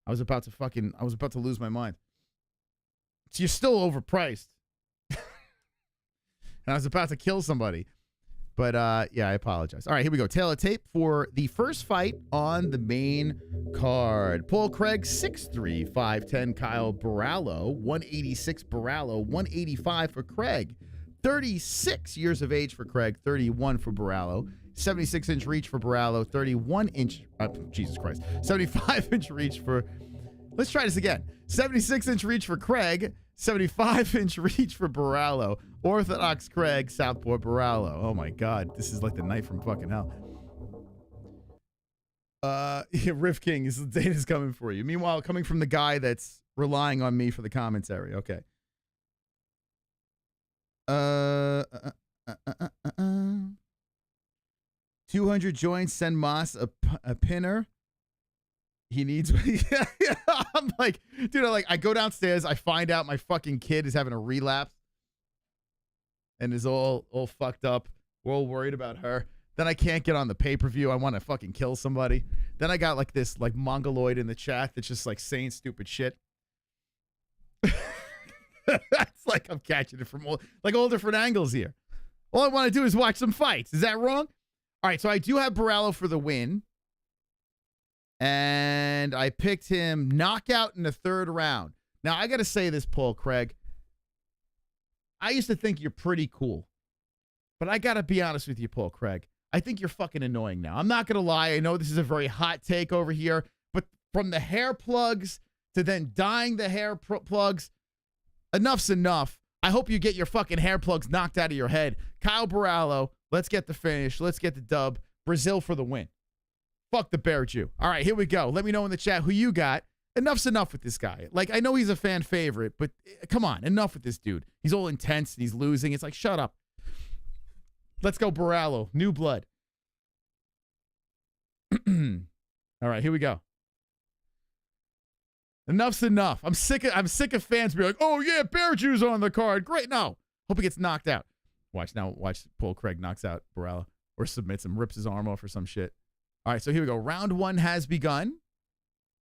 was about to lose my mind. So you're still overpriced. And I was about to kill somebody. But, yeah, I apologize. All right, here we go. Tail of tape for the first fight on the main card. Paul Craig, 6'3", 5'10". Kyle Borralho, 186 Borralho, 185 for Craig. 36 years of age for Craig, 31 for Borralho. 76-inch reach for Borralho, 31-inch... Jesus Christ. 75-inch reach for... Let's try this again. 76-inch reach for Craig, 75-inch reach for Borralho. Orthodox Craig, Southpaw Borralho. Oh, my God. This is like the knife from fucking hell. Riff King, the data's coming for you. Meanwhile, coming from the guy that's relying on me for the commentary. Okay. 200 joints, send Moss a pinner. He needs... I'm like, dude, I go downstairs, I find out my fucking kid is having a relapse and is all fucked up. We're all worried about her. Then I can't get on the pay-per-view. I want to fucking kill somebody. Then I got like this like mongoloid in the chat that's just like saying stupid shit. It's like I'm catching it from all different angles here. All I want to do is watch some fights. Is that wrong? All right, so I do have Borralho for the win. And I picked him knockout in the 3rd round. Now, I got to say this, Paul Craig. I used to think you're pretty cool. But I got to be honest with you, Paul Craig. I think you're fucking annoying now. I'm not going to lie. I know this is a very hot take over here. But from the hair plugs to then dyeing the hair plugs, enough's enough. I hope you get your fucking hair plugs knocked out of your head. Kyle Borralho, let's get the finish. Let's get the dub. Brazil for the win. Fuck the Bear Jew. All right, here we go. Let me know in the chat who you got. Enough's enough with this guy. Like, I know he's a fan favorite, but come on, enough with this dude. He's all intense and he's losing. It's like, shut up. Let's go, Borralho. New blood. All right, here we go. Enough's enough. I'm sick of fans being like, oh yeah, Bear Jew's on the card. Great. No. Hope he gets knocked out. Watch Paul Craig knocks out Borralho or submits him, rips his arm off or some shit. All right, so here we go. Round 1 has begun.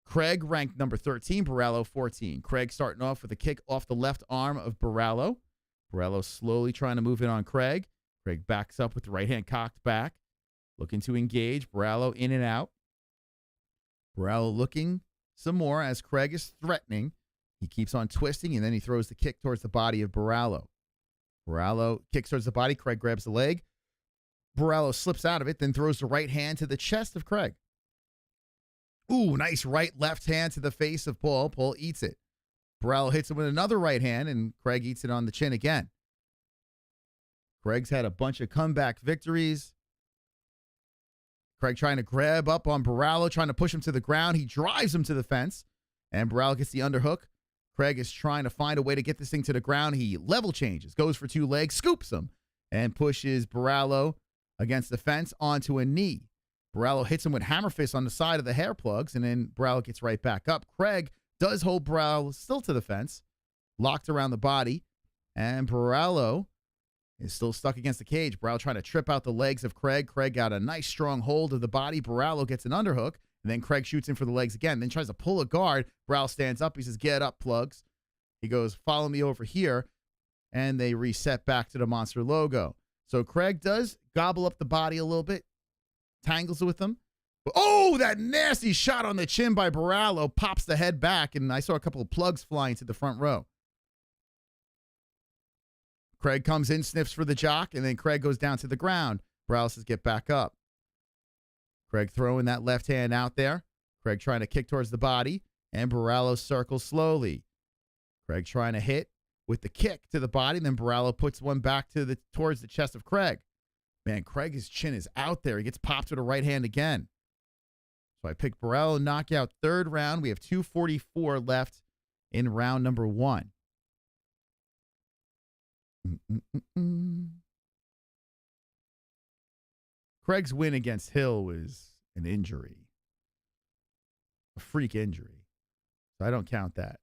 Craig ranked number 13, Borralho 14. Craig starting off with a kick off the left arm of Borralho. Borralho slowly trying to move in on Craig. Craig backs up with the right hand cocked back, looking to engage. Borralho in and out. Borralho looking some more as Craig is threatening. He keeps on twisting, and then he throws the kick towards the body of Borralho. Borralho kicks towards the body. Craig grabs the leg. Borralho slips out of it, then throws the right hand to the chest of Craig. Ooh, nice right-left hand to the face of Paul. Paul eats it. Borralho hits him with another right hand, and Craig eats it on the chin again. Craig's had a bunch of comeback victories. Craig trying to grab up on Borralho, trying to push him to the ground. He drives him to the fence, and Borralho gets the underhook. Craig is trying to find a way to get this thing to the ground. He level changes, goes for 2 legs, scoops him, and pushes Borralho against the fence onto a knee. Borralho hits him with hammer fists on the side of the hair plugs, and then Borralho gets right back up. Craig does hold Borralho still to the fence, locked around the body, and Borralho is still stuck against the cage. Borralho trying to trip out the legs of Craig. Craig got a nice strong hold of the body. Borralho gets an underhook, and then Craig shoots in for the legs again, then tries to pull a guard. Borralho stands up. He says, get up, plugs. He goes, follow me over here, and they reset back to the monster logo. So Craig does gobble up the body a little bit, tangles with him. Oh, that nasty shot on the chin by Borralho pops the head back, and I saw a couple of plugs flying to the front row. Craig comes in, sniffs for the jock, and then Craig goes down to the ground. Borralho says, get back up. Craig throwing that left hand out there. Craig trying to kick towards the body, and Borralho circles slowly. Craig trying to hit with the kick to the body, and then Borralho puts one back to towards the chest of Craig. Man, Craig's chin is out there. He gets popped with a right hand again. So I picked Borralho knockout 3rd round. We have 2:44 left in round number 1. Craig's win against Hill was an injury, a freak injury. So I don't count that.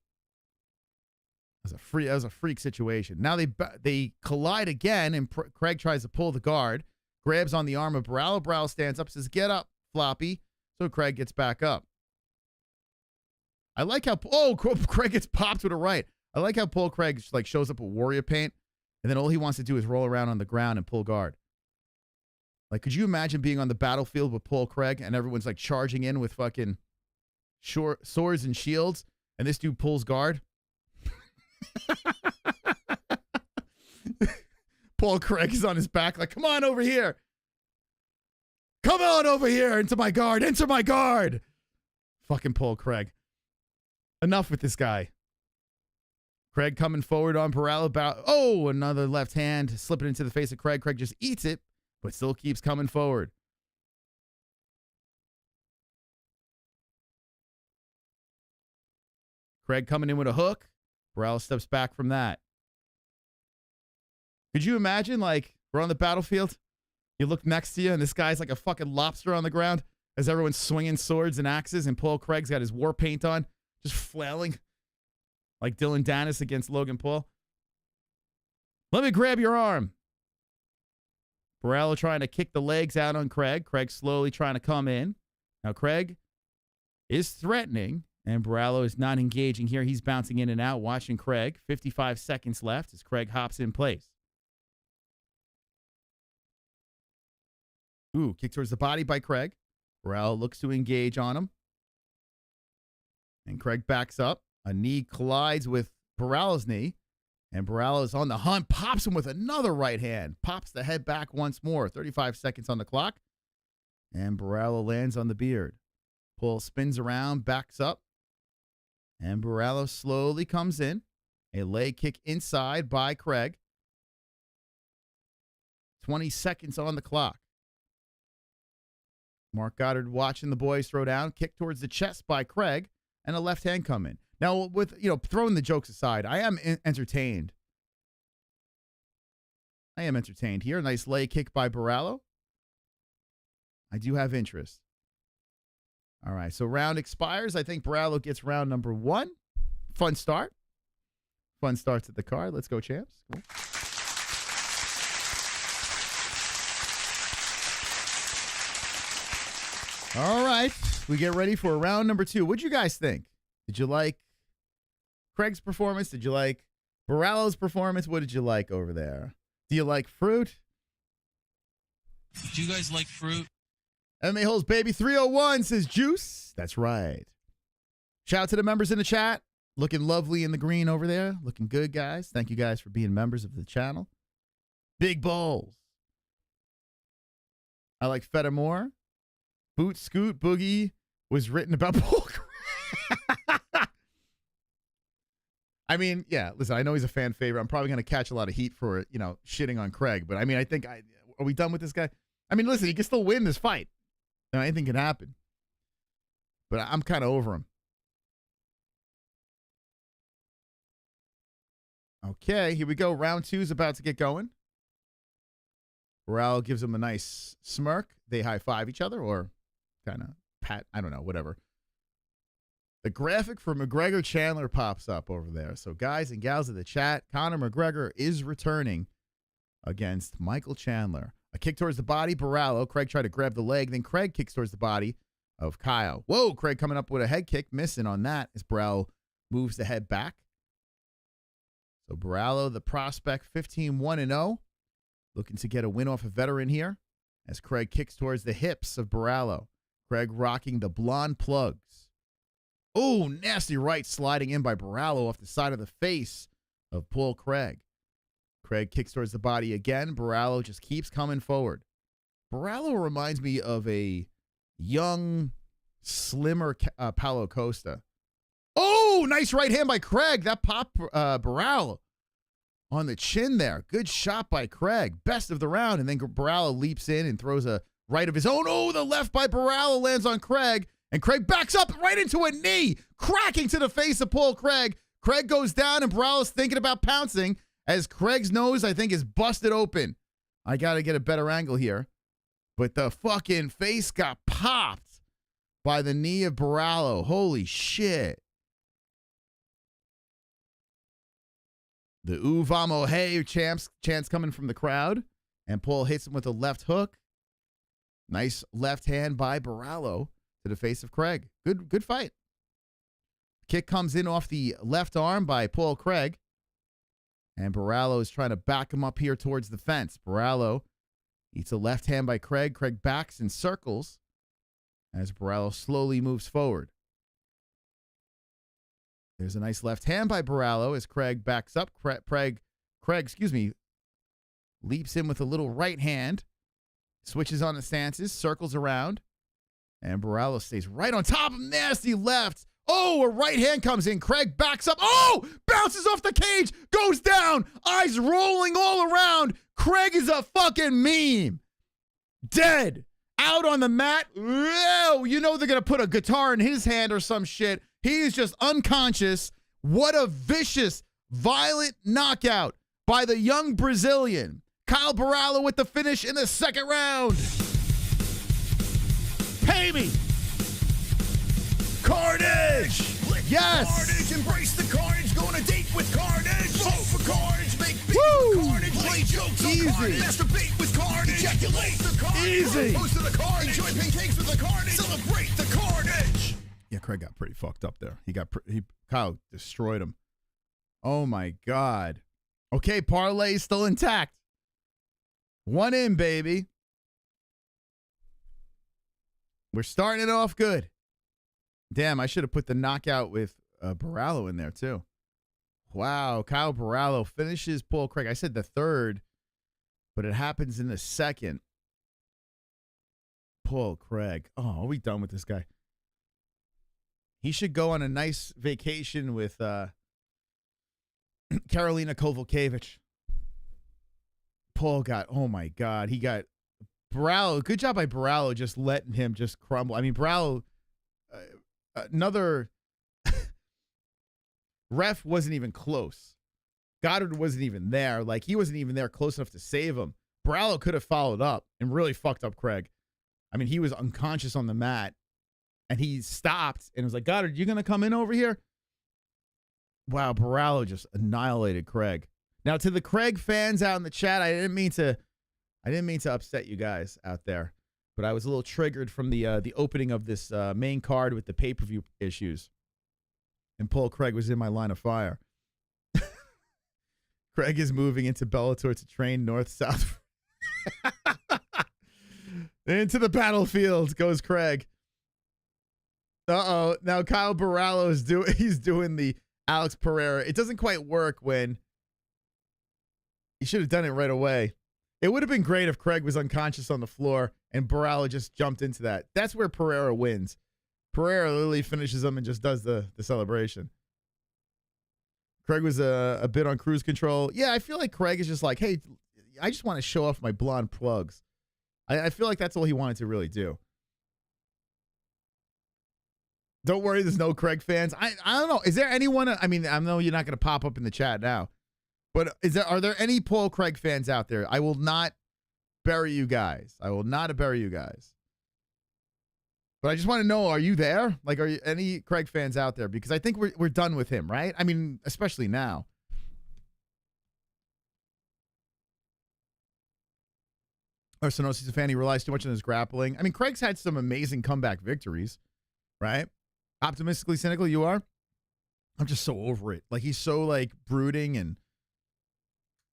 That was a freak situation. Now they collide again, and Craig tries to pull the guard, grabs on the arm of Borralho. Borralho stands up, says, get up, floppy. So Craig gets back up. I like how, Craig gets popped with a right. I like how Paul Craig like shows up with warrior paint, and then all he wants to do is roll around on the ground and pull guard. Like, could you imagine being on the battlefield with Paul Craig and everyone's like charging in with fucking swords and shields, and this dude pulls guard? Paul Craig is on his back like, come on over here. Come on over here into my guard. Enter my guard. Fucking Paul Craig. Enough with this guy. Craig coming forward on Borralho. Another left hand slipping into the face of Craig. Craig just eats it, but still keeps coming forward. Craig coming in with a hook. Borralho steps back from that. Could you imagine, like, we're on the battlefield, you look next to you, and this guy's like a fucking lobster on the ground as everyone's swinging swords and axes, and Paul Craig's got his war paint on, just flailing like Dylan Dennis against Logan Paul. Let me grab your arm. Borralho trying to kick the legs out on Craig. Craig slowly trying to come in. Now, Craig is threatening, and Borralho is not engaging here. He's bouncing in and out, watching Craig. 55 seconds left as Craig hops in place. Ooh, kick towards the body by Craig. Borralho looks to engage on him. And Craig backs up. A knee collides with Borralho's knee. And Borralho is on the hunt. Pops him with another right hand. Pops the head back once more. 35 seconds on the clock. And Borralho lands on the beard. Pull spins around, backs up. And Borralho slowly comes in. A leg kick inside by Craig. 20 seconds on the clock. Mark Goddard watching the boys throw down. Kick towards the chest by Craig. And a left hand come in. Now, with, throwing the jokes aside, I am entertained. I am entertained here. Nice leg kick by Borralho. I do have interest. All right, so round expires. I think Borralho gets round number 1. Fun start. Fun starts at the card. Let's go, champs. Cool. All right, we get ready for round number 2. What'd you guys think? Did you like Craig's performance? Did you like Borralho's performance? What did you like over there? Do you like fruit? Do you guys like fruit? MMA Holes Baby 301 says juice. That's right. Shout out to the members in the chat. Looking lovely in the green over there. Looking good, guys. Thank you guys for being members of the channel. Big Bowls. I like Feta more. Boot Scoot Boogie was written about Paul. I mean, yeah, listen, I know he's a fan favorite. I'm probably going to catch a lot of heat for, shitting on Craig. But, I mean, are we done with this guy? I mean, listen, he can still win this fight. Anything can happen. But I'm kind of over him. Okay, here we go. Round 2 is about to get going. Borralho gives him a nice smirk. They high-five each other or kind of pat. I don't know, whatever. The graphic for McGregor Chandler pops up over there. So, guys and gals in the chat, Conor McGregor is returning against Michael Chandler. A kick towards the body, Borralho. Craig tried to grab the leg. Then Craig kicks towards the body of Caio. Whoa, Craig coming up with a head kick. Missing on that as Borralho moves the head back. So Borralho, the prospect, 15-1-0. Looking to get a win off a veteran here as Craig kicks towards the hips of Borralho. Craig rocking the blonde plugs. Oh, nasty right sliding in by Borralho off the side of the face of Paul Craig. Craig kicks towards the body again. Borralho just keeps coming forward. Borralho reminds me of a young, slimmer Paulo Costa. Oh, nice right hand by Craig. That popped Borralho on the chin there. Good shot by Craig. Best of the round. And then Borralho leaps in and throws a right of his own. Oh, the left by Borralho lands on Craig. And Craig backs up right into a knee, cracking to the face of Paul Craig. Craig goes down, and Borralho's thinking about pouncing as Craig's nose, I think, is busted open. I got to get a better angle here. But the fucking face got popped by the knee of Borralho. Holy shit. The ooh, vamo, hey, chants coming from the crowd. And Paul hits him with a left hook. Nice left hand by Borralho to the face of Craig. Good fight. Kick comes in off the left arm by Paul Craig. And Borralho is trying to back him up here towards the fence. Borralho eats a left hand by Craig. Craig backs and circles as Borralho slowly moves forward. There's a nice left hand by Borralho as Craig backs up. Craig, leaps in with a little right hand. Switches on the stances, circles around. And Borralho stays right on top of nasty left. Oh, a right hand comes in. Craig backs up. Oh, bounces off the cage, goes down. Eyes rolling all around. Craig is a fucking meme. Dead. Out on the mat. Whoa, you know they're going to put a guitar in his hand or some shit. He is just unconscious. What a vicious, violent knockout by the young Brazilian. Kyle Borralho with the finish in the second round. Pay me. Carnage! Yes! Carnage, embrace the carnage, go on a date with carnage. Vote for carnage, make beats with carnage, play jokes on carnage, masturbate with carnage, ejaculate the carnage, easy. Post to the carnage, enjoy pancakes with the carnage, celebrate the carnage. Yeah, Craig got pretty fucked up there. Kyle destroyed him. Oh my God. Okay, parlay is still intact. One in, baby. We're starting it off good. Damn, I should have put the knockout with Borralho in there, too. Wow, Kyle Borralho finishes Paul Craig. I said the third, but it happens in the second. Paul Craig. Oh, are we done with this guy? He should go on a nice vacation with Karolina Kowalkiewicz. Paul got, oh my God, he got Borralho. Good job by Borralho just letting him just crumble. I mean, Borralho, another ref wasn't even close. Goddard wasn't even there. Like, he wasn't even there close enough to save him. Borralho could have followed up and really fucked up Craig. I mean, he was unconscious on the mat, and he stopped and was like, Goddard, you going to come in over here? Wow, Borralho just annihilated Craig. Now, to the Craig fans out in the chat, I didn't mean to upset you guys out there, but I was a little triggered from the opening of this main card with the pay-per-view issues. And Paul Craig was in my line of fire. Craig is moving into Bellator to train north-south. Into the battlefield goes Craig. Uh-oh. Now Kyle Borralho is doing the Alex Pereira. It doesn't quite work when he should have done it right away. It would have been great if Craig was unconscious on the floor and Borralho just jumped into that. That's where Pereira wins. Pereira literally finishes him and just does the celebration. Craig was a bit on cruise control. Yeah, I feel like Craig is just like, hey, I just want to show off my blonde plugs. I feel like that's all he wanted to really do. Don't worry, there's no Craig fans. I don't know. Is there anyone? I mean, I know you're not going to pop up in the chat now, but are there any Paul Craig fans out there? I will not bury you guys. I will not bury you guys. But I just want to know, are you there? Like, are you any Craig fans out there? Because I think we're done with him, right? I mean, especially now. Arsenosis a fan. He relies too much on his grappling. I mean, Craig's had some amazing comeback victories, right? Optimistically cynical, you are? I'm just so over it. Like, he's so, like, brooding and,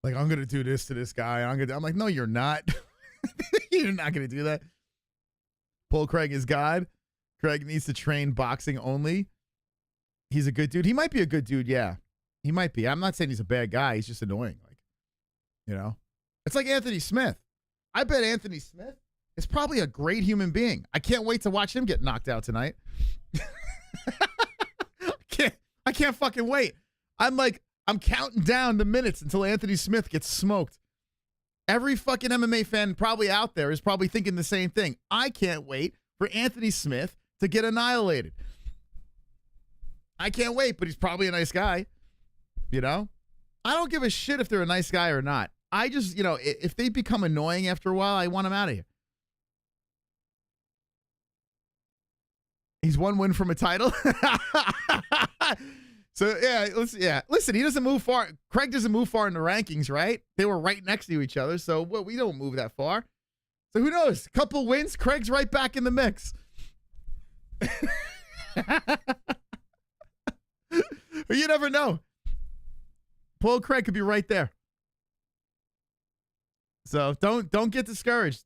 like, I'm going to do this to this guy. I'm like, no, you're not. You're not going to do that. Paul Craig is God. Craig needs to train boxing only. He's a good dude. He might be a good dude, yeah. He might be. I'm not saying he's a bad guy. He's just annoying. Like, you know? It's like Anthony Smith. I bet Anthony Smith is probably a great human being. I can't wait to watch him get knocked out tonight. I can't fucking wait. I'm counting down the minutes until Anthony Smith gets smoked. Every fucking MMA fan probably out there is probably thinking the same thing. I can't wait for Anthony Smith to get annihilated. I can't wait, but he's probably a nice guy. You know? I don't give a shit if they're a nice guy or not. I just, you know, if they become annoying after a while, I want them out of here. He's one win from a title. So, listen, he doesn't move far. Craig doesn't move far in the rankings, right? They were right next to each other, so we don't move that far. So who knows? A couple wins, Craig's right back in the mix. You never know. Paul Craig could be right there. So don't get discouraged.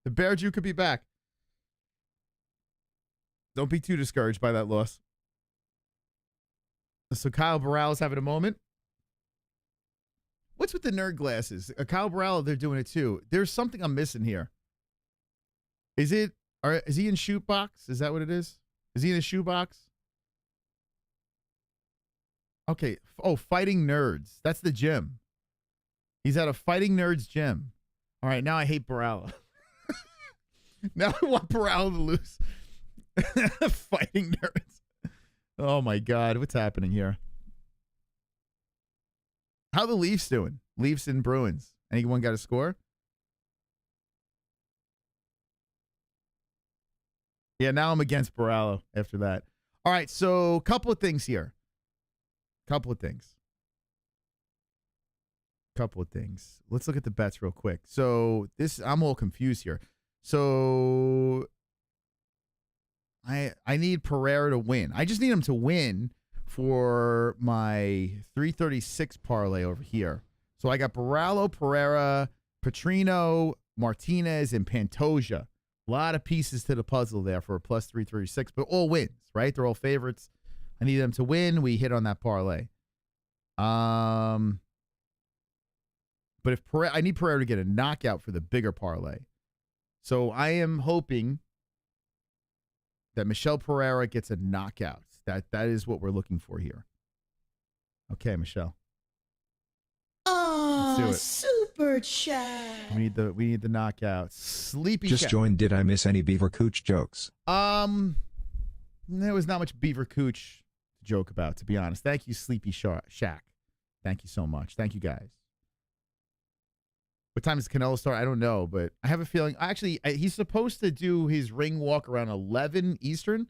The Bear Jew could be back. Don't be too discouraged by that loss. So Kyle Borralho's having a moment. What's with the nerd glasses? Kyle Borralho, they're doing it too. There's something I'm missing here. Is he in shoebox? Is that what it is? Is he in a shoebox? Okay. Oh, Fighting Nerds. That's the gym. He's at a Fighting Nerds gym. All right, now I hate Borralho. Now I want Borralho to lose. Fighting Nerds. Oh, my God. What's happening here? How the Leafs doing? Leafs and Bruins. Anyone got a score? Yeah, now I'm against Borralho after that. All right, so a couple of things here. Couple of things. Let's look at the bets real quick. So I'm all confused here. So I need Pereira to win. I just need him to win for my 336 parlay over here. So I got Borralho, Pereira, Petrino, Martinez, and Pantoja A lot of pieces to the puzzle there for a plus 336, but all wins, right? They're all favorites. I need them to win. We hit on that parlay. But if I need Pereira to get a knockout for the bigger parlay. So I am hoping that Michel Pereira gets a knockout. That is what we're looking for here. Okay, Michelle. Oh, super chat. We need the knockout. Sleepy. Just joined. Did I miss any Beaver Cooch jokes? There was not much Beaver Cooch to joke about, to be honest. Thank you, Sleepy Shack. Thank you so much. Thank you, guys. What time does Canelo start? I don't know, but I have a feeling. Actually, he's supposed to do his ring walk around 11 Eastern.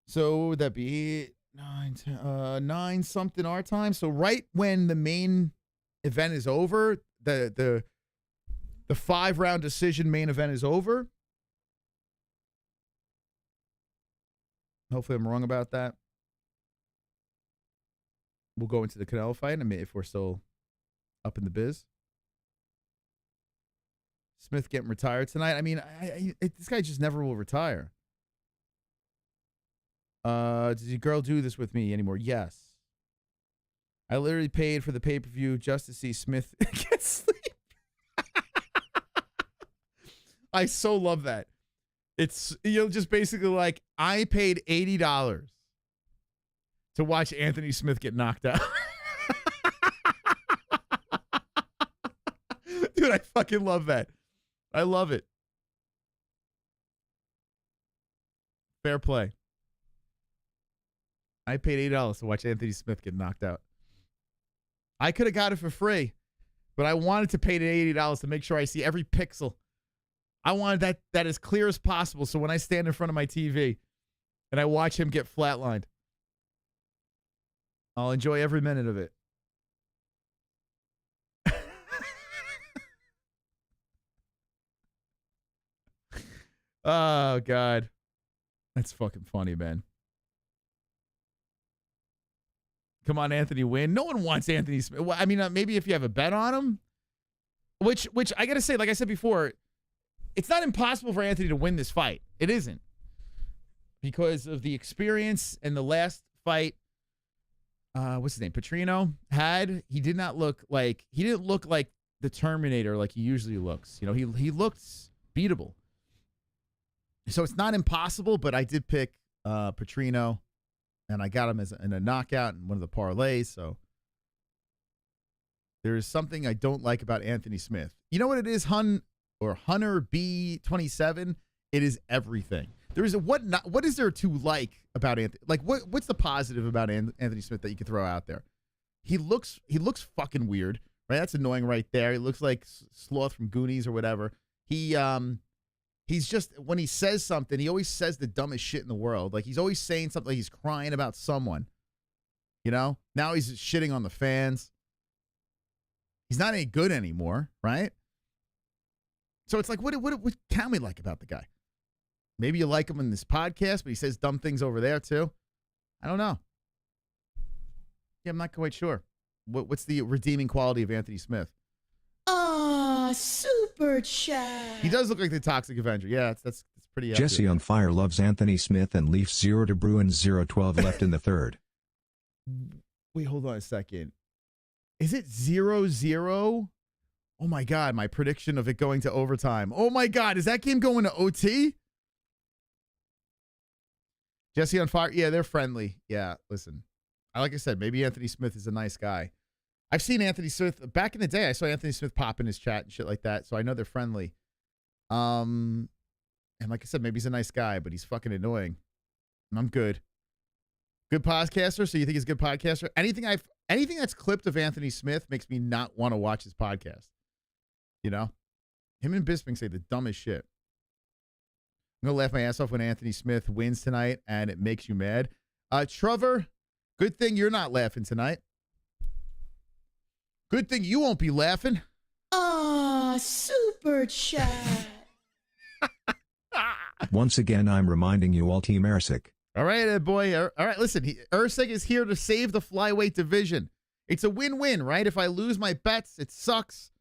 So what would that be? 9 something our time. So right when the main event is over, the 5-round decision main event is over. Hopefully I'm wrong about that. We'll go into the Canelo fight. I mean, if we're still up in the biz. Smith getting retired tonight. I mean, this guy just never will retire. Does your girl do this with me anymore? Yes. I literally paid for the pay-per-view just to see Smith get sleep. I so love that. It's, just basically like, I paid $80 to watch Anthony Smith get knocked out. Dude, I fucking love that. I love it. Fair play. I paid $8 to watch Anthony Smith get knocked out. I could have got it for free, but I wanted to pay the $80 to make sure I see every pixel. I wanted that as clear as possible, so when I stand in front of my TV and I watch him get flatlined, I'll enjoy every minute of it. Oh, God. That's fucking funny, man. Come on, Anthony, win. No one wants Anthony Smith. Well, I mean, maybe if you have a bet on him, which I got to say, like I said before, it's not impossible for Anthony to win this fight. It isn't. Because of the experience in the last fight, what's his name? Petrino had. He didn't look like the Terminator like he usually looks. He looked beatable. So it's not impossible, but I did pick Petrino, and I got him in a knockout in one of the parlays. So there is something I don't like about Anthony Smith. You know what it is, Hunter B27? It is everything. There is what is there to like about Anthony? Like what's the positive about Anthony Smith that you could throw out there? He looks fucking weird, right? That's annoying right there. He looks like Sloth from Goonies or whatever. He's just, when he says something, he always says the dumbest shit in the world. Like, he's always saying something, like he's crying about someone. Now he's shitting on the fans. He's not any good anymore, right? So it's like, what can we like about the guy? Maybe you like him in this podcast, but he says dumb things over there, too. I don't know. Yeah, I'm not quite sure. What's the redeeming quality of Anthony Smith? Oh, super chat. He does look like the Toxic Avenger. Yeah, that's pretty accurate. Jesse on fire loves Anthony Smith and Leafs 0 to Bruins 0-12 left in the third. Wait, hold on a second. Is it 0-0? Oh, my God. My prediction of it going to overtime. Oh, my God. Is that game going to OT? Jesse on fire. Yeah, they're friendly. Yeah, listen. Like I said, maybe Anthony Smith is a nice guy. I've seen Anthony Smith back in the day. I saw Anthony Smith pop in his chat and shit like that. So I know they're friendly. And like I said, maybe he's a nice guy, but he's fucking annoying. I'm good. Good podcaster. So you think he's a good podcaster? Anything that's clipped of Anthony Smith makes me not want to watch his podcast. Him and Bisping say the dumbest shit. I'm gonna laugh my ass off when Anthony Smith wins tonight, and it makes you mad. Trevor, good thing you're not laughing tonight. Good thing you won't be laughing. Ah, super chat. Once again, I'm reminding you all, Team ERCEG. All right, boy. All right, listen. ERCEG is here to save the flyweight division. It's a win-win, right? If I lose my bets, it sucks.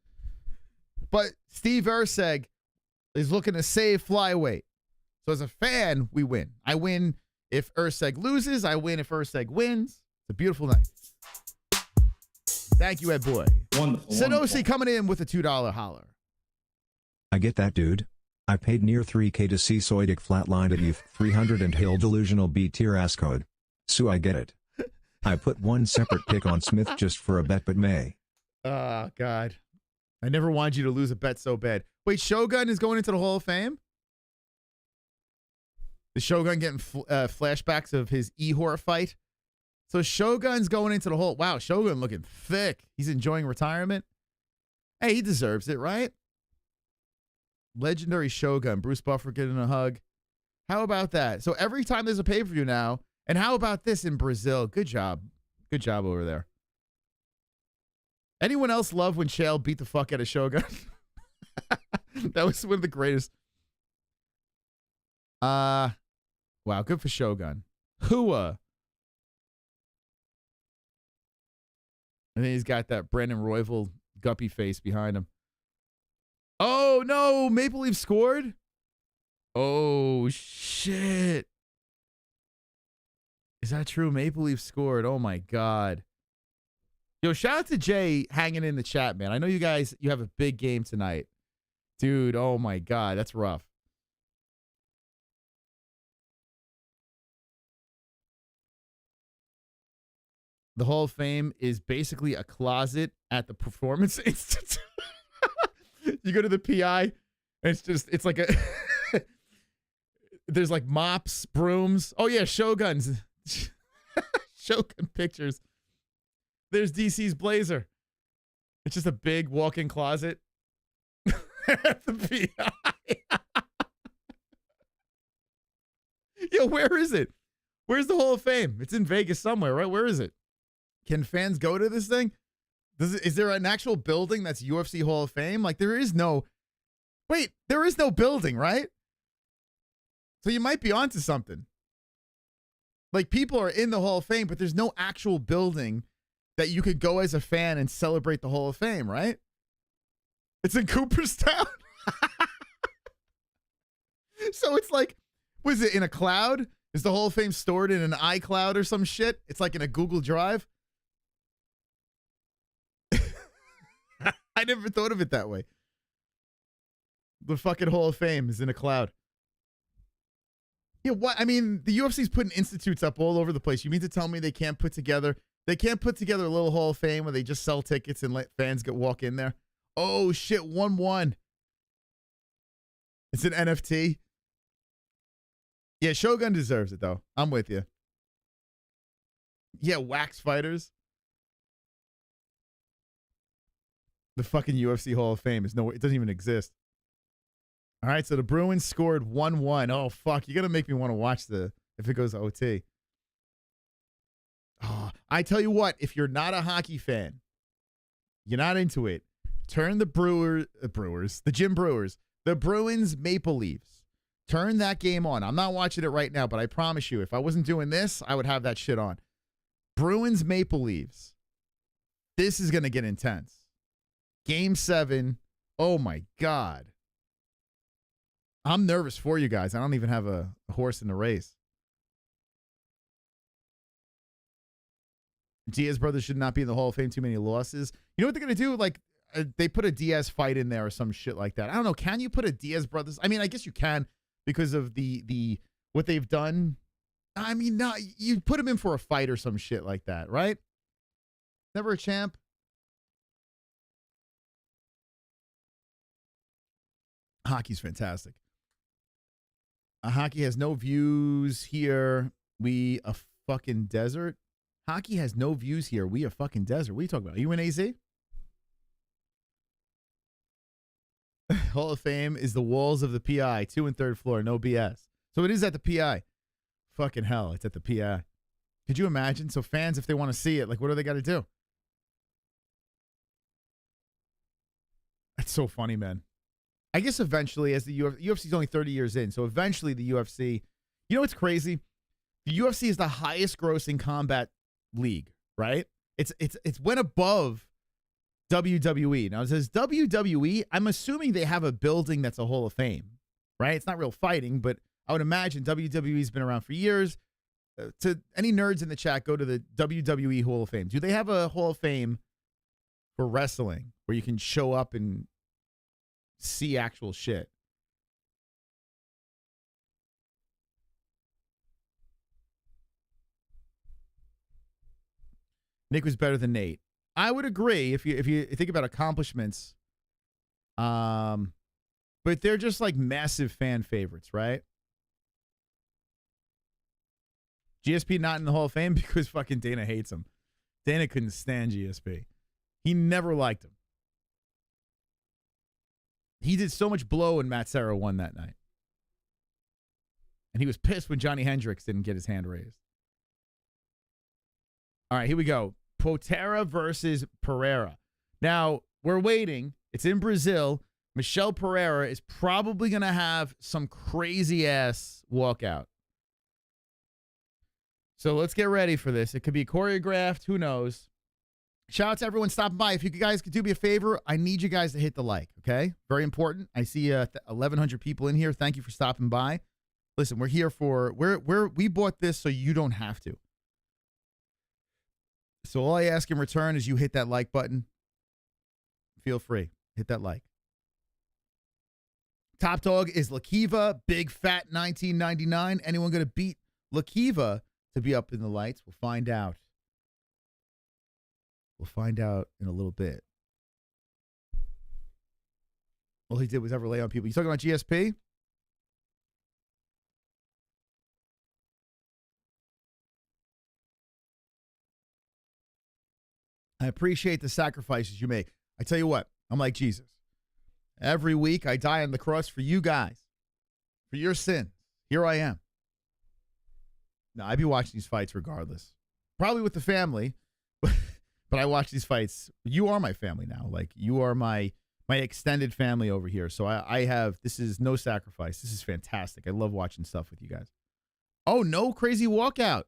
But Steve ERCEG, He's looking to save flyweight. So as a fan, we win. I win if ERCEG loses. I win if ERCEG wins. It's a beautiful night. Thank you, Ed Boy. Wonderful. Sadosi coming in with a $2 holler. I get that, dude. I paid near 3K to see Soidic flatlined at ETH 300 and Hill delusional B tier ass code. So I get it. I put one separate pick on Smith just for a bet, but may. Oh, God. I never wanted you to lose a bet so bad. Wait, Shogun is going into the Hall of Fame? Is Shogun getting flashbacks of his Ihor fight? So Shogun's going into the Hall. Wow, Shogun looking thick. He's enjoying retirement. Hey, he deserves it, right? Legendary Shogun. Bruce Buffer getting a hug. How about that? So every time there's a pay-per-view now, and how about this in Brazil? Good job. Good job over there. Anyone else love when Chael beat the fuck out of Shogun? That was one of the greatest. Wow, good for Shogun. Hua. And then he's got that Brandon Royval guppy face behind him. Oh, no. Maple Leaf scored? Oh, shit. Is that true? Maple Leaf scored. Oh, my God. Yo, shout out to Jay hanging in the chat, man. I know you guys, you have a big game tonight. Dude, oh, my God. That's rough. The Hall of Fame is basically a closet at the Performance Institute. You go to the PI, and it's like a, there's like mops, brooms. Oh, yeah, Shoguns. Shogun pictures. There's DC's Blazer. It's just a big walk-in closet at the PI. Yo, where is it? Where's the Hall of Fame? It's in Vegas somewhere, right? Where is it? Can fans go to this thing? Is there an actual building that's UFC Hall of Fame? Like, there is no... Wait, there is no building, right? So you might be onto something. Like, people are in the Hall of Fame, but there's no actual building that you could go as a fan and celebrate the Hall of Fame, right? It's in Cooperstown. So it's like, was it in a cloud? Is the Hall of Fame stored in an iCloud or some shit? It's like in a Google Drive? I never thought of it that way. The fucking Hall of Fame is in a cloud. Yeah, what? I mean, the UFC's putting institutes up all over the place. You mean to tell me they can't put together a little Hall of Fame where they just sell tickets and let fans walk in there? Oh, shit, 1-1. It's an NFT. Yeah, Shogun deserves it, though. I'm with you. Yeah, wax fighters. The fucking UFC Hall of Fame is it doesn't even exist. All right, so the Bruins scored 1-1. Oh, fuck. You're going to make me want to watch if it goes to OT. Oh, I tell you what, if you're not a hockey fan, you're not into it, turn the Jim Brewers, the Bruins Maple Leafs. Turn that game on. I'm not watching it right now, but I promise you, if I wasn't doing this, I would have that shit on. Bruins Maple Leafs. This is going to get intense. Game 7. Oh, my God. I'm nervous for you guys. I don't even have a horse in the race. Diaz brothers should not be in the Hall of Fame. Too many losses. You know what they're going to do? Like, they put a Diaz fight in there or some shit like that. I don't know. Can you put a Diaz brothers? I mean, I guess you can because of the what they've done. I mean, no, you put him in for a fight or some shit like that, right? Never a champ. Hockey's fantastic. Hockey has no views here. We a fucking desert. Hockey has no views here. We a fucking desert. What are you talking about? Are you in AZ? Hall of Fame is the walls of the PI, 2 and 3rd floor, no BS. So it is at the PI. Fucking hell, it's at the PI. Could you imagine? So fans, if they want to see it, like, what do they got to do? That's so funny, man. I guess eventually, as the UFC's only 30 years in, so eventually the UFC, you know what's crazy? The UFC is the highest grossing combat league, right? It's went above WWE. Now, it says WWE. I'm assuming they have a building that's a Hall of Fame, right? It's not real fighting, but I would imagine WWE's been around for years. To any nerds in the chat, go to the WWE Hall of Fame. Do they have a Hall of Fame for wrestling where you can show up and see actual shit? Nick was better than Nate. I would agree if you think about accomplishments. But they're just like massive fan favorites, right? GSP not in the Hall of Fame because fucking Dana hates him. Dana couldn't stand GSP. He never liked him. He did so much blow when Matt Serra won that night. And he was pissed when Johnny Hendricks didn't get his hand raised. All right, here we go. Potieria versus Pereira. Now, we're waiting. It's in Brazil. Michel Pereira is probably going to have some crazy-ass walkout. So let's get ready for this. It could be choreographed. Who knows? Shout out to everyone stopping by. If you guys could do me a favor, I need you guys to hit the like, okay? Very important. I see 1,100 people in here. Thank you for stopping by. Listen, we're here for... we bought this so you don't have to. So all I ask in return is you hit that like button. Feel free. Hit that like. Top dog is Lakiva, big fat $19.99. Anyone going to beat Lakiva to be up in the lights? We'll find out. We'll find out in a little bit. All he did was ever lay on people. You talking about GSP? I appreciate the sacrifices you make. I tell you what, I'm like Jesus. Every week I die on the cross for you guys, for your sins. Here I am. Now, I'd be watching these fights regardless. Probably with the family, but I watch these fights. You are my family now. Like, you are my extended family over here. So I have, this is no sacrifice. This is fantastic. I love watching stuff with you guys. Oh, no crazy walkout.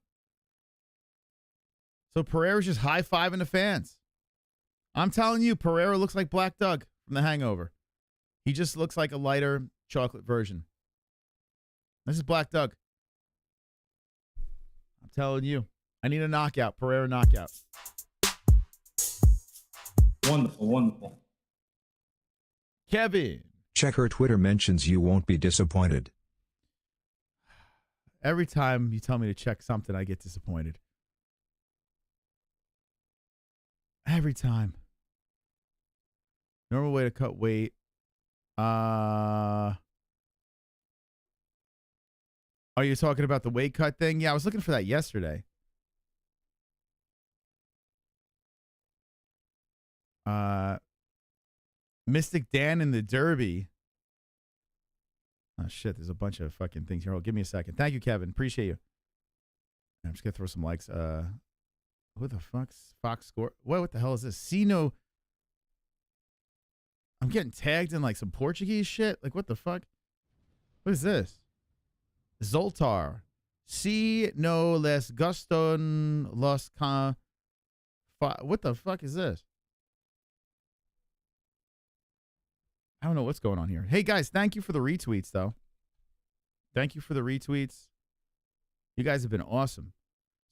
So Pereira's just high-fiving the fans. I'm telling you, Pereira looks like Black Doug from The Hangover. He just looks like a lighter chocolate version. This is Black Doug. I'm telling you. I need a knockout. Pereira knockout. Wonderful, wonderful. Kevin. Check her Twitter mentions you won't be disappointed. Every time you tell me to check something, I get disappointed. Every time. Normal way to cut weight. Are you talking about the weight cut thing? Yeah, I was looking for that yesterday. Mystic Dan in the Derby. Oh, shit. There's a bunch of fucking things here. Oh, give me a second. Thank you, Kevin. Appreciate you. I'm just going to throw some likes. Who the fuck's Fox Score? What the hell is this? Sino. I'm getting tagged in like some Portuguese shit. Like, what the fuck? What is this? Zoltar. Si no les guston los con. What the fuck is this? I don't know what's going on here. Hey, guys, thank you for the retweets, though. Thank you for the retweets. You guys have been awesome.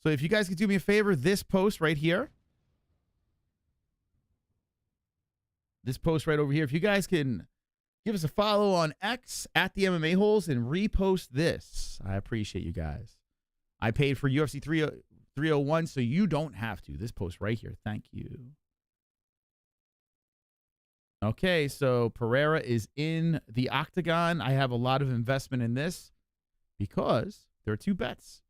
So if you guys could do me a favor, this post right here. This post right over here. If you guys can give us a follow on X at the MMA Holes and repost this. I appreciate you guys. I paid for UFC 301, so you don't have to. This post right here. Thank you. Okay, so Pereira is in the octagon. I have a lot of investment in this because there are two bets.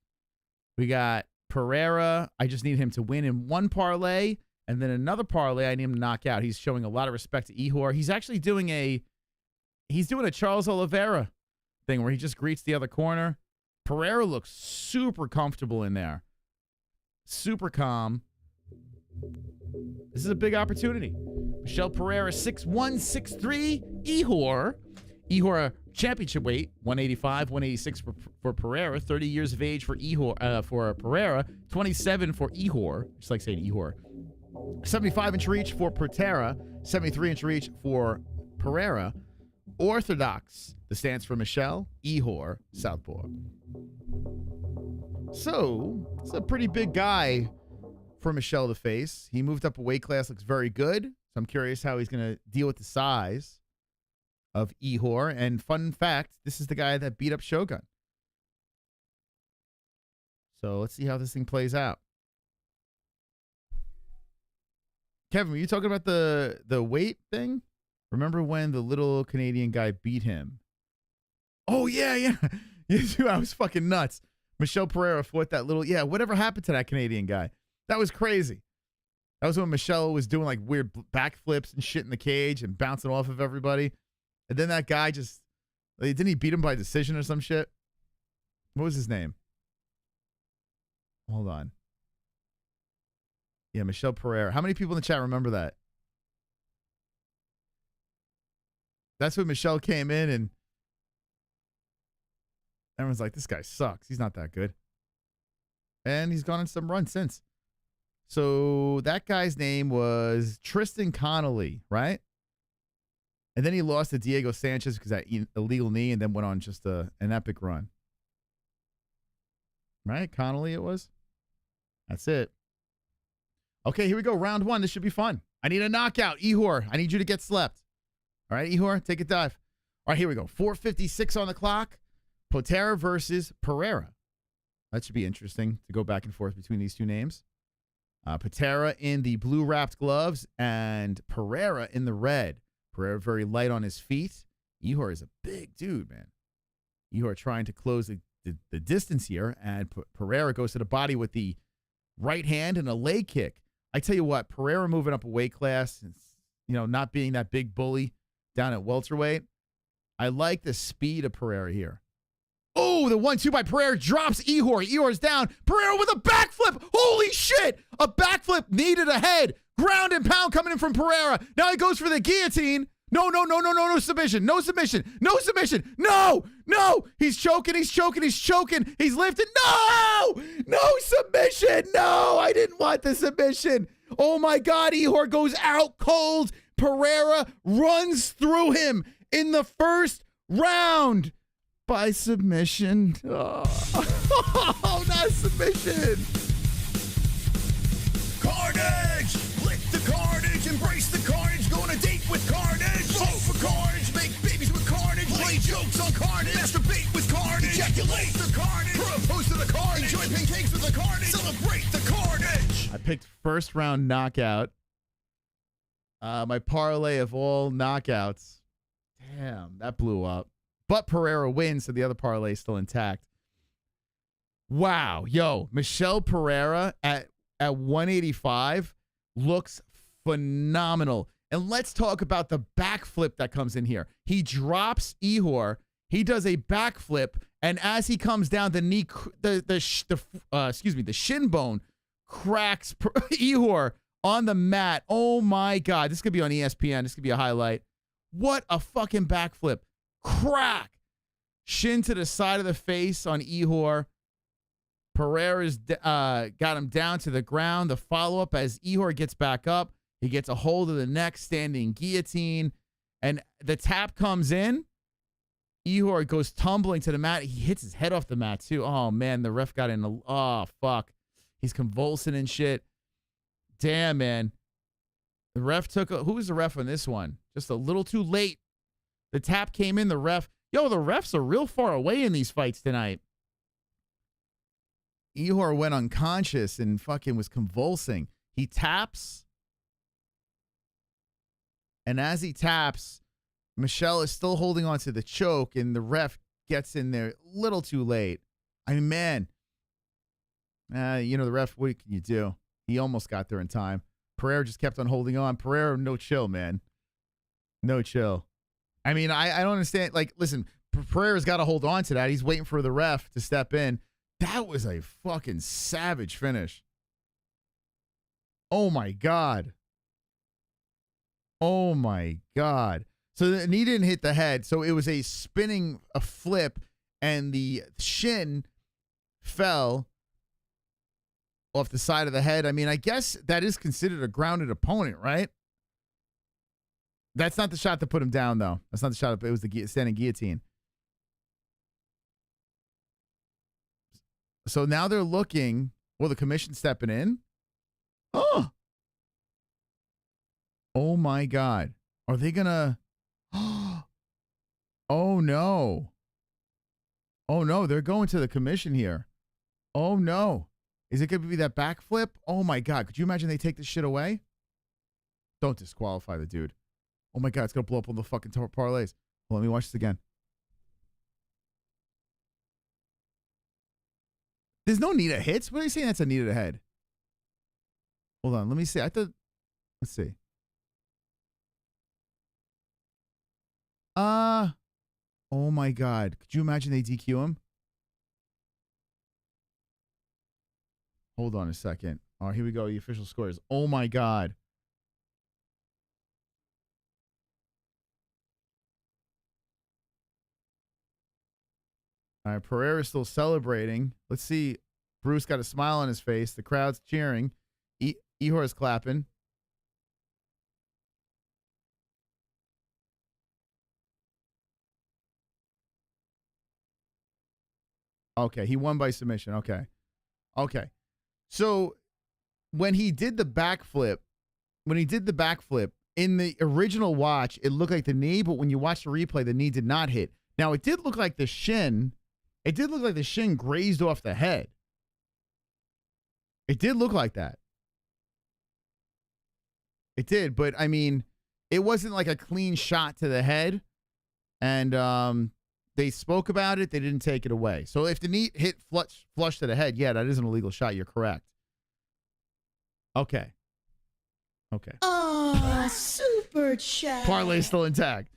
We got Pereira. I just need him to win in one parlay, and then another parlay I need him to knock out. He's showing a lot of respect to Ihor. He's actually doing a Charles Oliveira thing where he just greets the other corner. Pereira looks super comfortable in there. Super calm. This is a big opportunity. Michel Pereira, 6'1", 6'3". Ihor, championship weight, 185, 186 for Pereira. 30 years of age for Ihor, for Pereira. 27 for Ihor. Just like saying Ihor. 75-inch reach for Pereira, 73-inch reach for Pereira. Orthodox, the stance for Michel. Ihor, southpaw. So, it's a pretty big guy for Michel to face. He moved up a weight class, looks very good. So I'm curious how he's going to deal with the size of Ihor. And fun fact, this is the guy that beat up Shogun. So let's see how this thing plays out. Kevin, were you talking about the weight thing? Remember when the little Canadian guy beat him? Oh, yeah. Yeah, dude, I was fucking nuts. Michel Pereira fought that little, whatever happened to that Canadian guy? That was crazy. That was when Michel was doing like weird backflips and shit in the cage and bouncing off of everybody. And then that guy just, didn't he beat him by decision or some shit? What was his name? Hold on. Yeah, Michel Pereira. How many people in the chat remember that? That's when Michel came in and everyone's like, this guy sucks. He's not that good. And he's gone on some run since. So that guy's name was Tristan Connolly, right? And then he lost to Diego Sanchez because that illegal knee and then went on just an epic run. Right? Connolly it was? That's it. Okay, here we go. Round one. This should be fun. I need a knockout. Ihor, I need you to get slept. All right, Ihor, take a dive. All right, here we go. 4:56 on the clock. Potieria versus Pereira. That should be interesting to go back and forth between these two names. Potieria in the blue wrapped gloves and Pereira in the red. Pereira very light on his feet. Ihor is a big dude, man. Ihor trying to close the distance here, and Pereira goes to the body with the right hand and a leg kick. I tell you what, Pereira moving up a weight class, not being that big bully down at welterweight. I like the speed of Pereira here. Oh, the 1-2 by Pereira drops Ihor. Ihor's down. Pereira with a backflip. Holy shit. A backflip needed ahead. Ground and pound coming in from Pereira. Now he goes for the guillotine. No submission. No submission. No submission. No. He's choking. He's lifted. No submission. No, I didn't want the submission. Oh my God. Ihor goes out cold. Pereira runs through him in the first round by submission. Oh, not submission. Carnage! Lick the carnage, embrace the carnage, go on a date with carnage. Vote for carnage, make babies with carnage, play jokes on carnage, masturbate with carnage, ejaculate the carnage, propose to the carnage, enjoy pancakes with the carnage, celebrate the carnage. I picked first round knockout. My parlay of all knockouts. Damn, that blew up. But Pereira wins, so the other parlay is still intact. Wow. Yo, Michel Pereira at 185 looks phenomenal. And let's talk about the backflip that comes in here. He drops Ihor. He does a backflip, and as he comes down, the shin bone cracks Ihor on the mat. Oh my God. This could be on ESPN. This could be a highlight. What a fucking backflip. Crack. Shin to the side of the face on Ihor. Pereira's got him down to the ground. The follow-up as Ihor gets back up. He gets a hold of the neck, standing guillotine. And the tap comes in. Ihor goes tumbling to the mat. He hits his head off the mat, too. Oh, man, the ref got in. Oh, fuck. He's convulsing and shit. Damn, man. The ref who was the ref on this one? Just a little too late. The tap came in, the refs are real far away in these fights tonight. Ihor went unconscious and fucking was convulsing. He taps. And as he taps, Michel is still holding on to the choke, and the ref gets in there a little too late. I mean, man. The ref, what can you do? He almost got there in time. Pereira just kept on holding on. Pereira, no chill, man. No chill. I mean, I don't understand. Like, listen, Pereira's got to hold on to that. He's waiting for the ref to step in. That was a fucking savage finish. Oh, my God. Oh, my God. So the knee didn't hit the head. So it was a flip, and the shin fell off the side of the head. I mean, I guess that is considered a grounded opponent, right? That's not the shot that put him down, though. That's not the shot. It was the standing guillotine. So now they're looking. Well, the commission's stepping in. Oh. Oh, my God. Are they going to... Oh, no. Oh, no. They're going to the commission here. Oh, no. Is it going to be that backflip? Oh, my God. Could you imagine they take this shit away? Don't disqualify the dude. Oh, my God. It's going to blow up on the fucking parlays. Well, let me watch this again. There's no need of hits. What are you saying that's a need of the head? Hold on. Let me see. Let's see. Oh my God. Could you imagine they DQ him? Hold on a second. All right, here we go. The official scores. Oh my God. All right, Pereira's still celebrating. Let's see. Bruce got a smile on his face. The crowd's cheering. Ihor is clapping. Okay, he won by submission. Okay. Okay. So when he did the backflip, in the original watch, it looked like the knee, but when you watch the replay, the knee did not hit. Now, it did look like the shin grazed off the head. It did look like that. It did, but I mean, it wasn't like a clean shot to the head. And they spoke about it. They didn't take it away. So if the knee hit flush to the head, yeah, that is an illegal shot. You're correct. Okay. Okay. Oh, super chat. Parlay still intact.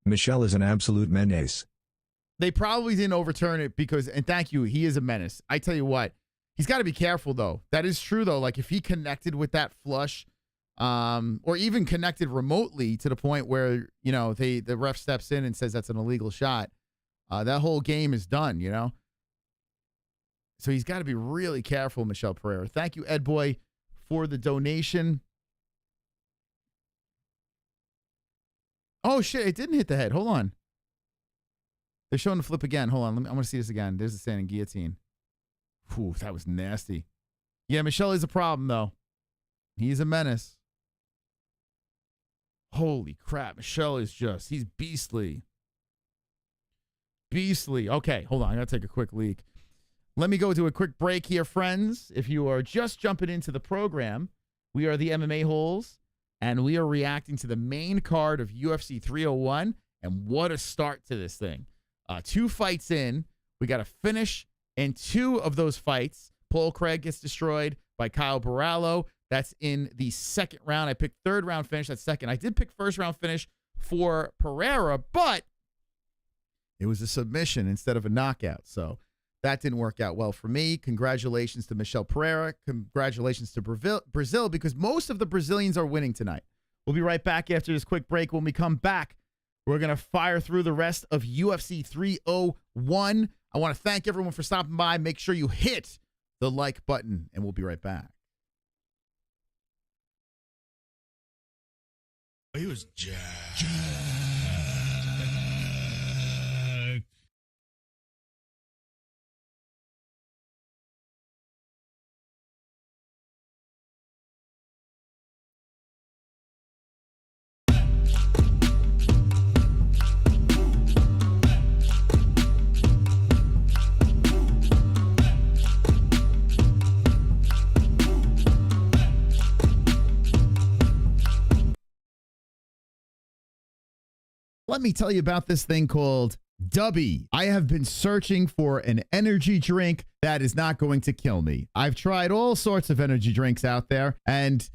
Michel is an absolute menace. They probably didn't overturn it because, and thank you, he is a menace. I tell you what, he's got to be careful, though. That is true, though. Like, if he connected with that flush, or even connected remotely to the point where, you know, the ref steps in and says that's an illegal shot, that whole game is done, you know? So he's got to be really careful, Michel Pereira. Thank you, Ed Boy, for the donation. Oh, shit, it didn't hit the head. Hold on. They're showing the flip again. Hold on. I want to see this again. There's the standing guillotine. Whew, that was nasty. Yeah, Michel is a problem, though. He's a menace. Holy crap. Michel is just, he's beastly. Beastly. Okay, hold on. I got to take a quick leak. Let me go to a quick break here, friends. If you are just jumping into the program, we are the MMA Holes, and we are reacting to the main card of UFC 301, and what a start to this thing. 2 fights in. We got a finish in 2 of those fights. Paul Craig gets destroyed by Kyle Borralho. That's in the second round. I picked 3rd round finish. That's second. I did pick 1st round finish for Pereira, but it was a submission instead of a knockout. So that didn't work out well for me. Congratulations to Michel Pereira. Congratulations to Brazil, because most of the Brazilians are winning tonight. We'll be right back after this quick break. When we come back, we're going to fire through the rest of UFC 301. I want to thank everyone for stopping by. Make sure you hit the like button, and we'll be right back. He was jacked. Let me tell you about this thing called Dubby. I have been searching for an energy drink that is not going to kill me. I've tried all sorts of energy drinks out there, and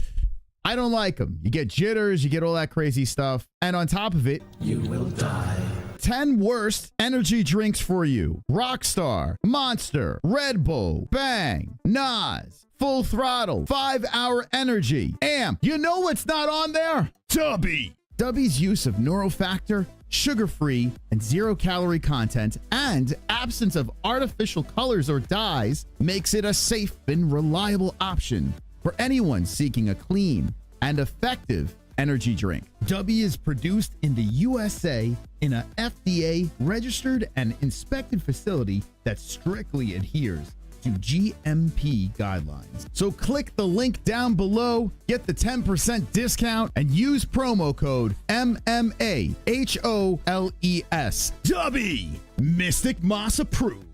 I don't like them. You get jitters, you get all that crazy stuff, and on top of it, You will die. 10 worst energy drinks for you. Rockstar, Monster, Red Bull, Bang, Nas, Full Throttle, 5 Hour Energy, Amp. You know what's not on there? Dubby. Dubby's use of Neurofactor sugar-free, and zero-calorie content, and absence of artificial colors or dyes makes it a safe and reliable option for anyone seeking a clean and effective energy drink. W is produced in the USA in a FDA registered and inspected facility that strictly adheres to GMP guidelines. So click the link down below, get the 10% discount, and use promo code MMAHOLES. W Mystic Moss approved.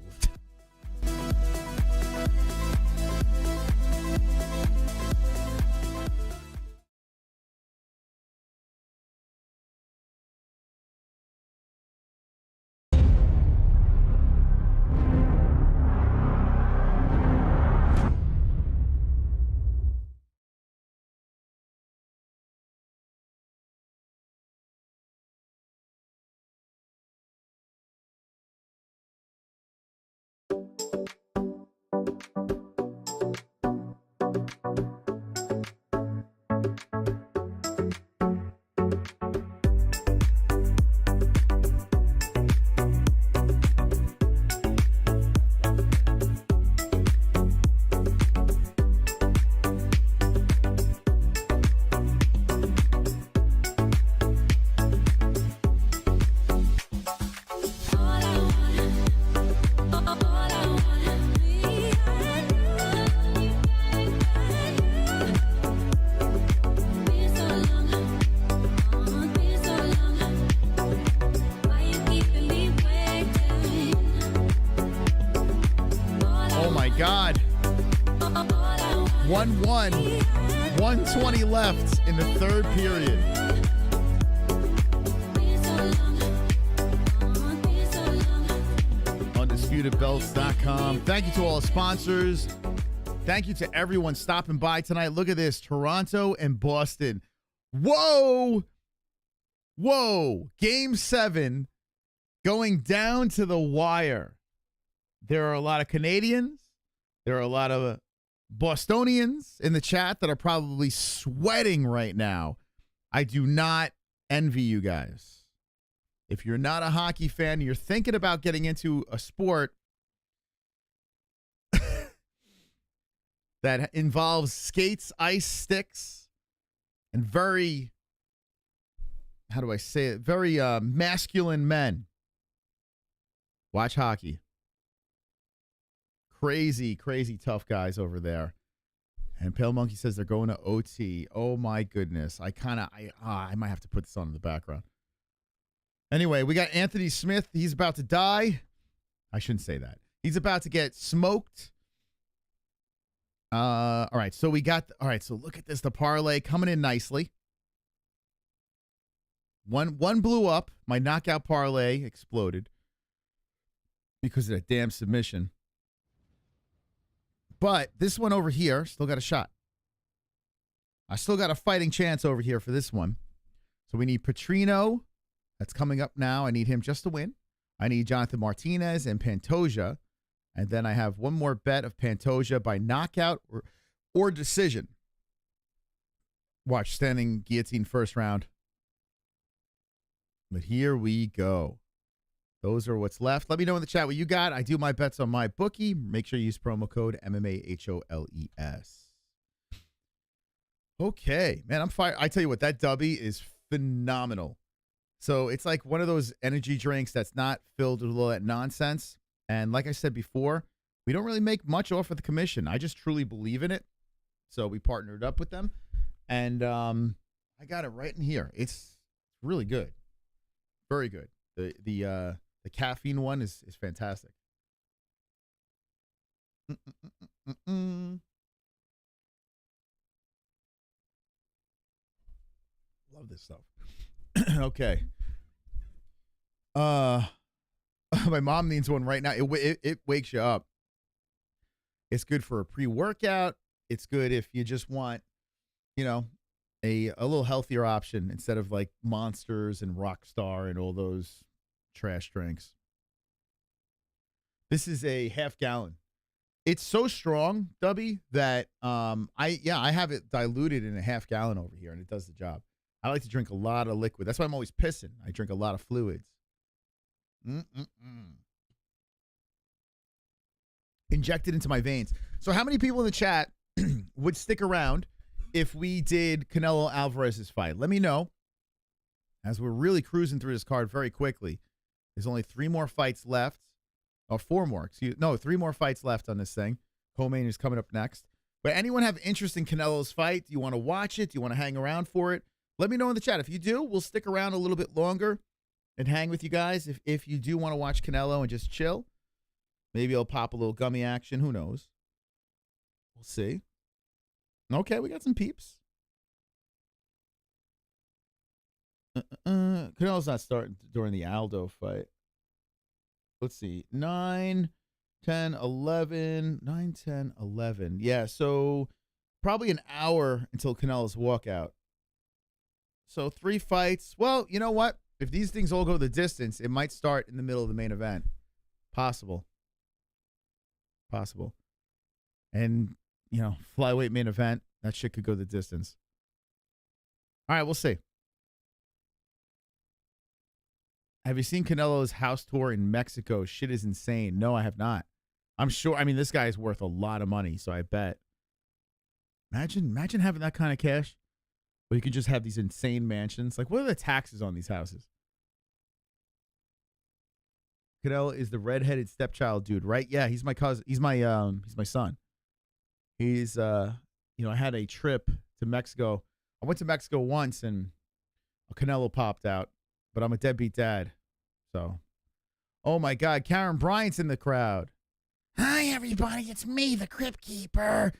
God. 1-1. 1:20 left in the third period. UndisputedBelts.com. Thank you to all the sponsors. Thank you to everyone stopping by tonight. Look at this. Toronto and Boston. Whoa. Whoa. Game 7 going down to the wire. There are a lot of Canadians. There are a lot of Bostonians in the chat that are probably sweating right now. I do not envy you guys. If you're not a hockey fan, you're thinking about getting into a sport that involves skates, ice sticks, and very, how do I say it? Very masculine men. Watch hockey. Crazy, crazy tough guys over there. And Pale Monkey says they're going to OT. Oh my goodness. I might have to put this on in the background. Anyway, we got Anthony Smith. He's about to die. I shouldn't say that. He's about to get smoked. All right. So we got, all right. So look at this. The parlay coming in nicely. One blew up. My knockout parlay exploded because of that damn submission. But this one over here still got a shot. I still got a fighting chance over here for this one. So we need Petrino. That's coming up now. I need him just to win. I need Jonathan Martinez and Pantoja. And then I have one more bet of Pantoja by knockout or decision. Watch, standing guillotine first round. But here we go. Those are what's left. Let me know in the chat what you got. I do my bets on my bookie. Make sure you use promo code MMAHOLES. Okay, man, I'm fired. I tell you what, that Dubby is phenomenal. So it's like one of those energy drinks that's not filled with all that nonsense. And like I said before, we don't really make much off of the commission. I just truly believe in it. So we partnered up with them. And I got it right in here. It's really good. Very good. The caffeine one is fantastic. Love this stuff. Okay. My mom needs one right now. It wakes you up. It's good for a pre-workout. It's good if you just want, you know, a little healthier option instead of like Monsters and Rockstar and all those trash drinks. This is a half gallon. It's so strong, Dubby, that I have it diluted in a half gallon over here, and it does the job. I like to drink a lot of liquid. That's why I'm always pissing. I drink a lot of fluids. Injected into my veins. So how many people in the chat would stick around if we did Canelo Alvarez's fight? Let me know, as we're really cruising through this card very quickly. There's only 3 more fights left. Or 4 more. 3 more fights left on this thing. Co-main is coming up next. But anyone have interest in Canelo's fight? Do you want to watch it? Do you want to hang around for it? Let me know in the chat. If you do, we'll stick around a little bit longer and hang with you guys. If you do want to watch Canelo and just chill, maybe I'll pop a little gummy action. Who knows? We'll see. Okay, we got some peeps. Canelo's not starting during the Aldo fight. Let's see. 9, 10, 11. 9, 10, 11. Yeah, so probably an hour until Canelo's walkout. So 3 fights. Well, you know what? If these things all go the distance, it might start in the middle of the main event. Possible. And, flyweight main event, that shit could go the distance. All right, we'll see. Have you seen Canelo's house tour in Mexico? Shit is insane. No, I have not. I'm sure. I mean, this guy is worth a lot of money, so I bet. Imagine having that kind of cash. Where you could just have these insane mansions. Like, what are the taxes on these houses? Canelo is the redheaded stepchild dude, right? Yeah, he's my cousin. He's my son. He's I had a trip to Mexico. I went to Mexico once and Canelo popped out, but I'm a deadbeat dad. So, oh my God, Karen Bryant's in the crowd. Hi everybody, it's me, the Crypt Keeper.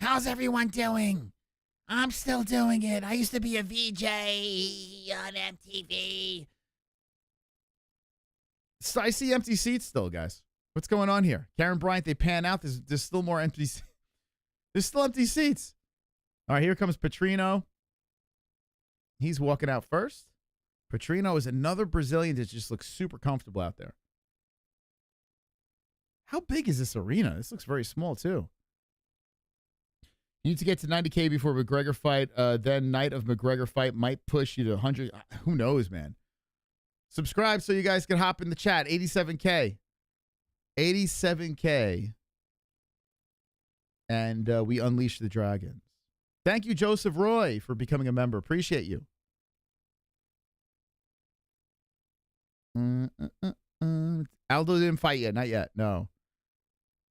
How's everyone doing? I'm still doing it. I used to be a VJ on MTV. So I see empty seats still, guys. What's going on here? Karen Bryant, they pan out. There's still more empty seats. There's still empty seats. All right, here comes Petrino. He's walking out first. Petrino is another Brazilian that just looks super comfortable out there. How big is this arena? This looks very small, too. You need to get to 90K before McGregor fight. Then night of McGregor fight might push you to 100. Who knows, man? Subscribe so you guys can hop in the chat. 87K. 87K. And we unleash the dragons. Thank you, Joseph Roy, for becoming a member. Appreciate you. Aldo didn't fight yet. Not yet. No.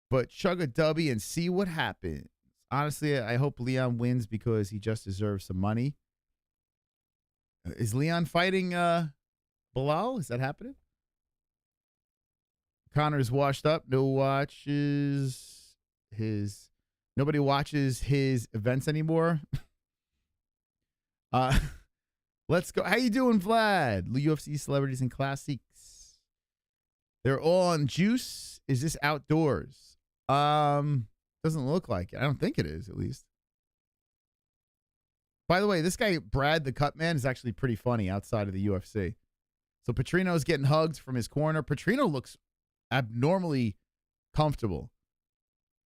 But chug a dubby and see what happens. Honestly, I hope Leon wins because he just deserves some money. Is Leon fighting Bilal? Is that happening? Connor's washed up. Nobody watches his events anymore. Let's go. How you doing, Vlad? UFC celebrities and classics. They're all on juice. Is this outdoors? Doesn't look like it. I don't think it is, at least. By the way, this guy, Brad the Cutman, is actually pretty funny outside of the UFC. So Petrino's getting hugged from his corner. Petrino looks abnormally comfortable.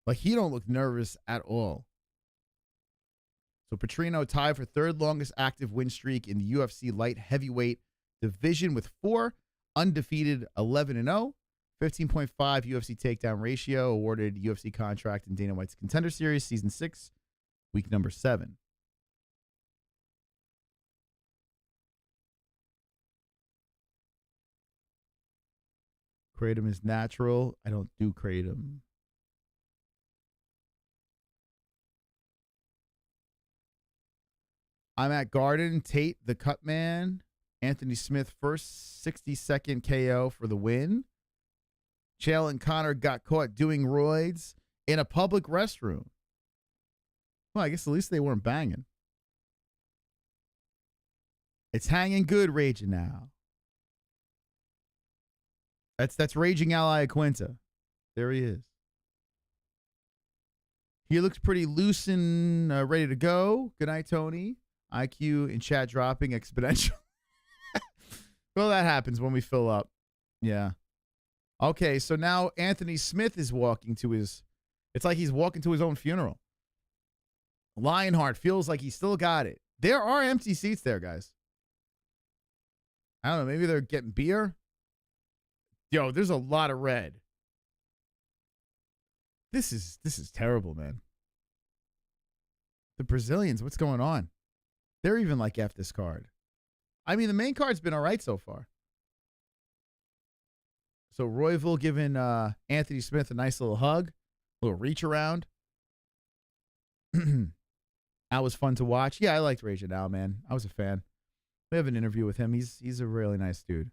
Like, he don't look nervous at all. So Petrino tied for 3rd longest active win streak in the UFC light heavyweight division with 4, undefeated 11-0. 15.5 UFC takedown ratio, awarded UFC contract in Dana White's Contender Series, Season 6, Week number 7. Kratom is natural. I don't do Kratom. I'm at Garden. Tate, the Cutman. Anthony Smith, first 60-second KO for the win. Chael and Connor got caught doing roids in a public restroom. Well, I guess at least they weren't banging. It's hanging good, raging now. That's Raging Ally Quinta. There he is. He looks pretty loose and ready to go. Good night, Tony. IQ in chat dropping exponential. Well, that happens when we fill up. Yeah. Okay, so now Anthony Smith is walking to his... It's like he's walking to his own funeral. Lionheart feels like he still got it. There are empty seats there, guys. I don't know. Maybe they're getting beer. Yo, there's a lot of red. This is terrible, man. The Brazilians, what's going on? They're even like F this card. I mean, the main card's been all right so far. So Royville giving Anthony Smith a nice little hug, a little reach around. That was fun to watch. Yeah, I liked Raging Al, man. I was a fan. We have an interview with him. He's a really nice dude.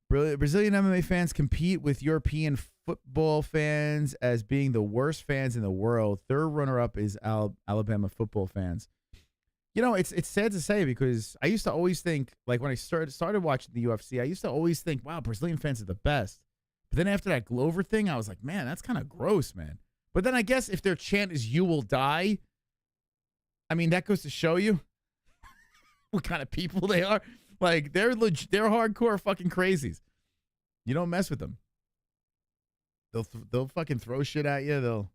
Brazilian MMA fans compete with European football fans as being the worst fans in the world. Third runner-up is Alabama football fans. You know, it's sad to say because I used to always think, like when I started watching the UFC, I used to always think, wow, Brazilian fans are the best. But then after that Glover thing, I was like, man, that's kind of gross, man. But then I guess if their chant is "You will die," I mean, that goes to show you what kind of people they are. Like, they're hardcore fucking crazies. You don't mess with them. They'll fucking throw shit at you.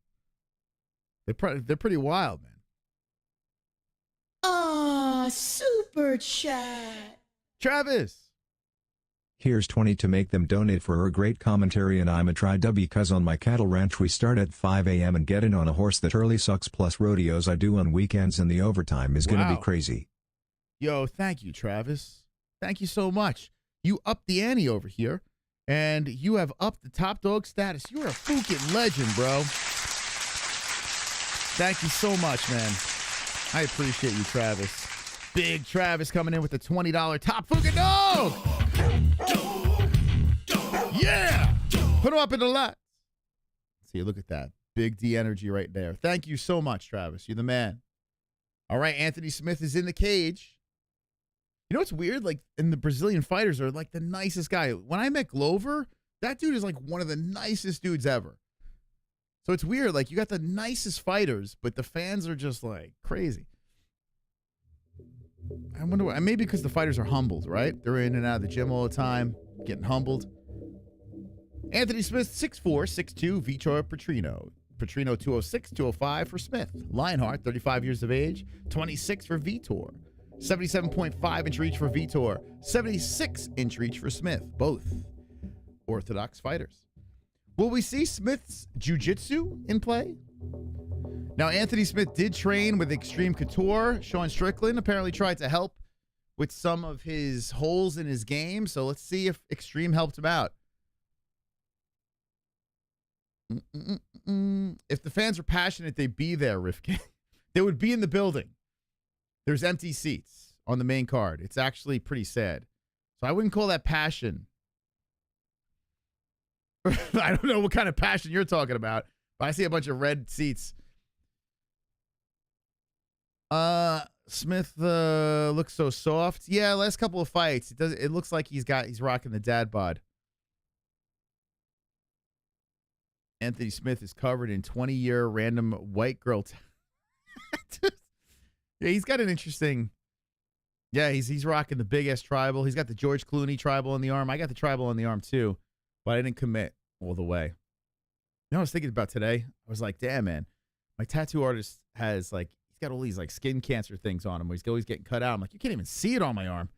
They're pretty wild, man. Super chat. Travis. Here's 20 to make them donate for her great commentary, and I'm a try-w cuz on my cattle ranch we start at 5 a.m. and get in on a horse that early sucks plus rodeos I do on weekends, and the overtime is gonna be crazy. Yo, thank you, Travis. Thank you so much. You upped the ante over here, and you have upped the top dog status. You're a fucking legend, bro. Thank you so much, man. I appreciate you, Travis. Big Travis coming in with the $20 top fucking dog. Yeah. Put him up in the lot. See, look at that. Big D energy right there. Thank you so much, Travis. You're the man. All right, Anthony Smith is in the cage. You know what's weird? Like, and the Brazilian fighters are like the nicest guy. When I met Glover, that dude is like one of the nicest dudes ever. So it's weird. Like, you got the nicest fighters, but the fans are just like crazy. I wonder why. Maybe because the fighters are humbled, right? They're in and out of the gym all the time, getting humbled. Anthony Smith, 6'4", 6'2", Vitor Petrino. Petrino, 206, 205 for Smith. Lionheart, 35 years of age, 26 for Vitor. 77.5-inch reach for Vitor. 76-inch reach for Smith. Both orthodox fighters. Will we see Smith's jiu-jitsu in play? Now, Anthony Smith did train with Extreme Couture. Sean Strickland apparently tried to help with some of his holes in his game. So let's see if Extreme helped him out. If the fans were passionate, they'd be there, Rifkin. They would be in the building. There's empty seats on the main card. It's actually pretty sad. So I wouldn't call that passion. I don't know what kind of passion you're talking about, but I see a bunch of red seats. Smith looks so soft. Yeah, last couple of fights, it looks like he's rocking the dad bod. Anthony Smith is covered in 20-year random white girl. Yeah, he's got an interesting. Yeah, he's rocking the big ass tribal. He's got the George Clooney tribal on the arm. I got the tribal on the arm too, but I didn't commit all the way. You know what I was thinking about today? I was like, damn, man, my tattoo artist has like, he's got all these like skin cancer things on him where he's always getting cut out. I'm like, you can't even see it on my arm.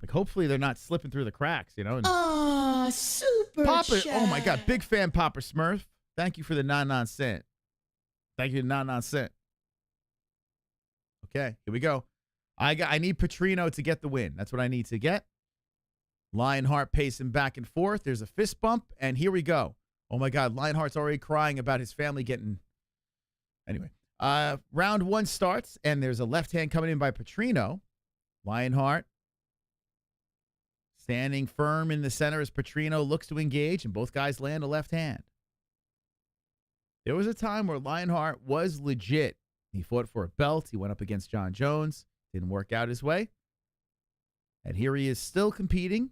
Like, hopefully they're not slipping through the cracks, you know? Oh, super Papa, chat. oh my God, big fan, Papa Smurf. Thank you for the 99 cent. Thank you, 99 cent. Okay, here we go. I need Petrino to get the win. That's what I need to get. Lionheart pacing back and forth. There's a fist bump, and here we go. Oh my God, Lionheart's already crying about his family getting. Anyway, round one starts, and there's a left hand coming in by Petrino. Lionheart standing firm in the center as Petrino looks to engage, and both guys land a left hand. There was a time where Lionheart was legit. He fought for a belt. He went up against John Jones. Didn't work out his way. And here he is still competing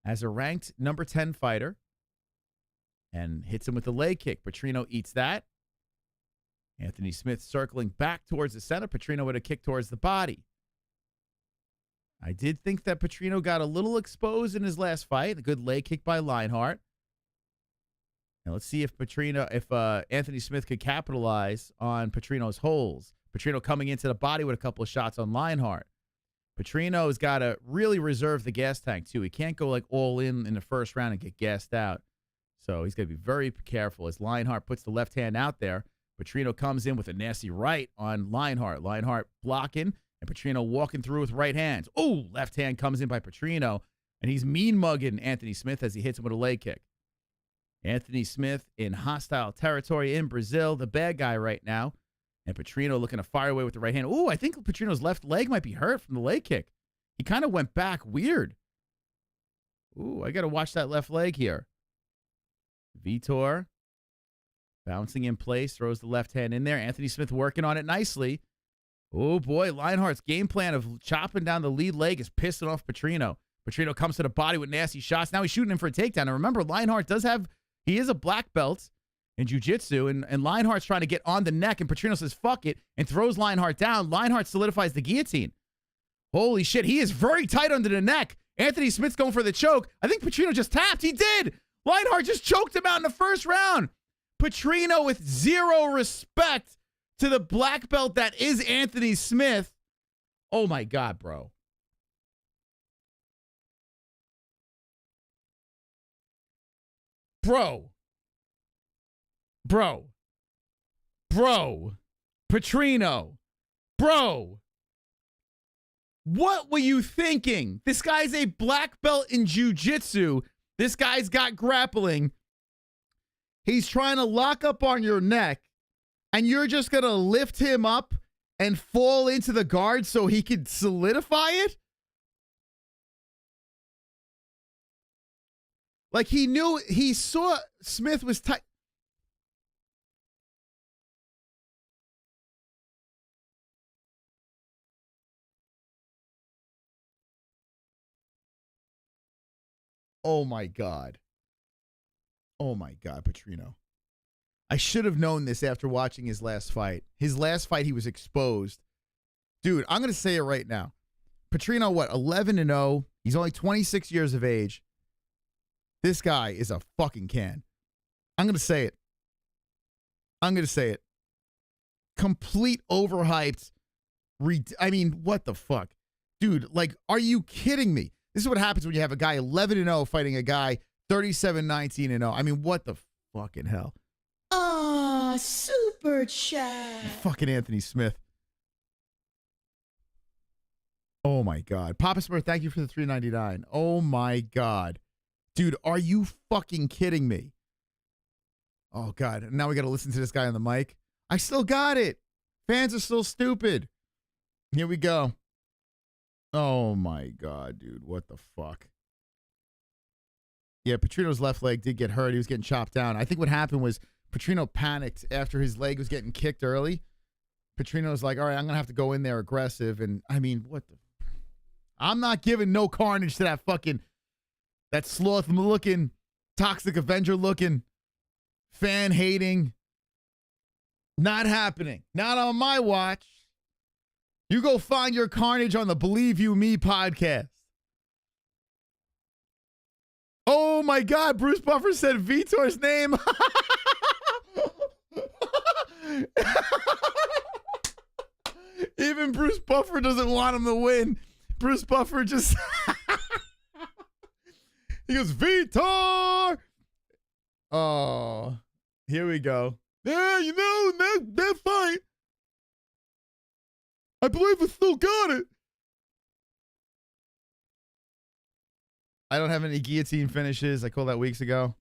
as a ranked number 10 fighter and hits him with a leg kick. Petrino eats that. Anthony Smith circling back towards the center. Petrino with a kick towards the body. I did think that Petrino got a little exposed in his last fight. A good leg kick by Lionheart. Now let's see if Anthony Smith could capitalize on Petrino's holes. Petrino coming into the body with a couple of shots on Lionheart. Petrino's got to really reserve the gas tank, too. He can't go like all in the first round and get gassed out. So he's going to be very careful as Lionheart puts the left hand out there. Petrino comes in with a nasty right on Lionheart. Lionheart blocking, and Petrino walking through with right hands. Oh, left hand comes in by Petrino, and he's mean-mugging Anthony Smith as he hits him with a leg kick. Anthony Smith in hostile territory in Brazil, the bad guy right now. And Petrino looking to fire away with the right hand. Ooh, I think Petrino's left leg might be hurt from the leg kick. He kind of went back weird. Ooh, I got to watch that left leg here. Vitor bouncing in place, throws the left hand in there. Anthony Smith working on it nicely. Oh, boy, Lionheart's game plan of chopping down the lead leg is pissing off Petrino. Petrino comes to the body with nasty shots. Now he's shooting him for a takedown. And remember, Lionheart he is a black belt in jiu-jitsu, and Lionheart's trying to get on the neck, and Petrino says, fuck it, and throws Lionheart down. Lionheart solidifies the guillotine. Holy shit, he is very tight under the neck. Anthony Smith's going for the choke. I think Petrino just tapped. He did. Lionheart just choked him out in the first round. Petrino with zero respect to the black belt that is Anthony Smith. Oh, my God, bro. Bro. Petrino. Bro. What were you thinking? This guy's a black belt in jiu-jitsu. This guy's got grappling. He's trying to lock up on your neck, and you're just going to lift him up and fall into the guard so he could solidify it? Like he saw Smith was tight. Oh, my God. Oh, my God, Petrino. I should have known this after watching his last fight. His last fight, he was exposed. Dude, I'm going to say it right now. Petrino, 11-0. He's only 26 years of age. This guy is a fucking can. I'm going to say it. Complete overhyped. I mean, what the fuck? Dude, like, are you kidding me? This is what happens when you have a guy 11-0 fighting a guy 37-19-0. I mean, what the fucking hell? Super chat. Fucking Anthony Smith. Oh, my God. Papa Smurf, thank you for the $3.99. Oh, my God. Dude, are you fucking kidding me? Oh, God. Now we got to listen to this guy on the mic. I still got it. Fans are still stupid. Here we go. Oh, my God, dude. What the fuck? Yeah, Petrino's left leg did get hurt. He was getting chopped down. I think what happened was Petrino panicked after his leg was getting kicked early. Petrino's like, all right, I'm going to have to go in there aggressive. And, I mean, what the... I'm not giving no carnage to that sloth-looking, Toxic Avenger-looking, fan-hating. Not happening. Not on my watch. You go find your carnage on the Believe You Me podcast. Oh, my God. Bruce Buffer said Vitor's name. Even Bruce Buffer doesn't want him to win. Bruce Buffer just... He goes, Vitor! Oh, here we go. Yeah, you know, that fight. I believe I still got it. I don't have any guillotine finishes. I called that weeks ago.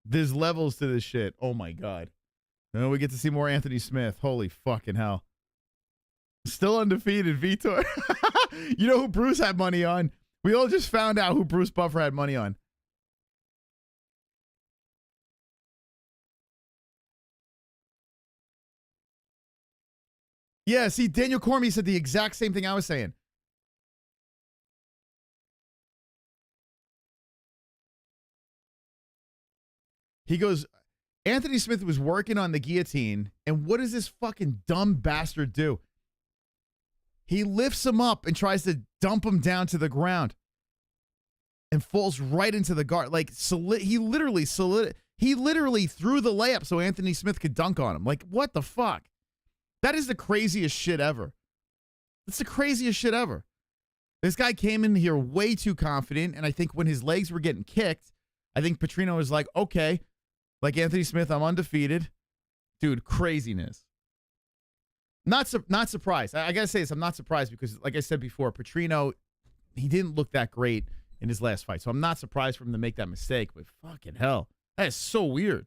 There's levels to this shit. Oh, my God. Now we get to see more Anthony Smith. Holy fucking hell. Still undefeated, Vitor. You know who Bruce had money on? We all just found out who Bruce Buffer had money on. Yeah, see, Daniel Cormier said the exact same thing I was saying. He goes, Anthony Smith was working on the guillotine, and what does this fucking dumb bastard do? He lifts him up and tries to dump him down to the ground and falls right into the guard. Like, he literally threw the layup so Anthony Smith could dunk on him. Like, what the fuck? That is the craziest shit ever. It's the craziest shit ever. This guy came in here way too confident, and I think when his legs were getting kicked, I think Petrino was like, okay, like Anthony Smith, I'm undefeated. Dude, craziness. Not surprised. I got to say this, I'm not surprised because, like I said before, Petrino, he didn't look that great in his last fight. So I'm not surprised for him to make that mistake, but fucking hell. That is so weird.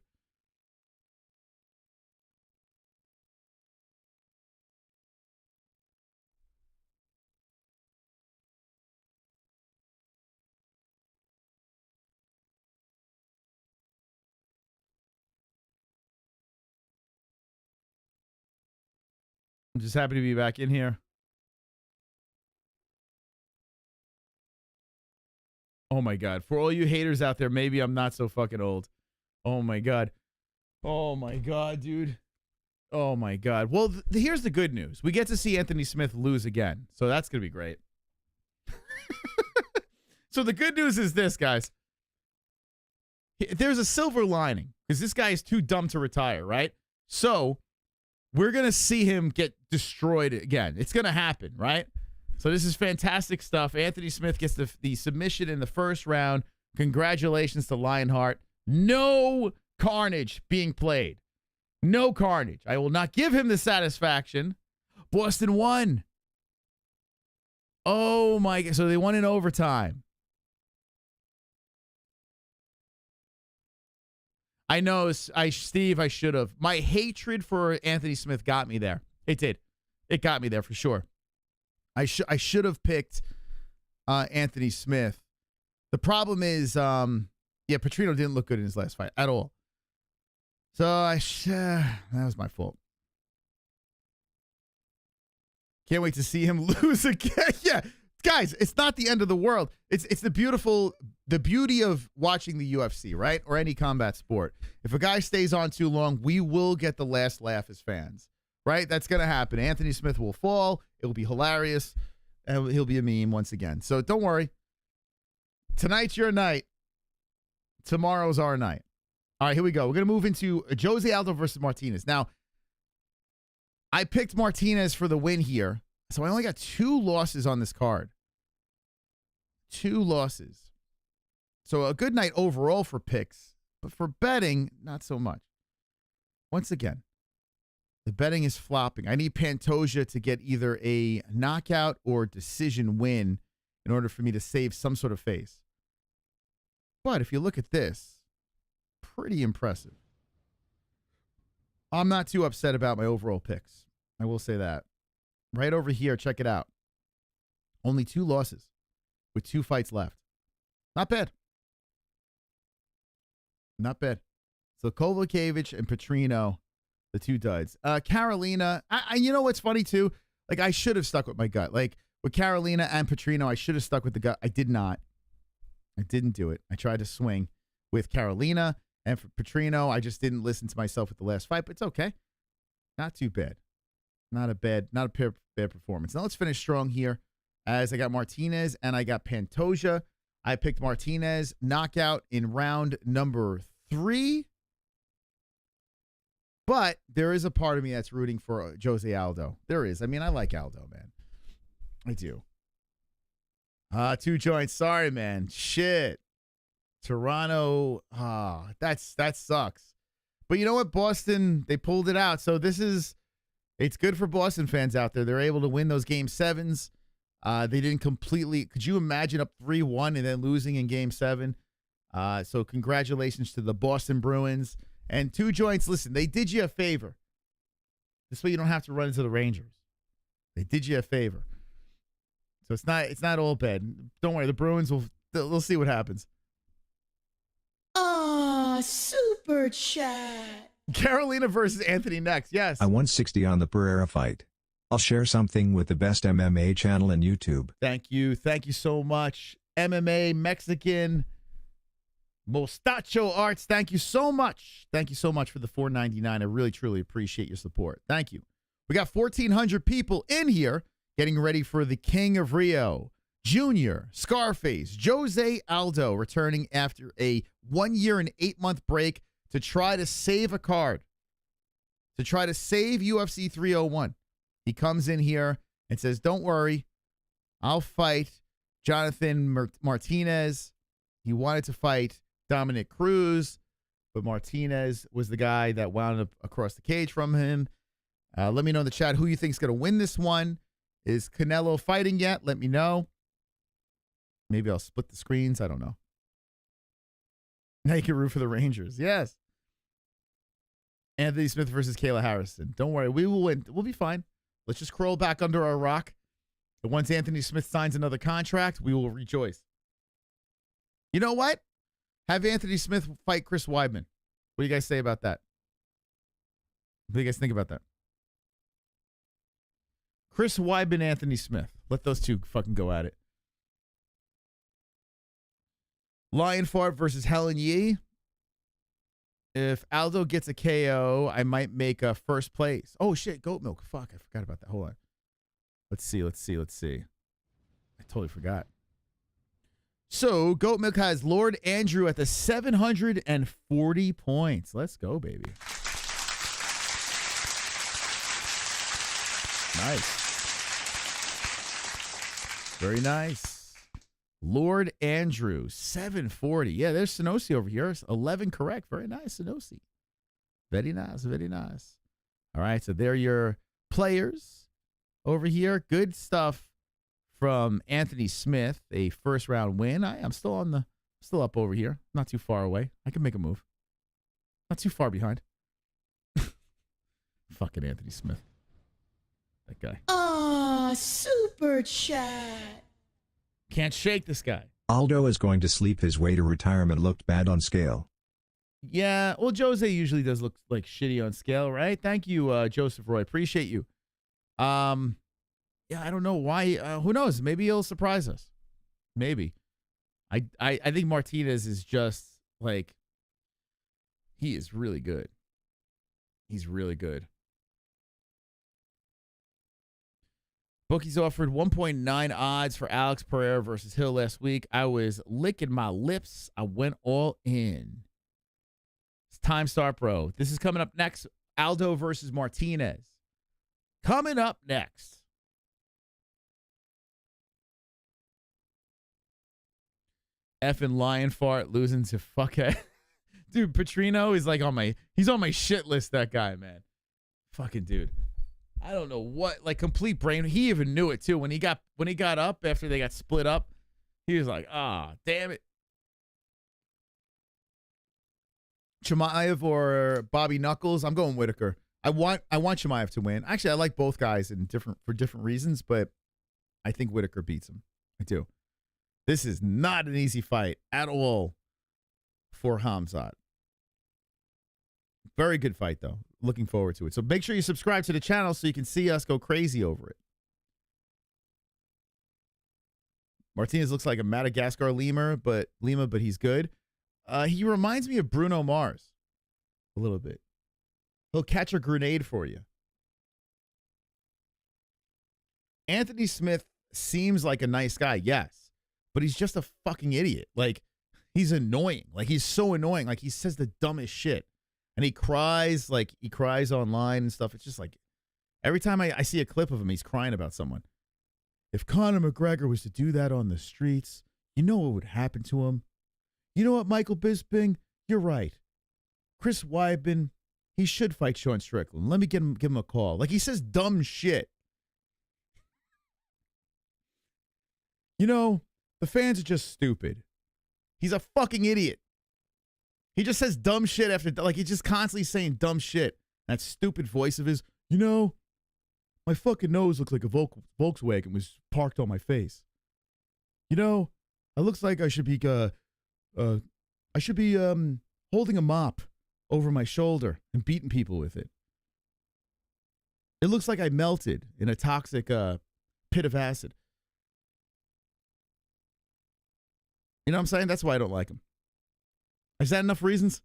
I'm just happy to be back in here. Oh my God. For all you haters out there, maybe I'm not so fucking old. Oh my God. Oh my God, dude. Oh my God. Well, here's the good news. We get to see Anthony Smith lose again. So that's going to be great. So the good news is this, guys. There's a silver lining because this guy is too dumb to retire, right? So we're going to see him get destroyed again. It's going to happen, right? So this is fantastic stuff. Anthony Smith gets the submission in the first round. Congratulations to Lionheart. No carnage being played. No carnage. I will not give him the satisfaction. Boston won. Oh, my God. So they won in overtime. I know, Steve, I should have. My hatred for Anthony Smith got me there. It did. It got me there for sure. I should have picked Anthony Smith. The problem is, Petrino didn't look good in his last fight at all. So that was my fault. Can't wait to see him lose again. Yeah, guys, it's not the end of the world. It's the beauty of watching the UFC, right? Or any combat sport. If a guy stays on too long, we will get the last laugh as fans, right? That's going to happen. Anthony Smith will fall. It'll be hilarious. And he'll be a meme once again. So don't worry. Tonight's your night. Tomorrow's our night. All right, here we go. We're going to move into José Aldo versus Martinez. Now, I picked Martinez for the win here. So I only got 2 losses on this card. 2 losses. So a good night overall for picks, but for betting, not so much. Once again, the betting is flopping. I need Pantoja to get either a knockout or decision win in order for me to save some sort of face. But if you look at this, pretty impressive. I'm not too upset about my overall picks. I will say that. Right over here, check it out. Only 2 losses with 2 fights left. Not bad. Not bad. So Kowalkiewicz and Petrino, the 2 duds. Carolina, you know what's funny too? Like, I should have stuck with my gut. Like, with Carolina and Petrino, I should have stuck with the gut. I did not. I didn't do it. I tried to swing with Carolina, and for Petrino, I just didn't listen to myself with the last fight, but it's okay. Not too bad. Not a bad performance. Now let's finish strong here, as I got Martinez and I got Pantoja. I picked Martinez knockout in round number 3. But there is a part of me that's rooting for José Aldo. There is. I mean, I like Aldo, man. I do. 2 joints. Sorry, man. Shit. Toronto. That sucks. But you know what? Boston, they pulled it out. So it's good for Boston fans out there. They're able to win those game 7s. They didn't completely. Could you imagine up 3-1 and then losing in game 7? So congratulations to the Boston Bruins. And 2 joints, listen, they did you a favor. This way you don't have to run into the Rangers. They did you a favor. So it's not all bad. Don't worry, the Bruins they'll see what happens. Super chat. Carolina versus Anthony next. Yes. I won 60 on the Pereira fight. I'll share something with the best MMA channel in YouTube. Thank you. Thank you so much. MMA, Mexican. Mostacho Arts, thank you so much. Thank you so much for the $4.99. I really, truly appreciate your support. Thank you. We got 1,400 people in here getting ready for the King of Rio. Junior, Scarface, Jose Aldo returning after a 1 year and 8-month break to try to save a card, to try to save UFC 301. He comes in here and says, don't worry, I'll fight Jonathan Martinez. He wanted to fight Dominic Cruz, but Martinez was the guy that wound up across the cage from him. Let me know in the chat who you think is going to win this one. Is Canelo fighting yet? Let me know. Maybe I'll split the screens. I don't know. Now you can root for the Rangers. Yes. Anthony Smith versus Kayla Harrison. Don't worry. We will win. We'll be fine. Let's just crawl back under our rock. And once Anthony Smith signs another contract, we will rejoice. You know what? Have Anthony Smith fight Chris Weidman. What do you guys say about that? What do you guys think about that? Chris Weidman, Anthony Smith. Let those two fucking go at it. Lion Fart versus Helen Yee. If Aldo gets a KO, I might make a first place. Oh, shit. Goat milk. Fuck. I forgot about that. Hold on. Let's see. I totally forgot. So, Goat Milk has Lord Andrew at the 740 points. Let's go, baby. Nice. Very nice. Lord Andrew, 740. Yeah, there's Sonosi over here. 11 correct. Very nice, Sonosi. Very nice, very nice. All right, so they're your players over here. Good stuff from Anthony Smith, a first-round win. I'm still up over here. Not too far away. I can make a move. Not too far behind. Fucking Anthony Smith. That guy. Ah, super chat. Can't shake this guy. Aldo is going to sleep his way to retirement. Looked bad on scale. Yeah, well, Jose usually does look like shitty on scale, right? Thank you, Joseph Roy. Appreciate you. Yeah, I don't know why. Who knows? Maybe he'll surprise us. Maybe. I think Martinez is just like, he is really good. He's really good. Bookies offered 1.9 odds for Alex Pereira versus Hill last week. I was licking my lips. I went all in. It's time start, bro. This is coming up next. Aldo versus Martinez. Coming up next. Effing lion fart losing to fuckhead. Dude, Petrino is like he's on my shit list, that guy, man. Fucking dude. I don't know what, like, complete brain. He even knew it too. When he got up after they got split up, he was like, damn it. Chimaev or Bobby Knuckles? I'm going Whitaker. I want Chimaev to win. Actually, I like both guys for different reasons, but I think Whitaker beats him. I do. This is not an easy fight at all for Hamzat. Very good fight, though. Looking forward to it. So make sure you subscribe to the channel so you can see us go crazy over it. Martinez looks like a Madagascar Lima, but he's good. He reminds me of Bruno Mars a little bit. He'll catch a grenade for you. Anthony Smith seems like a nice guy, yes, but he's just a fucking idiot. Like, he's annoying. Like, he's so annoying. Like, he says the dumbest shit. And he cries online and stuff. It's just like, every time I see a clip of him, he's crying about someone. If Conor McGregor was to do that on the streets, you know what would happen to him? You know what, Michael Bisping? You're right. Chris Weidman, he should fight Sean Strickland. Let me give him a call. Like, he says dumb shit. You know, the fans are just stupid. He's a fucking idiot. He just says dumb shit after, like, he's just constantly saying dumb shit. That stupid voice of his, you know, my fucking nose looks like a Volkswagen was parked on my face. You know, it looks like I should be holding a mop over my shoulder and beating people with it. It looks like I melted in a toxic pit of acid. You know what I'm saying? That's why I don't like him. Is that enough reasons?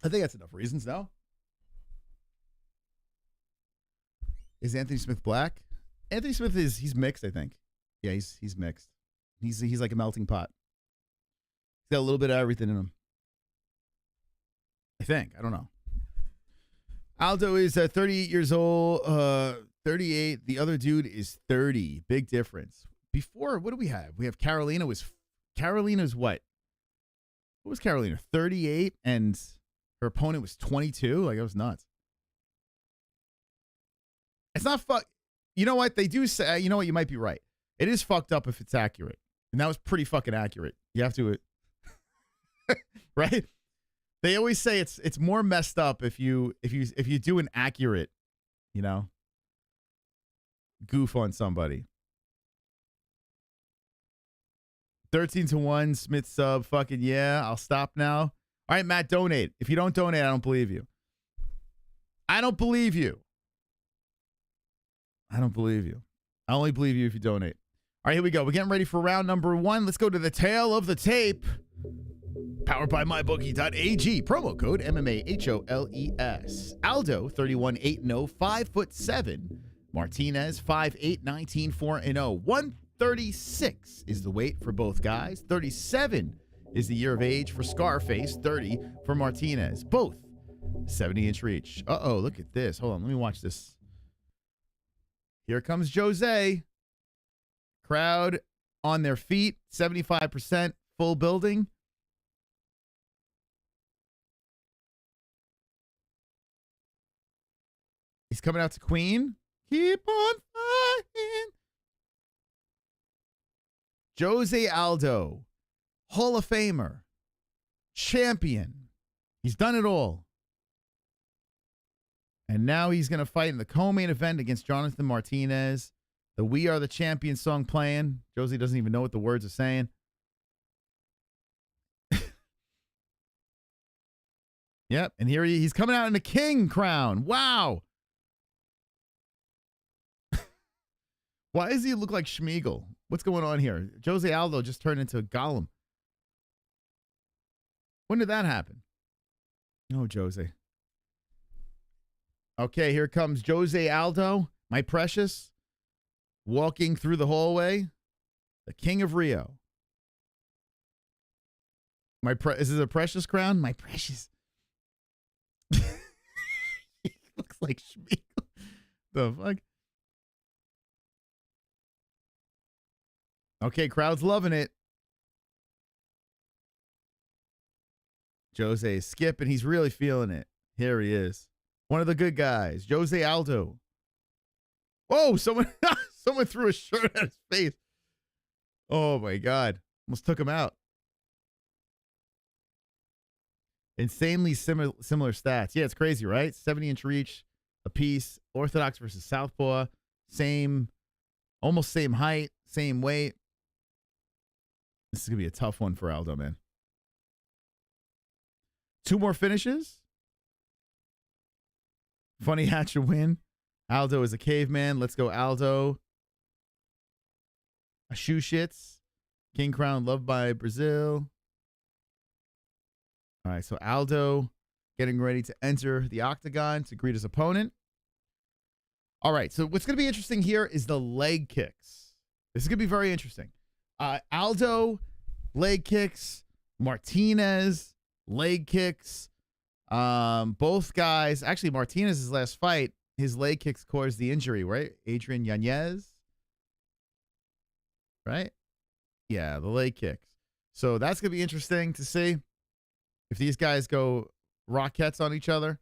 I think that's enough reasons, no? Is Anthony Smith black? Anthony Smith he's mixed, I think. Yeah, he's mixed. He's like a melting pot. He's got a little bit of everything in him. I think. I don't know. Aldo is 38 years old. 38. The other dude is 30. Big difference. Before, what do we have? We have Carolina's what? What was Carolina? 38 and her opponent was 22? Like, it was nuts. It's not You know what? They do say, you know what? You might be right. It is fucked up if it's accurate. And that was pretty fucking accurate. You have to, right? They always say it's more messed up if you do an accurate, you know, goof on somebody. 13-1, Smith sub, fucking yeah. I'll stop now. All right, Matt, donate. If you don't donate, I don't believe you. I don't believe you. I don't believe you. I only believe you if you donate. All right, here we go. We're getting ready for round number 1. Let's go to the tail of the tape. Powered by MyBookie.ag. Promo code MMAHOLES. Aldo, 31-8-0, 5'7". Martinez, 5'8", 19-4-0. 136 is the weight for both guys. 37 is the year of age for Scarface. 30 for Martinez. Both 70-inch reach. Uh-oh, look at this. Hold on, let me watch this. Here comes Jose. Crowd on their feet. 75% full building. He's coming out to Queen. Keep on fighting. Jose Aldo, Hall of Famer, champion. He's done it all. And now he's going to fight in the co-main event against Jonathan Martinez. The We Are the Champions song playing. Jose doesn't even know what the words are saying. Yep, and here he's coming out in the king crown. Wow. Why does he look like Schmeagol? What's going on here? Jose Aldo just turned into Gollum. When did that happen? Oh, Jose. Okay, here comes Jose Aldo, my precious, walking through the hallway. The King of Rio. Is this a precious crown? My precious. He looks like Schmeagol. The fuck? Okay, crowd's loving it. Jose is skipping. He's really feeling it. Here he is. One of the good guys. Jose Aldo. Whoa, someone threw a shirt at his face. Oh, my God. Almost took him out. Insanely similar stats. Yeah, it's crazy, right? 70-inch reach apiece. Orthodox versus Southpaw. Almost same height, same weight. This is going to be a tough one for Aldo, man. 2 more finishes. Funny Hatcher win. Aldo is a caveman. Let's go, Aldo. A shoe shits. King crown loved by Brazil. All right, so Aldo getting ready to enter the octagon to greet his opponent. All right, so what's going to be interesting here is the leg kicks. This is going to be very interesting. Aldo, leg kicks. Martinez, leg kicks. Both guys. Actually, Martinez's last fight, his leg kicks caused the injury, right? Adrian Yanez. Right? Yeah, the leg kicks. So that's going to be interesting to see if these guys go rockets on each other.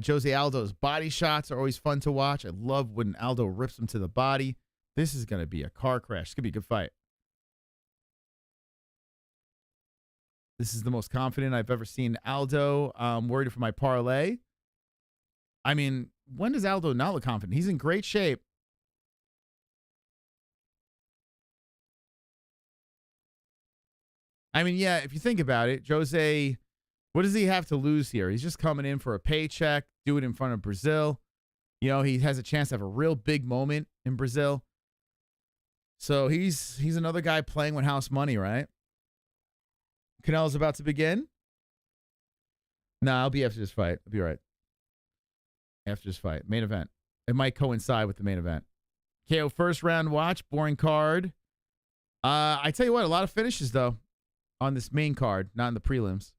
Jose Aldo's body shots are always fun to watch. I love when Aldo rips him to the body. This is going to be a car crash. It's going to be a good fight. This is the most confident I've ever seen Aldo. I'm worried for my parlay. I mean, when does Aldo not look confident? He's in great shape. I mean, yeah, if you think about it, Jose, what does he have to lose here? He's just coming in for a paycheck, do it in front of Brazil. You know, he has a chance to have a real big moment in Brazil. So he's another guy playing with house money, right? Canelo's about to begin. Nah, I'll be after this fight. I'll be all right. After this fight. Main event. It might coincide with the main event. KO first round watch. Boring card. I tell you what, a lot of finishes, though, on this main card, not in the prelims.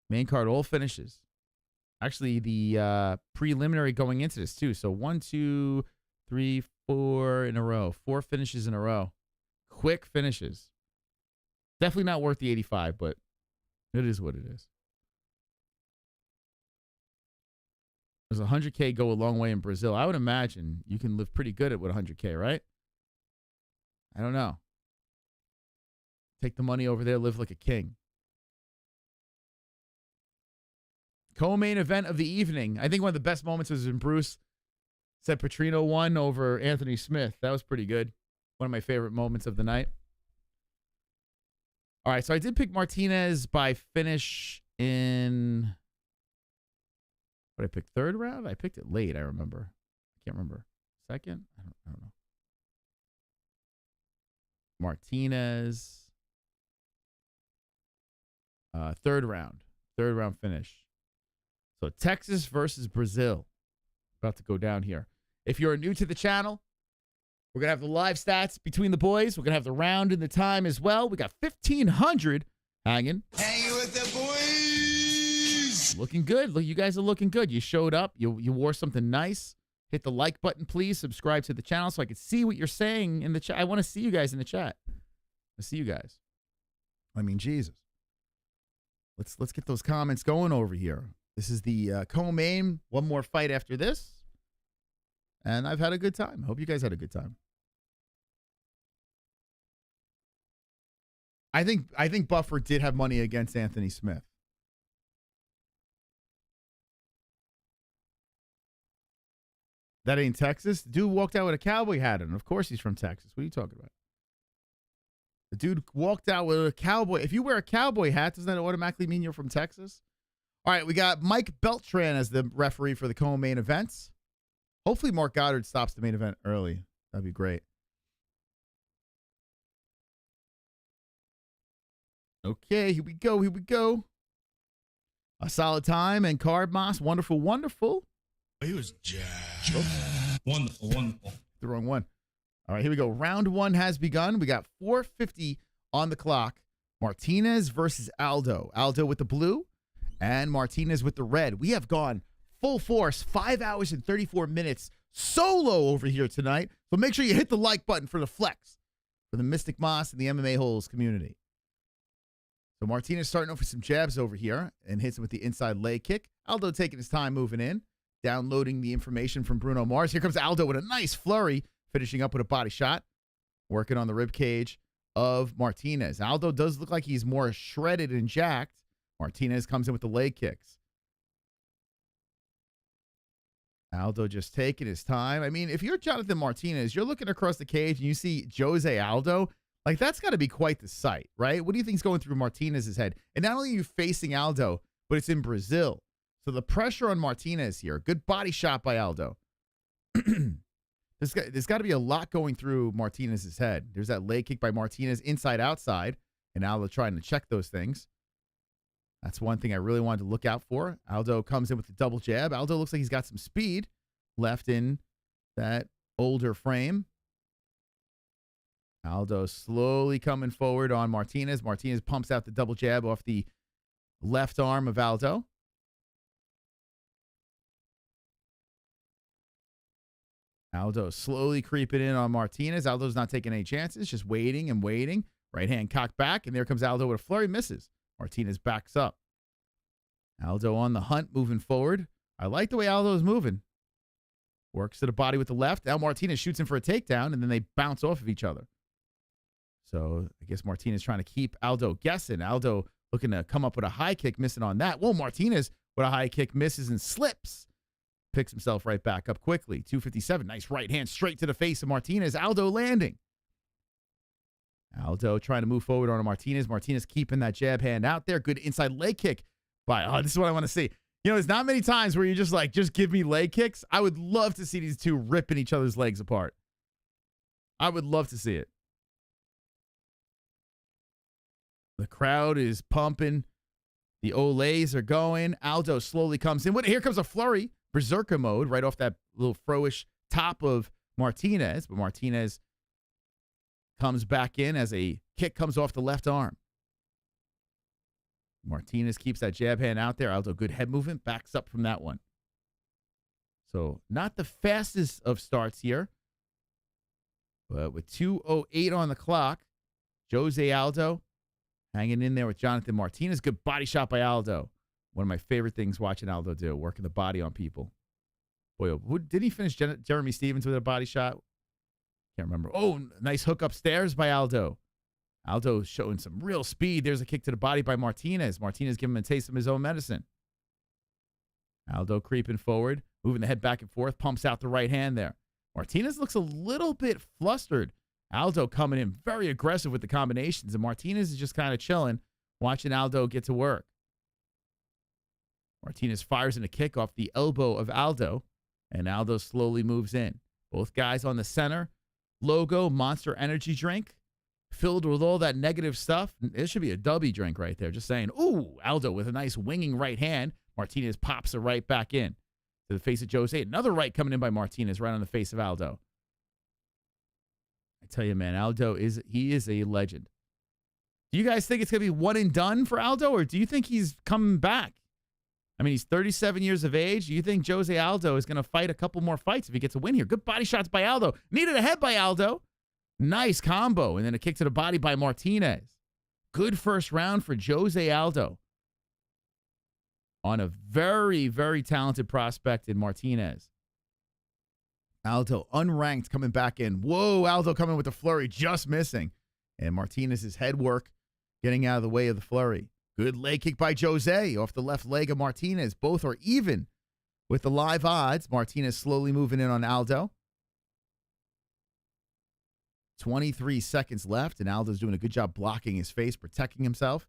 Main card, all finishes. Actually, the preliminary going into this, too. So 1, 2, 3, 4 in a row. 4 finishes in a row. Quick finishes. Definitely not worth the 85, but it is what it is. Does 100K go a long way in Brazil? I would imagine you can live pretty good at with 100K, right? I don't know. Take the money over there, live like a king. Co-main event of the evening. I think one of the best moments was when Bruce said Petrino won over Anthony Smith. That was pretty good. One of my favorite moments of the night. All right, so I did pick Martinez by finish in... What I picked, third round? I picked it late, I remember. I can't remember. Second? I don't know. Martinez. Third round. Third round finish. So Texas versus Brazil. About to go down here. If you're new to the channel, we're going to have the live stats between the boys. We're going to have the round and the time as well. We got 1,500 hanging. Hanging with the boys. Looking good. Look, you guys are looking good. You showed up. You wore something nice. Hit the like button, please. Subscribe to the channel so I can see what you're saying in the chat. I want to see you guys in the chat. I see you guys. I mean, Jesus. Let's get those comments going over here. This is the co-main. One more fight after this. And I've had a good time. Hope you guys had a good time. I think Buffer did have money against Anthony Smith. That ain't Texas. The dude walked out with a cowboy hat on. Of course he's from Texas. What are you talking about? The dude walked out with a cowboy. If you wear a cowboy hat, doesn't that automatically mean you're from Texas? All right, we got Mike Beltran as the referee for the co-main events. Hopefully Mark Goddard stops the main event early. That'd be great. Okay, here we go. Here we go. A solid time and card moss. Wonderful, wonderful. He was jacked. Wonderful, wonderful. The wrong one. All right, here we go. Round one has begun. We got 4:50 on the clock. Martinez versus Aldo. Aldo with the blue and Martinez with the red. We have gone full force, 5 hours and 34 minutes solo over here tonight. So make sure you hit the like button for the flex for the Mystic Moss and the MMA Holes community. So Martinez starting off with some jabs over here and hits him with the inside leg kick. Aldo taking his time moving in, downloading the information from Bruno Mars. Here comes Aldo with a nice flurry, finishing up with a body shot, working on the rib cage of Martinez. Aldo does look like he's more shredded and jacked. Martinez comes in with the leg kicks. Aldo just taking his time. I mean, if you're Jonathan Martinez, you're looking across the cage and you see Jose Aldo, like that's got to be quite the sight, right? What do you think's going through Martinez's head? And not only are you facing Aldo, but it's in Brazil. So the pressure on Martinez here. Good body shot by Aldo. There's got to be a lot going through Martinez's head. There's that leg kick by Martinez inside outside, and Aldo trying to check those things. That's one thing I really wanted to look out for. Aldo comes in with the double jab. Aldo looks like he's got some speed left in that older frame. Aldo slowly coming forward on Martinez. Martinez pumps out the double jab off the left arm of Aldo. Aldo slowly creeping in on Martinez. Aldo's not taking any chances, just waiting and waiting. Right hand cocked back, and there comes Aldo with a flurry. Misses. Martinez backs up. Aldo on the hunt, moving forward. I like the way Aldo is moving. Works to the body with the left. Now Martinez shoots him for a takedown, and then they bounce off of each other. So I guess Martinez trying to keep Aldo guessing. Aldo looking to come up with a high kick, missing on that. Whoa, Martinez with a high kick, misses and slips. Picks himself right back up quickly. 257. Nice right hand straight to the face of Martinez. Aldo landing. Aldo trying to move forward on Martinez. Martinez keeping that jab hand out there. Good inside leg kick by, oh, this is what I want to see. You know, there's not many times where you're just like, just give me leg kicks. I would love to see these two ripping each other's legs apart. I would love to see it. The crowd is pumping. The Olays are going. Aldo slowly comes in. Here comes a flurry. Berserker mode right off that little froish top of Martinez. But Martinez comes back in as a kick comes off the left arm. Martinez keeps that jab hand out there. Aldo, good head movement. Backs up from that one. So not the fastest of starts here. But with 2:08 on the clock, Jose Aldo hanging in there with Jonathan Martinez. Good body shot by Aldo. One of my favorite things watching Aldo do, working the body on people. Boy, did he finish Jeremy Stevens with a body shot? Can't remember. Oh, nice hook upstairs by Aldo. Aldo showing some real speed. There's a kick to the body by Martinez. Martinez giving him a taste of his own medicine. Aldo creeping forward, moving the head back and forth, pumps out the right hand there. Martinez looks a little bit flustered. Aldo coming in very aggressive with the combinations, and Martinez is just kind of chilling, watching Aldo get to work. Martinez fires in a kick off the elbow of Aldo, and Aldo slowly moves in. Both guys on the center. Logo, Monster Energy drink, filled with all that negative stuff. It should be a dubby drink right there. Just saying, ooh, Aldo with a nice winging right hand. Martinez pops a right back in to the face of Jose. Another right coming in by Martinez right on the face of Aldo. I tell you, man, Aldo is a legend. Do you guys think it's going to be one and done for Aldo, or do you think he's coming back? I mean, he's 37 years of age. Do you think Jose Aldo is going to fight a couple more fights if he gets a win here? Good body shots by Aldo. Needed a head by Aldo. Nice combo. And then a kick to the body by Martinez. Good first round for Jose Aldo on a very, very talented prospect in Martinez. Aldo unranked coming back in. Whoa, Aldo coming with the flurry, just missing. And Martinez's head work getting out of the way of the flurry. Good leg kick by Jose off the left leg of Martinez. Both are even with the live odds. Martinez slowly moving in on Aldo. 23 seconds left, and Aldo's doing a good job blocking his face, protecting himself,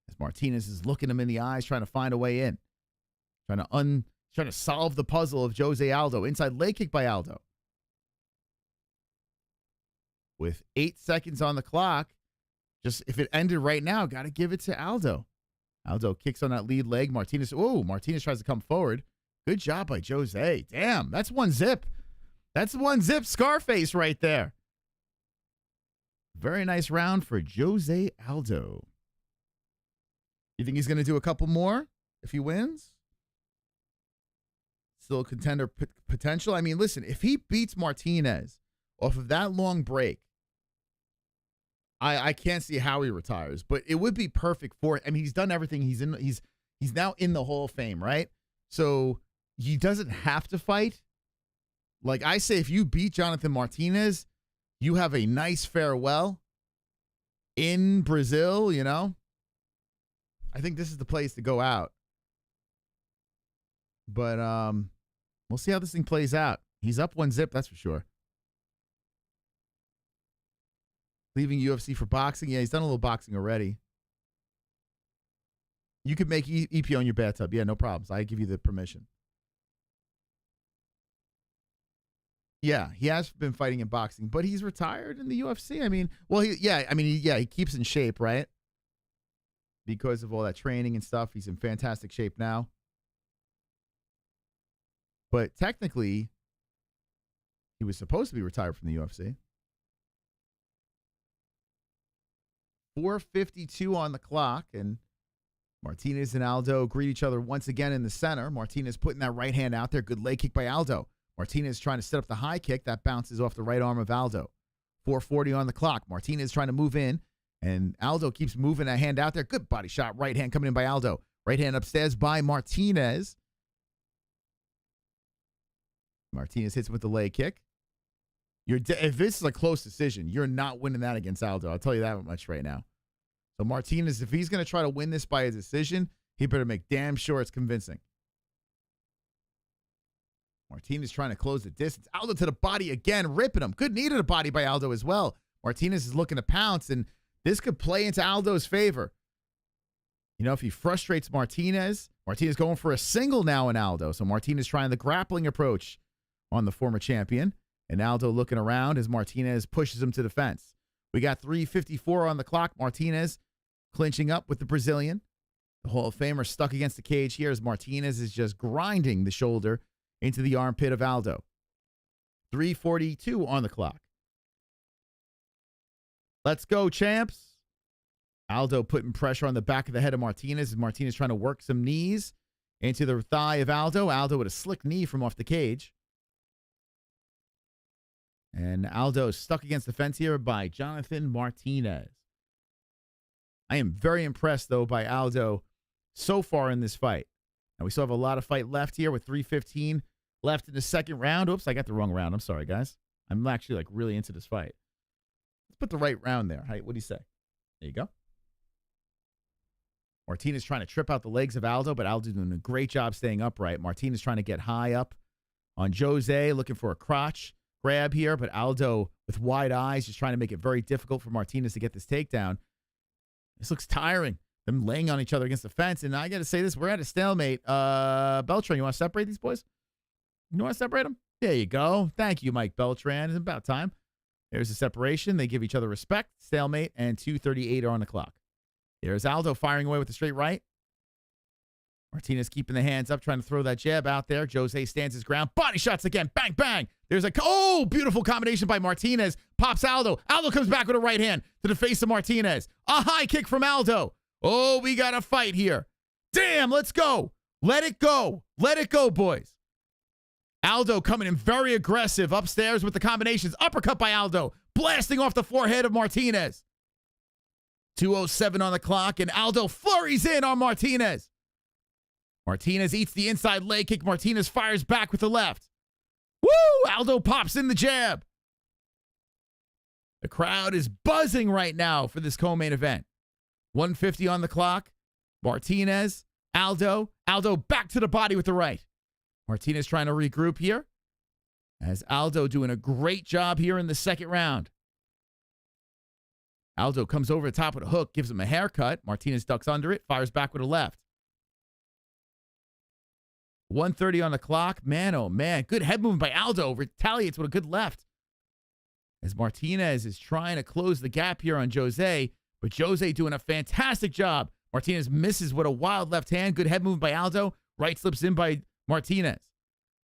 as Martinez is looking him in the eyes, trying to find a way in. Trying to solve the puzzle of Jose Aldo. Inside leg kick by Aldo. With 8 seconds on the clock, just if it ended right now, got to give it to Aldo. Aldo kicks on that lead leg. Martinez tries to come forward. Good job by Jose. Damn, that's one zip. That's one zip Scarface right there. Very nice round for Jose Aldo. You think he's going to do a couple more if he wins? Still a contender potential? I mean, listen, if he beats Martinez off of that long break, I can't see how he retires, but it would be perfect for it. I mean, he's done everything. He's now in the Hall of Fame, right? So he doesn't have to fight. Like I say, if you beat Jonathan Martinez, you have a nice farewell in Brazil, you know? I think this is the place to go out. But we'll see how this thing plays out. He's up one zip, that's for sure. Leaving UFC for boxing. Yeah, he's done a little boxing already. You could make EP on your bathtub. Yeah, no problems. I give you the permission. Yeah, he has been fighting in boxing, but he's retired in the UFC. I mean, well, he keeps in shape, right? Because of all that training and stuff. He's in fantastic shape now. But technically, he was supposed to be retired from the UFC. 4:52 on the clock, and Martinez and Aldo greet each other once again in the center. Martinez putting that right hand out there. Good leg kick by Aldo. Martinez trying to set up the high kick. That bounces off the right arm of Aldo. 4:40 on the clock. Martinez trying to move in, and Aldo keeps moving that hand out there. Good body shot. Right hand coming in by Aldo. Right hand upstairs by Martinez. Martinez hits with the leg kick. If this is a close decision, you're not winning that against Aldo. I'll tell you that much right now. So Martinez, if he's going to try to win this by a decision, he better make damn sure it's convincing. Martinez trying to close the distance. Aldo to the body again, ripping him. Good knee to the body by Aldo as well. Martinez is looking to pounce, and this could play into Aldo's favor. You know, if he frustrates Martinez going for a single now in Aldo. So Martinez trying the grappling approach on the former champion. And Aldo looking around as Martinez pushes him to the fence. We got 3:54 on the clock. Martinez clinching up with the Brazilian. The Hall of Famer stuck against the cage here as Martinez is just grinding the shoulder into the armpit of Aldo. 3:42 on the clock. Let's go, champs. Aldo putting pressure on the back of the head of Martinez as Martinez trying to work some knees into the thigh of Aldo. Aldo with a slick knee from off the cage. And Aldo is stuck against the fence here by Jonathan Martinez. I am very impressed, though, by Aldo so far in this fight. And we still have a lot of fight left here with 3:15 left in the second round. Oops, I got the wrong round. I'm sorry, guys. I'm actually like really into this fight. Let's put the right round there. Hey, what do you say? There you go. Martinez trying to trip out the legs of Aldo, but Aldo doing a great job staying upright. Martinez trying to get high up on Jose, looking for a crotch grab here, but Aldo with wide eyes just trying to make it very difficult for Martinez to get this takedown. This looks tiring. Them laying on each other against the fence, and I got to say this, we're at a stalemate. Beltran, you want to separate these boys? You want to separate them? There you go. Thank you, Mike Beltran. It's about time. There's a separation. They give each other respect. Stalemate, and 2:38 are on the clock. There's Aldo firing away with the straight right. Martinez keeping the hands up, trying to throw that jab out there. Jose stands his ground. Body shots again. Bang, bang. There's a, beautiful combination by Martinez. Pops Aldo. Aldo comes back with a right hand to the face of Martinez. A high kick from Aldo. Oh, we got a fight here. Damn, let's go. Let it go. Let it go, boys. Aldo coming in very aggressive upstairs with the combinations. Uppercut by Aldo. Blasting off the forehead of Martinez. 2:07 on the clock, and Aldo flurries in on Martinez. Martinez eats the inside leg kick. Martinez fires back with the left. Woo! Aldo pops in the jab. The crowd is buzzing right now for this co-main event. 1:50 on the clock. Martinez, Aldo. Aldo back to the body with the right. Martinez trying to regroup here. As Aldo doing a great job here in the second round. Aldo comes over the top of the hook, gives him a haircut. Martinez ducks under it, fires back with a left. 1:30 on the clock. Man, oh man. Good head movement by Aldo. Retaliates with a good left. As Martinez is trying to close the gap here on Jose, but Jose doing a fantastic job. Martinez misses with a wild left hand. Good head movement by Aldo. Right slips in by Martinez.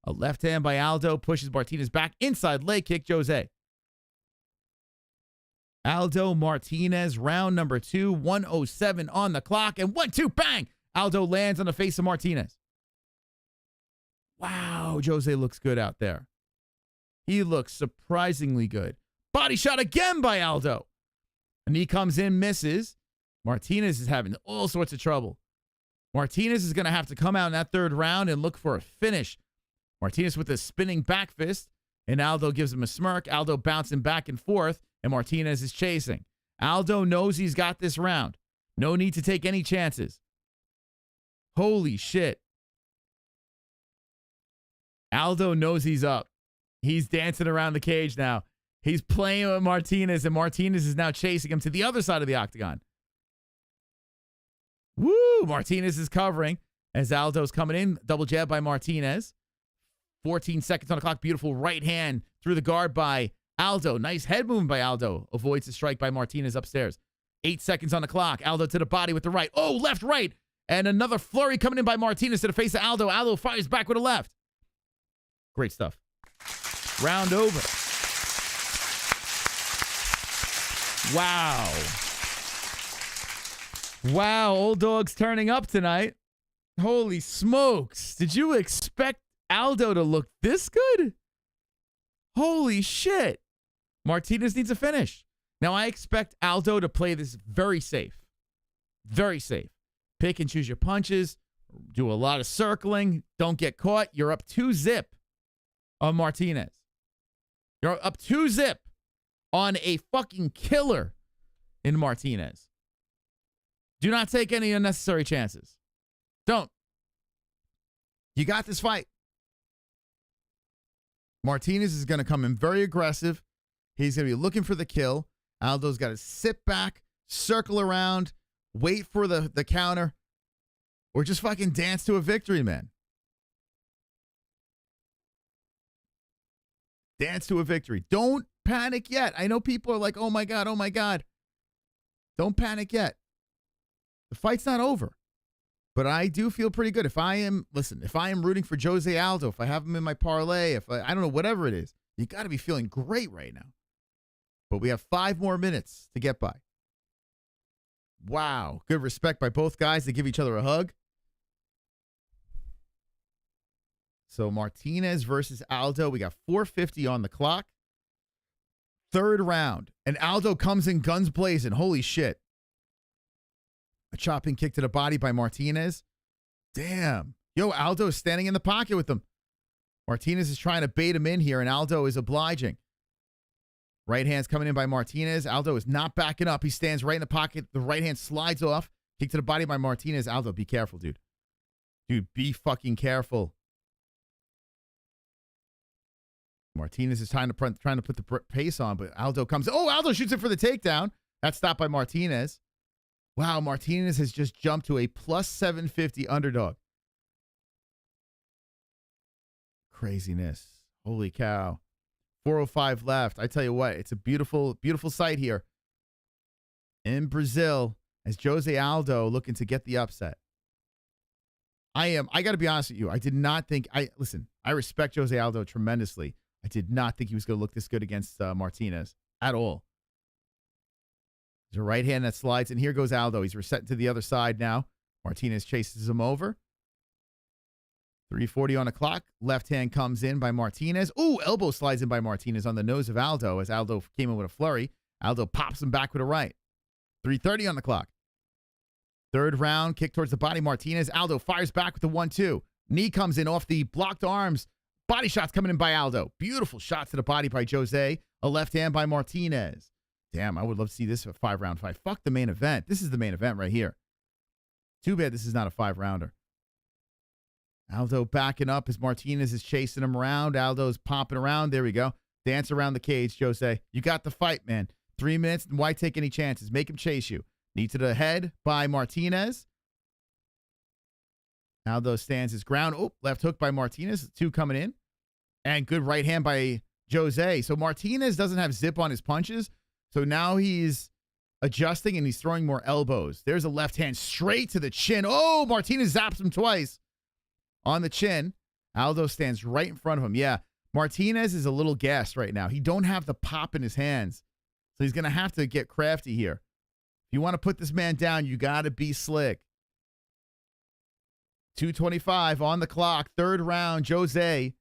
A left hand by Aldo pushes Martinez back. Inside leg kick, Jose. Aldo Martinez, round number 2, 1:07 on the clock, and 1-2, bang! Aldo lands on the face of Martinez. Wow, Jose looks good out there. He looks surprisingly good. Body shot again by Aldo. A knee comes in, misses. Martinez is having all sorts of trouble. Martinez is going to have to come out in that third round and look for a finish. Martinez with a spinning back fist, and Aldo gives him a smirk. Aldo bouncing back and forth, and Martinez is chasing. Aldo knows he's got this round. No need to take any chances. Holy shit. Aldo knows he's up. He's dancing around the cage now. He's playing with Martinez, and Martinez is now chasing him to the other side of the octagon. Woo! Martinez is covering as Aldo's coming in. Double jab by Martinez. 14 seconds on the clock. Beautiful right hand through the guard by Aldo. Nice head movement by Aldo. Avoids the strike by Martinez upstairs. 8 seconds on the clock. Aldo to the body with the right. Oh, left, right. And another flurry coming in by Martinez to the face of Aldo. Aldo fires back with a left. Great stuff. Round over. Wow. Wow, old dog's turning up tonight. Holy smokes. Did you expect Aldo to look this good? Holy shit. Martinez needs a finish. Now, I expect Aldo to play this very safe. Very safe. Pick and choose your punches. Do a lot of circling. Don't get caught. You're up 2-0 on Martinez. You're up 2-0 on a fucking killer in Martinez. Do not take any unnecessary chances. Don't. You got this fight. Martinez is going to come in very aggressive. He's going to be looking for the kill. Aldo's got to sit back, circle around, wait for the counter, Or just fucking dance to a victory, man. Dance to a victory. Don't panic yet. I know people are like, oh my God, oh my God. Don't panic yet. The fight's not over. But I do feel pretty good. If I am rooting for Jose Aldo, if I have him in my parlay, I don't know, whatever it is, you got to be feeling great right now. But we have 5 more minutes to get by. Wow. Good respect by both guys to give each other a hug. So Martinez versus Aldo. We got 4:50 on the clock. 3rd round. And Aldo comes in guns blazing. Holy shit. A chopping kick to the body by Martinez. Damn. Yo, Aldo is standing in the pocket with him. Martinez is trying to bait him in here, and Aldo is obliging. Right hand's coming in by Martinez. Aldo is not backing up. He stands right in the pocket. The right hand slides off. Kick to the body by Martinez. Aldo, be careful, dude. Dude, be fucking careful. Martinez is trying to put the pace on, but Aldo comes. Oh, Aldo shoots it for the takedown. That's stopped by Martinez. Wow, Martinez has just jumped to a plus 750 underdog. Craziness. Holy cow. 4:05 left. I tell you what, it's a beautiful, beautiful sight here in Brazil as Jose Aldo looking to get the upset. I got to be honest with you. I did not think, listen, I respect Jose Aldo tremendously. I did not think he was going to look this good against Martinez at all. There's a right hand that slides, and here goes Aldo. He's resetting to the other side now. Martinez chases him over. 3:40 on the clock. Left hand comes in by Martinez. Ooh, elbow slides in by Martinez on the nose of Aldo as Aldo came in with a flurry. Aldo pops him back with a right. 3:30 on the clock. 3rd round, kick towards the body. Martinez. Aldo fires back with the 1-2. Knee comes in off the blocked arms. Body shots coming in by Aldo. Beautiful shot to the body by Jose. A left hand by Martinez. Damn, I would love to see this a 5-round fight. Fuck the main event. This is the main event right here. Too bad this is not a 5-rounder. Aldo backing up as Martinez is chasing him around. Aldo's popping around. There we go. Dance around the cage, Jose. You got the fight, man. 3 minutes, and why take any chances? Make him chase you. Knee to the head by Martinez. Aldo stands his ground. Oh, left hook by Martinez. 2 coming in. And good right hand by Jose. So Martinez doesn't have zip on his punches. So now he's adjusting and he's throwing more elbows. There's a left hand straight to the chin. Oh, Martinez zaps him twice on the chin. Aldo stands right in front of him. Yeah, Martinez is a little gassed right now. He don't have the pop in his hands. So he's going to have to get crafty here. If you want to put this man down, you got to be slick. 2:25 on the clock. 3rd round. Jose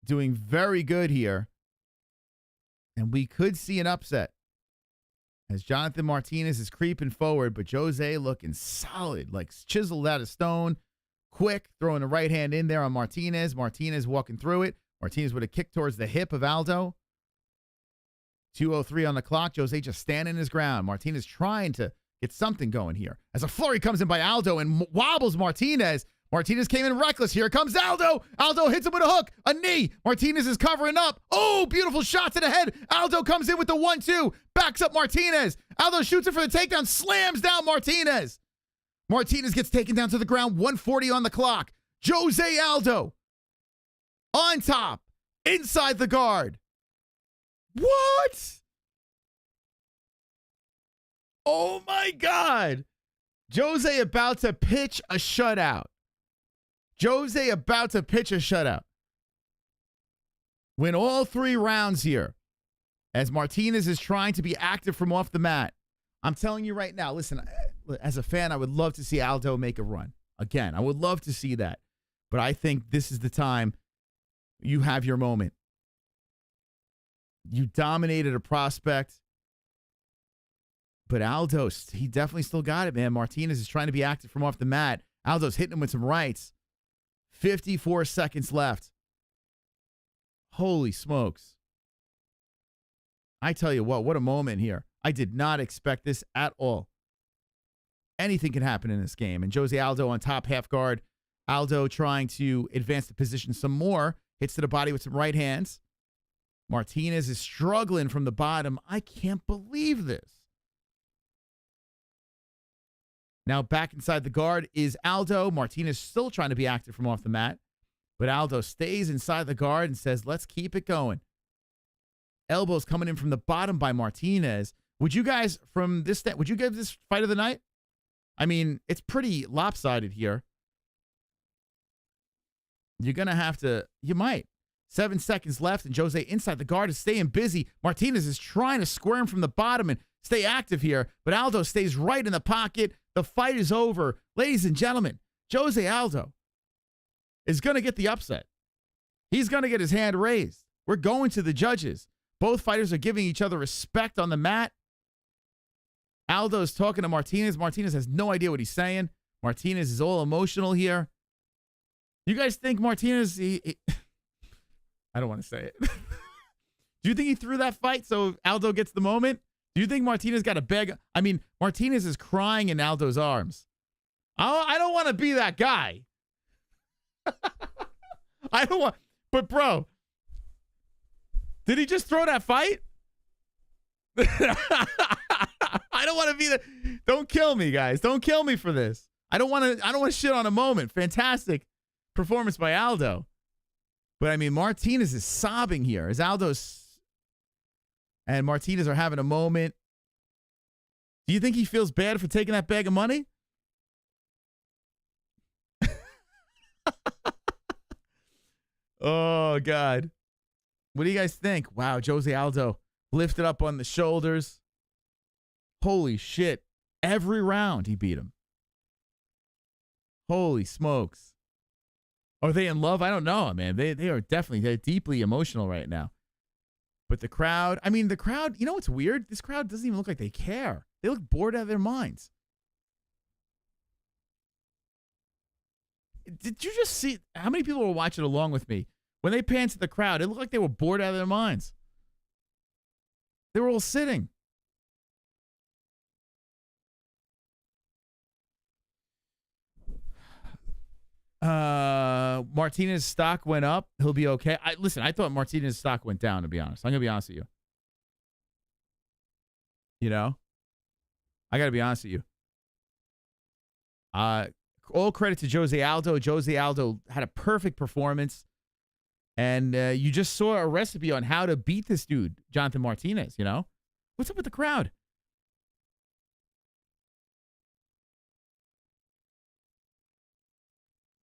doing very good here. And we could see an upset as Jonathan Martinez is creeping forward, but Jose looking solid, like chiseled out of stone. Quick, throwing the right hand in there on Martinez. Martinez walking through it. Martinez with a kick towards the hip of Aldo. 2:03 on the clock. Jose just standing his ground. Martinez trying to get something going here. As a flurry comes in by Aldo and wobbles Martinez. Martinez came in reckless. Here comes Aldo. Aldo hits him with a hook, a knee. Martinez is covering up. Oh, beautiful shot to the head. Aldo comes in with the 1-2. Backs up Martinez. Aldo shoots it for the takedown. Slams down Martinez. Martinez gets taken down to the ground. 1:40 on the clock. Jose Aldo on top, inside the guard. What? Oh, my God. Jose about to pitch a shutout. Jose about to pitch a shutout. Win all 3 rounds here as Martinez is trying to be active from off the mat. I'm telling you right now, listen, as a fan, I would love to see Aldo make a run. Again, I would love to see that. But I think this is the time you have your moment. You dominated a prospect. But Aldo, he definitely still got it, man. Martinez is trying to be active from off the mat. Aldo's hitting him with some rights. 54 seconds left. Holy smokes. I tell you what a moment here. I did not expect this at all. Anything can happen in this game. And Jose Aldo on top, half guard. Aldo trying to advance the position some more. Hits to the body with some right hands. Martinez is struggling from the bottom. I can't believe this. Now back inside the guard is Aldo. Martinez still trying to be active from off the mat. But Aldo stays inside the guard and says, let's keep it going. Elbows coming in from the bottom by Martinez. Would you guys, from this, would you give this fight of the night? I mean, it's pretty lopsided here. You're going to have to, you might. 7 seconds left, and Jose inside the guard is staying busy. Martinez is trying to square him from the bottom and stay active here, but Aldo stays right in the pocket. The fight is over. Ladies and gentlemen, Jose Aldo is going to get the upset. He's going to get his hand raised. We're going to the judges. Both fighters are giving each other respect on the mat. Aldo's talking to Martinez. Martinez has no idea what he's saying. Martinez is all emotional here. You guys think Martinez... I don't want to say it. Do you think he threw that fight so Aldo gets the moment? Do you think Martinez got a beg? I mean, Martinez is crying in Aldo's arms. I don't want to be that guy. I don't want... But, bro, did he just throw that fight? I don't want to be the... Don't kill me, guys. Don't kill me for this. I don't want to shit on a moment. Fantastic performance by Aldo. But, I mean, Martinez is sobbing here as Aldo's and Martinez are having a moment. Do you think he feels bad for taking that bag of money? Oh, God. What do you guys think? Wow, Jose Aldo lifted up on the shoulders. Holy shit. Every round he beat him. Holy smokes. Are they in love? I don't know, man. They are definitely, they're deeply emotional right now. But the crowd, I mean, the crowd, you know what's weird? This crowd doesn't even look like they care. They look bored out of their minds. Did you just see how many people were watching along with me? When they panned to the crowd, it looked like they were bored out of their minds. They were all sitting. Martinez's stock went up. He'll be okay. Listen, I thought Martinez's stock went down, to be honest. I'm going to be honest with you. You know? I got to be honest with you. All credit to Jose Aldo. Jose Aldo had a perfect performance. And you just saw a recipe on how to beat this dude, Jonathan Martinez, you know? What's up with the crowd?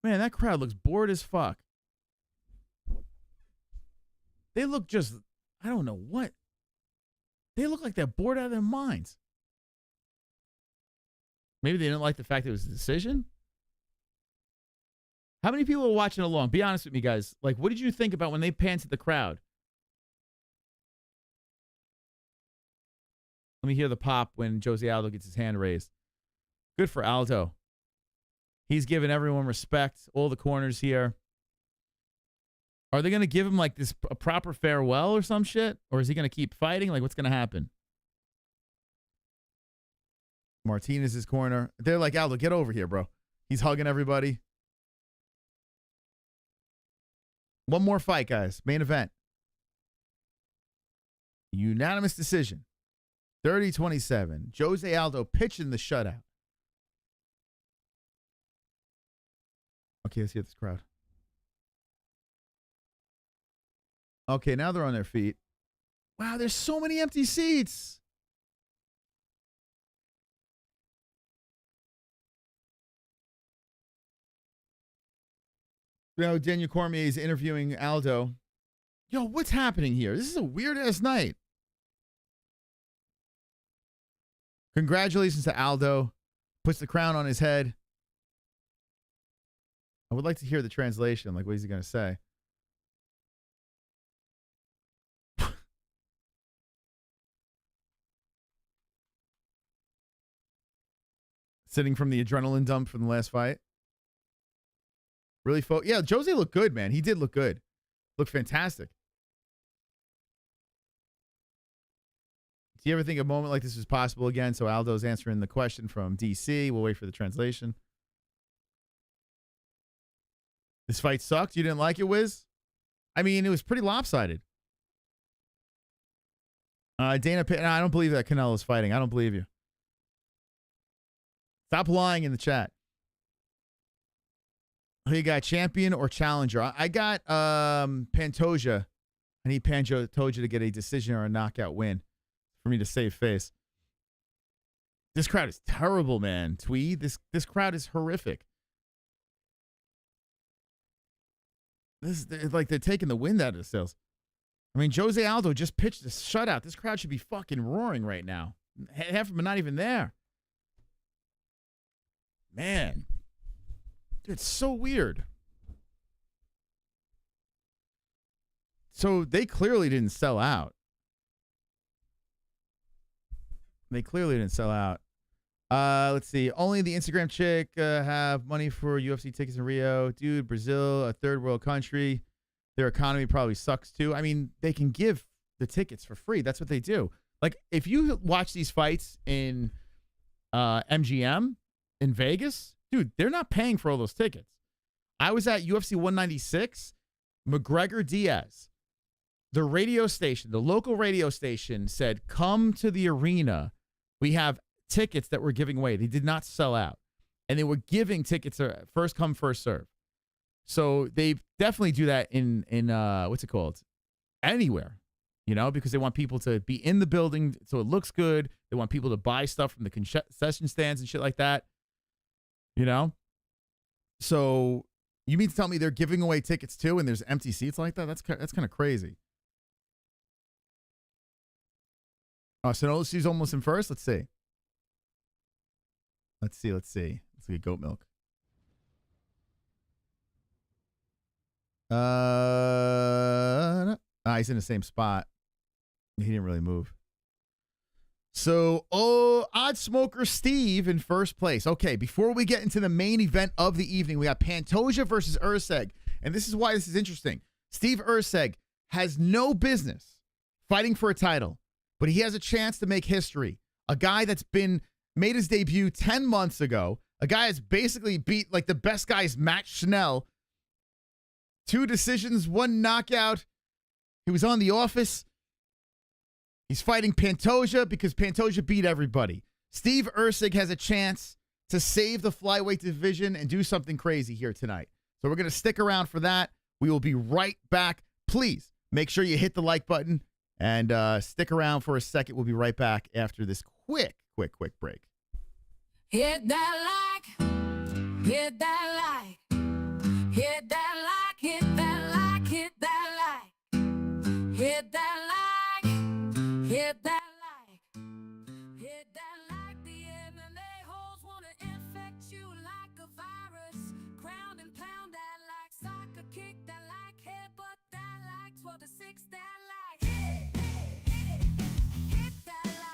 Man, that crowd looks bored as fuck. They look just, I don't know what. They look like they're bored out of their minds. Maybe they didn't like the fact that it was a decision. How many people are watching along? Be honest with me, guys. Like, what did you think about when they panned to the crowd? Let me hear the pop when Jose Aldo gets his hand raised. Good for Aldo. He's giving everyone respect. All the corners here. Are they going to give him like this a proper farewell or some shit? Or is he going to keep fighting? Like, what's going to happen? Martinez's corner. They're like, Aldo, get over here, bro. He's hugging everybody. One more fight, guys. Main event. Unanimous decision. 30-27. Jose Aldo pitching the shutout. Okay, let's get this crowd. Okay, now they're on their feet. Wow, there's so many empty seats. Now, Daniel Cormier is interviewing Aldo. Yo, what's happening here? This is a weird-ass night. Congratulations to Aldo. Puts the crown on his head. I would like to hear the translation. Like, what is he going to say? Sitting from the adrenaline dump from the last fight. Really, yeah, Jose looked good, man. He did look good. Looked fantastic. Do you ever think a moment like this was possible again? So Aldo's answering the question from DC. We'll wait for the translation. This fight sucked? You didn't like it, Wiz? I mean, it was pretty lopsided. Dana Pitt, no, I don't believe that Canelo's fighting. I don't believe you. Stop lying in the chat. Who you got, champion or challenger? I got Pantoja. I need Pantoja to get a decision or a knockout win for me to save face. This crowd is terrible, man. Tweed, this crowd is horrific. Like they're taking the wind out of the sails. I mean, Jose Aldo just pitched a shutout. This crowd should be fucking roaring right now. Half of them are not even there. Man. It's so weird. So they clearly didn't sell out. They clearly didn't sell out. Let's see. Only the Instagram chick have money for UFC tickets in Rio. Dude, Brazil, a third world country. Their economy probably sucks too. I mean, they can give the tickets for free. That's what they do. Like, if you watch these fights in MGM in Vegas, dude, they're not paying for all those tickets. I was at UFC 196, McGregor Diaz. The radio station, the local radio station said, come to the arena. We have tickets that we're giving away. They did not sell out. And they were giving tickets first come, first serve. So they definitely do that in what's it called? Anywhere, you know, because they want people to be in the building so it looks good. They want people to buy stuff from the concession stands and shit like that, you know? So you mean to tell me they're giving away tickets too and there's empty seats like that? That's kind of crazy. Oh, Sonolici's almost in first? Let's see. Let's see. Let's get goat milk. He's in the same spot. He didn't really move. So, Odd Smoker Steve in first place. Okay, before we get into the main event of the evening, we got Pantoja versus ERCEG. And this is why this is interesting. Steve ERCEG has no business fighting for a title, but he has a chance to make history. A guy that's made his debut 10 months ago. A guy that's basically beat like the best guys, Matt Schnell. 2 decisions, 1 knockout. He was on The Office. He's fighting Pantoja because Pantoja beat everybody. Steve ERCEG has a chance to save the flyweight division and do something crazy here tonight. So we're going to stick around for that. We will be right back. Please make sure you hit the like button and stick around for a second. We'll be right back after this quick break. Hit that like, hit that like, hit that like, hit that like, hit that like, hit that like, hit that like, hit that like. The MMA holes wanna infect you like a virus. Ground and pound that like, soccer kick that like, headbutt that like, 12 to 6 that like, hit that like.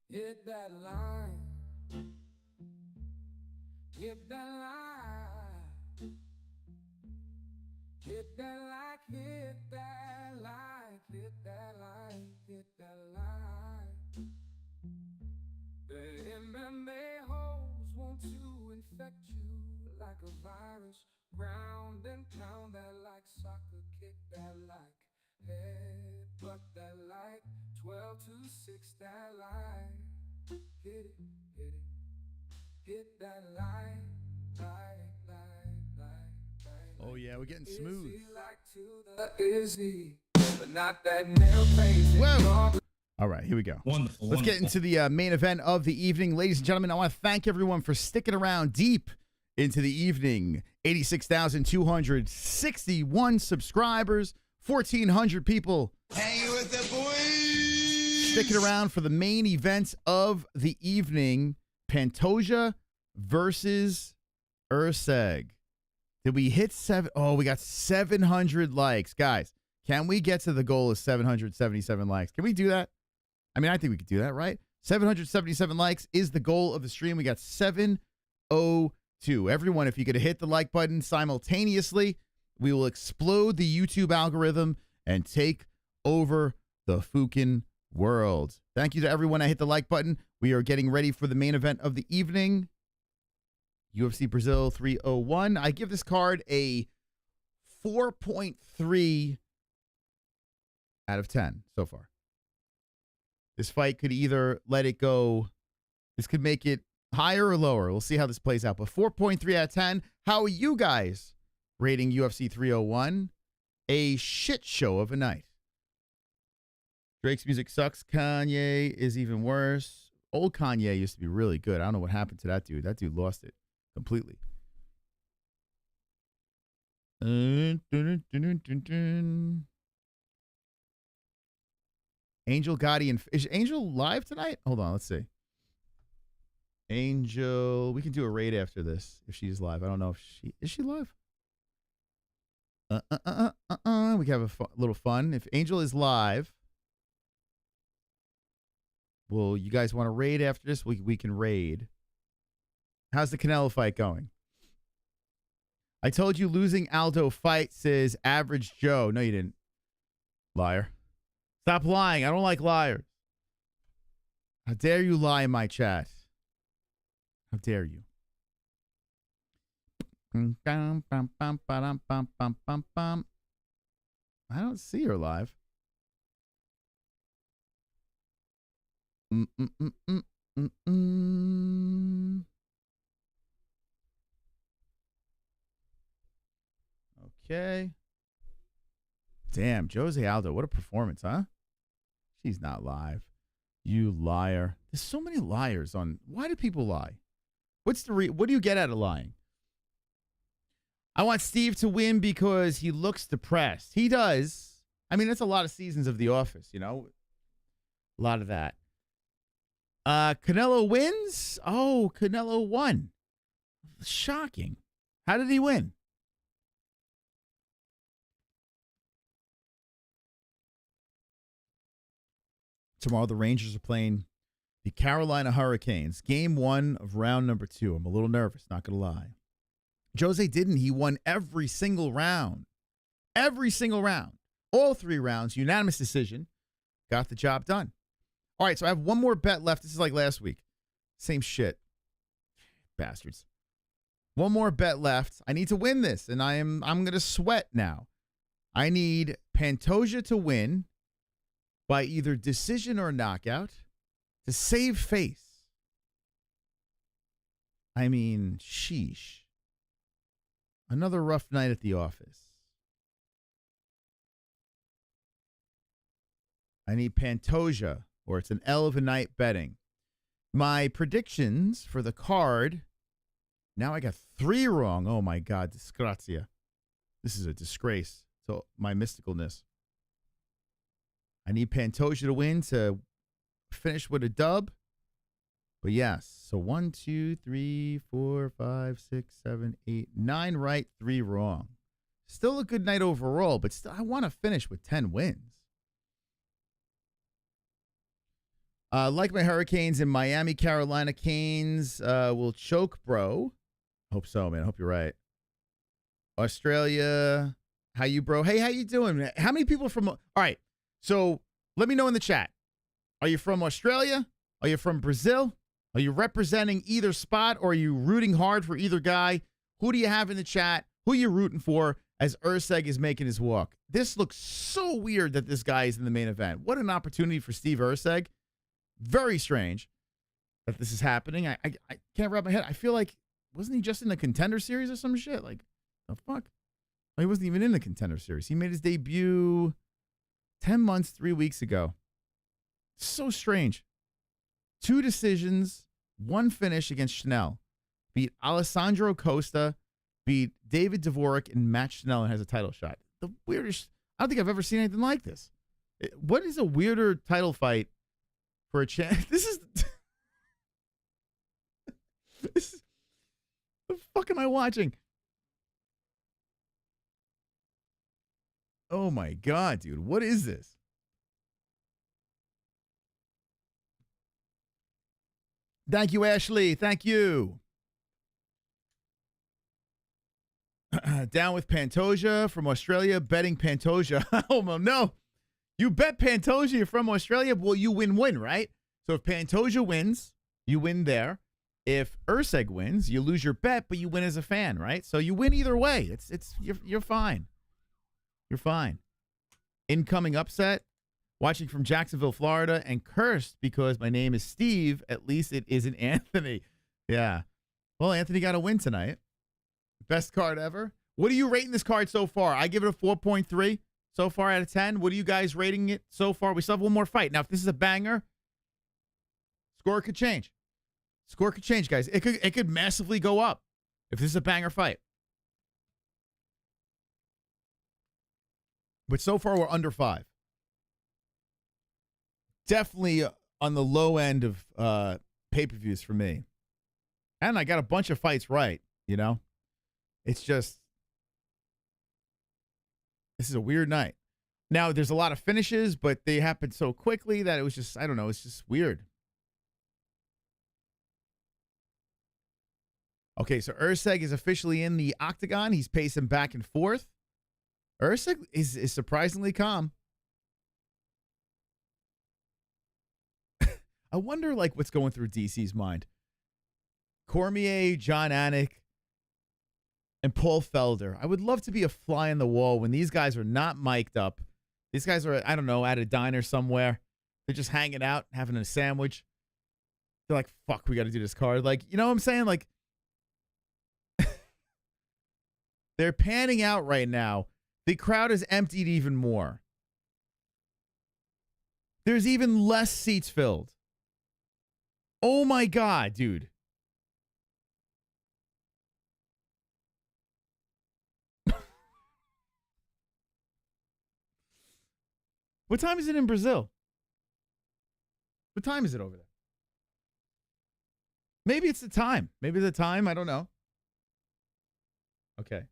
Hit that line. Hit that line. Hit that like, hit that like, hit that like, hit that like. L26 that line. Hit it, hit it. Hit that line. Oh, yeah, we're getting smooth. But not that nail crazy. Whoa. All right, here we go. Wonderful. Let's get into the main event of the evening. Ladies and gentlemen, I want to thank everyone for sticking around deep into the evening. 86,261 subscribers, 1,400 people. Hanging with the boys. Sticking around for the main event of the evening. Pantoja versus ERCEG. Did we hit 7? Oh, we got 700 likes. Guys, can we get to the goal of 777 likes? Can we do that? I mean, I think we could do that, right? 777 likes is the goal of the stream. We got 702. Everyone, if you could hit the like button simultaneously, we will explode the YouTube algorithm and take over the fucking world. Thank you to everyone that hit the like button. We are getting ready for the main event of the evening. UFC Brazil 301. I give this card a 4.3 out of 10 so far. This fight could either let it go. This could make it higher or lower. We'll see how this plays out. But 4.3 out of 10. How are you guys rating UFC 301? A shit show of a night. Drake's music sucks. Kanye is even worse. Old Kanye used to be really good. I don't know what happened to that dude. That dude lost it completely. Angel Gotti and is Angel live tonight? Hold on, let's see. Angel, we can do a raid after this if she's live. I don't know if she is she live. We can have a little fun. If Angel is live, well, you guys want to raid after this? We can raid. How's the Canelo fight going? I told you losing Aldo fight, says Average Joe. No, you didn't. Liar. Stop lying. I don't like liars. How dare you lie in my chat? How dare you? I don't see her live. Okay. Damn, Jose Aldo, what a performance, huh? She's not live. You liar. There's so many liars on. Why do people lie? What do you get out of lying? I want Steve to win because he looks depressed. He does. I mean, that's a lot of seasons of The Office, you know? A lot of that. Canelo wins? Oh, Canelo won. Shocking. How did he win? Tomorrow, the Rangers are playing the Carolina Hurricanes. Game 1 of round number 2. I'm a little nervous, not going to lie. Jose didn't. He won every single round. Every single round. All 3 rounds. Unanimous decision. Got the job done. All right, so I have one more bet left. This is like last week. Same shit. Bastards. One more bet left. I need to win this, and I'm going to sweat now. I need Pantoja to win by either decision or knockout to save face. I mean, sheesh. Another rough night at the office. I need Pantoja, or it's an L of a night betting. My predictions for the card, now I got 3 wrong. Oh my God, disgrazia. This is a disgrace to my mysticalness. I need Pantoja to win to finish with a dub. But yes, so 1, 2, 3, 4, 5, 6, 7, 8, 9 right, 3 wrong. Still a good night overall, but still I want to finish with 10 wins. Like my Hurricanes in Miami, Carolina Canes will choke, bro. Hope so, man. I hope you're right. Australia, how you, bro? Hey, how you doing? How many people from... All right, so let me know in the chat. Are you from Australia? Are you from Brazil? Are you representing either spot, or are you rooting hard for either guy? Who do you have in the chat? Who are you rooting for? as ERCEG is making his walk. This looks so weird that this guy is in the main event. What an opportunity for Steve ERCEG. Very strange that this is happening. I can't wrap my head. I feel like, wasn't he just in the Contender Series or some shit? Like, the fuck? Well, he wasn't even in the Contender Series. He made his debut 10 months, 3 weeks ago. So strange. 2 decisions, 1 finish against Chanel. Beat Alessandro Costa, beat David Dvorak, and Matt Chanel, and has a title shot. The weirdest. I don't think I've ever seen anything like this. What is a weirder title fight for a chance? This is. What the fuck am I watching? Oh my God, dude. What is this? Thank you, Ashley. Thank you. Down with Pantoja from Australia, betting Pantoja. Oh, no. You bet Pantoja, you're from Australia. Well, you win-win, right? So if Pantoja wins, you win there. If ERCEG wins, you lose your bet, but you win as a fan, right? So you win either way. You're fine. You're fine. Incoming upset. Watching from Jacksonville, Florida, and cursed because my name is Steve. At least it isn't Anthony. Yeah. Well, Anthony got a win tonight. Best card ever. What are you rating this card so far? I give it a 4.3 so far out of 10. What are you guys rating it so far? We still have one more fight. Now, if this is a banger, score could change. Score could change, guys. It could massively go up if this is a banger fight. But so far, we're under 5. Definitely on the low end of pay-per-views for me. And I got a bunch of fights right, you know? It's just, this is a weird night. Now, there's a lot of finishes, but they happened so quickly that it was just, I don't know, it's just weird. Okay, so ERCEG is officially in the octagon. He's pacing back and forth. ERCEG is surprisingly calm. I wonder, like, what's going through DC's mind. Cormier, John Anik, and Paul Felder. I would love to be a fly in the wall when these guys are not mic'd up. These guys are, I don't know, at a diner somewhere. They're just hanging out, having a sandwich. They're like, fuck, we got to do this card. Like, you know what I'm saying? Like, they're panning out right now. The crowd is emptied even more. There's even less seats filled. Oh my God, dude. What time is it in Brazil? What time is it over there? Maybe it's the time. Maybe the time. I don't know. Okay.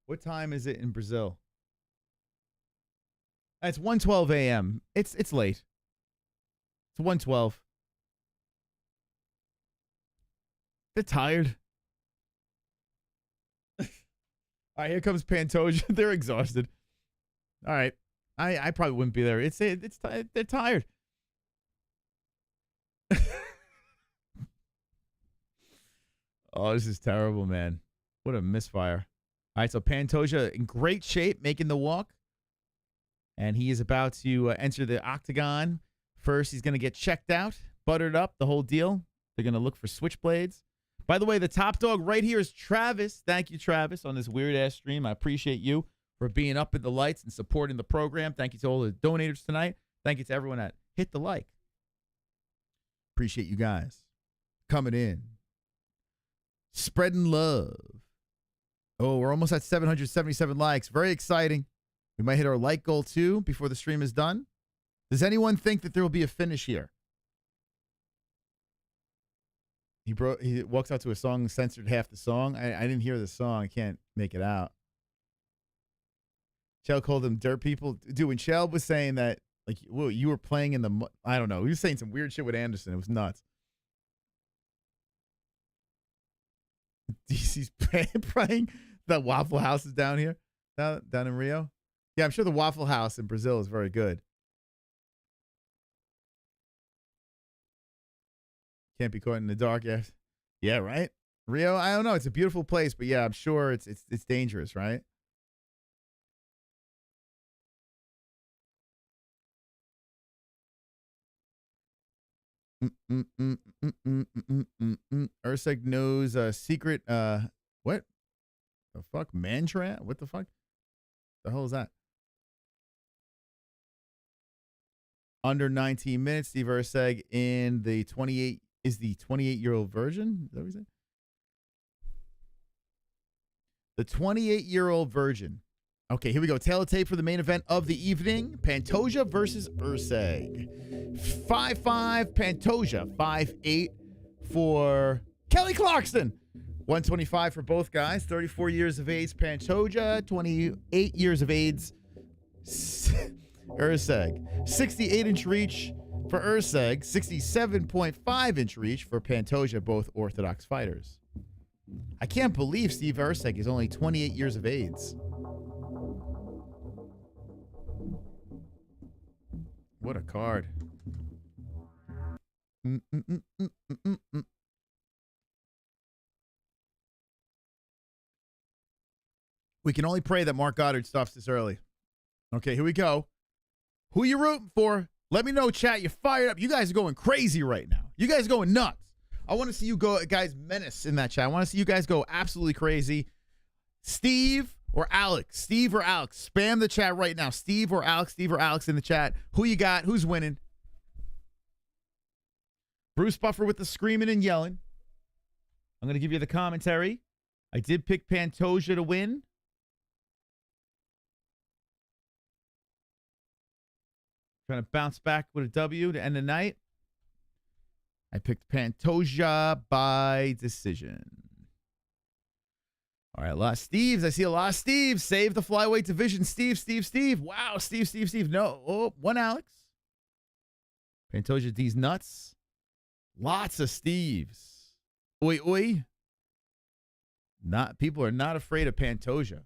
What time is it in Brazil? It's 1:12 a.m. It's late. It's 1:12. They're tired. All right, here comes Pantoja. They're exhausted. All right. I probably wouldn't be there. They're tired. Oh, this is terrible, man. What a misfire. All right, so Pantoja in great shape, making the walk. And he is about to enter the octagon. First, he's going to get checked out, buttered up, the whole deal. They're going to look for switchblades. By the way, the top dog right here is Travis. Thank you, Travis, on this weird-ass stream. I appreciate you for being up in the lights and supporting the program. Thank you to all the donators tonight. Thank you to everyone that hit the like. Appreciate you guys coming in. Spreading love. Oh, we're almost at 777 likes. Very exciting. We might hit our like goal, too, before the stream is done. Does anyone think that there will be a finish here? He walks out to a song, censored half the song. I didn't hear the song. I can't make it out. Shell called them dirt people. Dude, when Shell was saying that, like, whoa, you were playing in the, I don't know. He was saying some weird shit with Anderson. It was nuts. DC's playing. That Waffle House is down here, down in Rio. Yeah, I'm sure the Waffle House in Brazil is very good. Can't be caught in the dark. Yeah, right? Rio, I don't know. It's a beautiful place, but yeah, I'm sure it's dangerous, right? ERCEG knows secret what the fuck? Mantra? What the fuck? The hell is that? Under 19 minutes, Steve ERCEG in the 28-year-old version. Is that what he said? The 28-year-old virgin. Okay, here we go. Tail of tape for the main event of the evening. Pantoja versus ERCEG. 5'5" Pantoja. 5'8" for Kelly Clarkson. 125 for both guys. 34 years of age, Pantoja. 28 years of age, ERCEG. 68-inch reach for ERCEG. 67.5-inch reach for Pantoja, both orthodox fighters. I can't believe Steve ERCEG is only 28 years of age. What a card. We can only pray that Mark Goddard stops this early. Okay, here we go. Who you rooting for? Let me know, chat. You're fired up. You guys are going crazy right now. You guys are going nuts. I want to see you go, guys, menace in that chat. I want to see you guys go absolutely crazy. Steve or Alex? Steve or Alex? Spam the chat right now. Steve or Alex? Steve or Alex in the chat. Who you got? Who's winning? Bruce Buffer with the screaming and yelling. I'm going to give you the commentary. I did pick Pantoja to win. Trying to bounce back with a W to end the night. I picked Pantoja by decision. All right, a lot of Steves. I see a lot of Steves. Save the flyweight division. Steve. Wow, Steve. No. Oh, one Alex. Pantoja D's nuts. Lots of Steves. Oi. People are not afraid of Pantoja.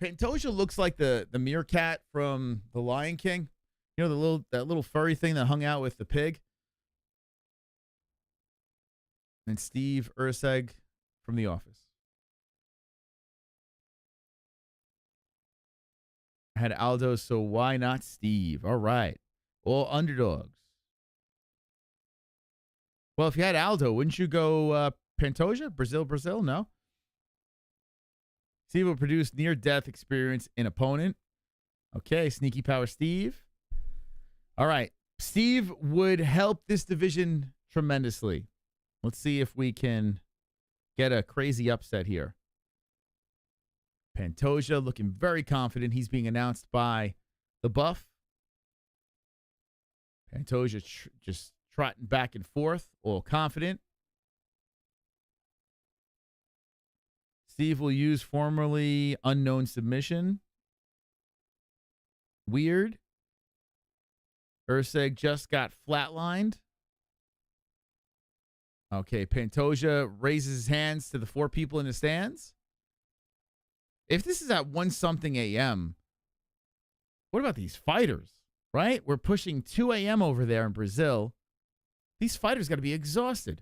Pantoja looks like the meerkat from The Lion King. You know, that little furry thing that hung out with the pig? And Steve ERCEG from The Office. I had Aldo, so why not Steve? All right. All underdogs. Well, if you had Aldo, wouldn't you go Pantoja? Brazil? No? Steve will produce near-death experience in opponent. Okay, sneaky power Steve. All right. Steve would help this division tremendously. Let's see if we can get a crazy upset here. Pantoja looking very confident. He's being announced by the Buff. Pantoja just trotting back and forth, all confident. Steve will use formerly unknown submission. Weird. ERCEG just got flatlined. Okay, Pantoja raises his hands to the 4 people in the stands. If this is at 1-something a.m., what about these fighters, right? We're pushing 2 a.m. over there in Brazil. These fighters got to be exhausted.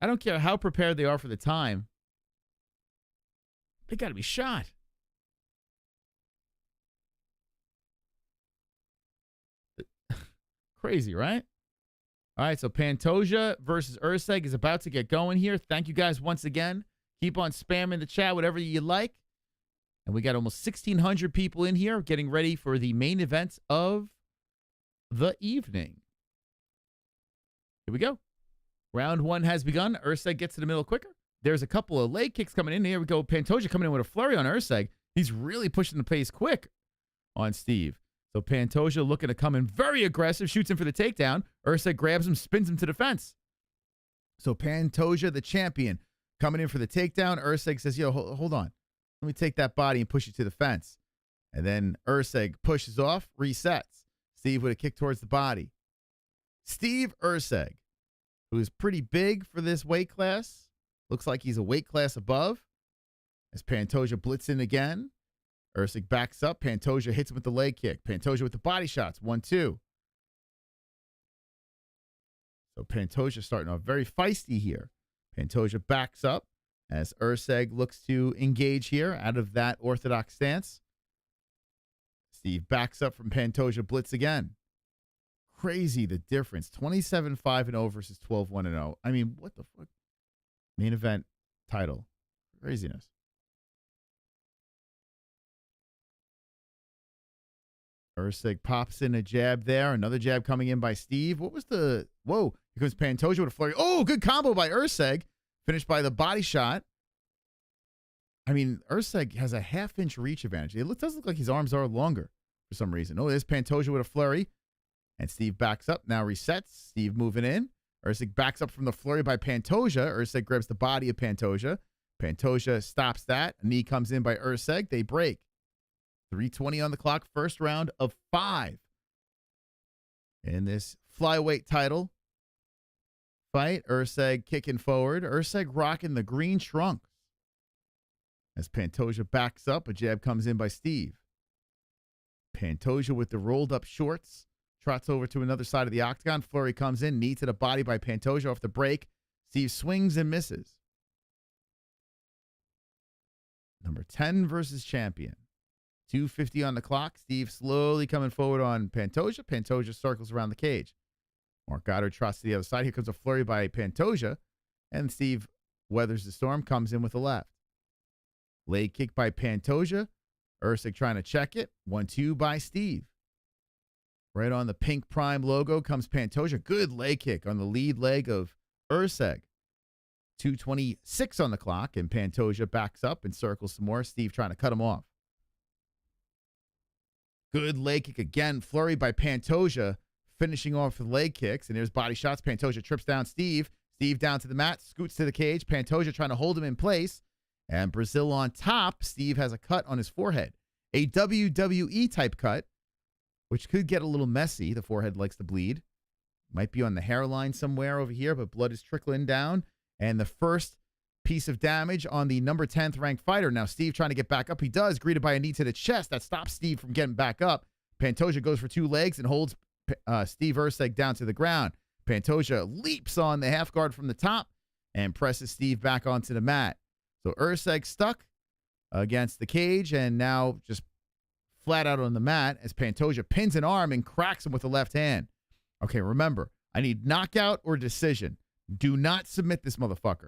I don't care how prepared they are for the time. They got to be shot. Crazy, right? All right, so Pantoja versus ERCEG is about to get going here. Thank you guys once again. Keep on spamming the chat, whatever you like. And we got almost 1,600 people in here getting ready for the main event of the evening. Here we go. Round 1 has begun. ERCEG gets to the middle quicker. There's a couple of leg kicks coming in. Here we go. Pantoja coming in with a flurry on ERCEG. He's really pushing the pace quick on Steve. So Pantoja looking to come in very aggressive, shoots him for the takedown. ERCEG grabs him, spins him to the fence. So Pantoja, the champion, coming in for the takedown. ERCEG says, yo, hold on. Let me take that body and push you to the fence. And then ERCEG pushes off, resets. Steve with a kick towards the body. Steve ERCEG, who is pretty big for this weight class. Looks like he's a weight class above. As Pantoja blitz in again. ERCEG backs up. Pantoja hits him with the leg kick. Pantoja with the body shots. 1-2. So Pantoja starting off very feisty here. Pantoja backs up as ERCEG looks to engage here out of that orthodox stance. Steve backs up from Pantoja blitz again. Crazy the difference. 27-5-0 versus 12-1-0. I mean, what the fuck? Main event title. Craziness. ERCEG pops in a jab there. Another jab coming in by Steve. What was the... Whoa. Here comes Pantoja with a flurry. Oh, good combo by ERCEG. Finished by the body shot. I mean, ERCEG has a half-inch reach advantage. It does look like his arms are longer for some reason. Oh, there's Pantoja with a flurry. And Steve backs up. Now resets. Steve moving in. ERCEG backs up from the flurry by Pantoja. ERCEG grabs the body of Pantoja. Pantoja stops that. A knee comes in by ERCEG. They break. 3:20 on the clock. First round of 5. In this flyweight title fight, ERCEG kicking forward. ERCEG rocking the green trunks. As Pantoja backs up, a jab comes in by Steve. Pantoja with the rolled up shorts. Trots over to another side of the octagon. Flurry comes in. Knee to the body by Pantoja off the break. Steve swings and misses. Number 10 versus champion. 2:50 on the clock. Steve slowly coming forward on Pantoja. Pantoja circles around the cage. Mark Goddard trots to the other side. Here comes a flurry by Pantoja. And Steve weathers the storm. Comes in with the left. Leg kick by Pantoja. ERCEG trying to check it. 1-2 by Steve. Right on the pink prime logo comes Pantoja. Good leg kick on the lead leg of ERCEG. 2:26 on the clock, and Pantoja backs up and circles some more. Steve trying to cut him off. Good leg kick again. Flurry by Pantoja, finishing off with leg kicks. And there's body shots. Pantoja trips down Steve. Steve down to the mat, scoots to the cage. Pantoja trying to hold him in place. And Brazil on top. Steve has a cut on his forehead. A WWE type cut, which could get a little messy. The forehead likes to bleed. Might be on the hairline somewhere over here, but blood is trickling down. And the first piece of damage on the number 10th ranked fighter. Now, Steve trying to get back up. He does, greeted by a knee to the chest. That stops Steve from getting back up. Pantoja goes for 2 legs and holds Steve ERCEG down to the ground. Pantoja leaps on the half guard from the top and presses Steve back onto the mat. So ERCEG stuck against the cage and now just flat out on the mat as Pantoja pins an arm and cracks him with the left hand. Okay, remember, I need knockout or decision. Do not submit this motherfucker.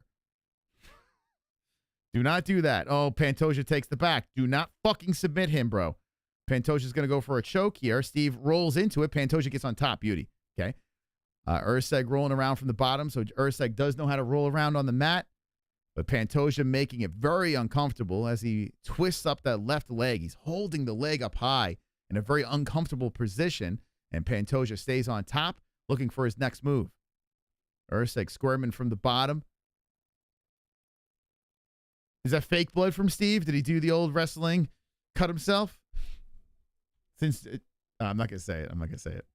Do not do that. Oh, Pantoja takes the back. Do not fucking submit him, bro. Pantoja's going to go for a choke here. Steve rolls into it. Pantoja gets on top. Beauty. Okay. ERCEG rolling around from the bottom. So ERCEG does know how to roll around on the mat. But Pantoja making it very uncomfortable as he twists up that left leg. He's holding the leg up high in a very uncomfortable position. And Pantoja stays on top, looking for his next move. ERCEG squirming from the bottom. Is that fake blood from Steve? Did he do the old wrestling, cut himself? I'm not going to say it. I'm not going to say it.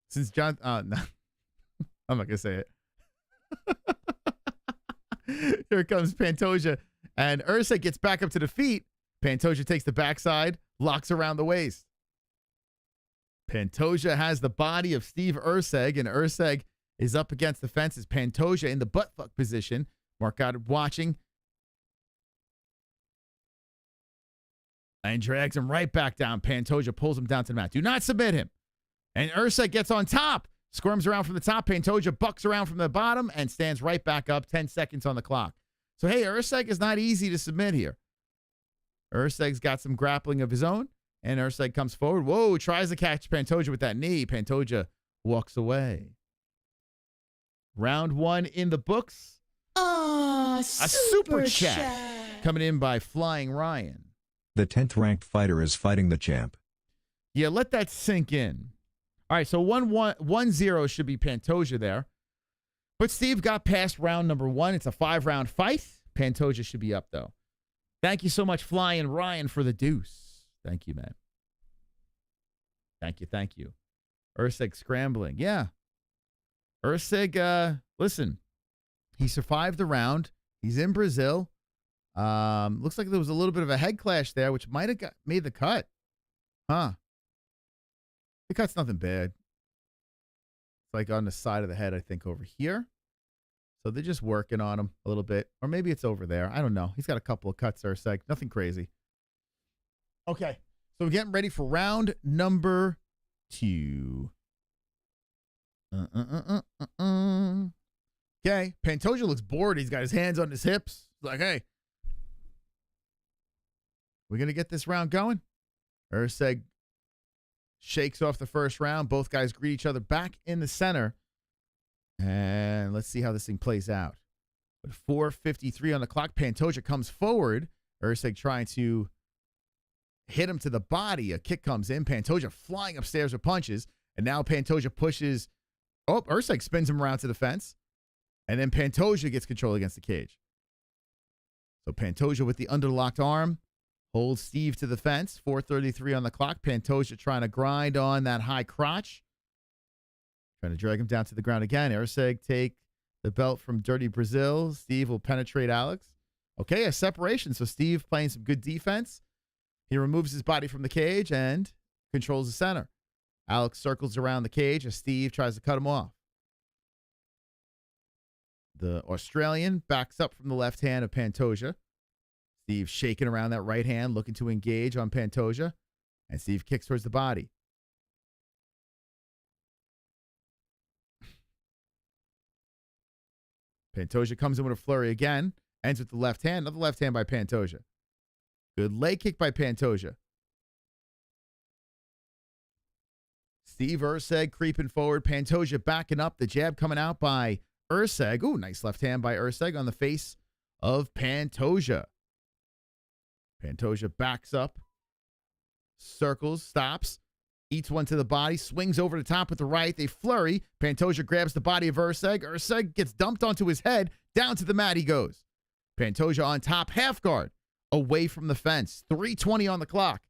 Since John, no, I'm not going to say it. Here comes Pantoja. And ERCEG gets back up to the feet. Pantoja takes the backside, locks around the waist. Pantoja has the body of Steve ERCEG, and ERCEG is up against the fences. Pantoja in the butt fuck position. Mark Goddard watching. And drags him right back down. Pantoja pulls him down to the mat. Do not submit him. And ERCEG gets on top. Squirms around from the top. Pantoja bucks around from the bottom and stands right back up. 10 seconds on the clock. So, hey, ERCEG is not easy to submit here. ERCEG's got some grappling of his own. And ERCEG comes forward. Whoa, tries to catch Pantoja with that knee. Pantoja walks away. Round 1 in the books. A super chat coming in by Flying Ryan. The 10th ranked fighter is fighting the champ. Yeah, let that sink in. All right, so 1-0 should be Pantoja there. But Steve got past round number 1. It's a 5-round fight. Pantoja should be up, though. Thank you so much, Flying Ryan, for the deuce. Thank you, man. Thank you, thank you. ERCEG scrambling. Yeah. ERCEG, listen, he survived the round. He's in Brazil. Looks like there was a little bit of a head clash there, which might have made the cut. Huh. The cut's nothing bad. It's like on the side of the head, I think, over here. So they're just working on him a little bit. Or maybe it's over there. I don't know. He's got a couple of cuts there, Seg. Nothing crazy. Okay. So we're getting ready for round number 2. Okay. Pantoja looks bored. He's got his hands on his hips. He's like, hey, we're going to get this round going. ERCEG shakes off the first round. Both guys greet each other back in the center. And let's see how this thing plays out. With 4:53 on the clock, Pantoja comes forward. ERCEG trying to hit him to the body. A kick comes in. Pantoja flying upstairs with punches. And now Pantoja pushes. Oh, ERCEG spins him around to the fence. And then Pantoja gets control against the cage. So Pantoja with the underlocked arm holds Steve to the fence. 4:33 on the clock. Pantoja trying to grind on that high crotch. Trying to drag him down to the ground again. ERCEG take the belt from Dirty Brazil. Steve will penetrate Alex. Okay, a separation. So Steve playing some good defense. He removes his body from the cage and controls the center. Alex circles around the cage as Steve tries to cut him off. The Australian backs up from the left hand of Pantoja. Steve shaking around that right hand, looking to engage on Pantoja. And Steve kicks towards the body. Pantoja comes in with a flurry again. Ends with the left hand. Another left hand by Pantoja. Good leg kick by Pantoja. Steve ERCEG creeping forward. Pantoja backing up. The jab coming out by ERCEG. Ooh, nice left hand by ERCEG on the face of Pantoja. Pantoja backs up. Circles. Stops. Eats one to the body. Swings over the top with the right. They flurry. Pantoja grabs the body of ERCEG. ERCEG gets dumped onto his head. Down to the mat he goes. Pantoja on top. Half guard. Away from the fence. 3:20 on the clock.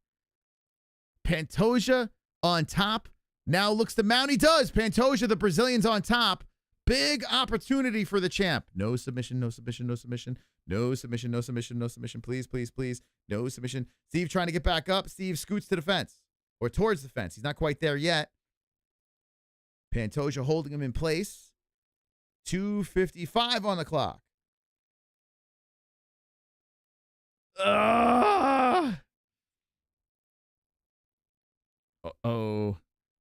Pantoja on top. Now looks to mount. He does. Pantoja, the Brazilian's on top. Big opportunity for the champ. No submission, no submission, no submission. No submission, no submission, no submission. Please, please, please. No submission. Steve trying to get back up. Steve scoots to the fence. Or towards the fence. He's not quite there yet. Pantoja holding him in place. 2:55 on the clock. Uh-oh.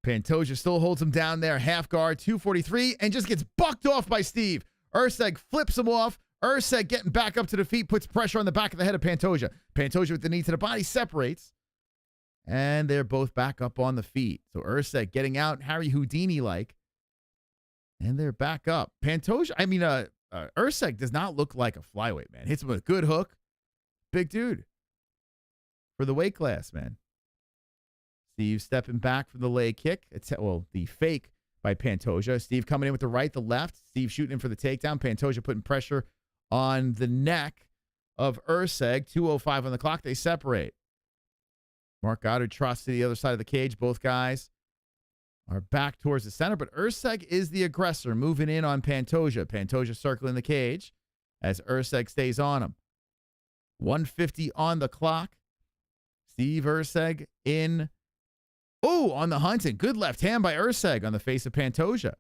Pantoja still holds him down there. Half guard. 2:43. And just gets bucked off by Steve. ERCEG flips him off. ERCEG getting back up to the feet. Puts pressure on the back of the head of Pantoja. Pantoja with the knee to the body. Separates. And they're both back up on the feet. So ERCEG getting out Harry Houdini-like. And they're back up. Pantoja, ERCEG does not look like a flyweight, man. Hits him with a good hook. Big dude. For the weight class, man. Steve stepping back from the leg kick. The fake by Pantoja. Steve coming in with the right, the left. Steve shooting in for the takedown. Pantoja putting pressure on the neck of ERCEG. 2:05 on the clock. They separate. Mark Goddard trots to the other side of the cage. Both guys are back towards the center, but ERCEG is the aggressor, moving in on Pantoja. Pantoja circling the cage as ERCEG stays on him. 1:50 on the clock. Steve ERCEG in. Oh, on the hunt, and good left hand by ERCEG on the face of Pantoja.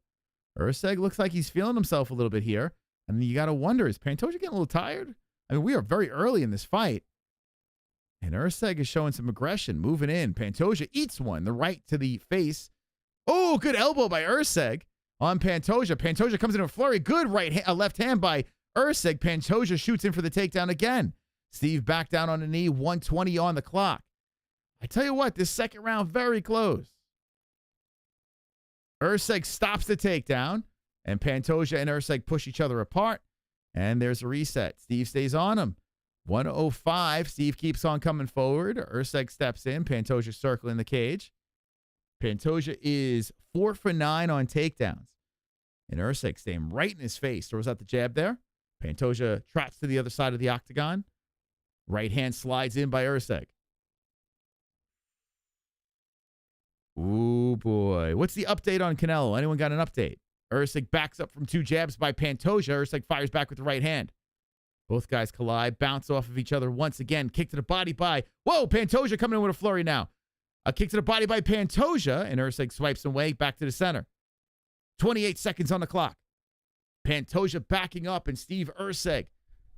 ERCEG looks like he's feeling himself a little bit here. And you got to wonder, is Pantoja getting a little tired? I mean, we are very early in this fight. And ERCEG is showing some aggression, moving in. Pantoja eats one, the right to the face. Oh, good elbow by ERCEG on Pantoja. Pantoja comes in a flurry. Good left hand by ERCEG. Pantoja shoots in for the takedown again. Steve back down on the knee, 1:20 on the clock. I tell you what, this second round, very close. ERCEG stops the takedown, and Pantoja and ERCEG push each other apart, and there's a reset. Steve stays on him. 1:05. Steve keeps on coming forward. ERCEG steps in. Pantoja circling the cage. Pantoja is 4 for 9 on takedowns. And ERCEG staying right in his face. Throws out the jab there. Pantoja trots to the other side of the octagon. Right hand slides in by ERCEG. Ooh, boy. What's the update on Canelo? Anyone got an update? ERCEG backs up from 2 jabs by Pantoja. ERCEG fires back with the right hand. Both guys collide, bounce off of each other once again. Kick to the body by, whoa, Pantoja coming in with a flurry now. A kick to the body by Pantoja, and ERCEG swipes away back to the center. 28 seconds on the clock. Pantoja backing up, and Steve ERCEG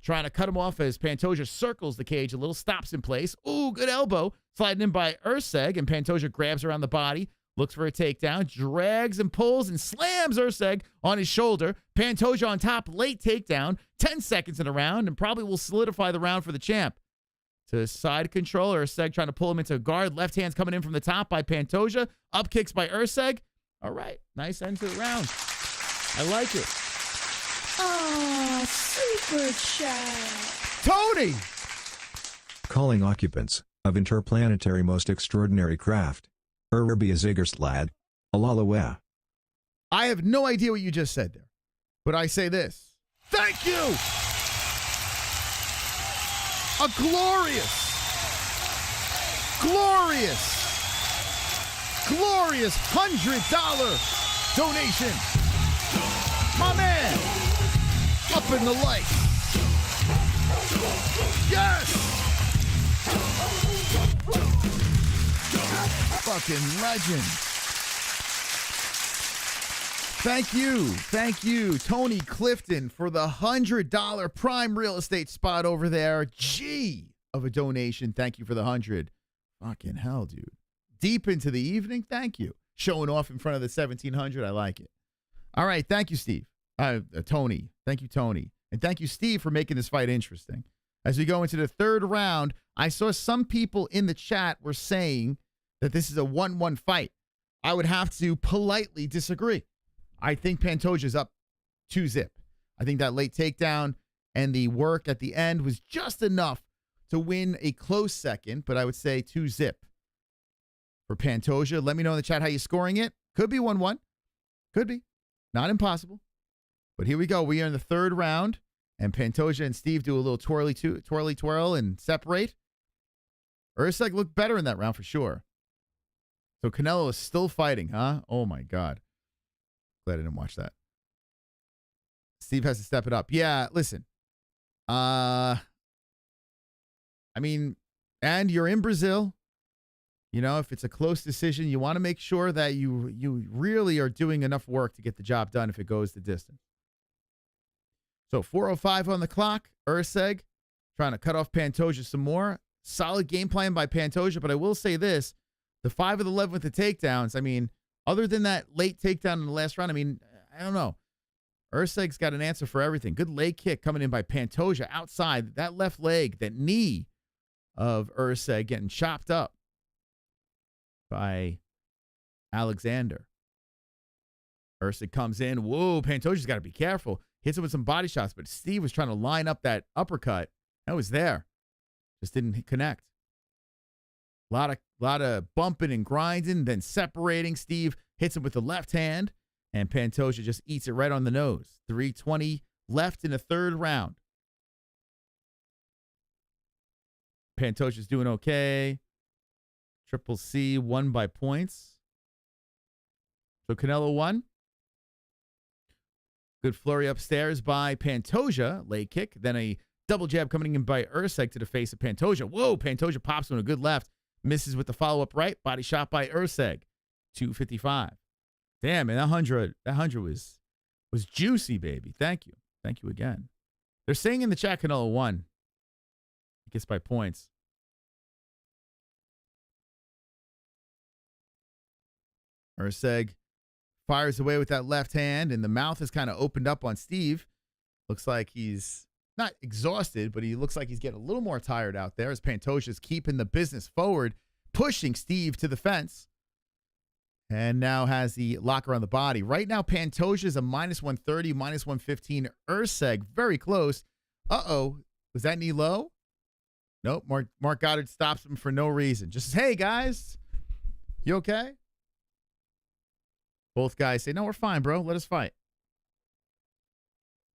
trying to cut him off as Pantoja circles the cage a little, stops in place. Ooh, good elbow. Sliding in by ERCEG, and Pantoja grabs around the body, looks for a takedown, drags and pulls and slams ERCEG on his shoulder. Pantoja on top, late takedown, 10 seconds in the round, and probably will solidify the round for the champ. To side control, ERCEG trying to pull him into a guard. Left hand's coming in from the top by Pantoja. Up kicks by ERCEG. All right, nice end to the round. I like it. Oh, super chat. Tony! Calling occupants of interplanetary most extraordinary craft. Be a Ziggerslad. Alalawe. I have no idea what you just said there, but I say this. Thank you! A glorious $100 donation. My man, up in the lights. Yes! Fucking legend. Thank you, Tony Clifton, for the $100 prime real estate spot over there. Gee of a donation. Thank you for the 100. Fucking hell, dude. Deep into the evening. Thank you. Showing off in front of the 1700. I like it. All right. Thank you, Steve. Tony. Thank you, Tony. And thank you, Steve, for making this fight interesting. As we go into the third round, I saw some people in the chat were saying that this is a 1-1 fight. I would have to politely disagree. I think Pantoja's up 2-0. I think that late takedown and the work at the end was just enough to win a close second, but I would say 2-0 for Pantoja. Let me know in the chat how you're scoring it. Could be 1-1. Could be. Not impossible. But here we go. We are in the third round, and Pantoja and Steve do a little twirly-twirl and separate. ERCEG looked better in that round for sure. So Canelo is still fighting, huh? Oh, my God. Glad I didn't watch that. Steve has to step it up. Yeah, listen. I mean, and you're in Brazil. You know, if it's a close decision, you want to make sure that you really are doing enough work to get the job done if it goes the distance. So 4:05 on the clock. ERCEG trying to cut off Pantoja some more. Solid game plan by Pantoja, but I will say this. The 5 of the 11 with the takedowns, I mean, other than that late takedown in the last round, I mean, I don't know. ERCEG's got an answer for everything. Good leg kick coming in by Pantoja outside. That left leg, that knee of ERCEG getting chopped up by Alexander. ERCEG comes in. Whoa, Pantoja's got to be careful. Hits him with some body shots, but Steve was trying to line up that uppercut. That was there. Just didn't connect. A lot of bumping and grinding, then separating. Steve hits him with the left hand, and Pantoja just eats it right on the nose. 3:20 left in the third round. Pantoja's doing okay. Triple C won by points. So Canelo won. Good flurry upstairs by Pantoja. Leg kick. Then a double jab coming in by ERCEG to the face of Pantoja. Whoa, Pantoja pops him a good left. Misses with the follow-up right. Body shot by ERCEG. 255. Damn, man, that 100 was juicy, baby. Thank you. Thank you again. They're saying in the chat Canelo won. I guess by points. ERCEG fires away with that left hand, and the mouth is kind of opened up on Steve. Looks like he's not exhausted, but he looks like he's getting a little more tired out there as Pantoja's keeping the business forward, pushing Steve to the fence. And now has the locker on the body. Right now, Pantoja is a -130, -115. ERCEG, very close. Uh-oh. Was that knee low? Nope. Mark Goddard stops him for no reason. Just says, hey, guys, you okay? Both guys say, no, we're fine, bro. Let us fight.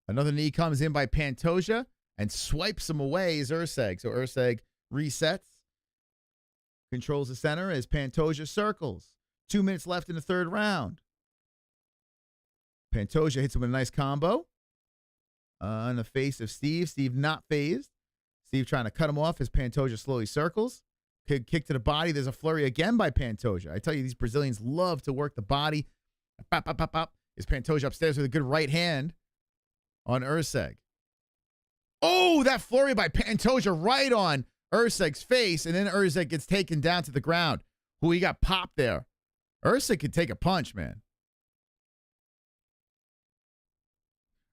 Another knee comes in by Pantoja and swipes him away as ERCEG. So ERCEG resets, controls the center as Pantoja circles. 2 minutes left in the third round. Pantoja hits him with a nice combo on the face of Steve. Steve not phased. Steve trying to cut him off as Pantoja slowly circles. Kick to the body. There's a flurry again by Pantoja. I tell you, these Brazilians love to work the body. Pop, pop, pop, pop. Is Pantoja upstairs with a good right hand on ERCEG. Oh, that flurry by Pantoja right on ERCEG's face, and then ERCEG gets taken down to the ground. Who he got popped there. ERCEG could take a punch, man.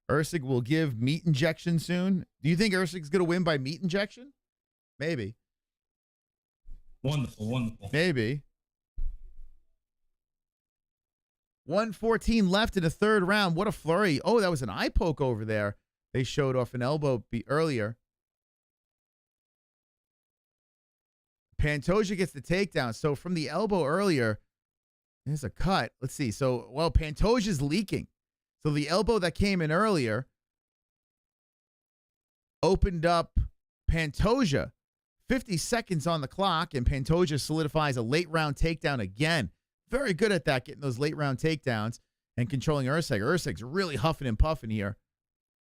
ERCEG will give meat injection soon. Do you think ERCEG's going to win by meat injection? Maybe. Wonderful, wonderful. Maybe. 1:14 left in the third round. What a flurry. Oh, that was an eye poke over there. They showed off an elbow earlier. Pantoja gets the takedown. So from the elbow earlier, there's a cut. Let's see. So, well, Pantoja's leaking. So the elbow that came in earlier opened up Pantoja. 50 seconds on the clock, and Pantoja solidifies a late round takedown again. Very good at that, getting those late round takedowns and controlling ERCEG. ERCEG's really huffing and puffing here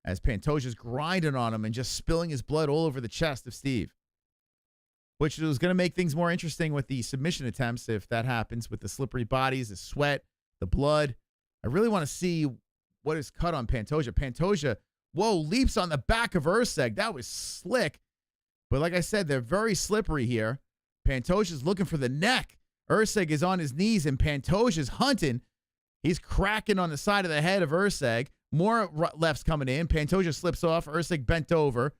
as Pantoja's grinding on him and just spilling his blood all over the chest of Steve, which was going to make things more interesting with the submission attempts if that happens with the slippery bodies, the sweat, the blood. I really want to see what is cut on Pantoja. Pantoja, whoa, leaps on the back of ERCEG. That was slick. But like I said, they're very slippery here. Pantoja's looking for the neck. ERCEG is on his knees, and Pantoja's hunting. He's cracking on the side of the head of ERCEG. More lefts coming in. Pantoja slips off. ERCEG bent over.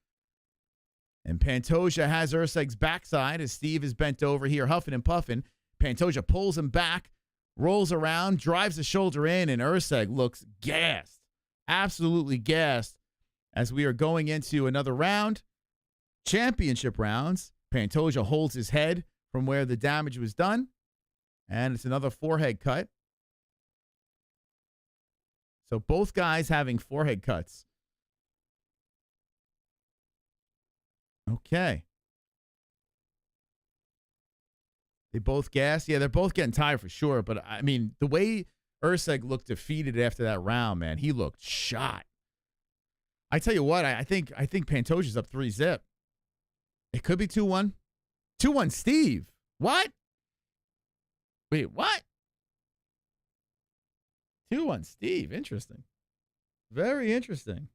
And Pantoja has ERCEG's backside as Steve is bent over here, huffing and puffing. Pantoja pulls him back, rolls around, drives the shoulder in, and ERCEG looks gassed. Absolutely gassed as we are going into another round. Championship rounds. Pantoja holds his head from where the damage was done. And it's another forehead cut. So both guys having forehead cuts. Okay. They both gassed. Yeah, they're both getting tired for sure. But, I mean, the way ERCEG looked defeated after that round, man, he looked shot. I tell you what, I think Pantoja's up 3-0. It could be 2-1. 2-1 Steve. What? Wait, what? 2-1 Steve. Interesting. Very interesting.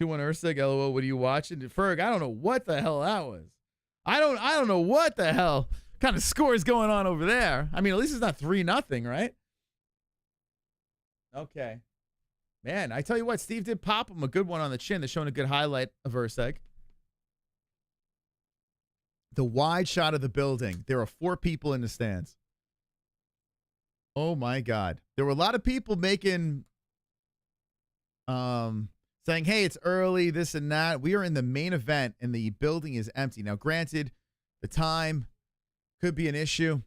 2-1 ERCEG. LOL. What are you watching? Ferg, I don't know what the hell that was. I don't know what the hell kind of score is going on over there. I mean, at least it's not 3-0, right? Okay. Man, I tell you what, Steve did pop him a good one on the chin. They're showing a good highlight of ERCEG. The wide shot of the building. There are 4 people in the stands. Oh, my God. There were a lot of people making, saying, hey, it's early, this and that. We are in the main event, and the building is empty. Now, granted, the time could be an issue,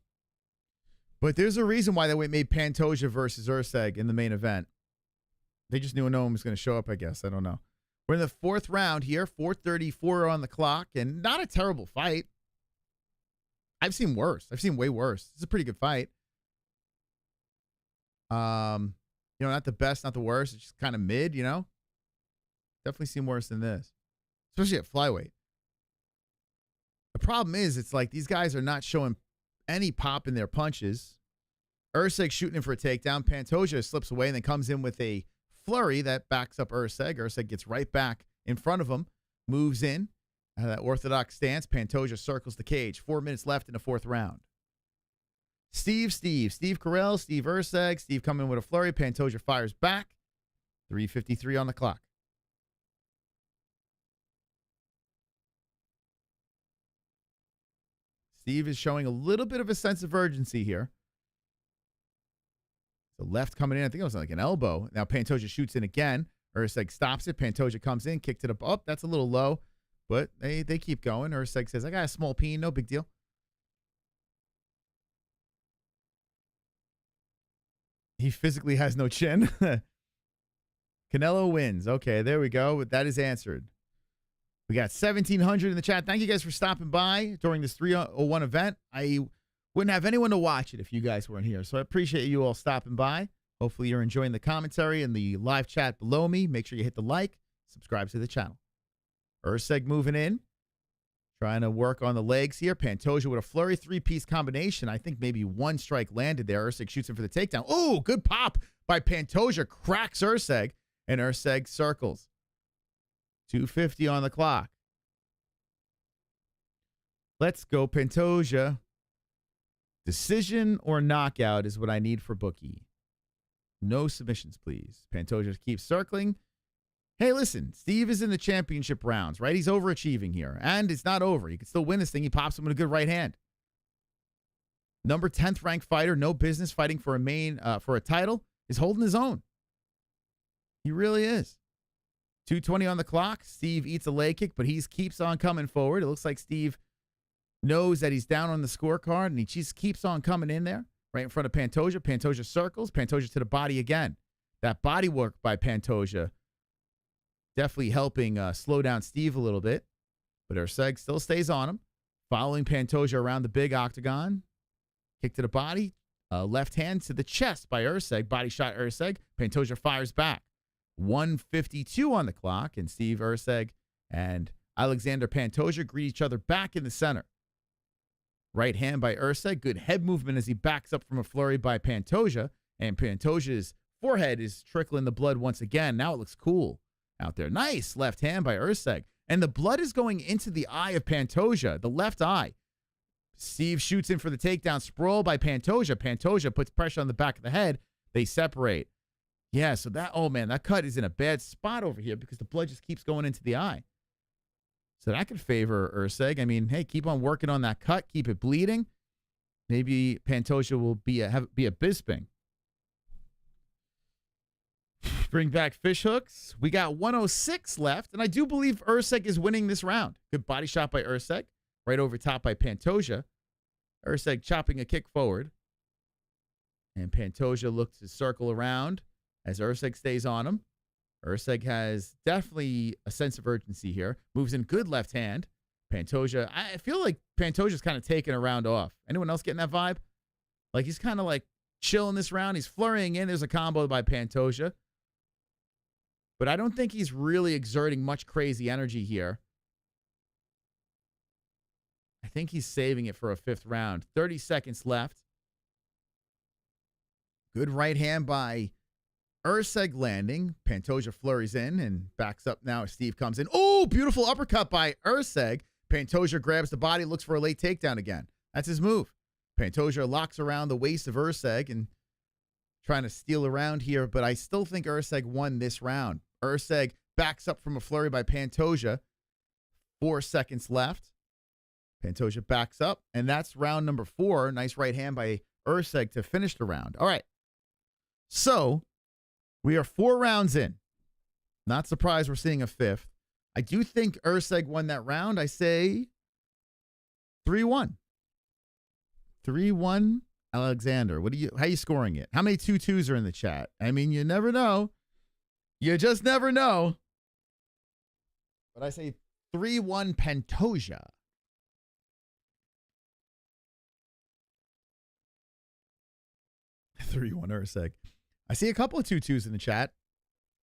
but there's a reason why they made Pantoja versus ERCEG in the main event. They just knew no one was going to show up, I guess. I don't know. We're in the 4th round here, 4:34 on the clock, and not a terrible fight. I've seen worse. I've seen way worse. It's a pretty good fight. Not the best, not the worst. It's just kind of mid, Definitely seen worse than this, especially at flyweight. The problem is, it's like these guys are not showing any pop in their punches. ERCEG shooting in for a takedown. Pantoja slips away and then comes in with a flurry that backs up ERCEG. ERCEG gets right back in front of him, moves in. That orthodox stance. Pantoja circles the cage. 4 minutes left in the 4th round. Steve Carell, Steve ERCEG. Steve coming with a flurry. Pantoja fires back. 3:53 on the clock. Steve is showing a little bit of a sense of urgency here. The left coming in. I think it was like an elbow. Now Pantoja shoots in again. ERCEG stops it. Pantoja comes in, kicked it up. Oh, that's a little low. But they keep going. ERCEG says, I got a small peen. No big deal. He physically has no chin. Canelo wins. Okay, there we go. That is answered. We got 1,700 in the chat. Thank you guys for stopping by during this 301 event. I wouldn't have anyone to watch it if you guys weren't here. So I appreciate you all stopping by. Hopefully you're enjoying the commentary and the live chat below me. Make sure you hit the like, subscribe to the channel. ERCEG moving in. Trying to work on the legs here. Pantoja with a flurry three-piece combination. I think maybe one strike landed there. ERCEG shoots him for the takedown. Oh, good pop by Pantoja. Cracks ERCEG, and ERCEG circles. 2:50 on the clock. Let's go, Pantoja. Decision or knockout is what I need for bookie. No submissions, please. Pantoja keeps circling. Hey, listen, Steve is in the championship rounds, right? He's overachieving here, and it's not over. He can still win this thing. He pops him with a good right hand. Number 10th ranked fighter, no business fighting for a title, is holding his own. He really is. 2:20 on the clock. Steve eats a leg kick, but he keeps on coming forward. It looks like Steve knows that he's down on the scorecard, and he just keeps on coming in there right in front of Pantoja. Pantoja circles. Pantoja to the body again. That body work by Pantoja definitely helping slow down Steve a little bit. But ERCEG still stays on him. Following Pantoja around the big octagon. Kick to the body. Left hand to the chest by ERCEG. Body shot ERCEG. Pantoja fires back. 1:52 on the clock. And Steve ERCEG and Alexander Pantoja greet each other back in the center. Right hand by ERCEG. Good head movement as he backs up from a flurry by Pantoja. And Pantoja's forehead is trickling the blood once again. Now it looks cool out there. Nice left hand by ERCEG. And the blood is going into the eye of Pantoja, the left eye. Steve shoots in for the takedown. Sprawl by Pantoja. Pantoja puts pressure on the back of the head. They separate. Yeah, so that cut is in a bad spot over here because the blood just keeps going into the eye. So that could favor ERCEG. I mean, hey, keep on working on that cut. Keep it bleeding. Maybe Pantoja will be a Bisping. Bring back fish hooks. We got 106 left, and I do believe ERCEG is winning this round. Good body shot by ERCEG. Right over top by Pantoja. ERCEG chopping a kick forward. And Pantoja looks to circle around as ERCEG stays on him. ERCEG has definitely a sense of urgency here. Moves in good left hand. Pantoja, I feel like Pantoja's kind of taking a round off. Anyone else getting that vibe? Like he's kind of like chilling this round. He's flurrying in. There's a combo by Pantoja. But I don't think he's really exerting much crazy energy here. I think he's saving it for a fifth round. 30 seconds left. Good right hand by ERCEG landing. Pantoja flurries in and backs up now as Steve comes in. Oh, beautiful uppercut by ERCEG. Pantoja grabs the body, looks for a late takedown again. That's his move. Pantoja locks around the waist of ERCEG and trying to steal around here, but I still think ERCEG won this round. ERCEG backs up from a flurry by Pantoja. 4 seconds left. Pantoja backs up, and that's round number 4. Nice right hand by ERCEG to finish the round. All right. So we are 4 rounds in. Not surprised we're seeing a fifth. I do think ERCEG won that round. I say 3-1. 3-1 Alexander. How you scoring it? How many 2-2s are in the chat? I mean, you never know. You just never know. But I say 3-1 Pantoja. $3-1 ERCEG. I see a couple of 2-2s in the chat.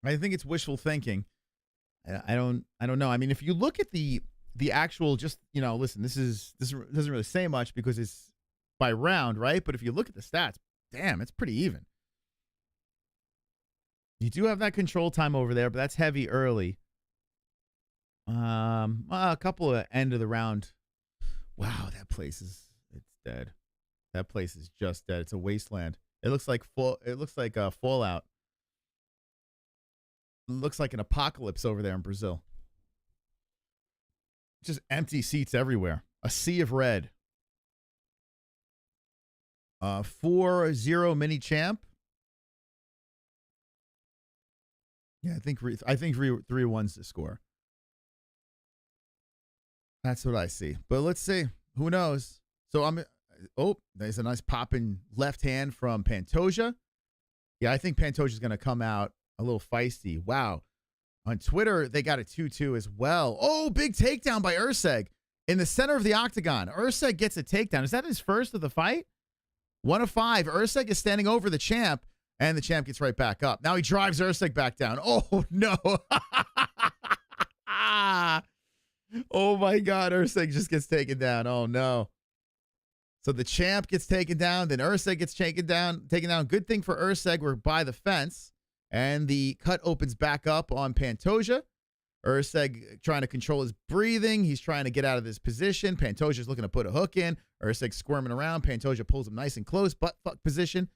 I think it's wishful thinking. I don't know. I mean, if you look at the actual, just, listen, this doesn't really say much because it's by round, right? But if you look at the stats, damn, it's pretty even. You do have that control time over there, but that's heavy early. A couple of end of the round. Wow, that place it's dead. That place is just dead. It's a wasteland. It looks like Fallout. It looks like an apocalypse over there in Brazil. Just empty seats everywhere. A sea of red. 4-0 mini champ. Yeah, I think 3-1's the score. That's what I see. But let's see. Who knows? So there's a nice popping left hand from Pantoja. Yeah, I think Pantoja's going to come out a little feisty. Wow. On Twitter, they got a 2-2 as well. Oh, big takedown by ERCEG in the center of the octagon. ERCEG gets a takedown. Is that his first of the fight? 1 of 5. ERCEG is standing over the champ, and the champ gets right back up. Now he drives ERCEG back down. Oh, no. Oh my God, ERCEG just gets taken down. Oh no. So the champ gets taken down, then ERCEG gets taken down. Good thing for ERCEG, we're by the fence, and the cut opens back up on Pantoja. ERCEG trying to control his breathing. He's trying to get out of this position. Pantoja's looking to put a hook in. ERCEG squirming around. Pantoja pulls him nice and close, butt fuck position.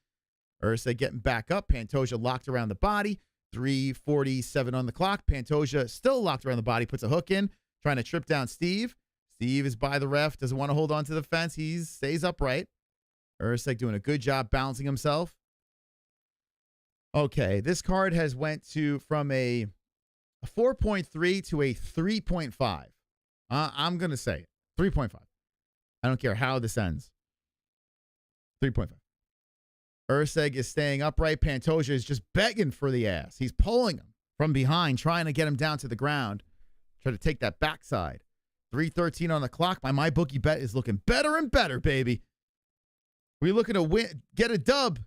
ERCEG getting back up. Pantoja locked around the body. 3:47 on the clock. Pantoja still locked around the body, puts a hook in, trying to trip down Steve. Steve is by the ref, doesn't want to hold on to the fence. He stays upright. ERCEG doing a good job balancing himself. Okay, this card has went from a 4.3 to a 3.5. I'm going to say it. 3.5. I don't care how this ends. 3.5. ERCEG is staying upright. Pantoja is just begging for the ass. He's pulling him from behind, trying to get him down to the ground. Try to take that backside. 3:13 on the clock. My bookie bet is looking better and better, baby. We're looking to get a dub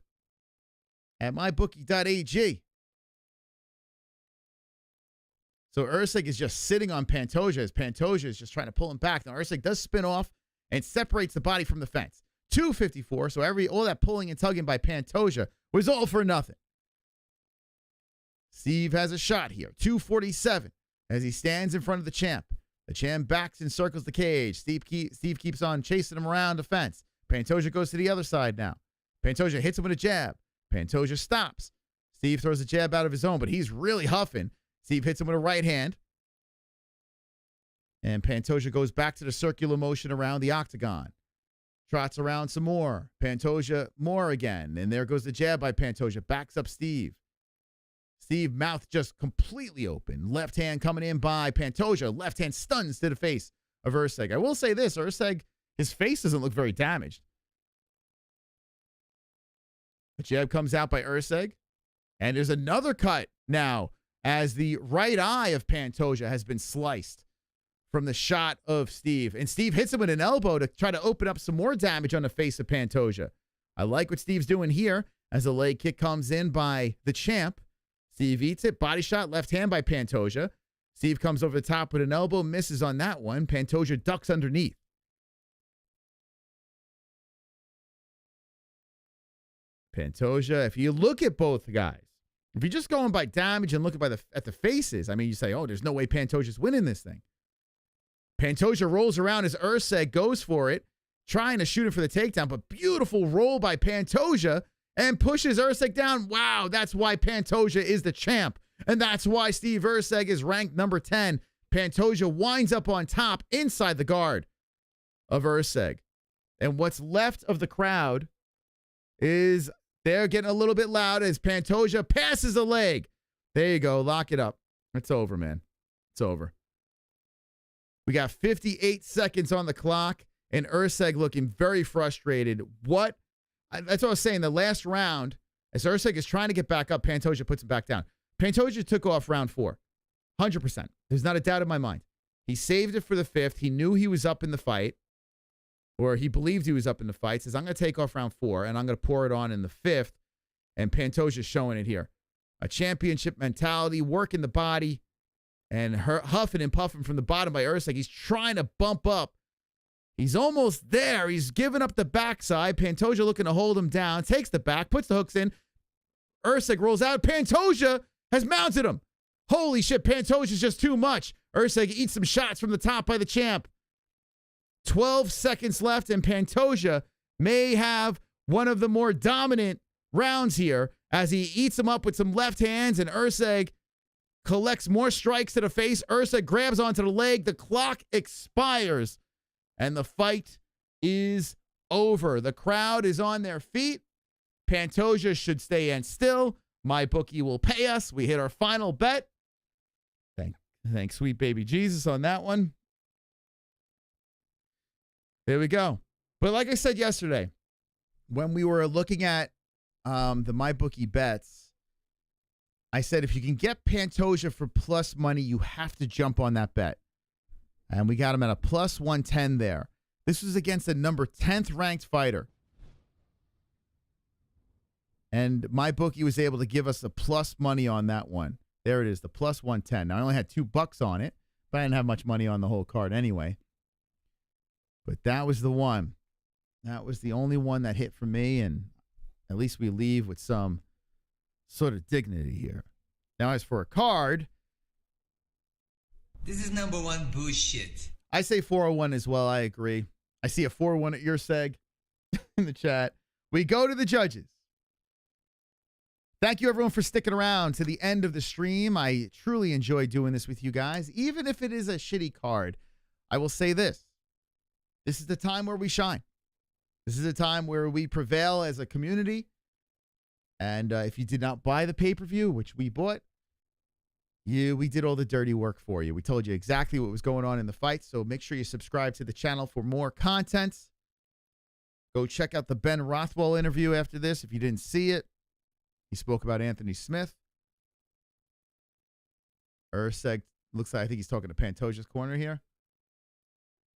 at mybookie.ag. So ERCEG is just sitting on Pantoja as Pantoja is just trying to pull him back. Now ERCEG does spin off and separates the body from the fence. 2:54. So all that pulling and tugging by Pantoja was all for nothing. Steve has a shot here. 2:47 as he stands in front of the champ. The champ backs and circles the cage. Steve keeps on chasing him around the fence. Pantoja goes to the other side now. Pantoja hits him with a jab. Pantoja stops. Steve throws a jab out of his own, but he's really huffing. Steve hits him with a right hand. And Pantoja goes back to the circular motion around the octagon. Trots around some more. Pantoja more again. And there goes the jab by Pantoja. Backs up Steve. Steve, mouth just completely open. Left hand coming in by Pantoja. Left hand stuns to the face of ERCEG. I will say this. ERCEG, his face doesn't look very damaged. The jab comes out by ERCEG. And there's another cut now as the right eye of Pantoja has been sliced from the shot of Steve. And Steve hits him with an elbow to try to open up some more damage on the face of Pantoja. I like what Steve's doing here as a leg kick comes in by the champ. Steve eats it. Body shot, left hand by Pantoja. Steve comes over the top with an elbow, misses on that one. Pantoja ducks underneath. Pantoja, if you look at both guys, if you're just going by damage and looking at the faces, I mean, you say, oh, there's no way Pantoja's winning this thing. Pantoja rolls around as ERCEG goes for it, trying to shoot him for the takedown, but beautiful roll by Pantoja and pushes ERCEG down. Wow, that's why Pantoja is the champ. And that's why Steve ERCEG is ranked number 10. Pantoja winds up on top inside the guard of ERCEG. And what's left of the crowd is they're getting a little bit loud as Pantoja passes a leg. There you go. Lock it up. It's over, man. It's over. We got 58 seconds on the clock, and ERCEG looking very frustrated. That's what I was saying. The last round, as ERCEG is trying to get back up, Pantoja puts him back down. Pantoja took off round 4. 100%. There's not a doubt in my mind. He saved it for the 5th. He knew he was up in the fight, or he believed he was up in the fight. Says, I'm going to take off round 4, and I'm going to pour it on in the 5th. And Pantoja's showing it here. A championship mentality, working the body, and huffing and puffing from the bottom by ERCEG. He's trying to bump up. He's almost there. He's giving up the backside. Pantoja looking to hold him down. Takes the back, puts the hooks in. ERCEG rolls out. Pantoja has mounted him. Holy shit, Pantoja's just too much. ERCEG eats some shots from the top by the champ. 12 seconds left, and Pantoja may have one of the more dominant rounds here as he eats him up with some left hands, and ERCEG collects more strikes to the face. ERCEG grabs onto the leg. The clock expires. And the fight is over. The crowd is on their feet. Pantoja should stay in still. My bookie will pay us. We hit our final bet. Thanks, sweet baby Jesus, on that one. There we go. But like I said yesterday, when we were looking at the My Bookie bets, I said if you can get Pantoja for plus money, you have to jump on that bet. And we got him at a plus 110 there. This was against a number 10th ranked fighter. And my bookie was able to give us the plus money on that one. There it is, the plus 110. Now, I only had $2 on it, But I didn't have much money on the whole card anyway. But that was the one. That was the only one that hit for me, and at least we leave with some sort of dignity here. Now, as for a card, This is number one bullshit. I say 401 as well. I agree. I see a 401 at your seg in the chat. We go to the judges. Thank you, everyone, for sticking around to the end of the stream. I truly enjoy doing this with you guys, even if it is a shitty card. I will say this. This is the time where we shine. This is a time where we prevail as a community. And if you did not buy the pay-per-view, which we bought, we did all the dirty work for you. We told you exactly what was going on in the fight. So make sure you subscribe to the channel for more content. Go check out the Ben Rothwell interview after this if you didn't see it. He spoke about Anthony Smith. ERCEG looks like I think he's talking to Pantoja's corner here.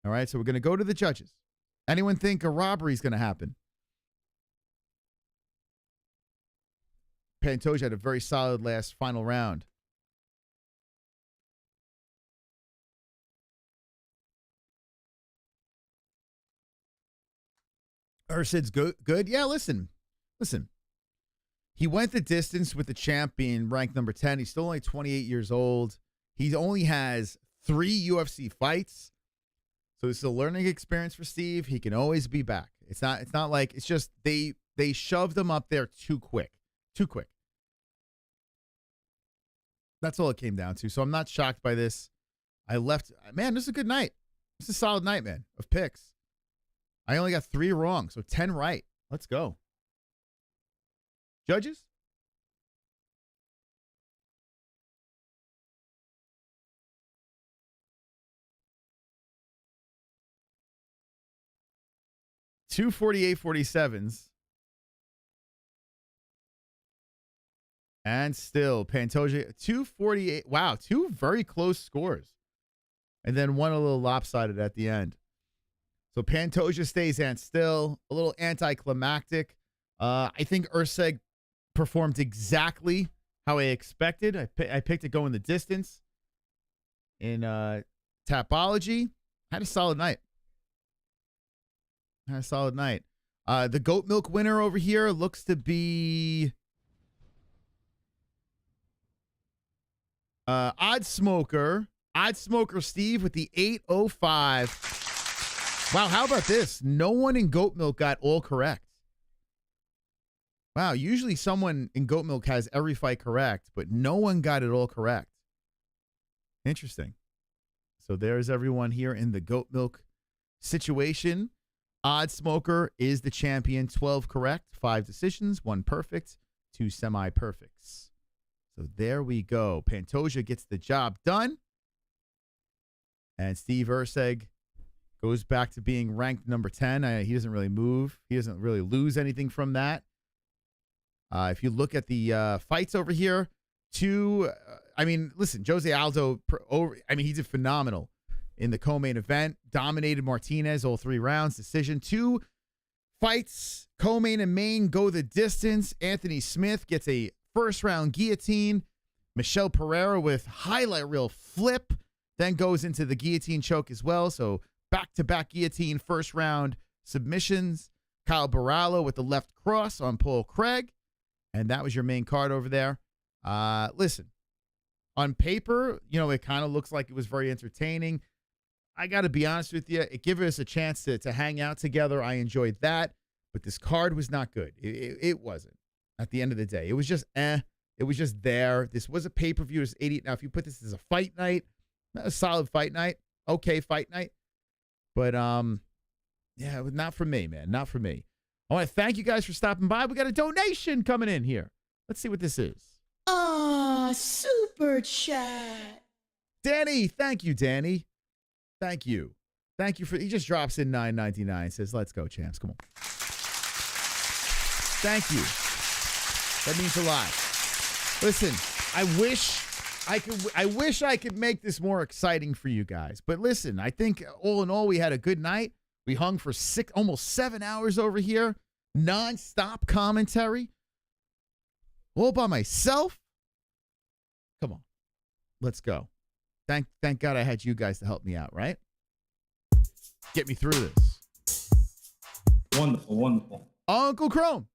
All right, so we're going to go to the judges. Anyone think a robbery is going to happen? Pantoja had a very solid last final round. ERCEG's good. Yeah, listen. He went the distance with the champ being ranked number 10. He's still only 28 years old. He only has 3 UFC fights. So this is a learning experience for Steve. He can always be back. It's not like it's just they shoved him up there too quick. Too quick. That's all it came down to. So I'm not shocked by this. Man, this is a good night. This is a solid night, man, of picks. I only got 3 wrong, so 10 right. Let's go. Judges? Two 48-47s. And still, Pantoja, 248. Wow, 2 very close scores. And then one a little lopsided at the end. So Pantoja stays and still a little anticlimactic. I think ERCEG performed exactly how I expected. I picked it going the distance in Tapology. Had a solid night. The goat milk winner over here looks to be Odd Smoker Steve with the 805. Wow, how about this? No one in goat milk got all correct. Wow, usually someone in goat milk has every fight correct, but no one got it all correct. Interesting. So there's everyone here in the goat milk situation. Odd Smoker is the champion. 12 correct, 5 decisions, 1 perfect, 2 semi-perfects. So there we go. Pantoja gets the job done. And Steve ERCEG goes back to being ranked number 10. He doesn't really move. He doesn't really lose anything from that. If you look at the fights over here, listen, José Aldo, he did phenomenal in the co-main event. Dominated Martinez all 3 rounds. Decision. 2 fights, co-main and main, go the distance. Anthony Smith gets a first-round guillotine. Michel Pereira with highlight reel flip, then goes into the guillotine choke as well. So back-to-back guillotine first-round submissions. Kyle Borralho with the left cross on Paul Craig. And that was your main card over there. Listen, on paper, it kind of looks like it was very entertaining. I got to be honest with you. It gave us a chance to hang out together. I enjoyed that. But this card was not good. It wasn't at the end of the day. It was just It was just there. This was a pay-per-view. It was 80. Now, if you put this as a fight night, a solid fight night, okay fight night. But, yeah, not for me, man. Not for me. I want to thank you guys for stopping by. We got a donation coming in here. Let's see what this is. Super chat. Danny, thank you, Danny. Thank you. Thank you for, he just drops in $9.99, says, let's go, champs. Come on. Thank you. That means a lot. Listen, I wish I could make this more exciting for you guys. But listen, I think all in all, we had a good night. We hung for almost 7 hours over here. Non-stop commentary. All by myself. Come on. Let's go. Thank God I had you guys to help me out, right? Get me through this. Wonderful, wonderful. Uncle Chrome.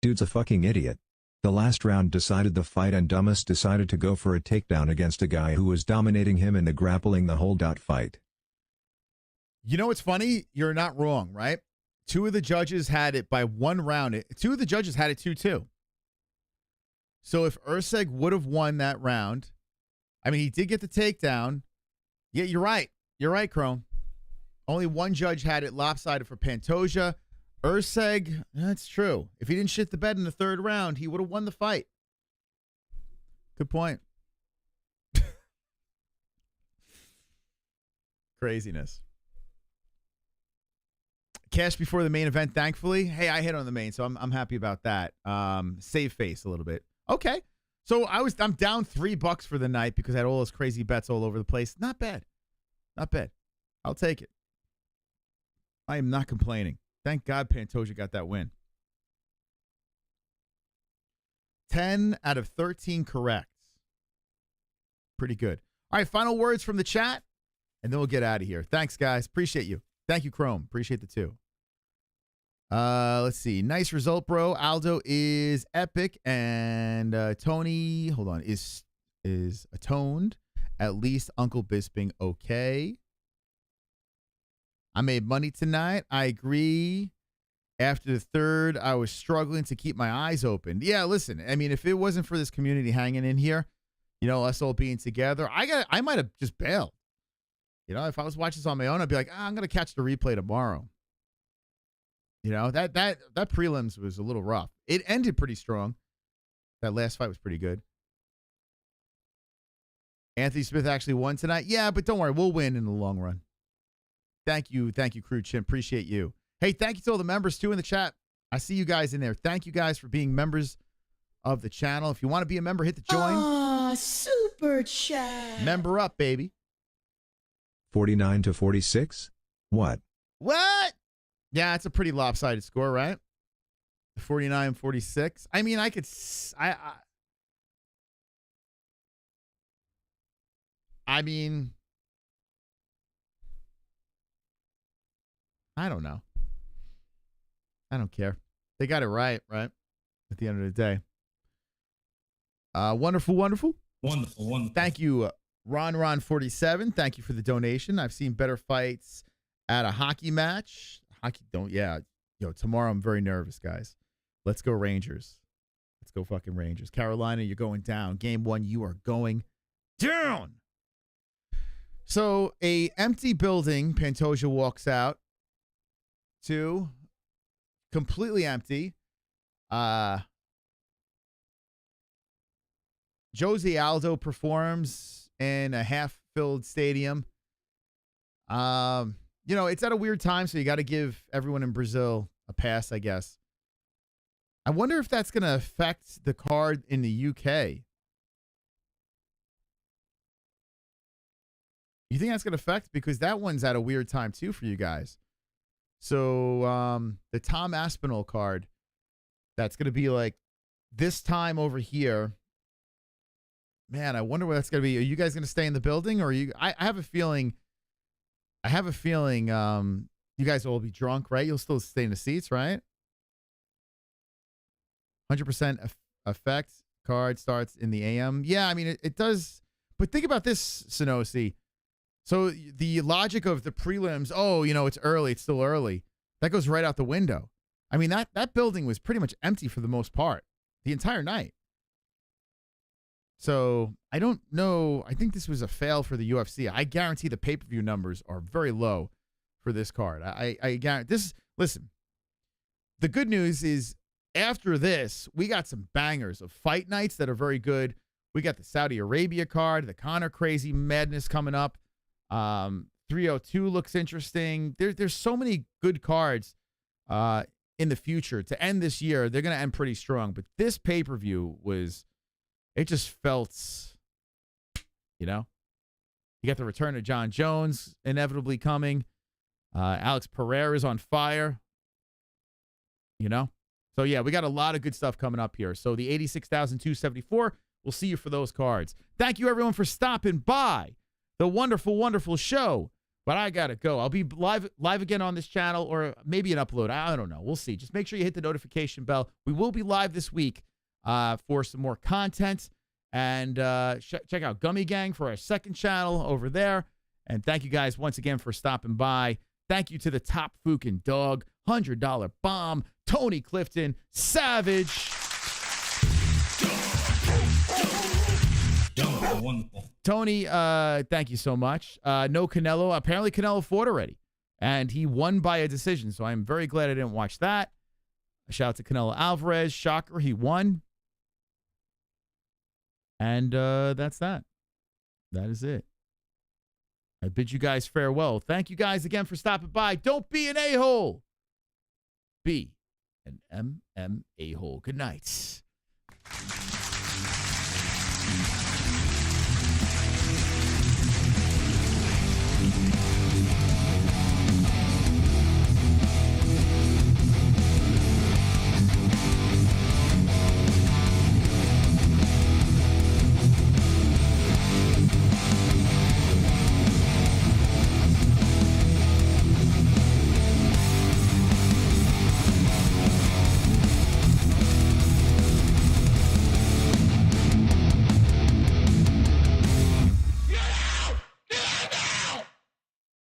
Dude's a fucking idiot. The last round decided the fight and Dumbest decided to go for a takedown against a guy who was dominating him in the grappling the whole fight. You know what's funny? You're not wrong, right? Two of the judges had it by 1 round. Two of the judges had it 2-2. So if ERCEG would have won that round, I mean, he did get the takedown. Yeah, you're right. You're right, Chrome. Only one judge had it lopsided for Pantoja. ERCEG, that's true. If he didn't shit the bed in the 3rd round, he would have won the fight. Good point. Craziness. Cash before the main event, thankfully. Hey, I hit on the main, so I'm happy about that. Save face a little bit. Okay. So I'm down $3 for the night because I had all those crazy bets all over the place. Not bad. Not bad. I'll take it. I am not complaining. Thank God Pantoja got that win. 10 out of 13 correct. Pretty good. All right, final words from the chat, and then we'll get out of here. Thanks, guys. Appreciate you. Thank you, Chrome. Appreciate the 2. Let's see. Nice result, bro. Aldo is epic, and Tony, hold on, is atoned. At least Uncle Bisping okay. I made money tonight. I agree. After the 3rd, I was struggling to keep my eyes open. Yeah, listen, I mean, if it wasn't for this community hanging in here, you know, us all being together, I might have just bailed. You know, if I was watching this on my own, I'd be like, I'm going to catch the replay tomorrow. You know, that prelims was a little rough. It ended pretty strong. That last fight was pretty good. Anthony Smith actually won tonight. Yeah, but don't worry, we'll win in the long run. Thank you, Crew Chimp. Appreciate you. Hey, thank you to all the members, too, in the chat. I see you guys in there. Thank you guys for being members of the channel. If you want to be a member, hit the join. Ah, super chat. Member up, baby. 49 to 46? What? What? Yeah, it's a pretty lopsided score, right? 49-46. I mean, I mean, I don't know. I don't care. They got it right? At the end of the day. Wonderful. Wonderful. Thank you, Ron47. Thank you for the donation. I've seen better fights at a hockey match. Tomorrow I'm very nervous, guys. Let's go Rangers. Let's go fucking Rangers. Carolina, you're going down. Game 1, you are going down. So a empty building, Pantoja walks out to completely empty. José Aldo performs in a half-filled stadium. You know, it's at a weird time, so you got to give everyone in Brazil a pass, I guess. I wonder if that's going to affect the card in the UK. You think that's going to affect? Because that one's at a weird time, too, for you guys. So, the Tom Aspinall card, that's going to be like this time over here. Man, I wonder what that's going to be. Are you guys going to stay in the building? Or are you? I have a feeling you guys will all be drunk, right? You'll still stay in the seats, right? 100% effect. Card starts in the AM. Yeah, I mean, it does. But think about this, Sonosi. So the logic of the prelims, oh, you know, it's early. It's still early. That goes right out the window. I mean, that building was pretty much empty for the most part the entire night. So I don't know. I think this was a fail for the UFC. I guarantee the pay-per-view numbers are very low for this card. I guarantee this. Listen, the good news is after this, we got some bangers of fight nights that are very good. We got the Saudi Arabia card, the Conor Crazy Madness coming up. 302 looks interesting. There's so many good cards in the future to end this year. They're going to end pretty strong. But this pay-per-view it just felt, you know, you got the return of John Jones inevitably coming. Alex Pereira is on fire, you know. So, yeah, we got a lot of good stuff coming up here. So the 86,274 We'll see you for those cards. Thank you, everyone, for stopping by the wonderful, wonderful show. But I got to go. I'll be live again on this channel, or maybe an upload. I don't know. We'll see. Just make sure you hit the notification bell. We will be live this week for some more content. And check out Gummy Gang for our second channel over there. And thank you guys once again for stopping by. Thank you to the Top Fukin' Dog, $100 Bomb, Tony Clifton, Savage. Wonderful. Tony, thank you so much. No Canelo. Apparently Canelo fought already, and he won by a decision, so I'm very glad I didn't watch that. A shout out to Canelo Alvarez. Shocker, he won. And that's that. That is it. I bid you guys farewell. Thank you guys again for stopping by. Don't be an a-hole. Be an MM a-hole. Good night.